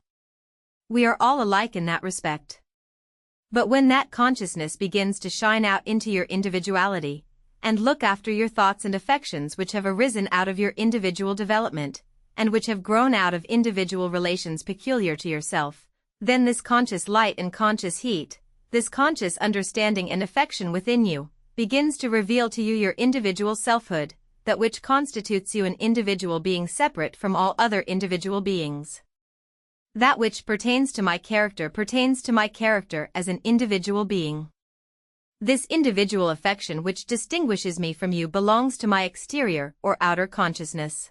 We are all alike in that respect. But when that consciousness begins to shine out into your individuality, and look after your thoughts and affections which have arisen out of your individual development, and which have grown out of individual relations peculiar to yourself, then this conscious light and conscious heat, this conscious understanding and affection within you, begins to reveal to you your individual selfhood, that which constitutes you an individual being separate from all other individual beings. That which pertains to my character as an individual being. This individual affection which distinguishes me from you belongs to my exterior or outer consciousness.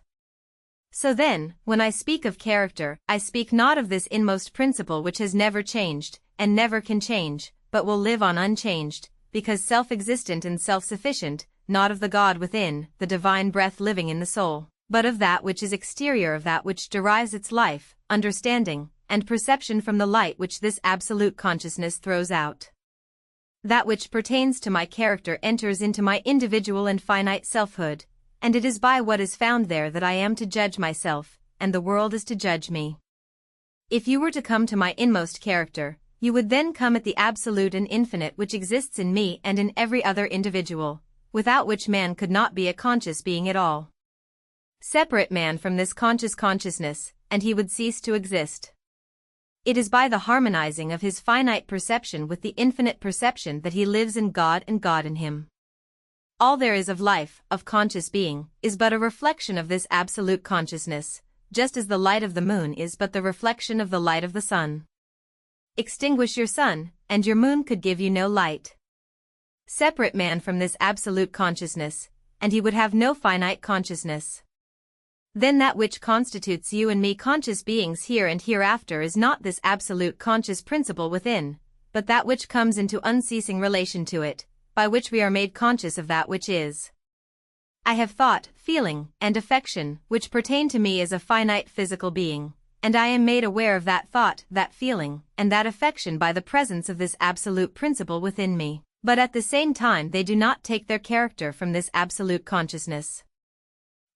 So then, when I speak of character, I speak not of this inmost principle which has never changed, and never can change, but will live on unchanged, because self-existent and self-sufficient, not of the God within, the divine breath living in the soul, but of that which is exterior, of that which derives its life, understanding, and perception from the light which this absolute consciousness throws out. That which pertains to my character enters into my individual and finite selfhood, and it is by what is found there that I am to judge myself, and the world is to judge me. If you were to come to my inmost character, you would then come at the absolute and infinite which exists in me and in every other individual, without which man could not be a conscious being at all. Separate man from this conscious consciousness, and he would cease to exist. It is by the harmonizing of his finite perception with the infinite perception that he lives in God and God in him. All there is of life, of conscious being, is but a reflection of this absolute consciousness, just as the light of the moon is but the reflection of the light of the sun. Extinguish your sun, and your moon could give you no light. Separate man from this absolute consciousness, and he would have no finite consciousness. Then that which constitutes you and me conscious beings here and hereafter is not this absolute conscious principle within, but that which comes into unceasing relation to it, by which we are made conscious of that which is. I have thought, feeling, and affection, which pertain to me as a finite physical being, and I am made aware of that thought, that feeling, and that affection by the presence of this absolute principle within me, but at the same time they do not take their character from this absolute consciousness.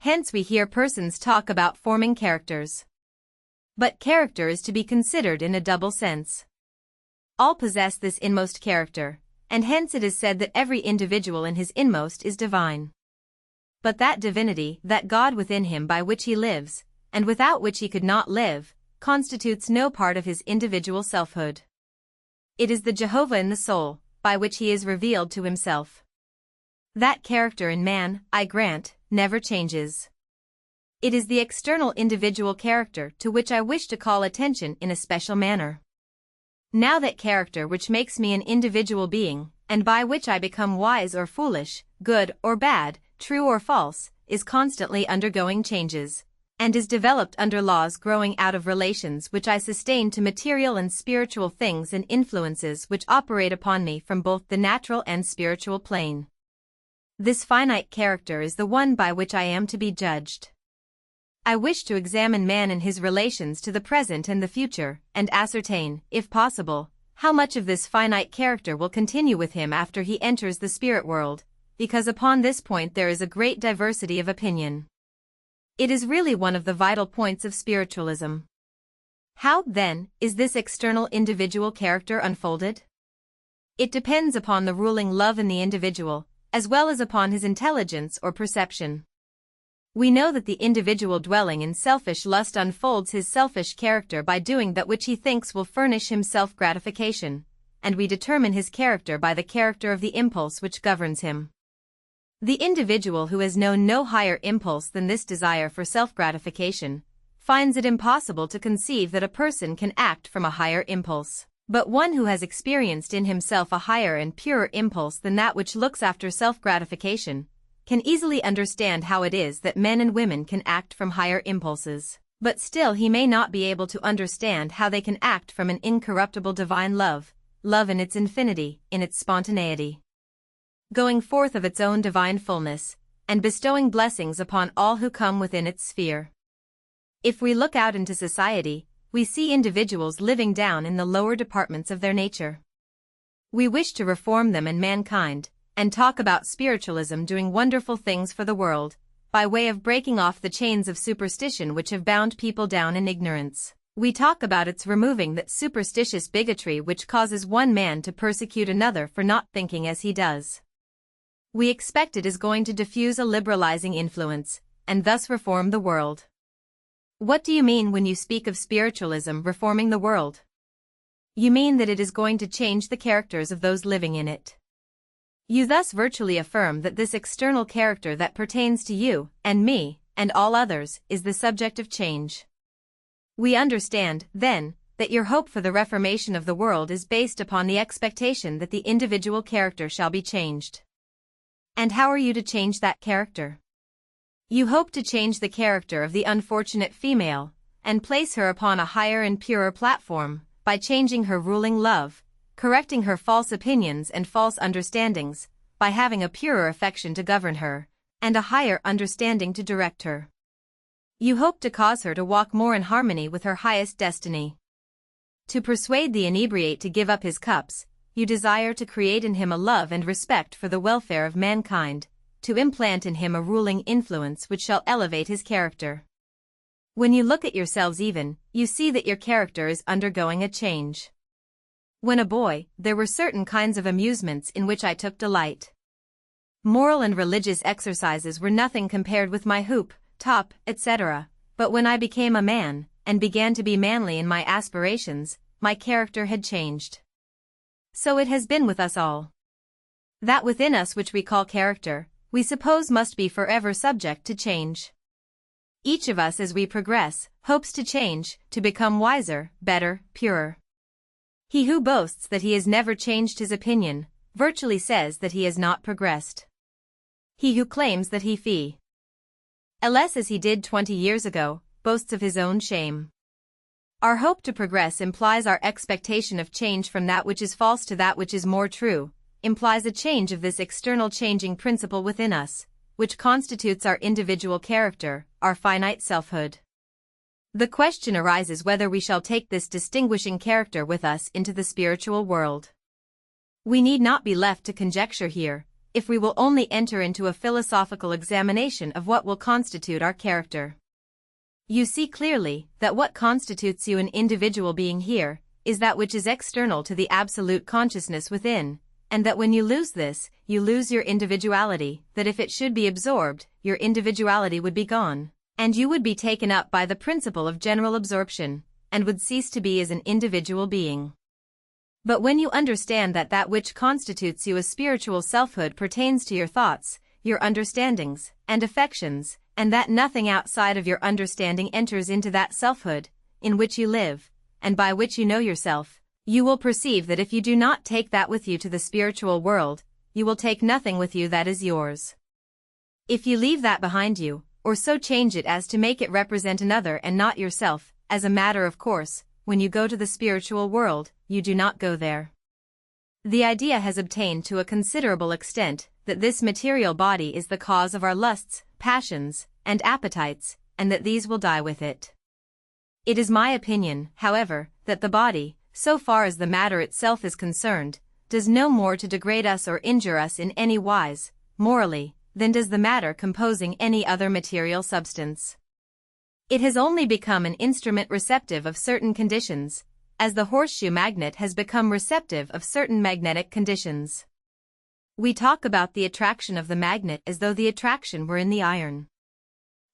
Hence we hear persons talk about forming characters. But character is to be considered in a double sense. All possess this inmost character, and hence it is said that every individual in his inmost is divine. But that divinity, that God within him by which he lives, and without which he could not live, constitutes no part of his individual selfhood. It is the Jehovah in the soul, by which he is revealed to himself. That character in man, I grant, never changes. It is the external individual character to which I wish to call attention in a special manner. Now that character which makes me an individual being, and by which I become wise or foolish, good or bad, true or false, is constantly undergoing changes, and is developed under laws growing out of relations which I sustain to material and spiritual things and influences which operate upon me from both the natural and spiritual plane. This finite character is the one by which I am to be judged. I wish to examine man in his relations to the present and the future, and ascertain, if possible, how much of this finite character will continue with him after he enters the spirit world, because upon this point there is a great diversity of opinion. It is really one of the vital points of spiritualism. How, then, is this external individual character unfolded? It depends upon the ruling love in the individual, as well as upon his intelligence or perception. We know that the individual dwelling in selfish lust unfolds his selfish character by doing that which he thinks will furnish him self-gratification, and we determine his character by the character of the impulse which governs him. The individual who has known no higher impulse than this desire for self-gratification finds it impossible to conceive that a person can act from a higher impulse. But one who has experienced in himself a higher and purer impulse than that which looks after self-gratification, can easily understand how it is that men and women can act from higher impulses, but still he may not be able to understand how they can act from an incorruptible divine love, love in its infinity, in its spontaneity, going forth of its own divine fullness, and bestowing blessings upon all who come within its sphere. If we look out into society, we see individuals living down in the lower departments of their nature. We wish to reform them and mankind, and talk about spiritualism doing wonderful things for the world, by way of breaking off the chains of superstition which have bound people down in ignorance. We talk about its removing that superstitious bigotry which causes one man to persecute another for not thinking as he does. We expect it is going to diffuse a liberalizing influence, and thus reform the world. What do you mean when you speak of spiritualism reforming the world? You mean that it is going to change the characters of those living in it. You thus virtually affirm that this external character that pertains to you, and me, and all others, is the subject of change. We understand, then, that your hope for the reformation of the world is based upon the expectation that the individual character shall be changed. And how are you to change that character? You hope to change the character of the unfortunate female, and place her upon a higher and purer platform, by changing her ruling love, correcting her false opinions and false understandings, by having a purer affection to govern her, and a higher understanding to direct her. You hope to cause her to walk more in harmony with her highest destiny. To persuade the inebriate to give up his cups, you desire to create in him a love and respect for the welfare of mankind, to implant in him a ruling influence which shall elevate his character. When you look at yourselves even, you see that your character is undergoing a change. When a boy, there were certain kinds of amusements in which I took delight. Moral and religious exercises were nothing compared with my hoop, top, etc., but when I became a man, and began to be manly in my aspirations, my character had changed. So it has been with us all. That within us which we call character, we suppose must be forever subject to change. Each of us as we progress, hopes to change, to become wiser, better, purer. He who boasts that he has never changed his opinion, virtually says that he has not progressed. He who claims that he fee less as he did 20 years ago, boasts of his own shame. Our hope to progress implies our expectation of change from that which is false to that which is more true, implies a change of this external changing principle within us, which constitutes our individual character, our finite selfhood. The question arises whether we shall take this distinguishing character with us into the spiritual world. We need not be left to conjecture here, if we will only enter into a philosophical examination of what will constitute our character. You see clearly that what constitutes you an individual being here is that which is external to the absolute consciousness within, and that when you lose this, you lose your individuality, that if it should be absorbed, your individuality would be gone, and you would be taken up by the principle of general absorption, and would cease to be as an individual being. But when you understand that that which constitutes you a spiritual selfhood pertains to your thoughts, your understandings, and affections, and that nothing outside of your understanding enters into that selfhood, in which you live, and by which you know yourself, you will perceive that if you do not take that with you to the spiritual world, you will take nothing with you that is yours. If you leave that behind you, or so change it as to make it represent another and not yourself, as a matter of course, when you go to the spiritual world, you do not go there. The idea has obtained to a considerable extent that this material body is the cause of our lusts, passions, and appetites, and that these will die with it. It is my opinion, however, that the body, so far as the matter itself is concerned, does no more to degrade us or injure us in any wise, morally, than does the matter composing any other material substance. It has only become an instrument receptive of certain conditions, as the horseshoe magnet has become receptive of certain magnetic conditions. We talk about the attraction of the magnet as though the attraction were in the iron.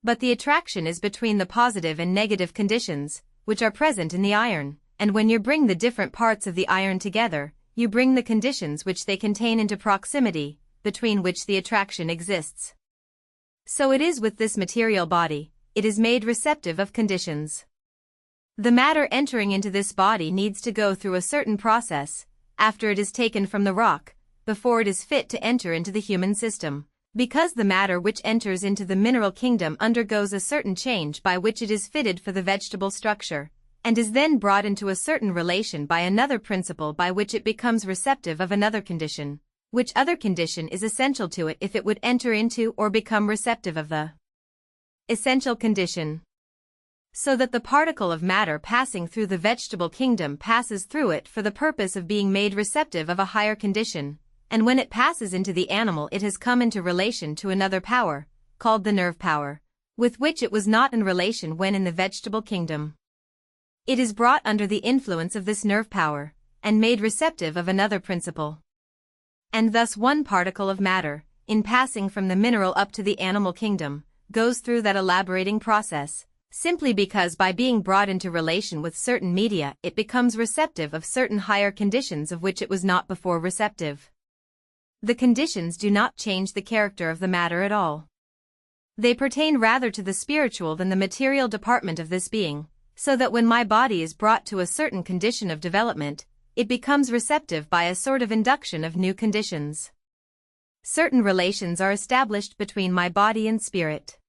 But the attraction is between the positive and negative conditions, which are present in the iron, and when you bring the different parts of the iron together, you bring the conditions which they contain into proximity, between which the attraction exists. So it is with this material body, it is made receptive of conditions. The matter entering into this body needs to go through a certain process, after it is taken from the rock, before it is fit to enter into the human system, because the matter which enters into the mineral kingdom undergoes a certain change by which it is fitted for the vegetable structure, and is then brought into a certain relation by another principle by which it becomes receptive of another condition, which other condition is essential to it if it would enter into or become receptive of the essential condition. So that the particle of matter passing through the vegetable kingdom passes through it for the purpose of being made receptive of a higher condition, and when it passes into the animal it has come into relation to another power, called the nerve power, with which it was not in relation when in the vegetable kingdom. It is brought under the influence of this nerve power, and made receptive of another principle. And thus one particle of matter, in passing from the mineral up to the animal kingdom, goes through that elaborating process, simply because by being brought into relation with certain media it becomes receptive of certain higher conditions of which it was not before receptive. The conditions do not change the character of the matter at all. They pertain rather to the spiritual than the material department of this being, so that when my body is brought to a certain condition of development, it becomes receptive by a sort of induction of new conditions. Certain relations are established between my body and spirit.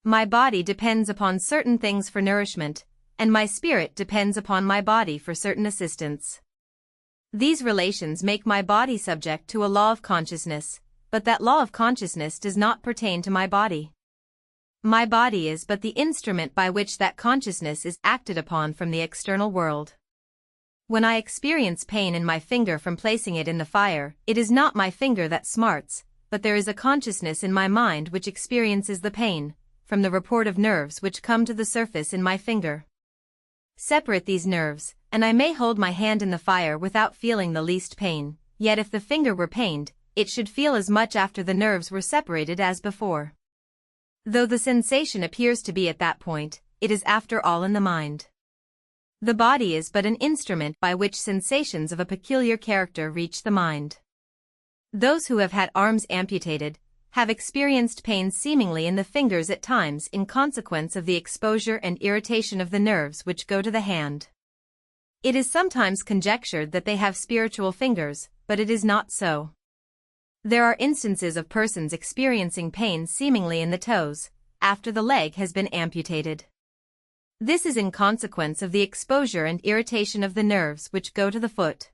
My body depends upon certain things for nourishment, and my spirit depends upon my body for certain assistance. These relations make my body subject to a law of consciousness, but that law of consciousness does not pertain to my body. My body is but the instrument by which that consciousness is acted upon from the external world. When I experience pain in my finger from placing it in the fire, it is not my finger that smarts, but there is a consciousness in my mind which experiences the pain, from the report of nerves which come to the surface in my finger. Separate these nerves, and I may hold my hand in the fire without feeling the least pain, yet if the finger were pained, it should feel as much after the nerves were separated as before. Though the sensation appears to be at that point, it is after all in the mind. The body is but an instrument by which sensations of a peculiar character reach the mind. Those who have had arms amputated have experienced pain seemingly in the fingers at times in consequence of the exposure and irritation of the nerves which go to the hand. It is sometimes conjectured that they have spiritual fingers, but it is not so. There are instances of persons experiencing pain seemingly in the toes, after the leg has been amputated. This is in consequence of the exposure and irritation of the nerves which go to the foot.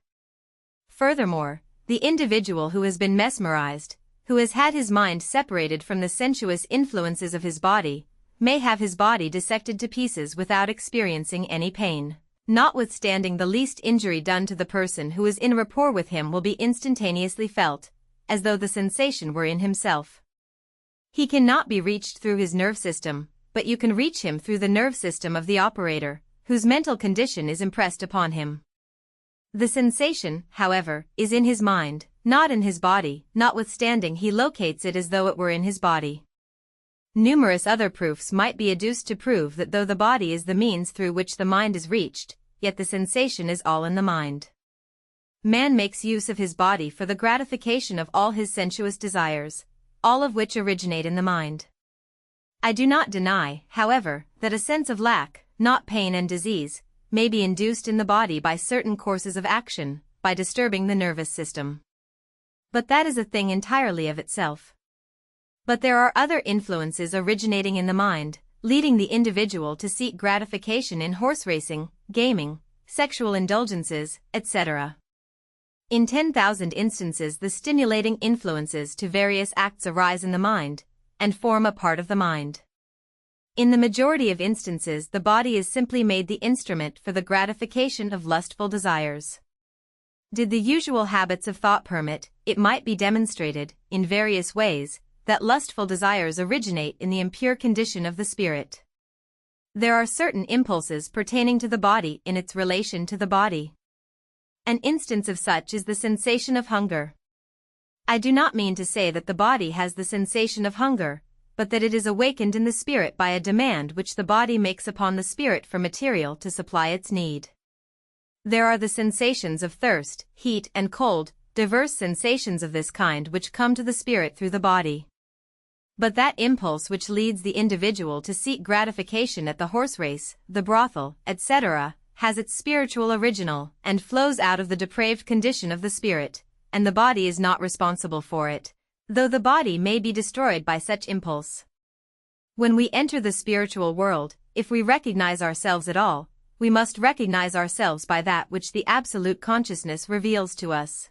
Furthermore, the individual who has been mesmerized, who has had his mind separated from the sensuous influences of his body, may have his body dissected to pieces without experiencing any pain. Notwithstanding, the least injury done to the person who is in rapport with him will be instantaneously felt, as though the sensation were in himself. He cannot be reached through his nerve system, but you can reach him through the nerve system of the operator, whose mental condition is impressed upon him. The sensation, however, is in his mind, not in his body, notwithstanding he locates it as though it were in his body. Numerous other proofs might be adduced to prove that though the body is the means through which the mind is reached, yet the sensation is all in the mind. Man makes use of his body for the gratification of all his sensuous desires, all of which originate in the mind. I do not deny, however, that a sense of lack, not pain and disease, may be induced in the body by certain courses of action, by disturbing the nervous system. But that is a thing entirely of itself. But there are other influences originating in the mind, leading the individual to seek gratification in horse racing, gaming, sexual indulgences, etc. In 10,000 instances the stimulating influences to various acts arise in the mind, and form a part of the mind. In the majority of instances the body is simply made the instrument for the gratification of lustful desires. Did the usual habits of thought permit, it might be demonstrated, in various ways, that lustful desires originate in the impure condition of the spirit. There are certain impulses pertaining to the body in its relation to the body. An instance of such is the sensation of hunger. I do not mean to say that the body has the sensation of hunger, but that it is awakened in the spirit by a demand which the body makes upon the spirit for material to supply its need. There are the sensations of thirst, heat and cold, diverse sensations of this kind which come to the spirit through the body. But that impulse which leads the individual to seek gratification at the horse race, the brothel, etc., has its spiritual original and flows out of the depraved condition of the spirit, and the body is not responsible for it, though the body may be destroyed by such impulse. When we enter the spiritual world, if we recognize ourselves at all, we must recognize ourselves by that which the absolute consciousness reveals to us.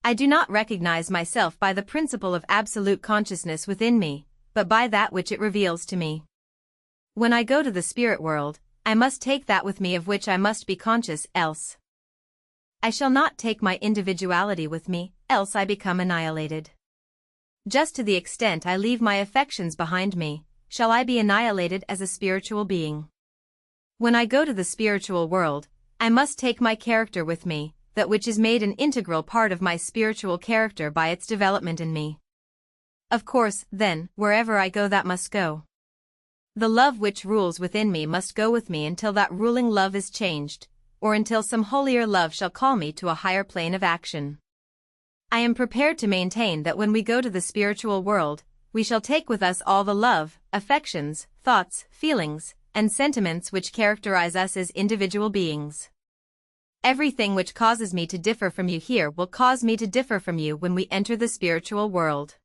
I do not recognize myself by the principle of absolute consciousness within me, but by that which it reveals to me. When I go to the spirit world, I must take that with me of which I must be conscious, else I shall not take my individuality with me, else I become annihilated. Just to the extent I leave my affections behind me, shall I be annihilated as a spiritual being. When I go to the spiritual world, I must take my character with me, that which is made an integral part of my spiritual character by its development in me. Of course, then, wherever I go that must go. The love which rules within me must go with me until that ruling love is changed, or until some holier love shall call me to a higher plane of action. I am prepared to maintain that when we go to the spiritual world, we shall take with us all the love, affections, thoughts, feelings, and sentiments which characterize us as individual beings. Everything which causes me to differ from you here will cause me to differ from you when we enter the spiritual world.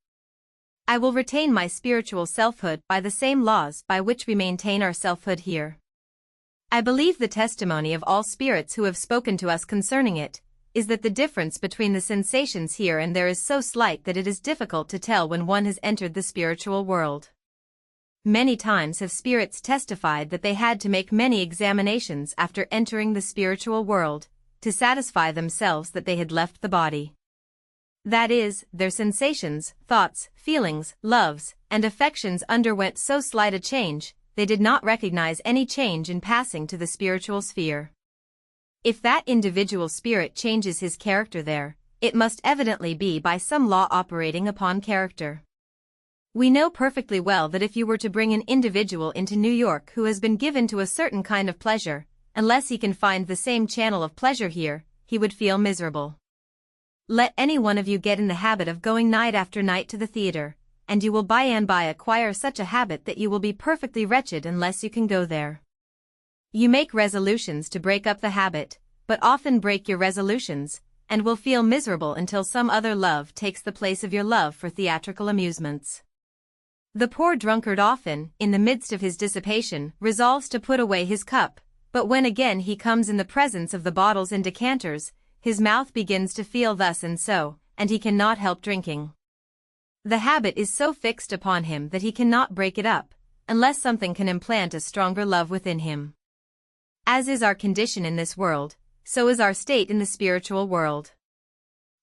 I will retain my spiritual selfhood by the same laws by which we maintain our selfhood here. I believe the testimony of all spirits who have spoken to us concerning it is that the difference between the sensations here and there is so slight that it is difficult to tell when one has entered the spiritual world. Many times have spirits testified that they had to make many examinations after entering the spiritual world, to satisfy themselves that they had left the body. That is, their sensations, thoughts, feelings, loves, and affections underwent so slight a change, they did not recognize any change in passing to the spiritual sphere. If that individual spirit changes his character there, it must evidently be by some law operating upon character. We know perfectly well that if you were to bring an individual into New York who has been given to a certain kind of pleasure, unless he can find the same channel of pleasure here, he would feel miserable. Let any one of you get in the habit of going night after night to the theater, and you will by and by acquire such a habit that you will be perfectly wretched unless you can go there. You make resolutions to break up the habit, but often break your resolutions, and will feel miserable until some other love takes the place of your love for theatrical amusements. The poor drunkard often, in the midst of his dissipation, resolves to put away his cup, but when again he comes in the presence of the bottles and decanters, his mouth begins to feel thus and so, and he cannot help drinking. The habit is so fixed upon him that he cannot break it up, unless something can implant a stronger love within him. As is our condition in this world, so is our state in the spiritual world.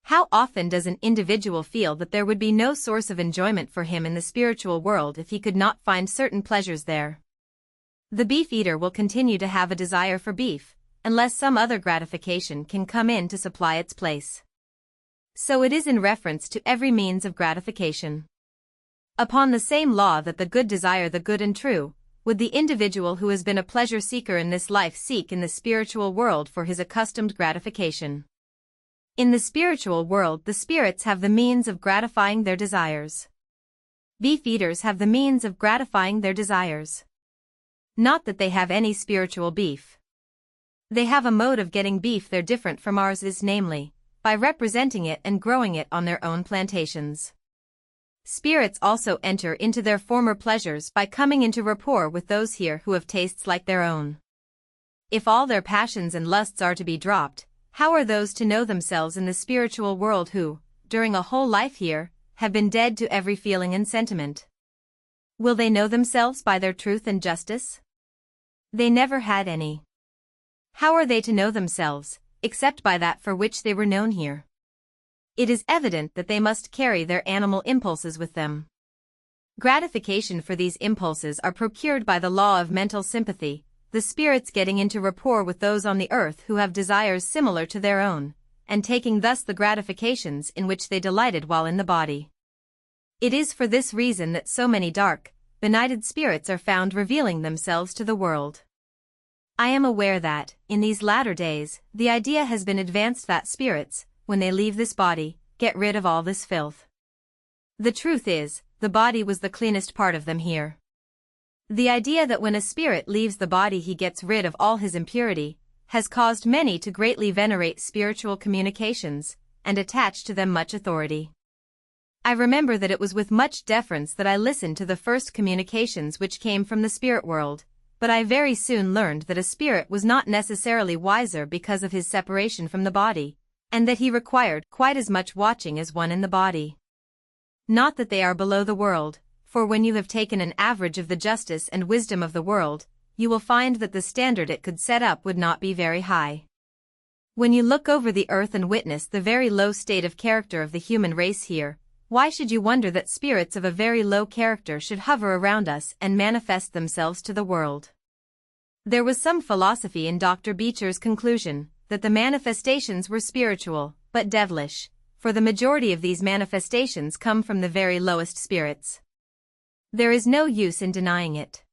How often does an individual feel that there would be no source of enjoyment for him in the spiritual world if he could not find certain pleasures there? The beef eater will continue to have a desire for beef, unless some other gratification can come in to supply its place. So it is in reference to every means of gratification. Upon the same law that the good desire the good and true, would the individual who has been a pleasure seeker in this life seek in the spiritual world for his accustomed gratification. In the spiritual world the spirits have the means of gratifying their desires. Beef eaters have the means of gratifying their desires. Not that they have any spiritual beef. They have a mode of getting beef there different from ours is, namely, by representing it and growing it on their own plantations. Spirits also enter into their former pleasures by coming into rapport with those here who have tastes like their own. If all their passions and lusts are to be dropped, how are those to know themselves in the spiritual world who, during a whole life here, have been dead to every feeling and sentiment? Will they know themselves by their truth and justice? They never had any. How are they to know themselves, except by that for which they were known here? It is evident that they must carry their animal impulses with them. Gratification for these impulses are procured by the law of mental sympathy, the spirits getting into rapport with those on the earth who have desires similar to their own, and taking thus the gratifications in which they delighted while in the body. It is for this reason that so many dark, benighted spirits are found revealing themselves to the world. I am aware that, in these latter days, the idea has been advanced that spirits, when they leave this body, get rid of all this filth. The truth is, the body was the cleanest part of them here. The idea that when a spirit leaves the body he gets rid of all his impurity, has caused many to greatly venerate spiritual communications, and attach to them much authority. I remember that it was with much deference that I listened to the first communications which came from the spirit world, but I very soon learned that a spirit was not necessarily wiser because of his separation from the body, and that he required quite as much watching as one in the body. Not that they are below the world, for when you have taken an average of the justice and wisdom of the world, you will find that the standard it could set up would not be very high. When you look over the earth and witness the very low state of character of the human race here, why should you wonder that spirits of a very low character should hover around us and manifest themselves to the world? There was some philosophy in Dr. Beecher's conclusion that the manifestations were spiritual, but devilish, for the majority of these manifestations come from the very lowest spirits. There is no use in denying it.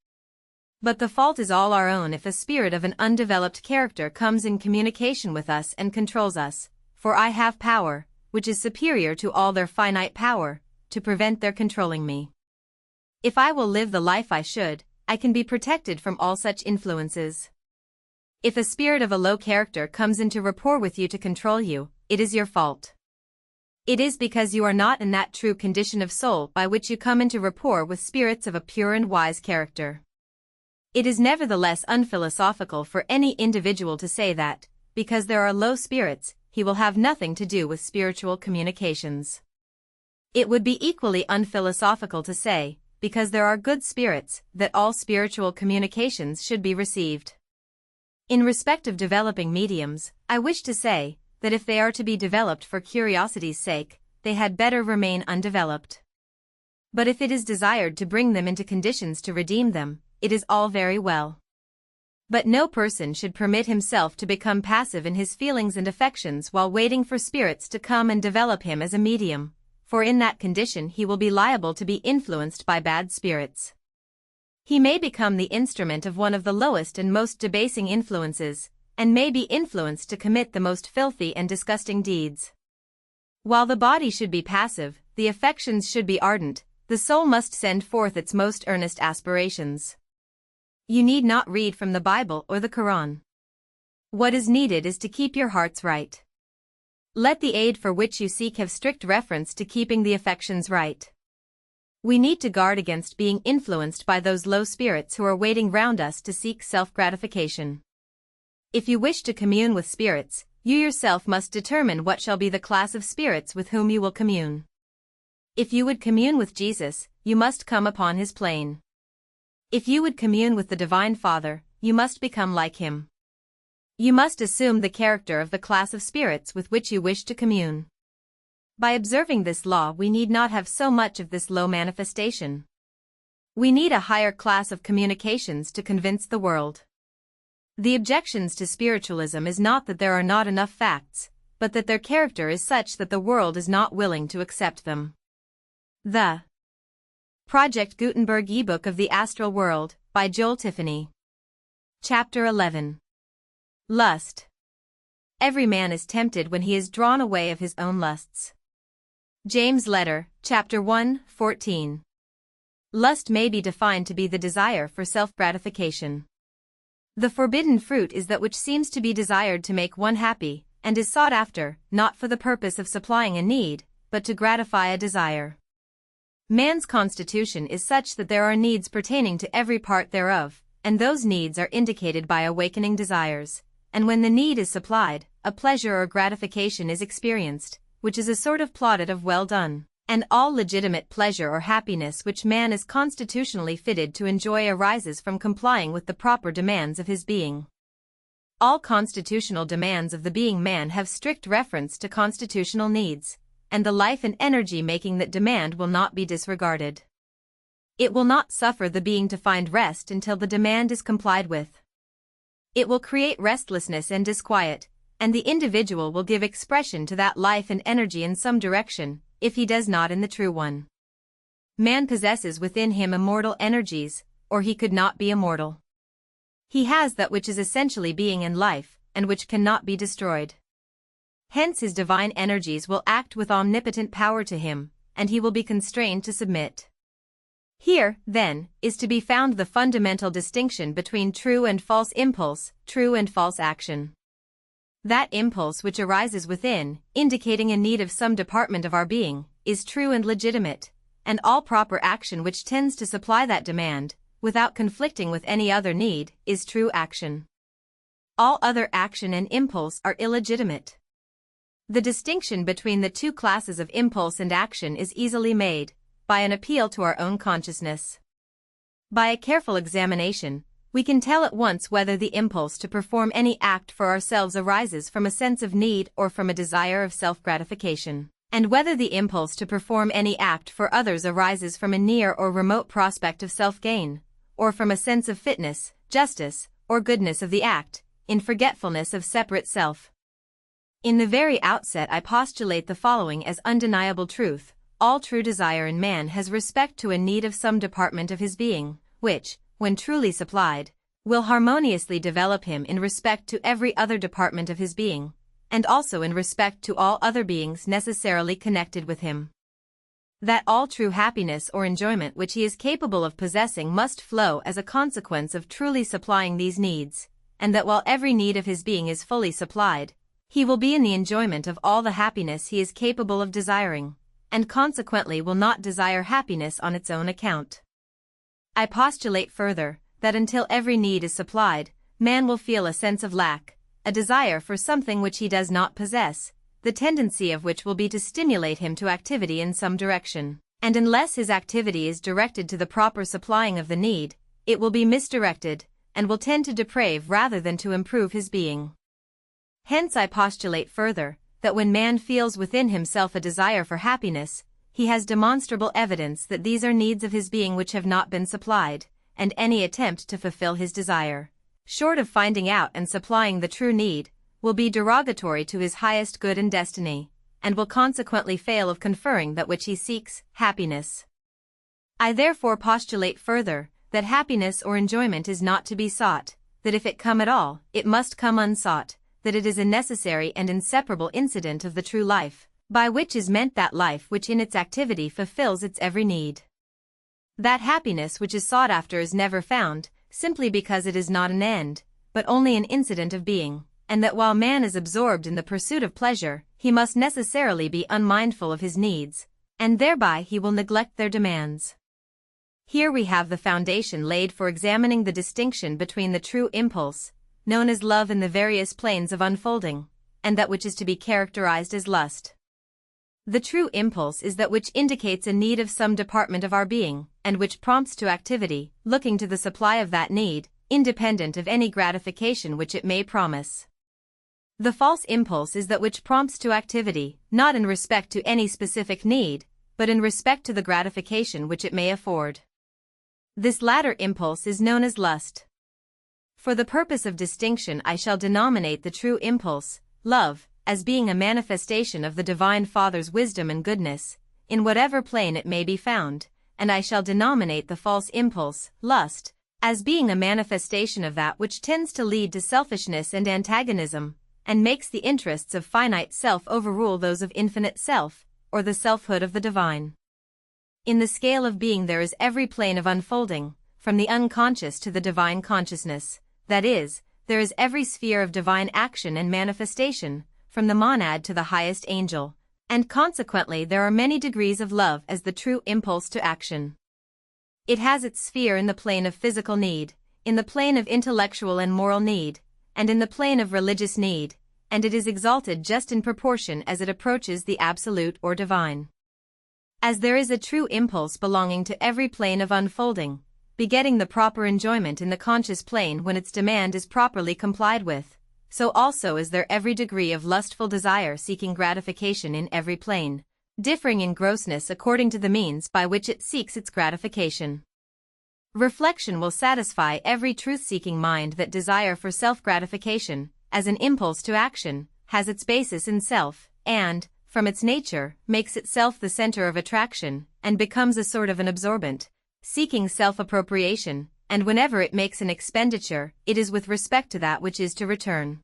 But the fault is all our own if a spirit of an undeveloped character comes in communication with us and controls us, for I have power, which is superior to all their finite power, to prevent their controlling me. If I will live the life I should, I can be protected from all such influences. If a spirit of a low character comes into rapport with you to control you, it is your fault. It is because you are not in that true condition of soul by which you come into rapport with spirits of a pure and wise character. It is nevertheless unphilosophical for any individual to say that, because there are low spirits, he will have nothing to do with spiritual communications. It would be equally unphilosophical to say, because there are good spirits, that all spiritual communications should be received. In respect of developing mediums, I wish to say, that if they are to be developed for curiosity's sake, they had better remain undeveloped. But if it is desired to bring them into conditions to redeem them, it is all very well. But no person should permit himself to become passive in his feelings and affections while waiting for spirits to come and develop him as a medium, for in that condition he will be liable to be influenced by bad spirits. He may become the instrument of one of the lowest and most debasing influences, and may be influenced to commit the most filthy and disgusting deeds. While the body should be passive, the affections should be ardent, the soul must send forth its most earnest aspirations. You need not read from the Bible or the Quran. What is needed is to keep your hearts right. Let the aid for which you seek have strict reference to keeping the affections right. We need to guard against being influenced by those low spirits who are waiting round us to seek self-gratification. If you wish to commune with spirits, you yourself must determine what shall be the class of spirits with whom you will commune. If you would commune with Jesus, you must come upon his plane. If you would commune with the Divine Father, you must become like him. You must assume the character of the class of spirits with which you wish to commune. By observing this law, we need not have so much of this low manifestation. We need a higher class of communications to convince the world. The objections to spiritualism is not that there are not enough facts, but that their character is such that the world is not willing to accept them. The Project Gutenberg ebook of the Astral World, by Joel Tiffany. Chapter 11. Lust. Every man is tempted when he is drawn away of his own lusts. James Letter, Chapter 1:14. Lust may be defined to be the desire for self-gratification. The forbidden fruit is that which seems to be desired to make one happy, and is sought after, not for the purpose of supplying a need, but to gratify a desire. Man's constitution is such that there are needs pertaining to every part thereof, and those needs are indicated by awakening desires, and when the need is supplied, a pleasure or gratification is experienced, which is a sort of plaudit of well done, and all legitimate pleasure or happiness which man is constitutionally fitted to enjoy arises from complying with the proper demands of his being. All constitutional demands of the being man have strict reference to constitutional needs, and the life and energy making that demand will not be disregarded. It will not suffer the being to find rest until the demand is complied with. It will create restlessness and disquiet, and the individual will give expression to that life and energy in some direction, if he does not in the true one. Man possesses within him immortal energies, or he could not be immortal. He has that which is essentially being and life, and which cannot be destroyed. Hence his divine energies will act with omnipotent power to him, and he will be constrained to submit. Here, then, is to be found the fundamental distinction between true and false impulse, true and false action. That impulse which arises within, indicating a need of some department of our being, is true and legitimate, and all proper action which tends to supply that demand, without conflicting with any other need, is true action. All other action and impulse are illegitimate. The distinction between the two classes of impulse and action is easily made, by an appeal to our own consciousness. By a careful examination, we can tell at once whether the impulse to perform any act for ourselves arises from a sense of need or from a desire of self-gratification, and whether the impulse to perform any act for others arises from a near or remote prospect of self-gain, or from a sense of fitness, justice, or goodness of the act, in forgetfulness of separate self. In the very outset I postulate the following as undeniable truth: all true desire in man has respect to a need of some department of his being, which, when truly supplied, will harmoniously develop him in respect to every other department of his being, and also in respect to all other beings necessarily connected with him. That all true happiness or enjoyment which he is capable of possessing must flow as a consequence of truly supplying these needs, and that while every need of his being is fully supplied, he will be in the enjoyment of all the happiness he is capable of desiring, and consequently will not desire happiness on its own account. I postulate further, that until every need is supplied, man will feel a sense of lack, a desire for something which he does not possess, the tendency of which will be to stimulate him to activity in some direction, and unless his activity is directed to the proper supplying of the need, it will be misdirected, and will tend to deprave rather than to improve his being. Hence I postulate further, that when man feels within himself a desire for happiness, he has demonstrable evidence that these are needs of his being which have not been supplied, and any attempt to fulfill his desire, short of finding out and supplying the true need, will be derogatory to his highest good and destiny, and will consequently fail of conferring that which he seeks, happiness. I therefore postulate further, that happiness or enjoyment is not to be sought, that if it come at all, it must come unsought, that it is a necessary and inseparable incident of the true life, by which is meant that life which in its activity fulfills its every need. That happiness which is sought after is never found, simply because it is not an end, but only an incident of being, and that while man is absorbed in the pursuit of pleasure, he must necessarily be unmindful of his needs, and thereby he will neglect their demands. Here we have the foundation laid for examining the distinction between the true impulse, known as love in the various planes of unfolding, and that which is to be characterized as lust. The true impulse is that which indicates a need of some department of our being, and which prompts to activity, looking to the supply of that need, independent of any gratification which it may promise. The false impulse is that which prompts to activity, not in respect to any specific need, but in respect to the gratification which it may afford. This latter impulse is known as lust. For the purpose of distinction I shall denominate the true impulse, love, as being a manifestation of the Divine Father's wisdom and goodness, in whatever plane it may be found, and I shall denominate the false impulse, lust, as being a manifestation of that which tends to lead to selfishness and antagonism, and makes the interests of finite self overrule those of infinite self, or the selfhood of the divine. In the scale of being there is every plane of unfolding, from the unconscious to the divine consciousness, that is, there is every sphere of divine action and manifestation, from the monad to the highest angel, and consequently there are many degrees of love as the true impulse to action. It has its sphere in the plane of physical need, in the plane of intellectual and moral need, and in the plane of religious need, and it is exalted just in proportion as it approaches the absolute or divine. As there is a true impulse belonging to every plane of unfolding, begetting the proper enjoyment in the conscious plane when its demand is properly complied with, so also is there every degree of lustful desire seeking gratification in every plane, differing in grossness according to the means by which it seeks its gratification. Reflection will satisfy every truth-seeking mind that desire for self-gratification, as an impulse to action, has its basis in self, and, from its nature, makes itself the center of attraction, and becomes a sort of an absorbent, seeking self-appropriation, and whenever it makes an expenditure, it is with respect to that which is to return.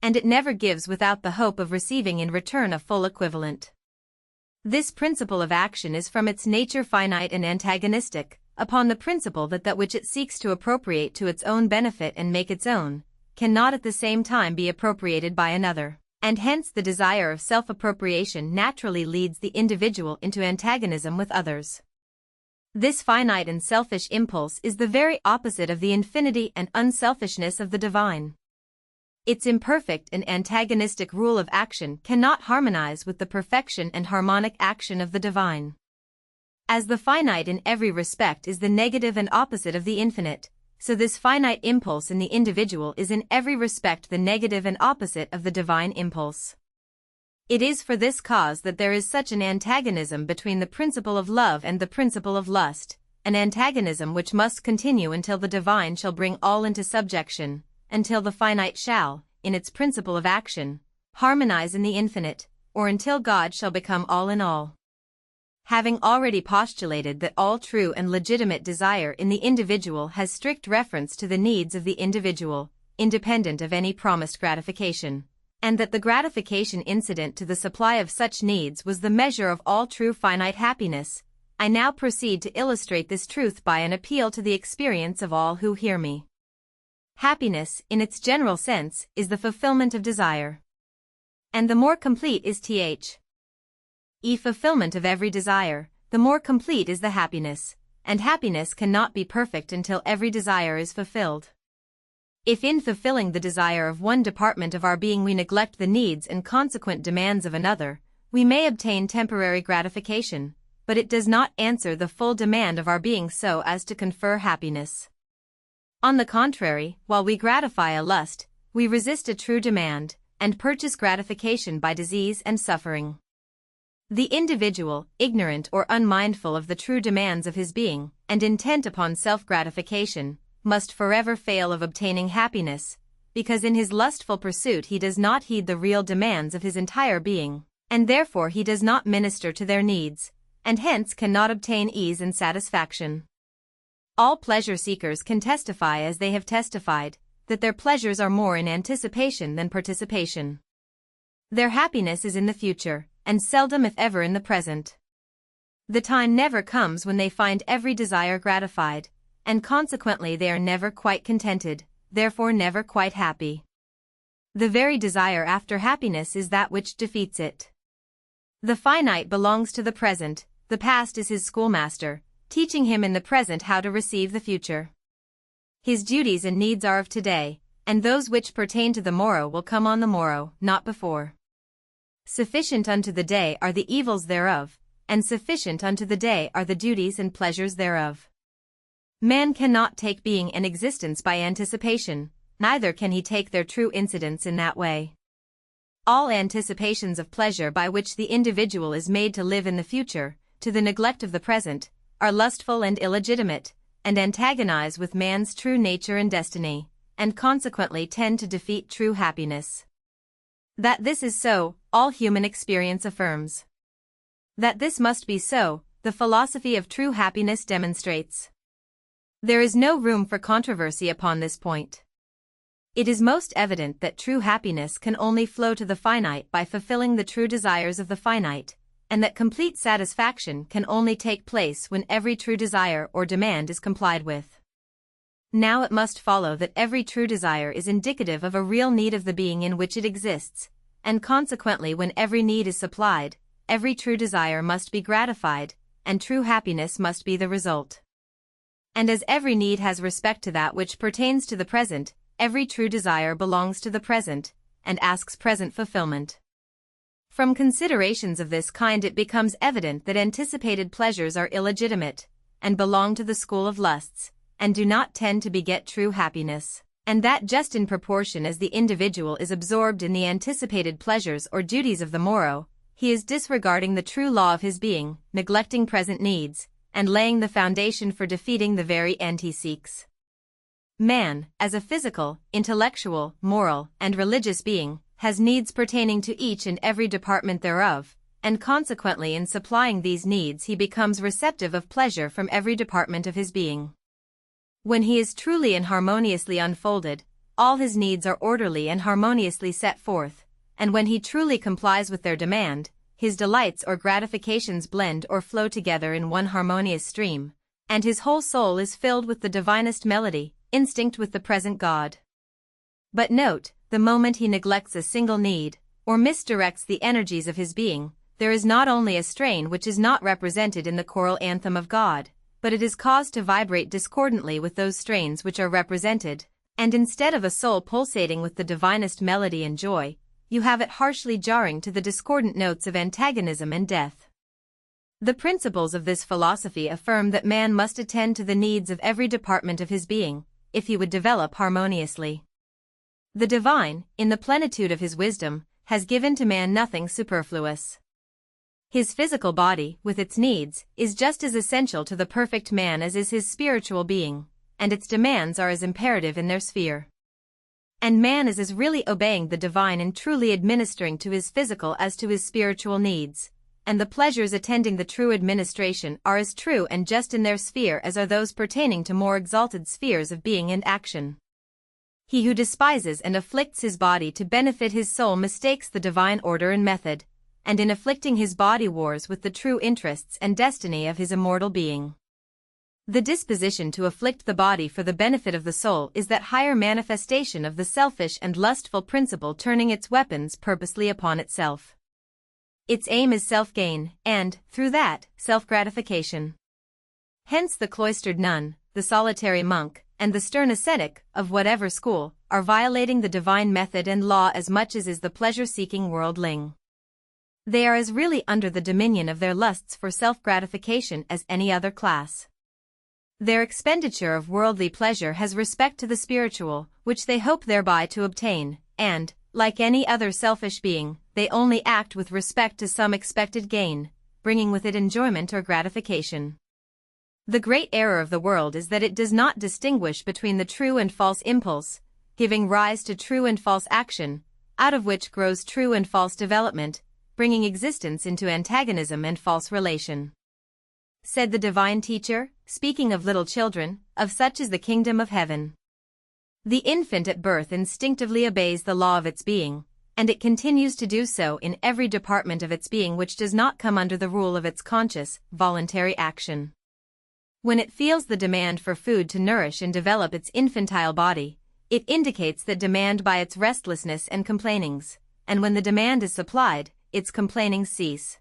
And it never gives without the hope of receiving in return a full equivalent. This principle of action is from its nature finite and antagonistic, upon the principle that that which it seeks to appropriate to its own benefit and make its own, cannot at the same time be appropriated by another. And hence the desire of self-appropriation naturally leads the individual into antagonism with others. This finite and selfish impulse is the very opposite of the infinity and unselfishness of the divine. Its imperfect and antagonistic rule of action cannot harmonize with the perfection and harmonic action of the divine. As the finite in every respect is the negative and opposite of the infinite, so this finite impulse in the individual is in every respect the negative and opposite of the divine impulse. It is for this cause that there is such an antagonism between the principle of love and the principle of lust, an antagonism which must continue until the divine shall bring all into subjection, until the finite shall, in its principle of action, harmonize in the infinite, or until God shall become all in all. Having already postulated that all true and legitimate desire in the individual has strict reference to the needs of the individual, independent of any promised gratification, and that the gratification incident to the supply of such needs was the measure of all true finite happiness, I now proceed to illustrate this truth by an appeal to the experience of all who hear me. Happiness, in its general sense, is the fulfillment of desire. And the more complete is fulfillment of every desire, the more complete is the happiness, and happiness cannot be perfect until every desire is fulfilled. If in fulfilling the desire of one department of our being we neglect the needs and consequent demands of another, we may obtain temporary gratification, but it does not answer the full demand of our being so as to confer happiness. On the contrary, while we gratify a lust, we resist a true demand, and purchase gratification by disease and suffering. The individual, ignorant or unmindful of the true demands of his being, and intent upon self-gratification, must forever fail of obtaining happiness, because in his lustful pursuit he does not heed the real demands of his entire being, and therefore he does not minister to their needs, and hence cannot obtain ease and satisfaction. All pleasure seekers can testify, as they have testified, that their pleasures are more in anticipation than participation. Their happiness is in the future, and seldom if ever in the present. The time never comes when they find every desire gratified, and consequently they are never quite contented, therefore never quite happy. The very desire after happiness is that which defeats it. The finite belongs to the present, the past is his schoolmaster, teaching him in the present how to receive the future. His duties and needs are of today, and those which pertain to the morrow will come on the morrow, not before. Sufficient unto the day are the evils thereof, and sufficient unto the day are the duties and pleasures thereof. Man cannot take being and existence by anticipation, neither can he take their true incidence in that way. All anticipations of pleasure by which the individual is made to live in the future, to the neglect of the present, are lustful and illegitimate, and antagonize with man's true nature and destiny, and consequently tend to defeat true happiness. That this is so, all human experience affirms. That this must be so, the philosophy of true happiness demonstrates. There is no room for controversy upon this point. It is most evident that true happiness can only flow to the finite by fulfilling the true desires of the finite, and that complete satisfaction can only take place when every true desire or demand is complied with. Now it must follow that every true desire is indicative of a real need of the being in which it exists, and consequently when every need is supplied, every true desire must be gratified, and true happiness must be the result. And as every need has respect to that which pertains to the present, every true desire belongs to the present, and asks present fulfillment. From considerations of this kind it becomes evident that anticipated pleasures are illegitimate, and belong to the school of lusts, and do not tend to beget true happiness, and that just in proportion as the individual is absorbed in the anticipated pleasures or duties of the morrow, he is disregarding the true law of his being, neglecting present needs, and laying the foundation for defeating the very end he seeks. Man, as a physical, intellectual, moral, and religious being, has needs pertaining to each and every department thereof, and consequently in supplying these needs he becomes receptive of pleasure from every department of his being. When he is truly and harmoniously unfolded, all his needs are orderly and harmoniously set forth, and when he truly complies with their demand, his delights or gratifications blend or flow together in one harmonious stream, and his whole soul is filled with the divinest melody, instinct with the present God. But note, the moment he neglects a single need, or misdirects the energies of his being, there is not only a strain which is not represented in the choral anthem of God, but it is caused to vibrate discordantly with those strains which are represented, and instead of a soul pulsating with the divinest melody and joy, you have it harshly jarring to the discordant notes of antagonism and death. The principles of this philosophy affirm that man must attend to the needs of every department of his being, if he would develop harmoniously. The divine, in the plenitude of his wisdom, has given to man nothing superfluous. His physical body, with its needs, is just as essential to the perfect man as is his spiritual being, and its demands are as imperative in their sphere. And man is as really obeying the divine and truly administering to his physical as to his spiritual needs, and the pleasures attending the true administration are as true and just in their sphere as are those pertaining to more exalted spheres of being and action. He who despises and afflicts his body to benefit his soul mistakes the divine order and method, and in afflicting his body wars with the true interests and destiny of his immortal being. The disposition to afflict the body for the benefit of the soul is that higher manifestation of the selfish and lustful principle turning its weapons purposely upon itself. Its aim is self-gain, and, through that, self-gratification. Hence the cloistered nun, the solitary monk, and the stern ascetic, of whatever school, are violating the divine method and law as much as is the pleasure-seeking worldling. They are as really under the dominion of their lusts for self-gratification as any other class. Their expenditure of worldly pleasure has respect to the spiritual, which they hope thereby to obtain, and, like any other selfish being, they only act with respect to some expected gain, bringing with it enjoyment or gratification. The great error of the world is that it does not distinguish between the true and false impulse, giving rise to true and false action, out of which grows true and false development, bringing existence into antagonism and false relation. Said the divine teacher, speaking of little children, of such is the kingdom of heaven. The infant at birth instinctively obeys the law of its being, and it continues to do so in every department of its being which does not come under the rule of its conscious, voluntary action. When it feels the demand for food to nourish and develop its infantile body, it indicates that demand by its restlessness and complainings, and when the demand is supplied, its complainings cease.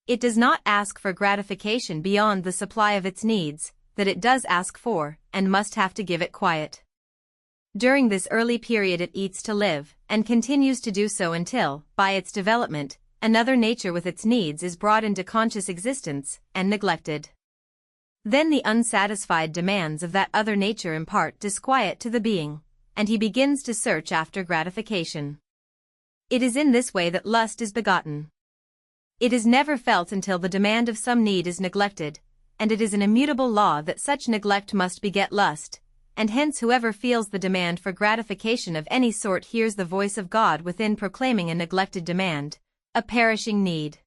It does not ask for gratification beyond the supply of its needs, that it does ask for, and must have to give it quiet. During this early period it eats to live, and continues to do so until, by its development, another nature with its needs is brought into conscious existence, and neglected. Then the unsatisfied demands of that other nature impart disquiet to the being, and he begins to search after gratification. It is in this way that lust is begotten. It is never felt until the demand of some need is neglected, and it is an immutable law that such neglect must beget lust, and hence whoever feels the demand for gratification of any sort hears the voice of God within proclaiming a neglected demand, a perishing need.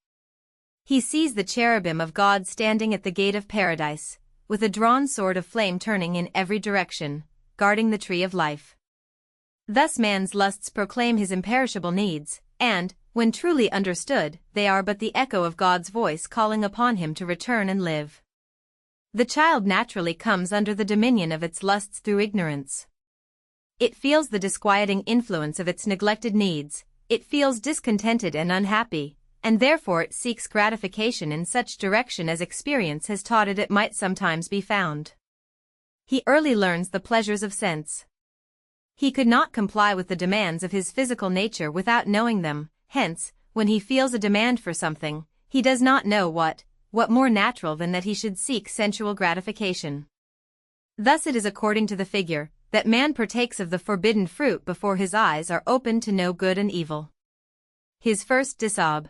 He sees the cherubim of God standing at the gate of paradise, with a drawn sword of flame turning in every direction, guarding the tree of life. Thus man's lusts proclaim his imperishable needs, and, when truly understood, they are but the echo of God's voice calling upon him to return and live. The child naturally comes under the dominion of its lusts through ignorance. It feels the disquieting influence of its neglected needs, it feels discontented and unhappy, and therefore it seeks gratification in such direction as experience has taught it might sometimes be found. He early learns the pleasures of sense. He could not comply with the demands of his physical nature without knowing them, hence, when he feels a demand for something, he does not know what more natural than that he should seek sensual gratification. Thus it is according to the figure, that man partakes of the forbidden fruit before his eyes are opened to know good and evil. His first disobedience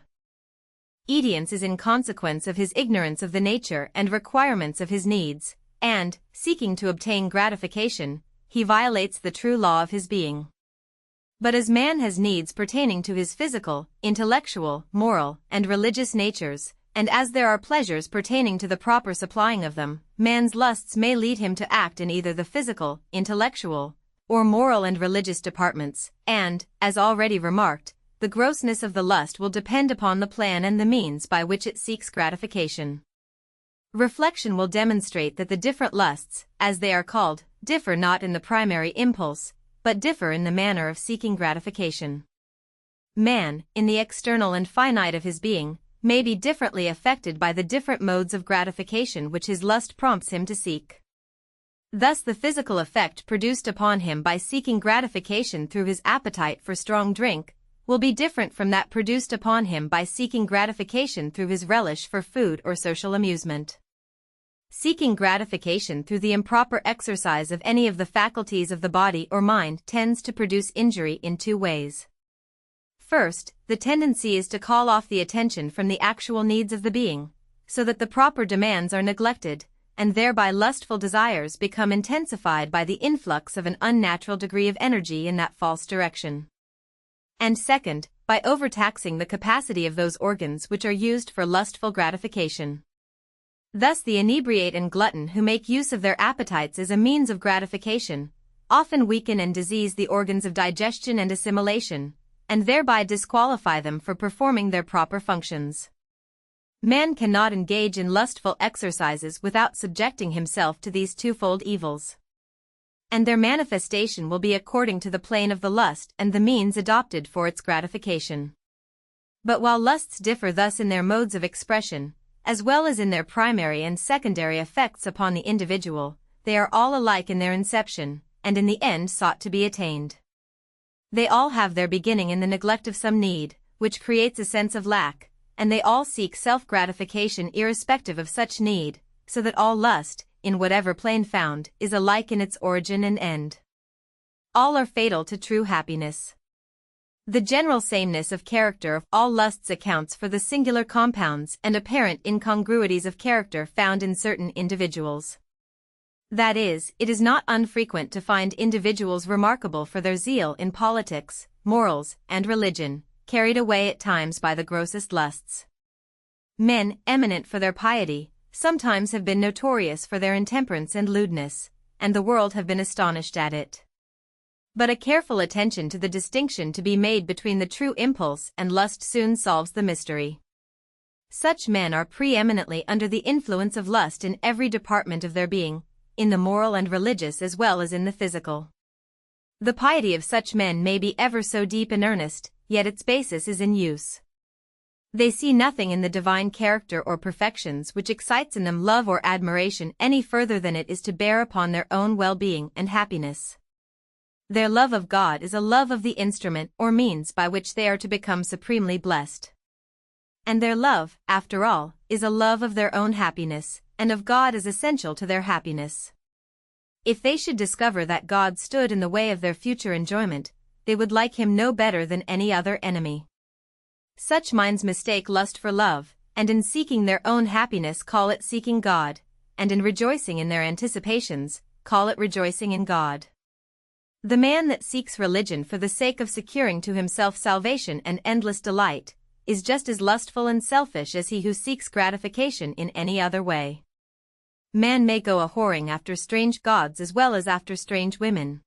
is in consequence of his ignorance of the nature and requirements of his needs, and, seeking to obtain gratification, he violates the true law of his being. But as man has needs pertaining to his physical, intellectual, moral, and religious natures, and as there are pleasures pertaining to the proper supplying of them, man's lusts may lead him to act in either the physical, intellectual, or moral and religious departments, and, as already remarked, the grossness of the lust will depend upon the plan and the means by which it seeks gratification. Reflection will demonstrate that the different lusts, as they are called, differ not in the primary impulse, but differ in the manner of seeking gratification. Man, in the external and finite of his being, may be differently affected by the different modes of gratification which his lust prompts him to seek. Thus the physical effect produced upon him by seeking gratification through his appetite for strong drink will be different from that produced upon him by seeking gratification through his relish for food or social amusement. Seeking gratification through the improper exercise of any of the faculties of the body or mind tends to produce injury in two ways. First, the tendency is to call off the attention from the actual needs of the being, so that the proper demands are neglected, and thereby lustful desires become intensified by the influx of an unnatural degree of energy in that false direction. And second, by overtaxing the capacity of those organs which are used for lustful gratification. Thus the inebriate and glutton who make use of their appetites as a means of gratification, often weaken and disease the organs of digestion and assimilation, and thereby disqualify them for performing their proper functions. Man cannot engage in lustful exercises without subjecting himself to these twofold evils. And their manifestation will be according to the plane of the lust and the means adopted for its gratification. But while lusts differ thus in their modes of expression, as well as in their primary and secondary effects upon the individual, they are all alike in their inception, and in the end sought to be attained. They all have their beginning in the neglect of some need, which creates a sense of lack, and they all seek self-gratification irrespective of such need, so that all lust, in whatever plane found, is alike in its origin and end. All are fatal to true happiness. The general sameness of character of all lusts accounts for the singular compounds and apparent incongruities of character found in certain individuals. That is, it is not unfrequent to find individuals remarkable for their zeal in politics, morals, and religion, carried away at times by the grossest lusts. Men, eminent for their piety, sometimes have been notorious for their intemperance and lewdness, and the world have been astonished at it. But a careful attention to the distinction to be made between the true impulse and lust soon solves the mystery. Such men are preeminently under the influence of lust in every department of their being, in the moral and religious as well as in the physical. The piety of such men may be ever so deep and earnest, yet its basis is in use. They see nothing in the divine character or perfections which excites in them love or admiration any further than it is to bear upon their own well-being and happiness. Their love of God is a love of the instrument or means by which they are to become supremely blessed. And their love, after all, is a love of their own happiness, and of God as essential to their happiness. If they should discover that God stood in the way of their future enjoyment, they would like him no better than any other enemy. Such minds mistake lust for love, and in seeking their own happiness call it seeking God, and in rejoicing in their anticipations, call it rejoicing in God. The man that seeks religion for the sake of securing to himself salvation and endless delight, is just as lustful and selfish as he who seeks gratification in any other way. Man may go a-whoring after strange gods as well as after strange women.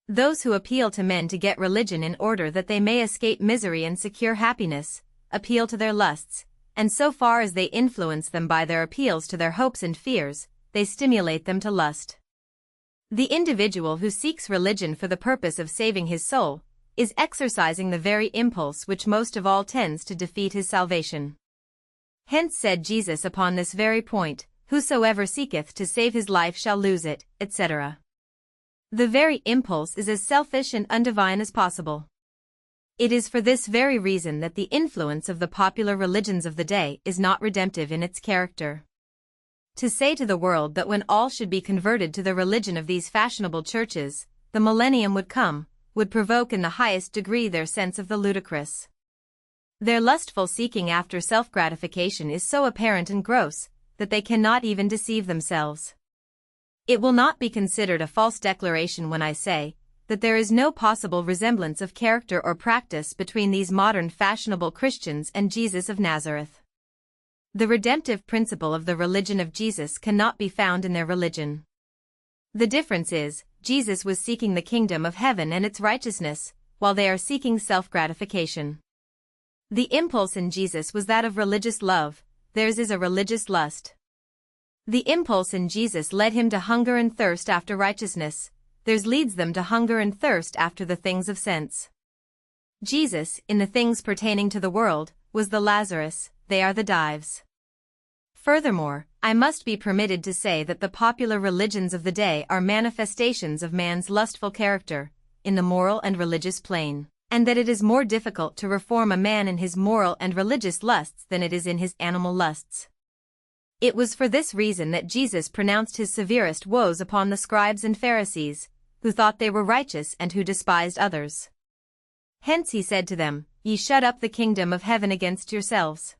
Those who appeal to men to get religion in order that they may escape misery and secure happiness, appeal to their lusts, and so far as they influence them by their appeals to their hopes and fears, they stimulate them to lust. The individual who seeks religion for the purpose of saving his soul, is exercising the very impulse which most of all tends to defeat his salvation. Hence said Jesus upon this very point, "Whosoever seeketh to save his life shall lose it," etc. The very impulse is as selfish and undivine as possible. It is for this very reason that the influence of the popular religions of the day is not redemptive in its character. To say to the world that when all should be converted to the religion of these fashionable churches, the millennium would come, would provoke in the highest degree their sense of the ludicrous. Their lustful seeking after self-gratification is so apparent and gross, that they cannot even deceive themselves. It will not be considered a false declaration when I say, that there is no possible resemblance of character or practice between these modern fashionable Christians and Jesus of Nazareth. The redemptive principle of the religion of Jesus cannot be found in their religion. The difference is, Jesus was seeking the kingdom of heaven and its righteousness, while they are seeking self-gratification. The impulse in Jesus was that of religious love, theirs is a religious lust. The impulse in Jesus led him to hunger and thirst after righteousness, theirs leads them to hunger and thirst after the things of sense. Jesus, in the things pertaining to the world, was the Lazarus, they are the Dives. Furthermore, I must be permitted to say that the popular religions of the day are manifestations of man's lustful character, in the moral and religious plane, and that it is more difficult to reform a man in his moral and religious lusts than it is in his animal lusts. It was for this reason that Jesus pronounced his severest woes upon the scribes and Pharisees, who thought they were righteous and who despised others. Hence he said to them, "Ye shut up the kingdom of heaven against yourselves.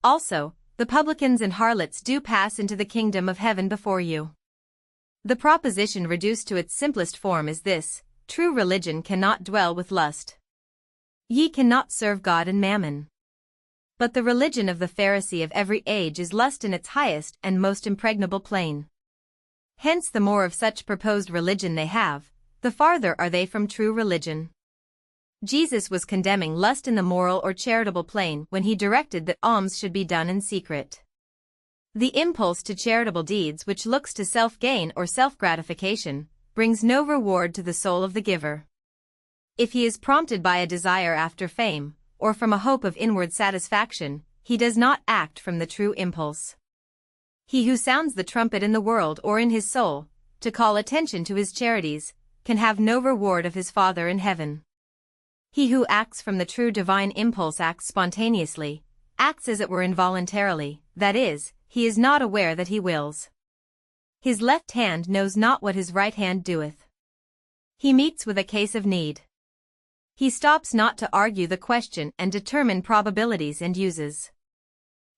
Also, the publicans and harlots do pass into the kingdom of heaven before you." The proposition reduced to its simplest form is this: true religion cannot dwell with lust. Ye cannot serve God and mammon. But the religion of the Pharisee of every age is lust in its highest and most impregnable plane. Hence the more of such proposed religion they have, the farther are they from true religion. Jesus was condemning lust in the moral or charitable plane when he directed that alms should be done in secret. The impulse to charitable deeds which looks to self-gain or self-gratification, brings no reward to the soul of the giver. If he is prompted by a desire after fame, or from a hope of inward satisfaction, he does not act from the true impulse. He who sounds the trumpet in the world or in his soul, to call attention to his charities, can have no reward of his Father in heaven. He who acts from the true divine impulse acts spontaneously, acts as it were involuntarily, that is, he is not aware that he wills. His left hand knows not what his right hand doeth. He meets with a case of need. He stops not to argue the question and determine probabilities and uses.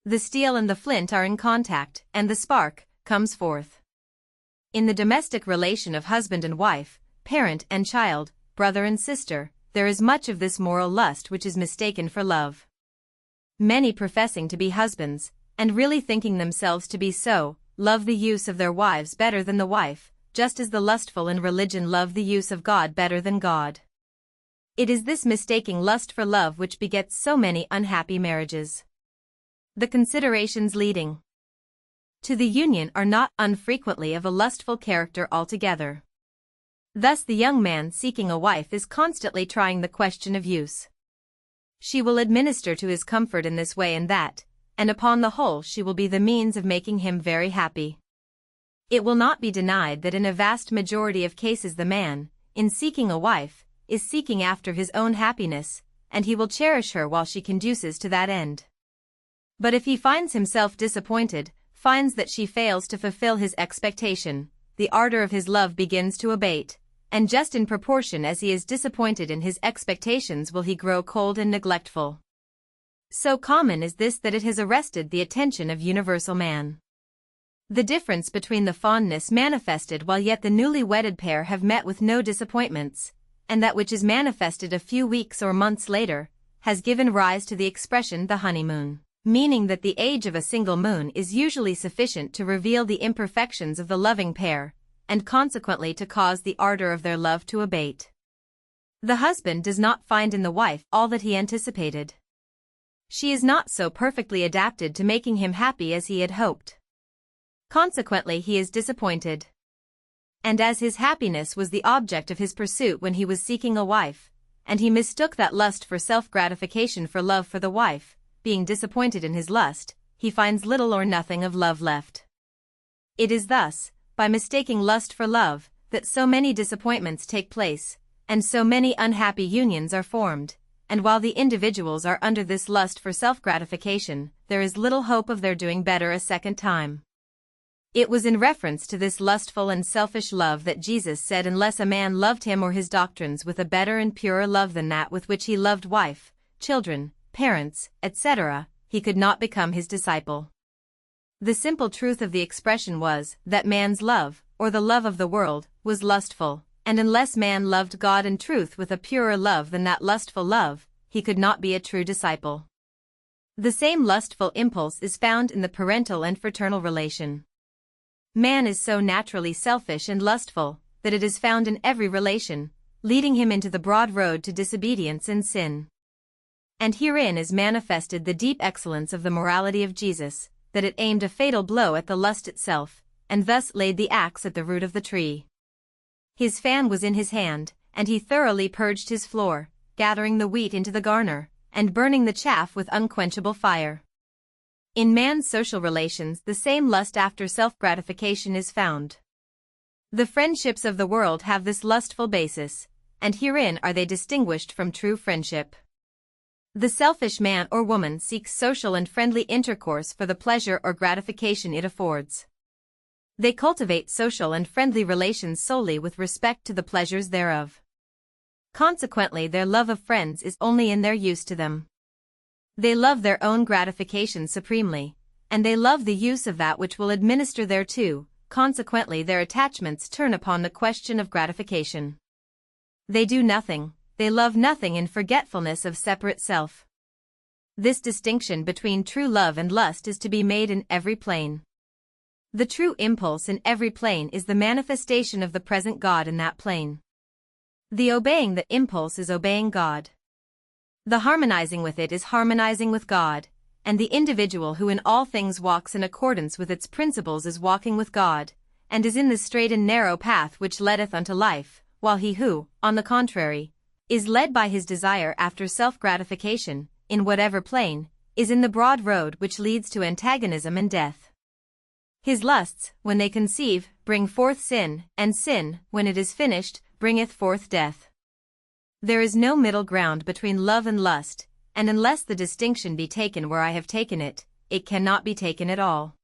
The steel and the flint are in contact, and the spark comes forth. In the domestic relation of husband and wife, parent and child, brother and sister, there is much of this moral lust which is mistaken for love. Many professing to be husbands, and really thinking themselves to be so, love the use of their wives better than the wife, just as the lustful in religion love the use of God better than God. It is this mistaking lust for love which begets so many unhappy marriages. The considerations leading to the union are not unfrequently of a lustful character altogether. Thus the young man seeking a wife is constantly trying the question of use. She will administer to his comfort in this way and that, and upon the whole she will be the means of making him very happy. It will not be denied that in a vast majority of cases the man, in seeking a wife, is seeking after his own happiness, and he will cherish her while she conduces to that end. But if he finds himself disappointed, finds that she fails to fulfill his expectation, the ardor of his love begins to abate, and just in proportion as he is disappointed in his expectations will he grow cold and neglectful. So common is this that it has arrested the attention of universal man. The difference between the fondness manifested while yet the newly wedded pair have met with no disappointments, and that which is manifested a few weeks or months later, has given rise to the expression the honeymoon, meaning that the age of a single moon is usually sufficient to reveal the imperfections of the loving pair, and consequently to cause the ardor of their love to abate. The husband does not find in the wife all that he anticipated. She is not so perfectly adapted to making him happy as he had hoped. Consequently he is disappointed. And as his happiness was the object of his pursuit when he was seeking a wife, and he mistook that lust for self-gratification for love for the wife, being disappointed in his lust, he finds little or nothing of love left. It is thus, by mistaking lust for love, that so many disappointments take place, and so many unhappy unions are formed, and while the individuals are under this lust for self-gratification, there is little hope of their doing better a second time. It was in reference to this lustful and selfish love that Jesus said unless a man loved him or his doctrines with a better and purer love than that with which he loved wife, children, parents, etc., he could not become his disciple. The simple truth of the expression was that man's love, or the love of the world, was lustful, and unless man loved God and truth with a purer love than that lustful love, he could not be a true disciple. The same lustful impulse is found in the parental and fraternal relation. Man is so naturally selfish and lustful, that it is found in every relation, leading him into the broad road to disobedience and sin. And herein is manifested the deep excellence of the morality of Jesus, that it aimed a fatal blow at the lust itself, and thus laid the axe at the root of the tree. His fan was in his hand, and he thoroughly purged his floor, gathering the wheat into the garner, and burning the chaff with unquenchable fire. In man's social relations the same lust after self-gratification is found. The friendships of the world have this lustful basis, and herein are they distinguished from true friendship. The selfish man or woman seeks social and friendly intercourse for the pleasure or gratification it affords. They cultivate social and friendly relations solely with respect to the pleasures thereof. Consequently their love of friends is only in their use to them. They love their own gratification supremely, and they love the use of that which will administer thereto, consequently their attachments turn upon the question of gratification. They do nothing, they love nothing in forgetfulness of separate self. This distinction between true love and lust is to be made in every plane. The true impulse in every plane is the manifestation of the present God in that plane. The obeying the impulse is obeying God. The harmonizing with it is harmonizing with God, and the individual who in all things walks in accordance with its principles is walking with God, and is in the straight and narrow path which leadeth unto life, while he who, on the contrary, is led by his desire after self-gratification, in whatever plane, is in the broad road which leads to antagonism and death. His lusts, when they conceive, bring forth sin, and sin, when it is finished, bringeth forth death. There is no middle ground between love and lust, and unless the distinction be taken where I have taken it, it cannot be taken at all.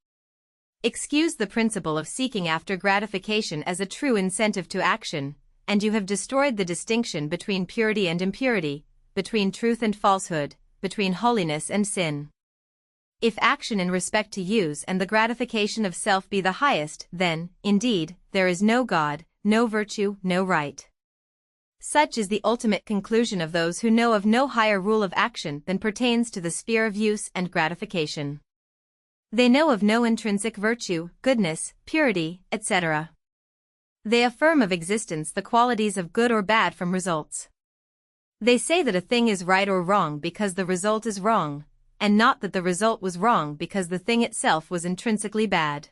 Excuse the principle of seeking after gratification as a true incentive to action, and you have destroyed the distinction between purity and impurity, between truth and falsehood, between holiness and sin. If action in respect to use and the gratification of self be the highest, then, indeed, there is no God, no virtue, no right. Such is the ultimate conclusion of those who know of no higher rule of action than pertains to the sphere of use and gratification. They know of no intrinsic virtue, goodness, purity, etc. They affirm of existence the qualities of good or bad from results. They say that a thing is right or wrong because the result is wrong, and not that the result was wrong because the thing itself was intrinsically bad.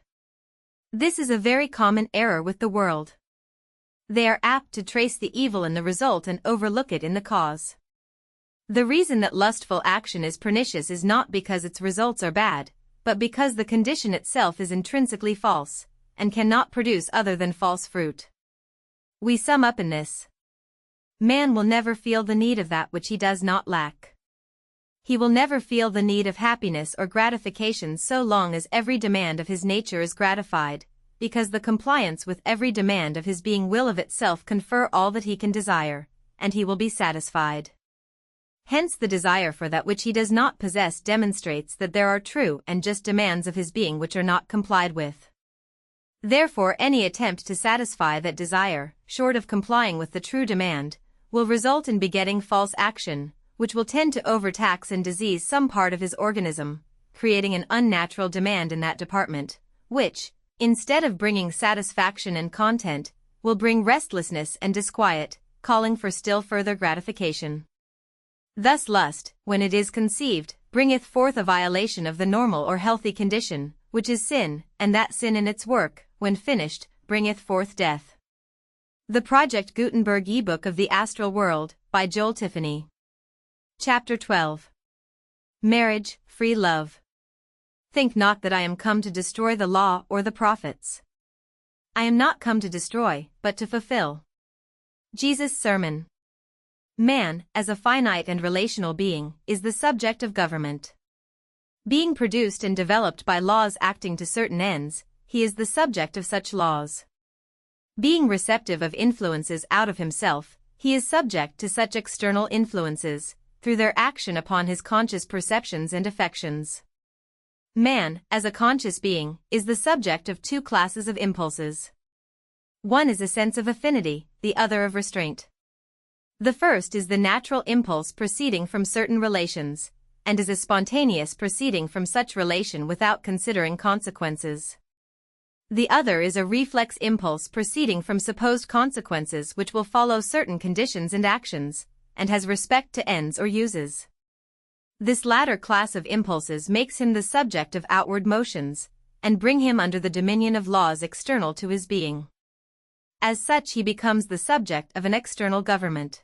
This is a very common error with the world. They are apt to trace the evil in the result and overlook it in the cause. The reason that lustful action is pernicious is not because its results are bad, but because the condition itself is intrinsically false, and cannot produce other than false fruit. We sum up in this. Man will never feel the need of that which he does not lack. He will never feel the need of happiness or gratification so long as every demand of his nature is gratified, because the compliance with every demand of his being will of itself confer all that he can desire, and he will be satisfied. Hence the desire for that which he does not possess demonstrates that there are true and just demands of his being which are not complied with. Therefore any attempt to satisfy that desire, short of complying with the true demand, will result in begetting false action, which will tend to overtax and disease some part of his organism, creating an unnatural demand in that department, which, instead of bringing satisfaction and content, will bring restlessness and disquiet, calling for still further gratification. Thus lust, when it is conceived, bringeth forth a violation of the normal or healthy condition, which is sin, and that sin in its work, when finished, bringeth forth death. The Project Gutenberg ebook of the Astral World, by Joel Tiffany. Chapter 12. Marriage, Free Love. Think not that I am come to destroy the law or the prophets. I am not come to destroy, but to fulfill. Jesus' Sermon. Man, as a finite and relational being, is the subject of government. Being produced and developed by laws acting to certain ends, he is the subject of such laws. Being receptive of influences out of himself, he is subject to such external influences, through their action upon his conscious perceptions and affections. Man, as a conscious being, is the subject of two classes of impulses. One is a sense of affinity, the other of restraint. The first is the natural impulse proceeding from certain relations, and is a spontaneous proceeding from such relation without considering consequences. The other is a reflex impulse proceeding from supposed consequences which will follow certain conditions and actions, and has respect to ends or uses. This latter class of impulses makes him the subject of outward motions, and bring him under the dominion of laws external to his being. As such he becomes the subject of an external government.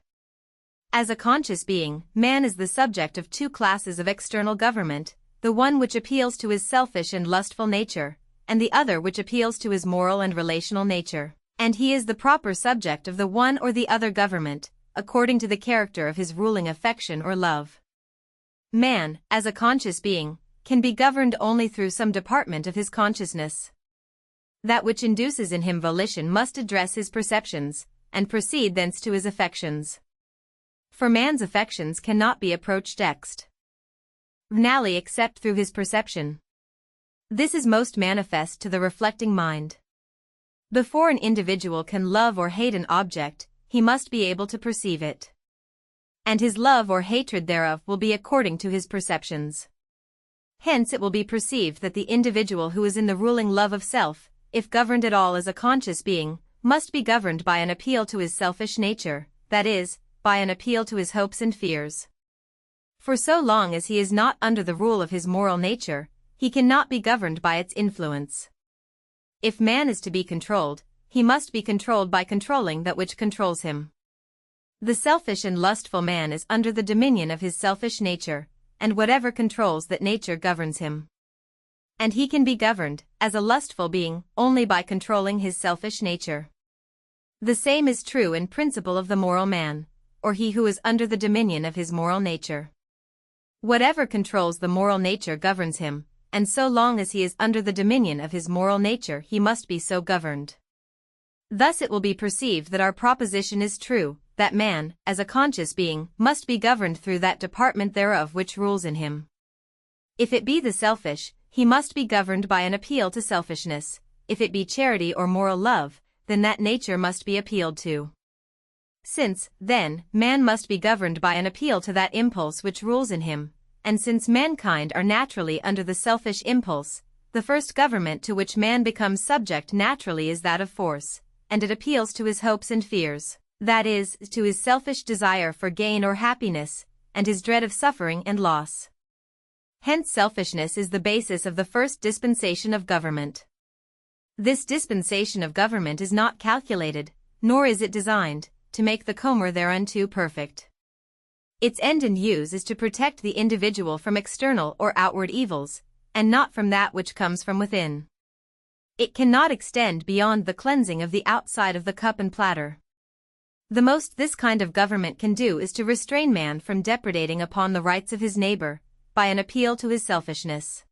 As a conscious being, man is the subject of two classes of external government, the one which appeals to his selfish and lustful nature, and the other which appeals to his moral and relational nature, and he is the proper subject of the one or the other government, according to the character of his ruling affection or love. Man, as a conscious being, can be governed only through some department of his consciousness. That which induces in him volition must address his perceptions, and proceed thence to his affections. For man's affections cannot be approached externally except through his perception. This is most manifest to the reflecting mind. Before an individual can love or hate an object, he must be able to perceive it. And his love or hatred thereof will be according to his perceptions. Hence it will be perceived that the individual who is in the ruling love of self, if governed at all as a conscious being, must be governed by an appeal to his selfish nature, that is, by an appeal to his hopes and fears. For so long as he is not under the rule of his moral nature, he cannot be governed by its influence. If man is to be controlled, he must be controlled by controlling that which controls him. The selfish and lustful man is under the dominion of his selfish nature, and whatever controls that nature governs him. And he can be governed, as a lustful being, only by controlling his selfish nature. The same is true in principle of the moral man, or he who is under the dominion of his moral nature. Whatever controls the moral nature governs him, and so long as he is under the dominion of his moral nature he must be so governed. Thus it will be perceived that our proposition is true, that man, as a conscious being, must be governed through that department thereof which rules in him. If it be the selfish, he must be governed by an appeal to selfishness; if it be charity or moral love, then that nature must be appealed to. Since, then, man must be governed by an appeal to that impulse which rules in him, and since mankind are naturally under the selfish impulse, the first government to which man becomes subject naturally is that of force, and it appeals to his hopes and fears, that is, to his selfish desire for gain or happiness, and his dread of suffering and loss. Hence selfishness is the basis of the first dispensation of government. This dispensation of government is not calculated, nor is it designed, to make the comer thereunto perfect. Its end and use is to protect the individual from external or outward evils, and not from that which comes from within. It cannot extend beyond the cleansing of the outside of the cup and platter. The most this kind of government can do is to restrain man from depredating upon the rights of his neighbor, by an appeal to his selfishness.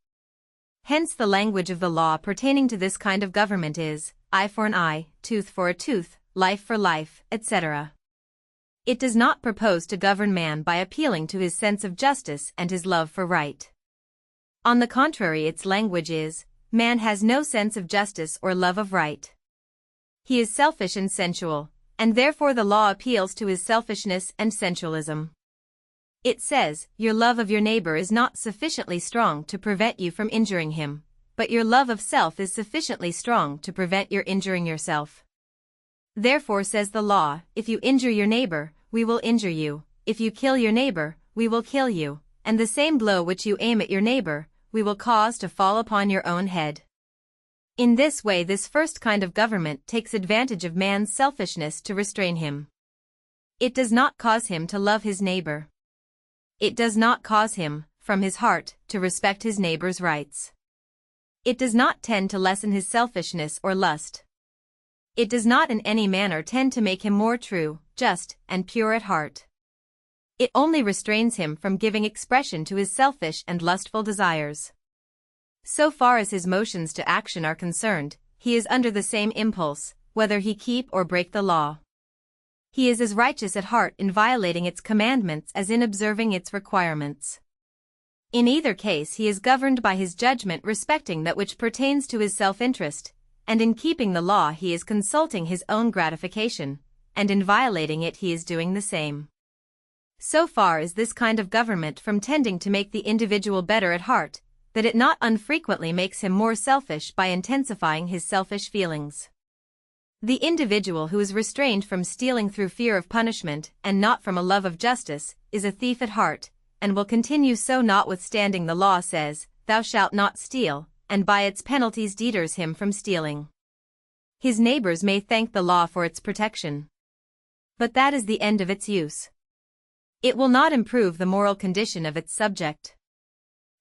Hence the language of the law pertaining to this kind of government is, eye for an eye, tooth for a tooth, life for life, etc. It does not propose to govern man by appealing to his sense of justice and his love for right. On the contrary, its language is, man has no sense of justice or love of right. He is selfish and sensual, and therefore the law appeals to his selfishness and sensualism. It says, your love of your neighbor is not sufficiently strong to prevent you from injuring him, but your love of self is sufficiently strong to prevent your injuring yourself. Therefore, says the law, if you injure your neighbor, we will injure you, if you kill your neighbor, we will kill you, and the same blow which you aim at your neighbor, we will cause to fall upon your own head. In this way, this first kind of government takes advantage of man's selfishness to restrain him. It does not cause him to love his neighbor. It does not cause him, from his heart, to respect his neighbor's rights. It does not tend to lessen his selfishness or lust. It does not in any manner tend to make him more true, just, and pure at heart. It only restrains him from giving expression to his selfish and lustful desires. So far as his motions to action are concerned, he is under the same impulse, whether he keep or break the law. He is as righteous at heart in violating its commandments as in observing its requirements. In either case he is governed by his judgment respecting that which pertains to his self-interest, and in keeping the law he is consulting his own gratification, and in violating it he is doing the same. So far is this kind of government from tending to make the individual better at heart, that it not unfrequently makes him more selfish by intensifying his selfish feelings. The individual who is restrained from stealing through fear of punishment and not from a love of justice is a thief at heart, and will continue so notwithstanding the law says, thou shalt not steal, and by its penalties deters him from stealing. His neighbors may thank the law for its protection. But that is the end of its use. It will not improve the moral condition of its subject.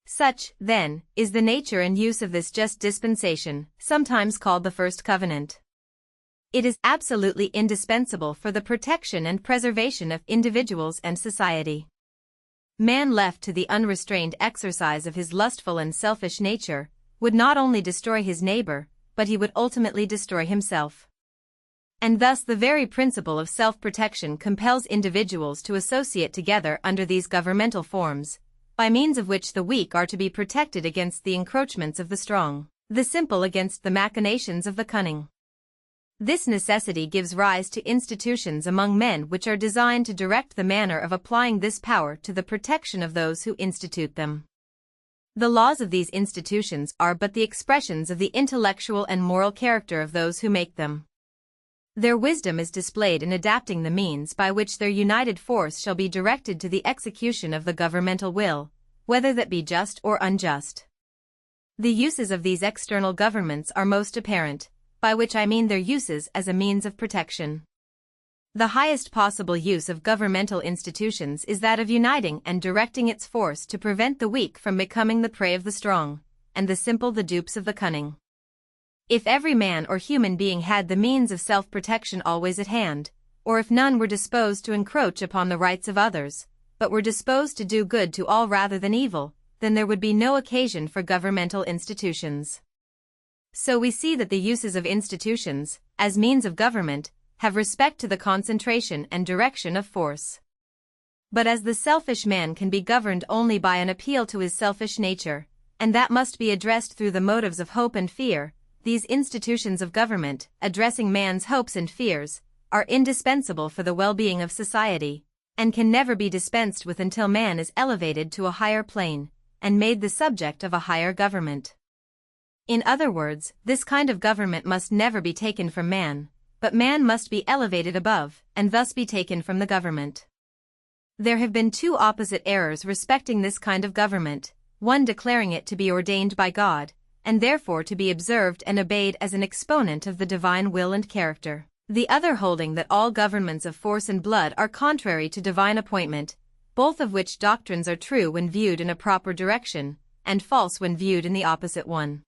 Such, then, is the nature and use of this just dispensation, sometimes called the First Covenant. It is absolutely indispensable for the protection and preservation of individuals and society. Man left to the unrestrained exercise of his lustful and selfish nature, would not only destroy his neighbor, but he would ultimately destroy himself. And thus the very principle of self-protection compels individuals to associate together under these governmental forms, by means of which the weak are to be protected against the encroachments of the strong, the simple against the machinations of the cunning. This necessity gives rise to institutions among men which are designed to direct the manner of applying this power to the protection of those who institute them. The laws of these institutions are but the expressions of the intellectual and moral character of those who make them. Their wisdom is displayed in adapting the means by which their united force shall be directed to the execution of the governmental will, whether that be just or unjust. The uses of these external governments are most apparent, by which I mean their uses as a means of protection. The highest possible use of governmental institutions is that of uniting and directing its force to prevent the weak from becoming the prey of the strong, and the simple the dupes of the cunning. If every man or human being had the means of self-protection always at hand, or if none were disposed to encroach upon the rights of others, but were disposed to do good to all rather than evil, then there would be no occasion for governmental institutions. So we see that the uses of institutions, as means of government, have respect to the concentration and direction of force. But as the selfish man can be governed only by an appeal to his selfish nature, and that must be addressed through the motives of hope and fear, these institutions of government, addressing man's hopes and fears, are indispensable for the well-being of society, and can never be dispensed with until man is elevated to a higher plane, and made the subject of a higher government. In other words, this kind of government must never be taken from man, but man must be elevated above, and thus be taken from the government. There have been two opposite errors respecting this kind of government, one declaring it to be ordained by God, and therefore to be observed and obeyed as an exponent of the divine will and character. The other holding that all governments of force and blood are contrary to divine appointment, both of which doctrines are true when viewed in a proper direction, and false when viewed in the opposite one.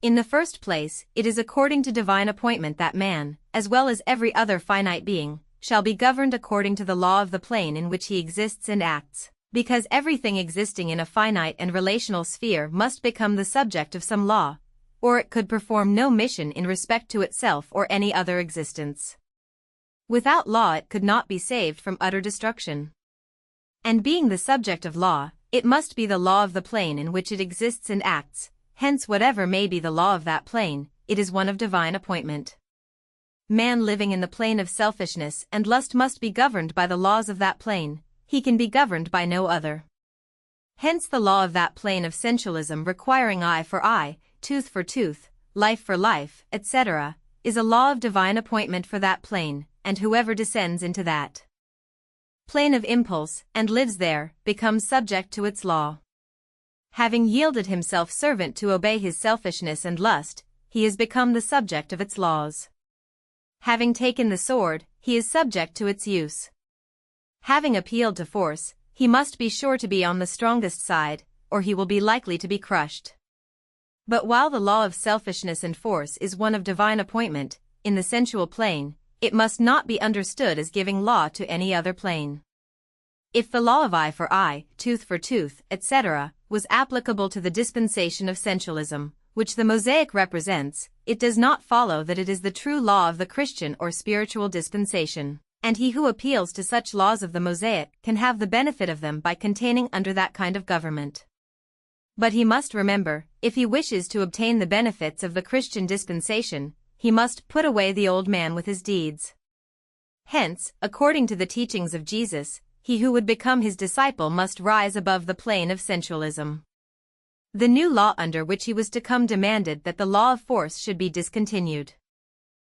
In the first place, it is according to divine appointment that man, as well as every other finite being, shall be governed according to the law of the plane in which he exists and acts, because everything existing in a finite and relational sphere must become the subject of some law, or it could perform no mission in respect to itself or any other existence. Without law it could not be saved from utter destruction. And being the subject of law, it must be the law of the plane in which it exists and acts, hence whatever may be the law of that plane, it is one of divine appointment. Man living in the plane of selfishness and lust must be governed by the laws of that plane, he can be governed by no other. Hence the law of that plane of sensualism requiring eye for eye, tooth for tooth, life for life, etc., is a law of divine appointment for that plane, and whoever descends into that plane of impulse and lives there becomes subject to its law. Having yielded himself servant to obey his selfishness and lust, he has become the subject of its laws. Having taken the sword, he is subject to its use. Having appealed to force, he must be sure to be on the strongest side, or he will be likely to be crushed. But while the law of selfishness and force is one of divine appointment, in the sensual plane, it must not be understood as giving law to any other plane. If the law of eye for eye, tooth for tooth, etc., was applicable to the dispensation of sensualism, which the Mosaic represents, it does not follow that it is the true law of the Christian or spiritual dispensation, and he who appeals to such laws of the Mosaic can have the benefit of them by containing under that kind of government. But he must remember, if he wishes to obtain the benefits of the Christian dispensation, he must put away the old man with his deeds. Hence, according to the teachings of Jesus, he who would become his disciple must rise above the plane of sensualism. The new law under which he was to come demanded that the law of force should be discontinued.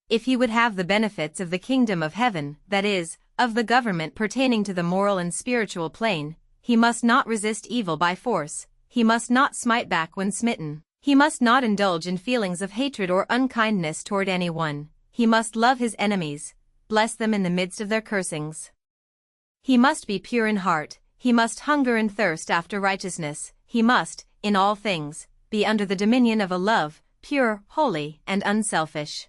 If he would have the benefits of the kingdom of heaven, that is, of the government pertaining to the moral and spiritual plane, he must not resist evil by force, he must not smite back when smitten, he must not indulge in feelings of hatred or unkindness toward anyone, he must love his enemies, bless them in the midst of their cursings. He must be pure in heart, he must hunger and thirst after righteousness, he must, in all things, be under the dominion of a love, pure, holy, and unselfish.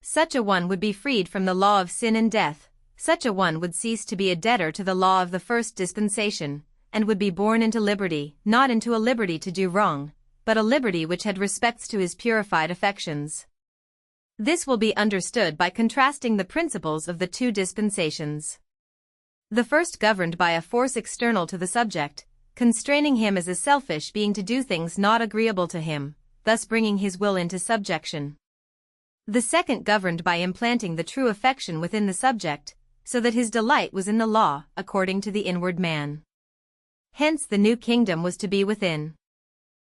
Such a one would be freed from the law of sin and death, such a one would cease to be a debtor to the law of the first dispensation, and would be born into liberty, not into a liberty to do wrong, but a liberty which had respects to his purified affections. This will be understood by contrasting the principles of the two dispensations. The first governed by a force external to the subject, constraining him as a selfish being to do things not agreeable to him, thus bringing his will into subjection. The second governed by implanting the true affection within the subject, so that his delight was in the law, according to the inward man. Hence the new kingdom was to be within.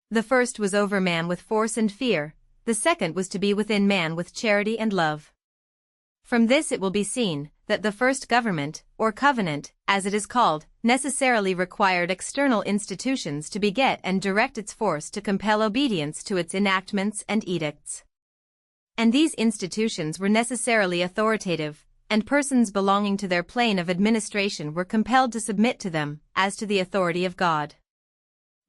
The first was over man with force and fear, the second was to be within man with charity and love. From this it will be seen, that the first government, or covenant, as it is called, necessarily required external institutions to beget and direct its force to compel obedience to its enactments and edicts. And these institutions were necessarily authoritative, and persons belonging to their plane of administration were compelled to submit to them, as to the authority of God.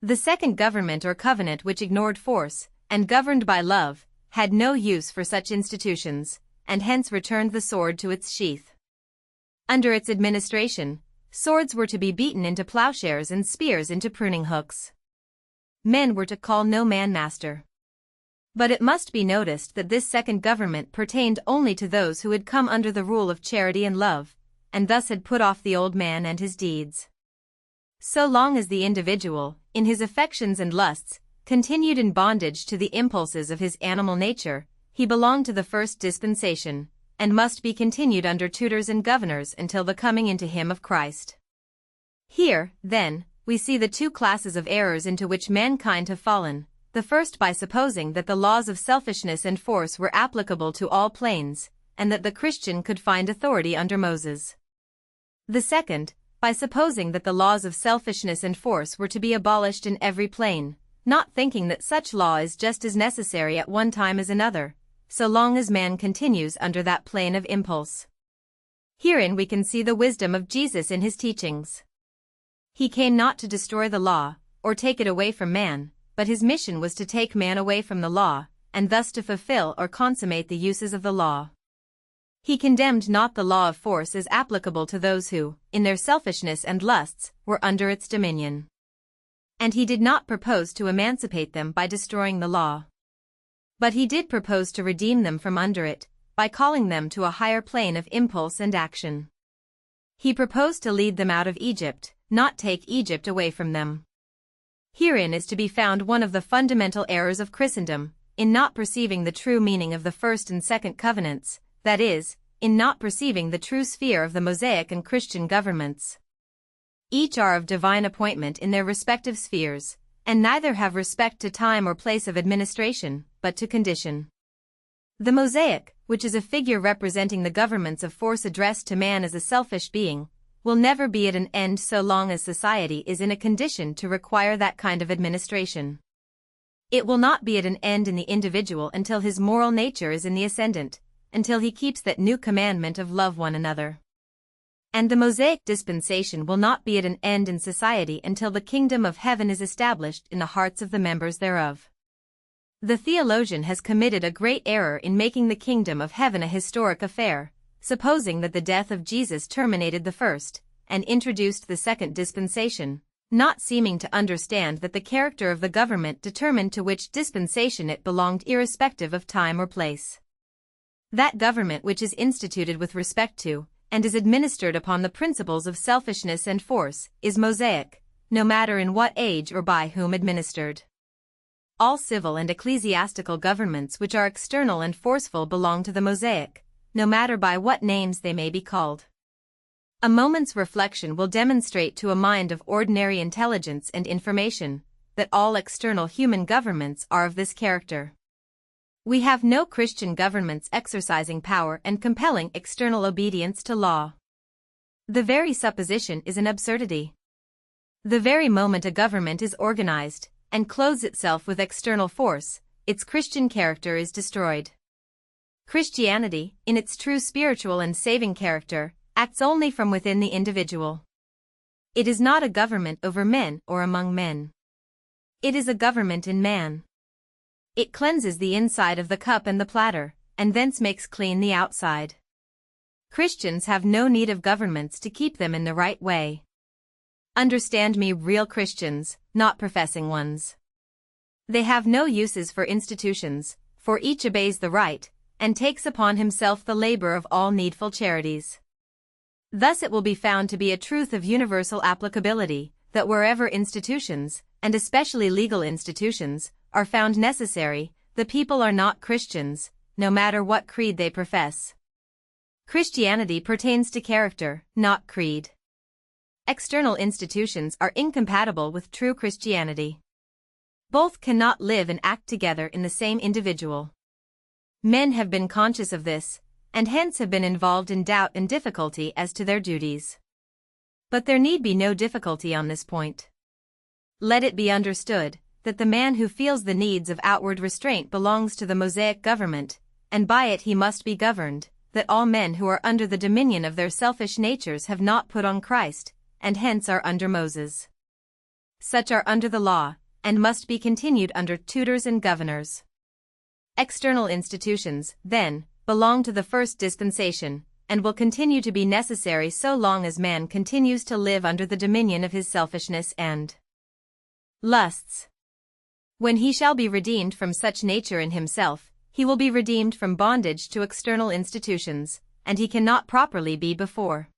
The second government or covenant which ignored force, and governed by love, had no use for such institutions, and hence returned the sword to its sheath. Under its administration, swords were to be beaten into plowshares and spears into pruning hooks. Men were to call no man master. But it must be noticed that this second government pertained only to those who had come under the rule of charity and love, and thus had put off the old man and his deeds. So long as the individual, in his affections and lusts, continued in bondage to the impulses of his animal nature, he belonged to the first dispensation, and must be continued under tutors and governors until the coming into him of Christ. Here, then, we see the two classes of errors into which mankind have fallen, the first by supposing that the laws of selfishness and force were applicable to all planes, and that the Christian could find authority under Moses. The second, by supposing that the laws of selfishness and force were to be abolished in every plane, not thinking that such law is just as necessary at one time as another, so long as man continues under that plane of impulse. Herein we can see the wisdom of Jesus in his teachings. He came not to destroy the law, or take it away from man, but his mission was to take man away from the law, and thus to fulfill or consummate the uses of the law. He condemned not the law of force as applicable to those who, in their selfishness and lusts, were under its dominion. And he did not propose to emancipate them by destroying the law. But he did propose to redeem them from under it, by calling them to a higher plane of impulse and action. He proposed to lead them out of Egypt, not take Egypt away from them. Herein is to be found one of the fundamental errors of Christendom, in not perceiving the true meaning of the first and second covenants, that is, in not perceiving the true sphere of the Mosaic and Christian governments. Each are of divine appointment in their respective spheres, and neither have respect to time or place of administration, but to condition. The Mosaic, which is a figure representing the governments of force addressed to man as a selfish being, will never be at an end so long as society is in a condition to require that kind of administration. It will not be at an end in the individual until his moral nature is in the ascendant, until he keeps that new commandment of love one another. And the Mosaic dispensation will not be at an end in society until the kingdom of heaven is established in the hearts of the members thereof. The theologian has committed a great error in making the kingdom of heaven a historic affair, supposing that the death of Jesus terminated the first, and introduced the second dispensation, not seeming to understand that the character of the government determined to which dispensation it belonged irrespective of time or place. That government which is instituted with respect to, and is administered upon the principles of selfishness and force, is Mosaic, no matter in what age or by whom administered. All civil and ecclesiastical governments which are external and forceful belong to the Mosaic, no matter by what names they may be called. A moment's reflection will demonstrate to a mind of ordinary intelligence and information, that all external human governments are of this character. We have no Christian governments exercising power and compelling external obedience to law. The very supposition is an absurdity. The very moment a government is organized, and clothes itself with external force, its Christian character is destroyed. Christianity, in its true spiritual and saving character, acts only from within the individual. It is not a government over men or among men. It is a government in man. It cleanses the inside of the cup and the platter, and thence makes clean the outside. Christians have no need of governments to keep them in the right way. Understand me, real Christians, not professing ones. They have no uses for institutions, for each obeys the right, and takes upon himself the labor of all needful charities. Thus it will be found to be a truth of universal applicability, that wherever institutions, and especially legal institutions, are found necessary, the people are not Christians, no matter what creed they profess. Christianity pertains to character, not creed. External institutions are incompatible with true Christianity. Both cannot live and act together in the same individual. Men have been conscious of this, and hence have been involved in doubt and difficulty as to their duties. But there need be no difficulty on this point. Let it be understood that the man who feels the needs of outward restraint belongs to the Mosaic government, and by it he must be governed, that all men who are under the dominion of their selfish natures have not put on Christ, and hence are under Moses. Such are under the law, and must be continued under tutors and governors. External institutions, then, belong to the first dispensation, and will continue to be necessary so long as man continues to live under the dominion of his selfishness and lusts. When he shall be redeemed from such nature in himself, he will be redeemed from bondage to external institutions, and he cannot properly be before.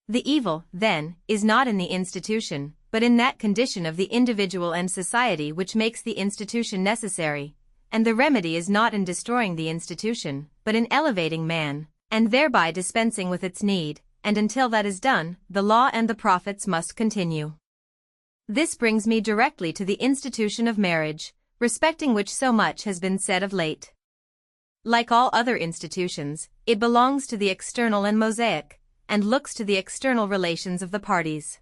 The evil, then, is not in the institution, but in that condition of the individual and society which makes the institution necessary, and the remedy is not in destroying the institution, but in elevating man, and thereby dispensing with its need, and until that is done, the law and the prophets must continue. This brings me directly to the institution of marriage, respecting which so much has been said of late. Like all other institutions, it belongs to the external and Mosaic, and looks to the external relations of the parties.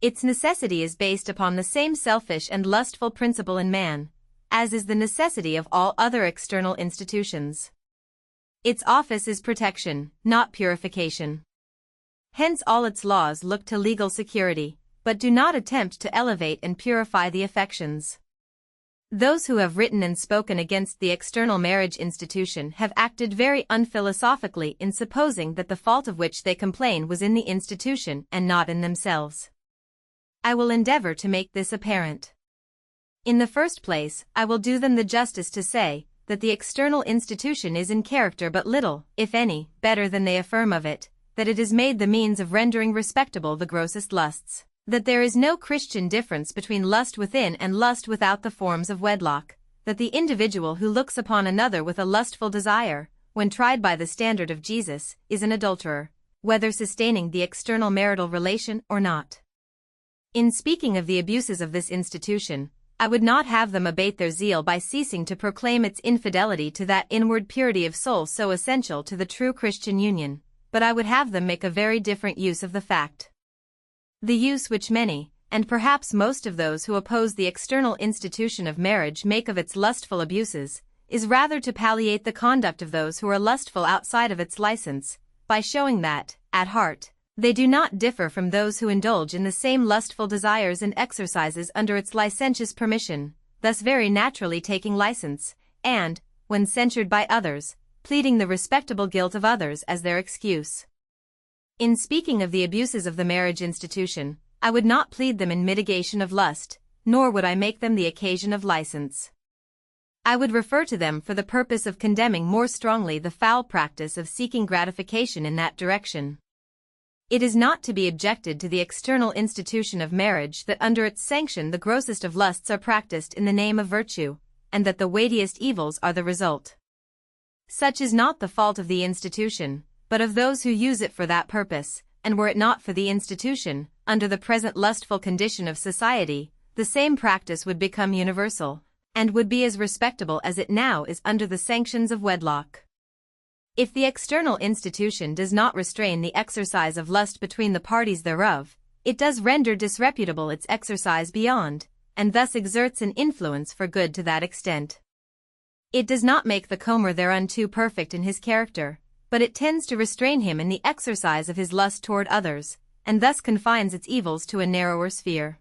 Its necessity is based upon the same selfish and lustful principle in man, as is the necessity of all other external institutions. Its office is protection, not purification. Hence all its laws look to legal security, but do not attempt to elevate and purify the affections. Those who have written and spoken against the external marriage institution have acted very unphilosophically in supposing that the fault of which they complain was in the institution and not in themselves. I will endeavor to make this apparent. In the first place, I will do them the justice to say that the external institution is in character but little, if any, better than they affirm of it, that it is made the means of rendering respectable the grossest lusts, that there is no Christian difference between lust within and lust without the forms of wedlock, that the individual who looks upon another with a lustful desire, when tried by the standard of Jesus, is an adulterer, whether sustaining the external marital relation or not. In speaking of the abuses of this institution, I would not have them abate their zeal by ceasing to proclaim its infidelity to that inward purity of soul so essential to the true Christian union, but I would have them make a very different use of the fact. The use which many, and perhaps most of those who oppose the external institution of marriage make of its lustful abuses, is rather to palliate the conduct of those who are lustful outside of its license, by showing that, at heart, they do not differ from those who indulge in the same lustful desires and exercises under its licentious permission, thus very naturally taking license, and, when censured by others, pleading the respectable guilt of others as their excuse. In speaking of the abuses of the marriage institution, I would not plead them in mitigation of lust, nor would I make them the occasion of license. I would refer to them for the purpose of condemning more strongly the foul practice of seeking gratification in that direction. It is not to be objected to the external institution of marriage that under its sanction the grossest of lusts are practiced in the name of virtue, and that the weightiest evils are the result. Such is not the fault of the institution, but of those who use it for that purpose, and were it not for the institution, under the present lustful condition of society, the same practice would become universal, and would be as respectable as it now is under the sanctions of wedlock. If the external institution does not restrain the exercise of lust between the parties thereof, it does render disreputable its exercise beyond, and thus exerts an influence for good to that extent. It does not make the comer thereunto perfect in his character, but it tends to restrain him in the exercise of his lust toward others, and thus confines its evils to a narrower sphere.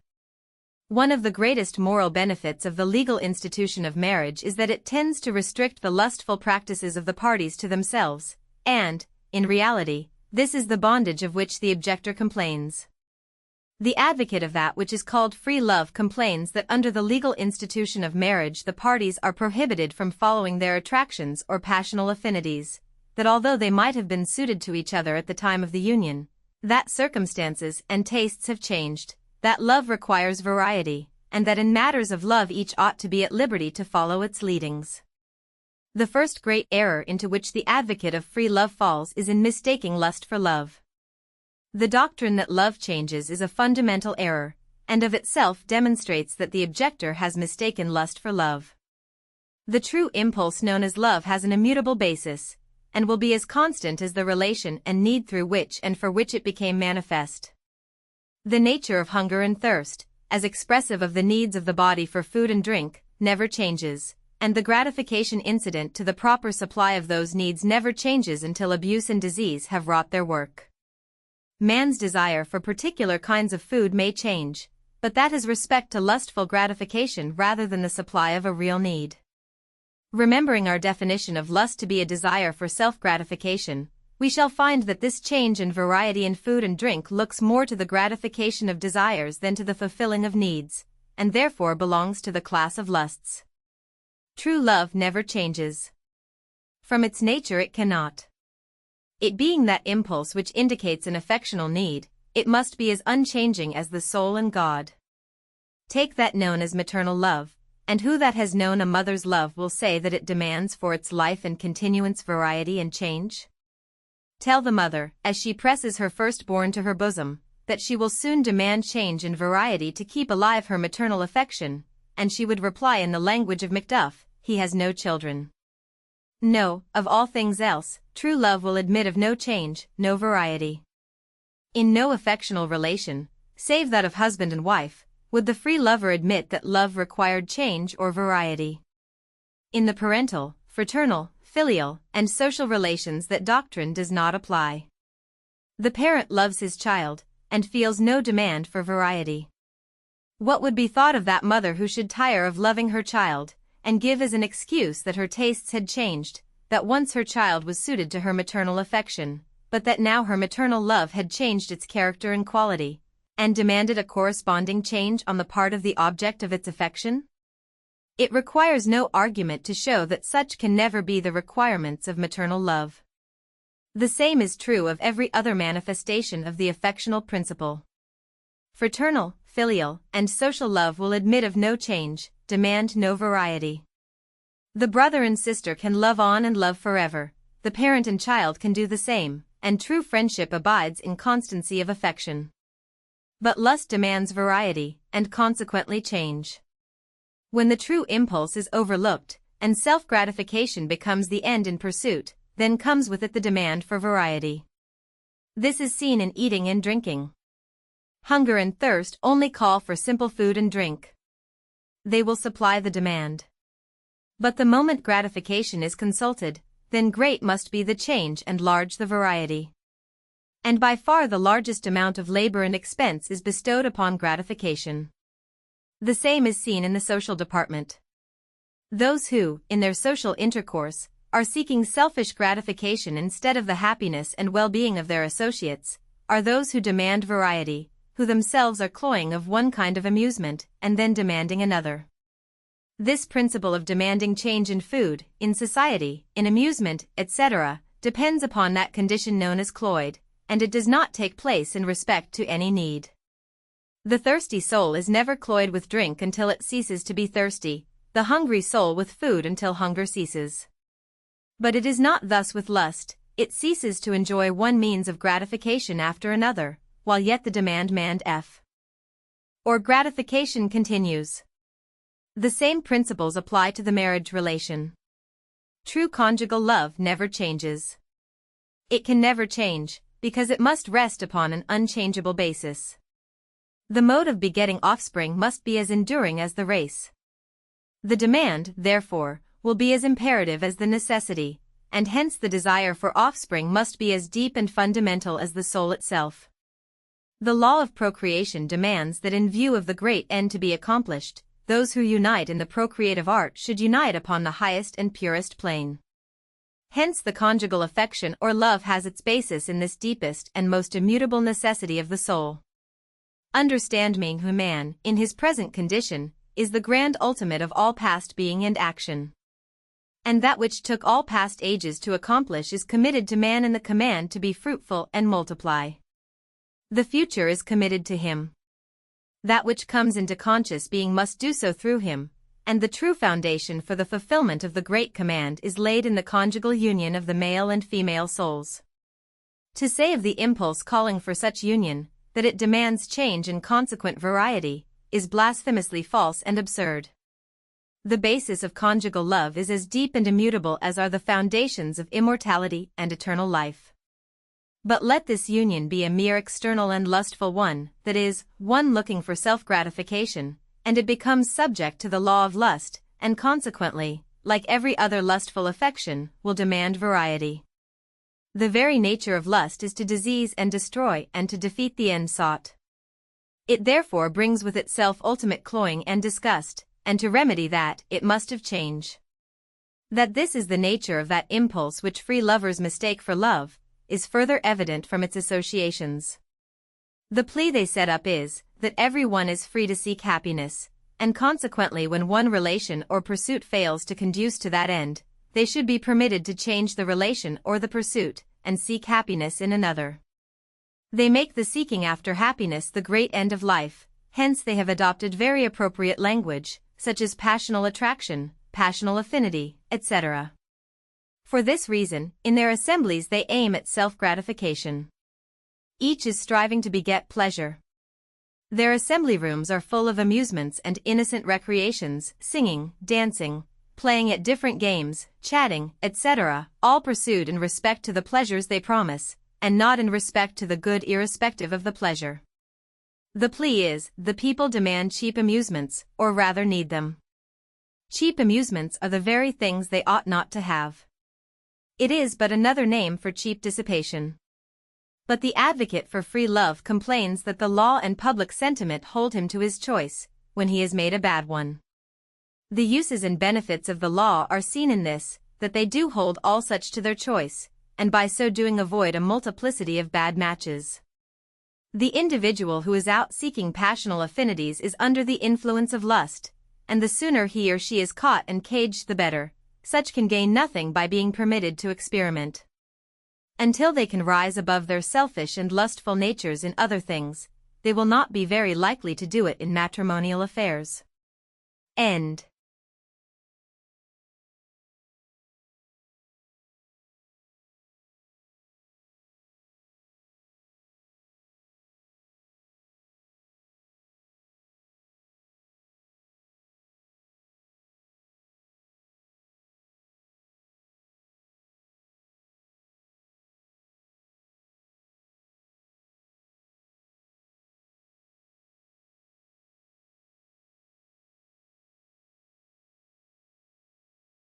One of the greatest moral benefits of the legal institution of marriage is that it tends to restrict the lustful practices of the parties to themselves, and, in reality, this is the bondage of which the objector complains. The advocate of that which is called free love complains that under the legal institution of marriage the parties are prohibited from following their attractions or passional affinities, that although they might have been suited to each other at the time of the union, that circumstances and tastes have changed, that love requires variety, and that in matters of love each ought to be at liberty to follow its leadings. The first great error into which the advocate of free love falls is in mistaking lust for love. The doctrine that love changes is a fundamental error, and of itself demonstrates that the objector has mistaken lust for love. The true impulse known as love has an immutable basis, and will be as constant as the relation and need through which and for which it became manifest. The nature of hunger and thirst, as expressive of the needs of the body for food and drink, never changes, and the gratification incident to the proper supply of those needs never changes until abuse and disease have wrought their work. Man's desire for particular kinds of food may change, but that is respect to lustful gratification rather than the supply of a real need. Remembering our definition of lust to be a desire for self-gratification, we shall find that this change in variety in food and drink looks more to the gratification of desires than to the fulfilling of needs, and therefore belongs to the class of lusts. True love never changes. From its nature it cannot. It being that impulse which indicates an affectional need, it must be as unchanging as the soul and God. Take that known as maternal love, and who that has known a mother's love will say that it demands for its life and continuance variety and change? tell the mother, as she presses her firstborn to her bosom, that she will soon demand change and variety to keep alive her maternal affection, and she would reply in the language of Macduff, he has no children. No, of all things else, true love will admit of no change, no variety. In no affectional relation, save that of husband and wife, would the free lover admit that love required change or variety. In the parental, fraternal, filial, and social relations that doctrine does not apply. The parent loves his child, and feels no demand for variety. What would be thought of that mother who should tire of loving her child, and give as an excuse that her tastes had changed, that once her child was suited to her maternal affection, but that now her maternal love had changed its character and quality, and demanded a corresponding change on the part of the object of its affection? It requires no argument to show that such can never be the requirements of maternal love. The same is true of every other manifestation of the affectional principle. Fraternal, filial, and social love will admit of no change, demand no variety. The brother and sister can love on and love forever, the parent and child can do the same, and true friendship abides in constancy of affection. But lust demands variety, and consequently change. When the true impulse is overlooked, and self-gratification becomes the end in pursuit, then comes with it the demand for variety. This is seen in eating and drinking. Hunger and thirst only call for simple food and drink. They will supply the demand. But the moment gratification is consulted, then great must be the change and large the variety. And by far the largest amount of labor and expense is bestowed upon gratification. The same is seen in the social department. Those who, in their social intercourse, are seeking selfish gratification instead of the happiness and well-being of their associates, are those who demand variety, who themselves are cloying of one kind of amusement and then demanding another. This principle of demanding change in food, in society, in amusement, etc., depends upon that condition known as cloyed, and it does not take place in respect to any need. The thirsty soul is never cloyed with drink until it ceases to be thirsty, the hungry soul with food until hunger ceases. But it is not thus with lust, it ceases to enjoy one means of gratification after another, while yet the demand or gratification continues. The same principles apply to the marriage relation. True conjugal love never changes. It can never change, because it must rest upon an unchangeable basis. The mode of begetting offspring must be as enduring as the race. The demand, therefore, will be as imperative as the necessity, and hence the desire for offspring must be as deep and fundamental as the soul itself. The law of procreation demands that in view of the great end to be accomplished, those who unite in the procreative art should unite upon the highest and purest plane. Hence the conjugal affection or love has its basis in this deepest and most immutable necessity of the soul. Understand me, who man, in his present condition, is the grand ultimate of all past being and action. And that which took all past ages to accomplish is committed to man in the command to be fruitful and multiply. The future is committed to him. That which comes into conscious being must do so through him, and the true foundation for the fulfillment of the great command is laid in the conjugal union of the male and female souls. To say of the impulse calling for such union, that it demands change and consequent variety, is blasphemously false and absurd. The basis of conjugal love is as deep and immutable as are the foundations of immortality and eternal life. But let this union be a mere external and lustful one, that is, one looking for self-gratification, and it becomes subject to the law of lust, and consequently, like every other lustful affection, will demand variety. The very nature of lust is to disease and destroy and to defeat the end sought. It therefore brings with itself ultimate cloying and disgust, and to remedy that, it must have change. That this is the nature of that impulse which free lovers mistake for love, is further evident from its associations. The plea they set up is, that every one is free to seek happiness, and consequently when one relation or pursuit fails to conduce to that end, they should be permitted to change the relation or the pursuit, and seek happiness in another. They make the seeking after happiness the great end of life, hence they have adopted very appropriate language, such as passional attraction, passional affinity, etc. For this reason, in their assemblies they aim at self-gratification. Each is striving to beget pleasure. Their assembly rooms are full of amusements and innocent recreations, singing, dancing, playing at different games, chatting, etc., all pursued in respect to the pleasures they promise, and not in respect to the good irrespective of the pleasure. The plea is, the people demand cheap amusements, or rather need them. Cheap amusements are the very things they ought not to have. It is but another name for cheap dissipation. But the advocate for free love complains that the law and public sentiment hold him to his choice, when he has made a bad one. The uses and benefits of the law are seen in this, that they do hold all such to their choice, and by so doing avoid a multiplicity of bad matches. The individual who is out seeking passional affinities is under the influence of lust, and the sooner he or she is caught and caged the better. Such can gain nothing by being permitted to experiment. Until they can rise above their selfish and lustful natures in other things, they will not be very likely to do it in matrimonial affairs. End.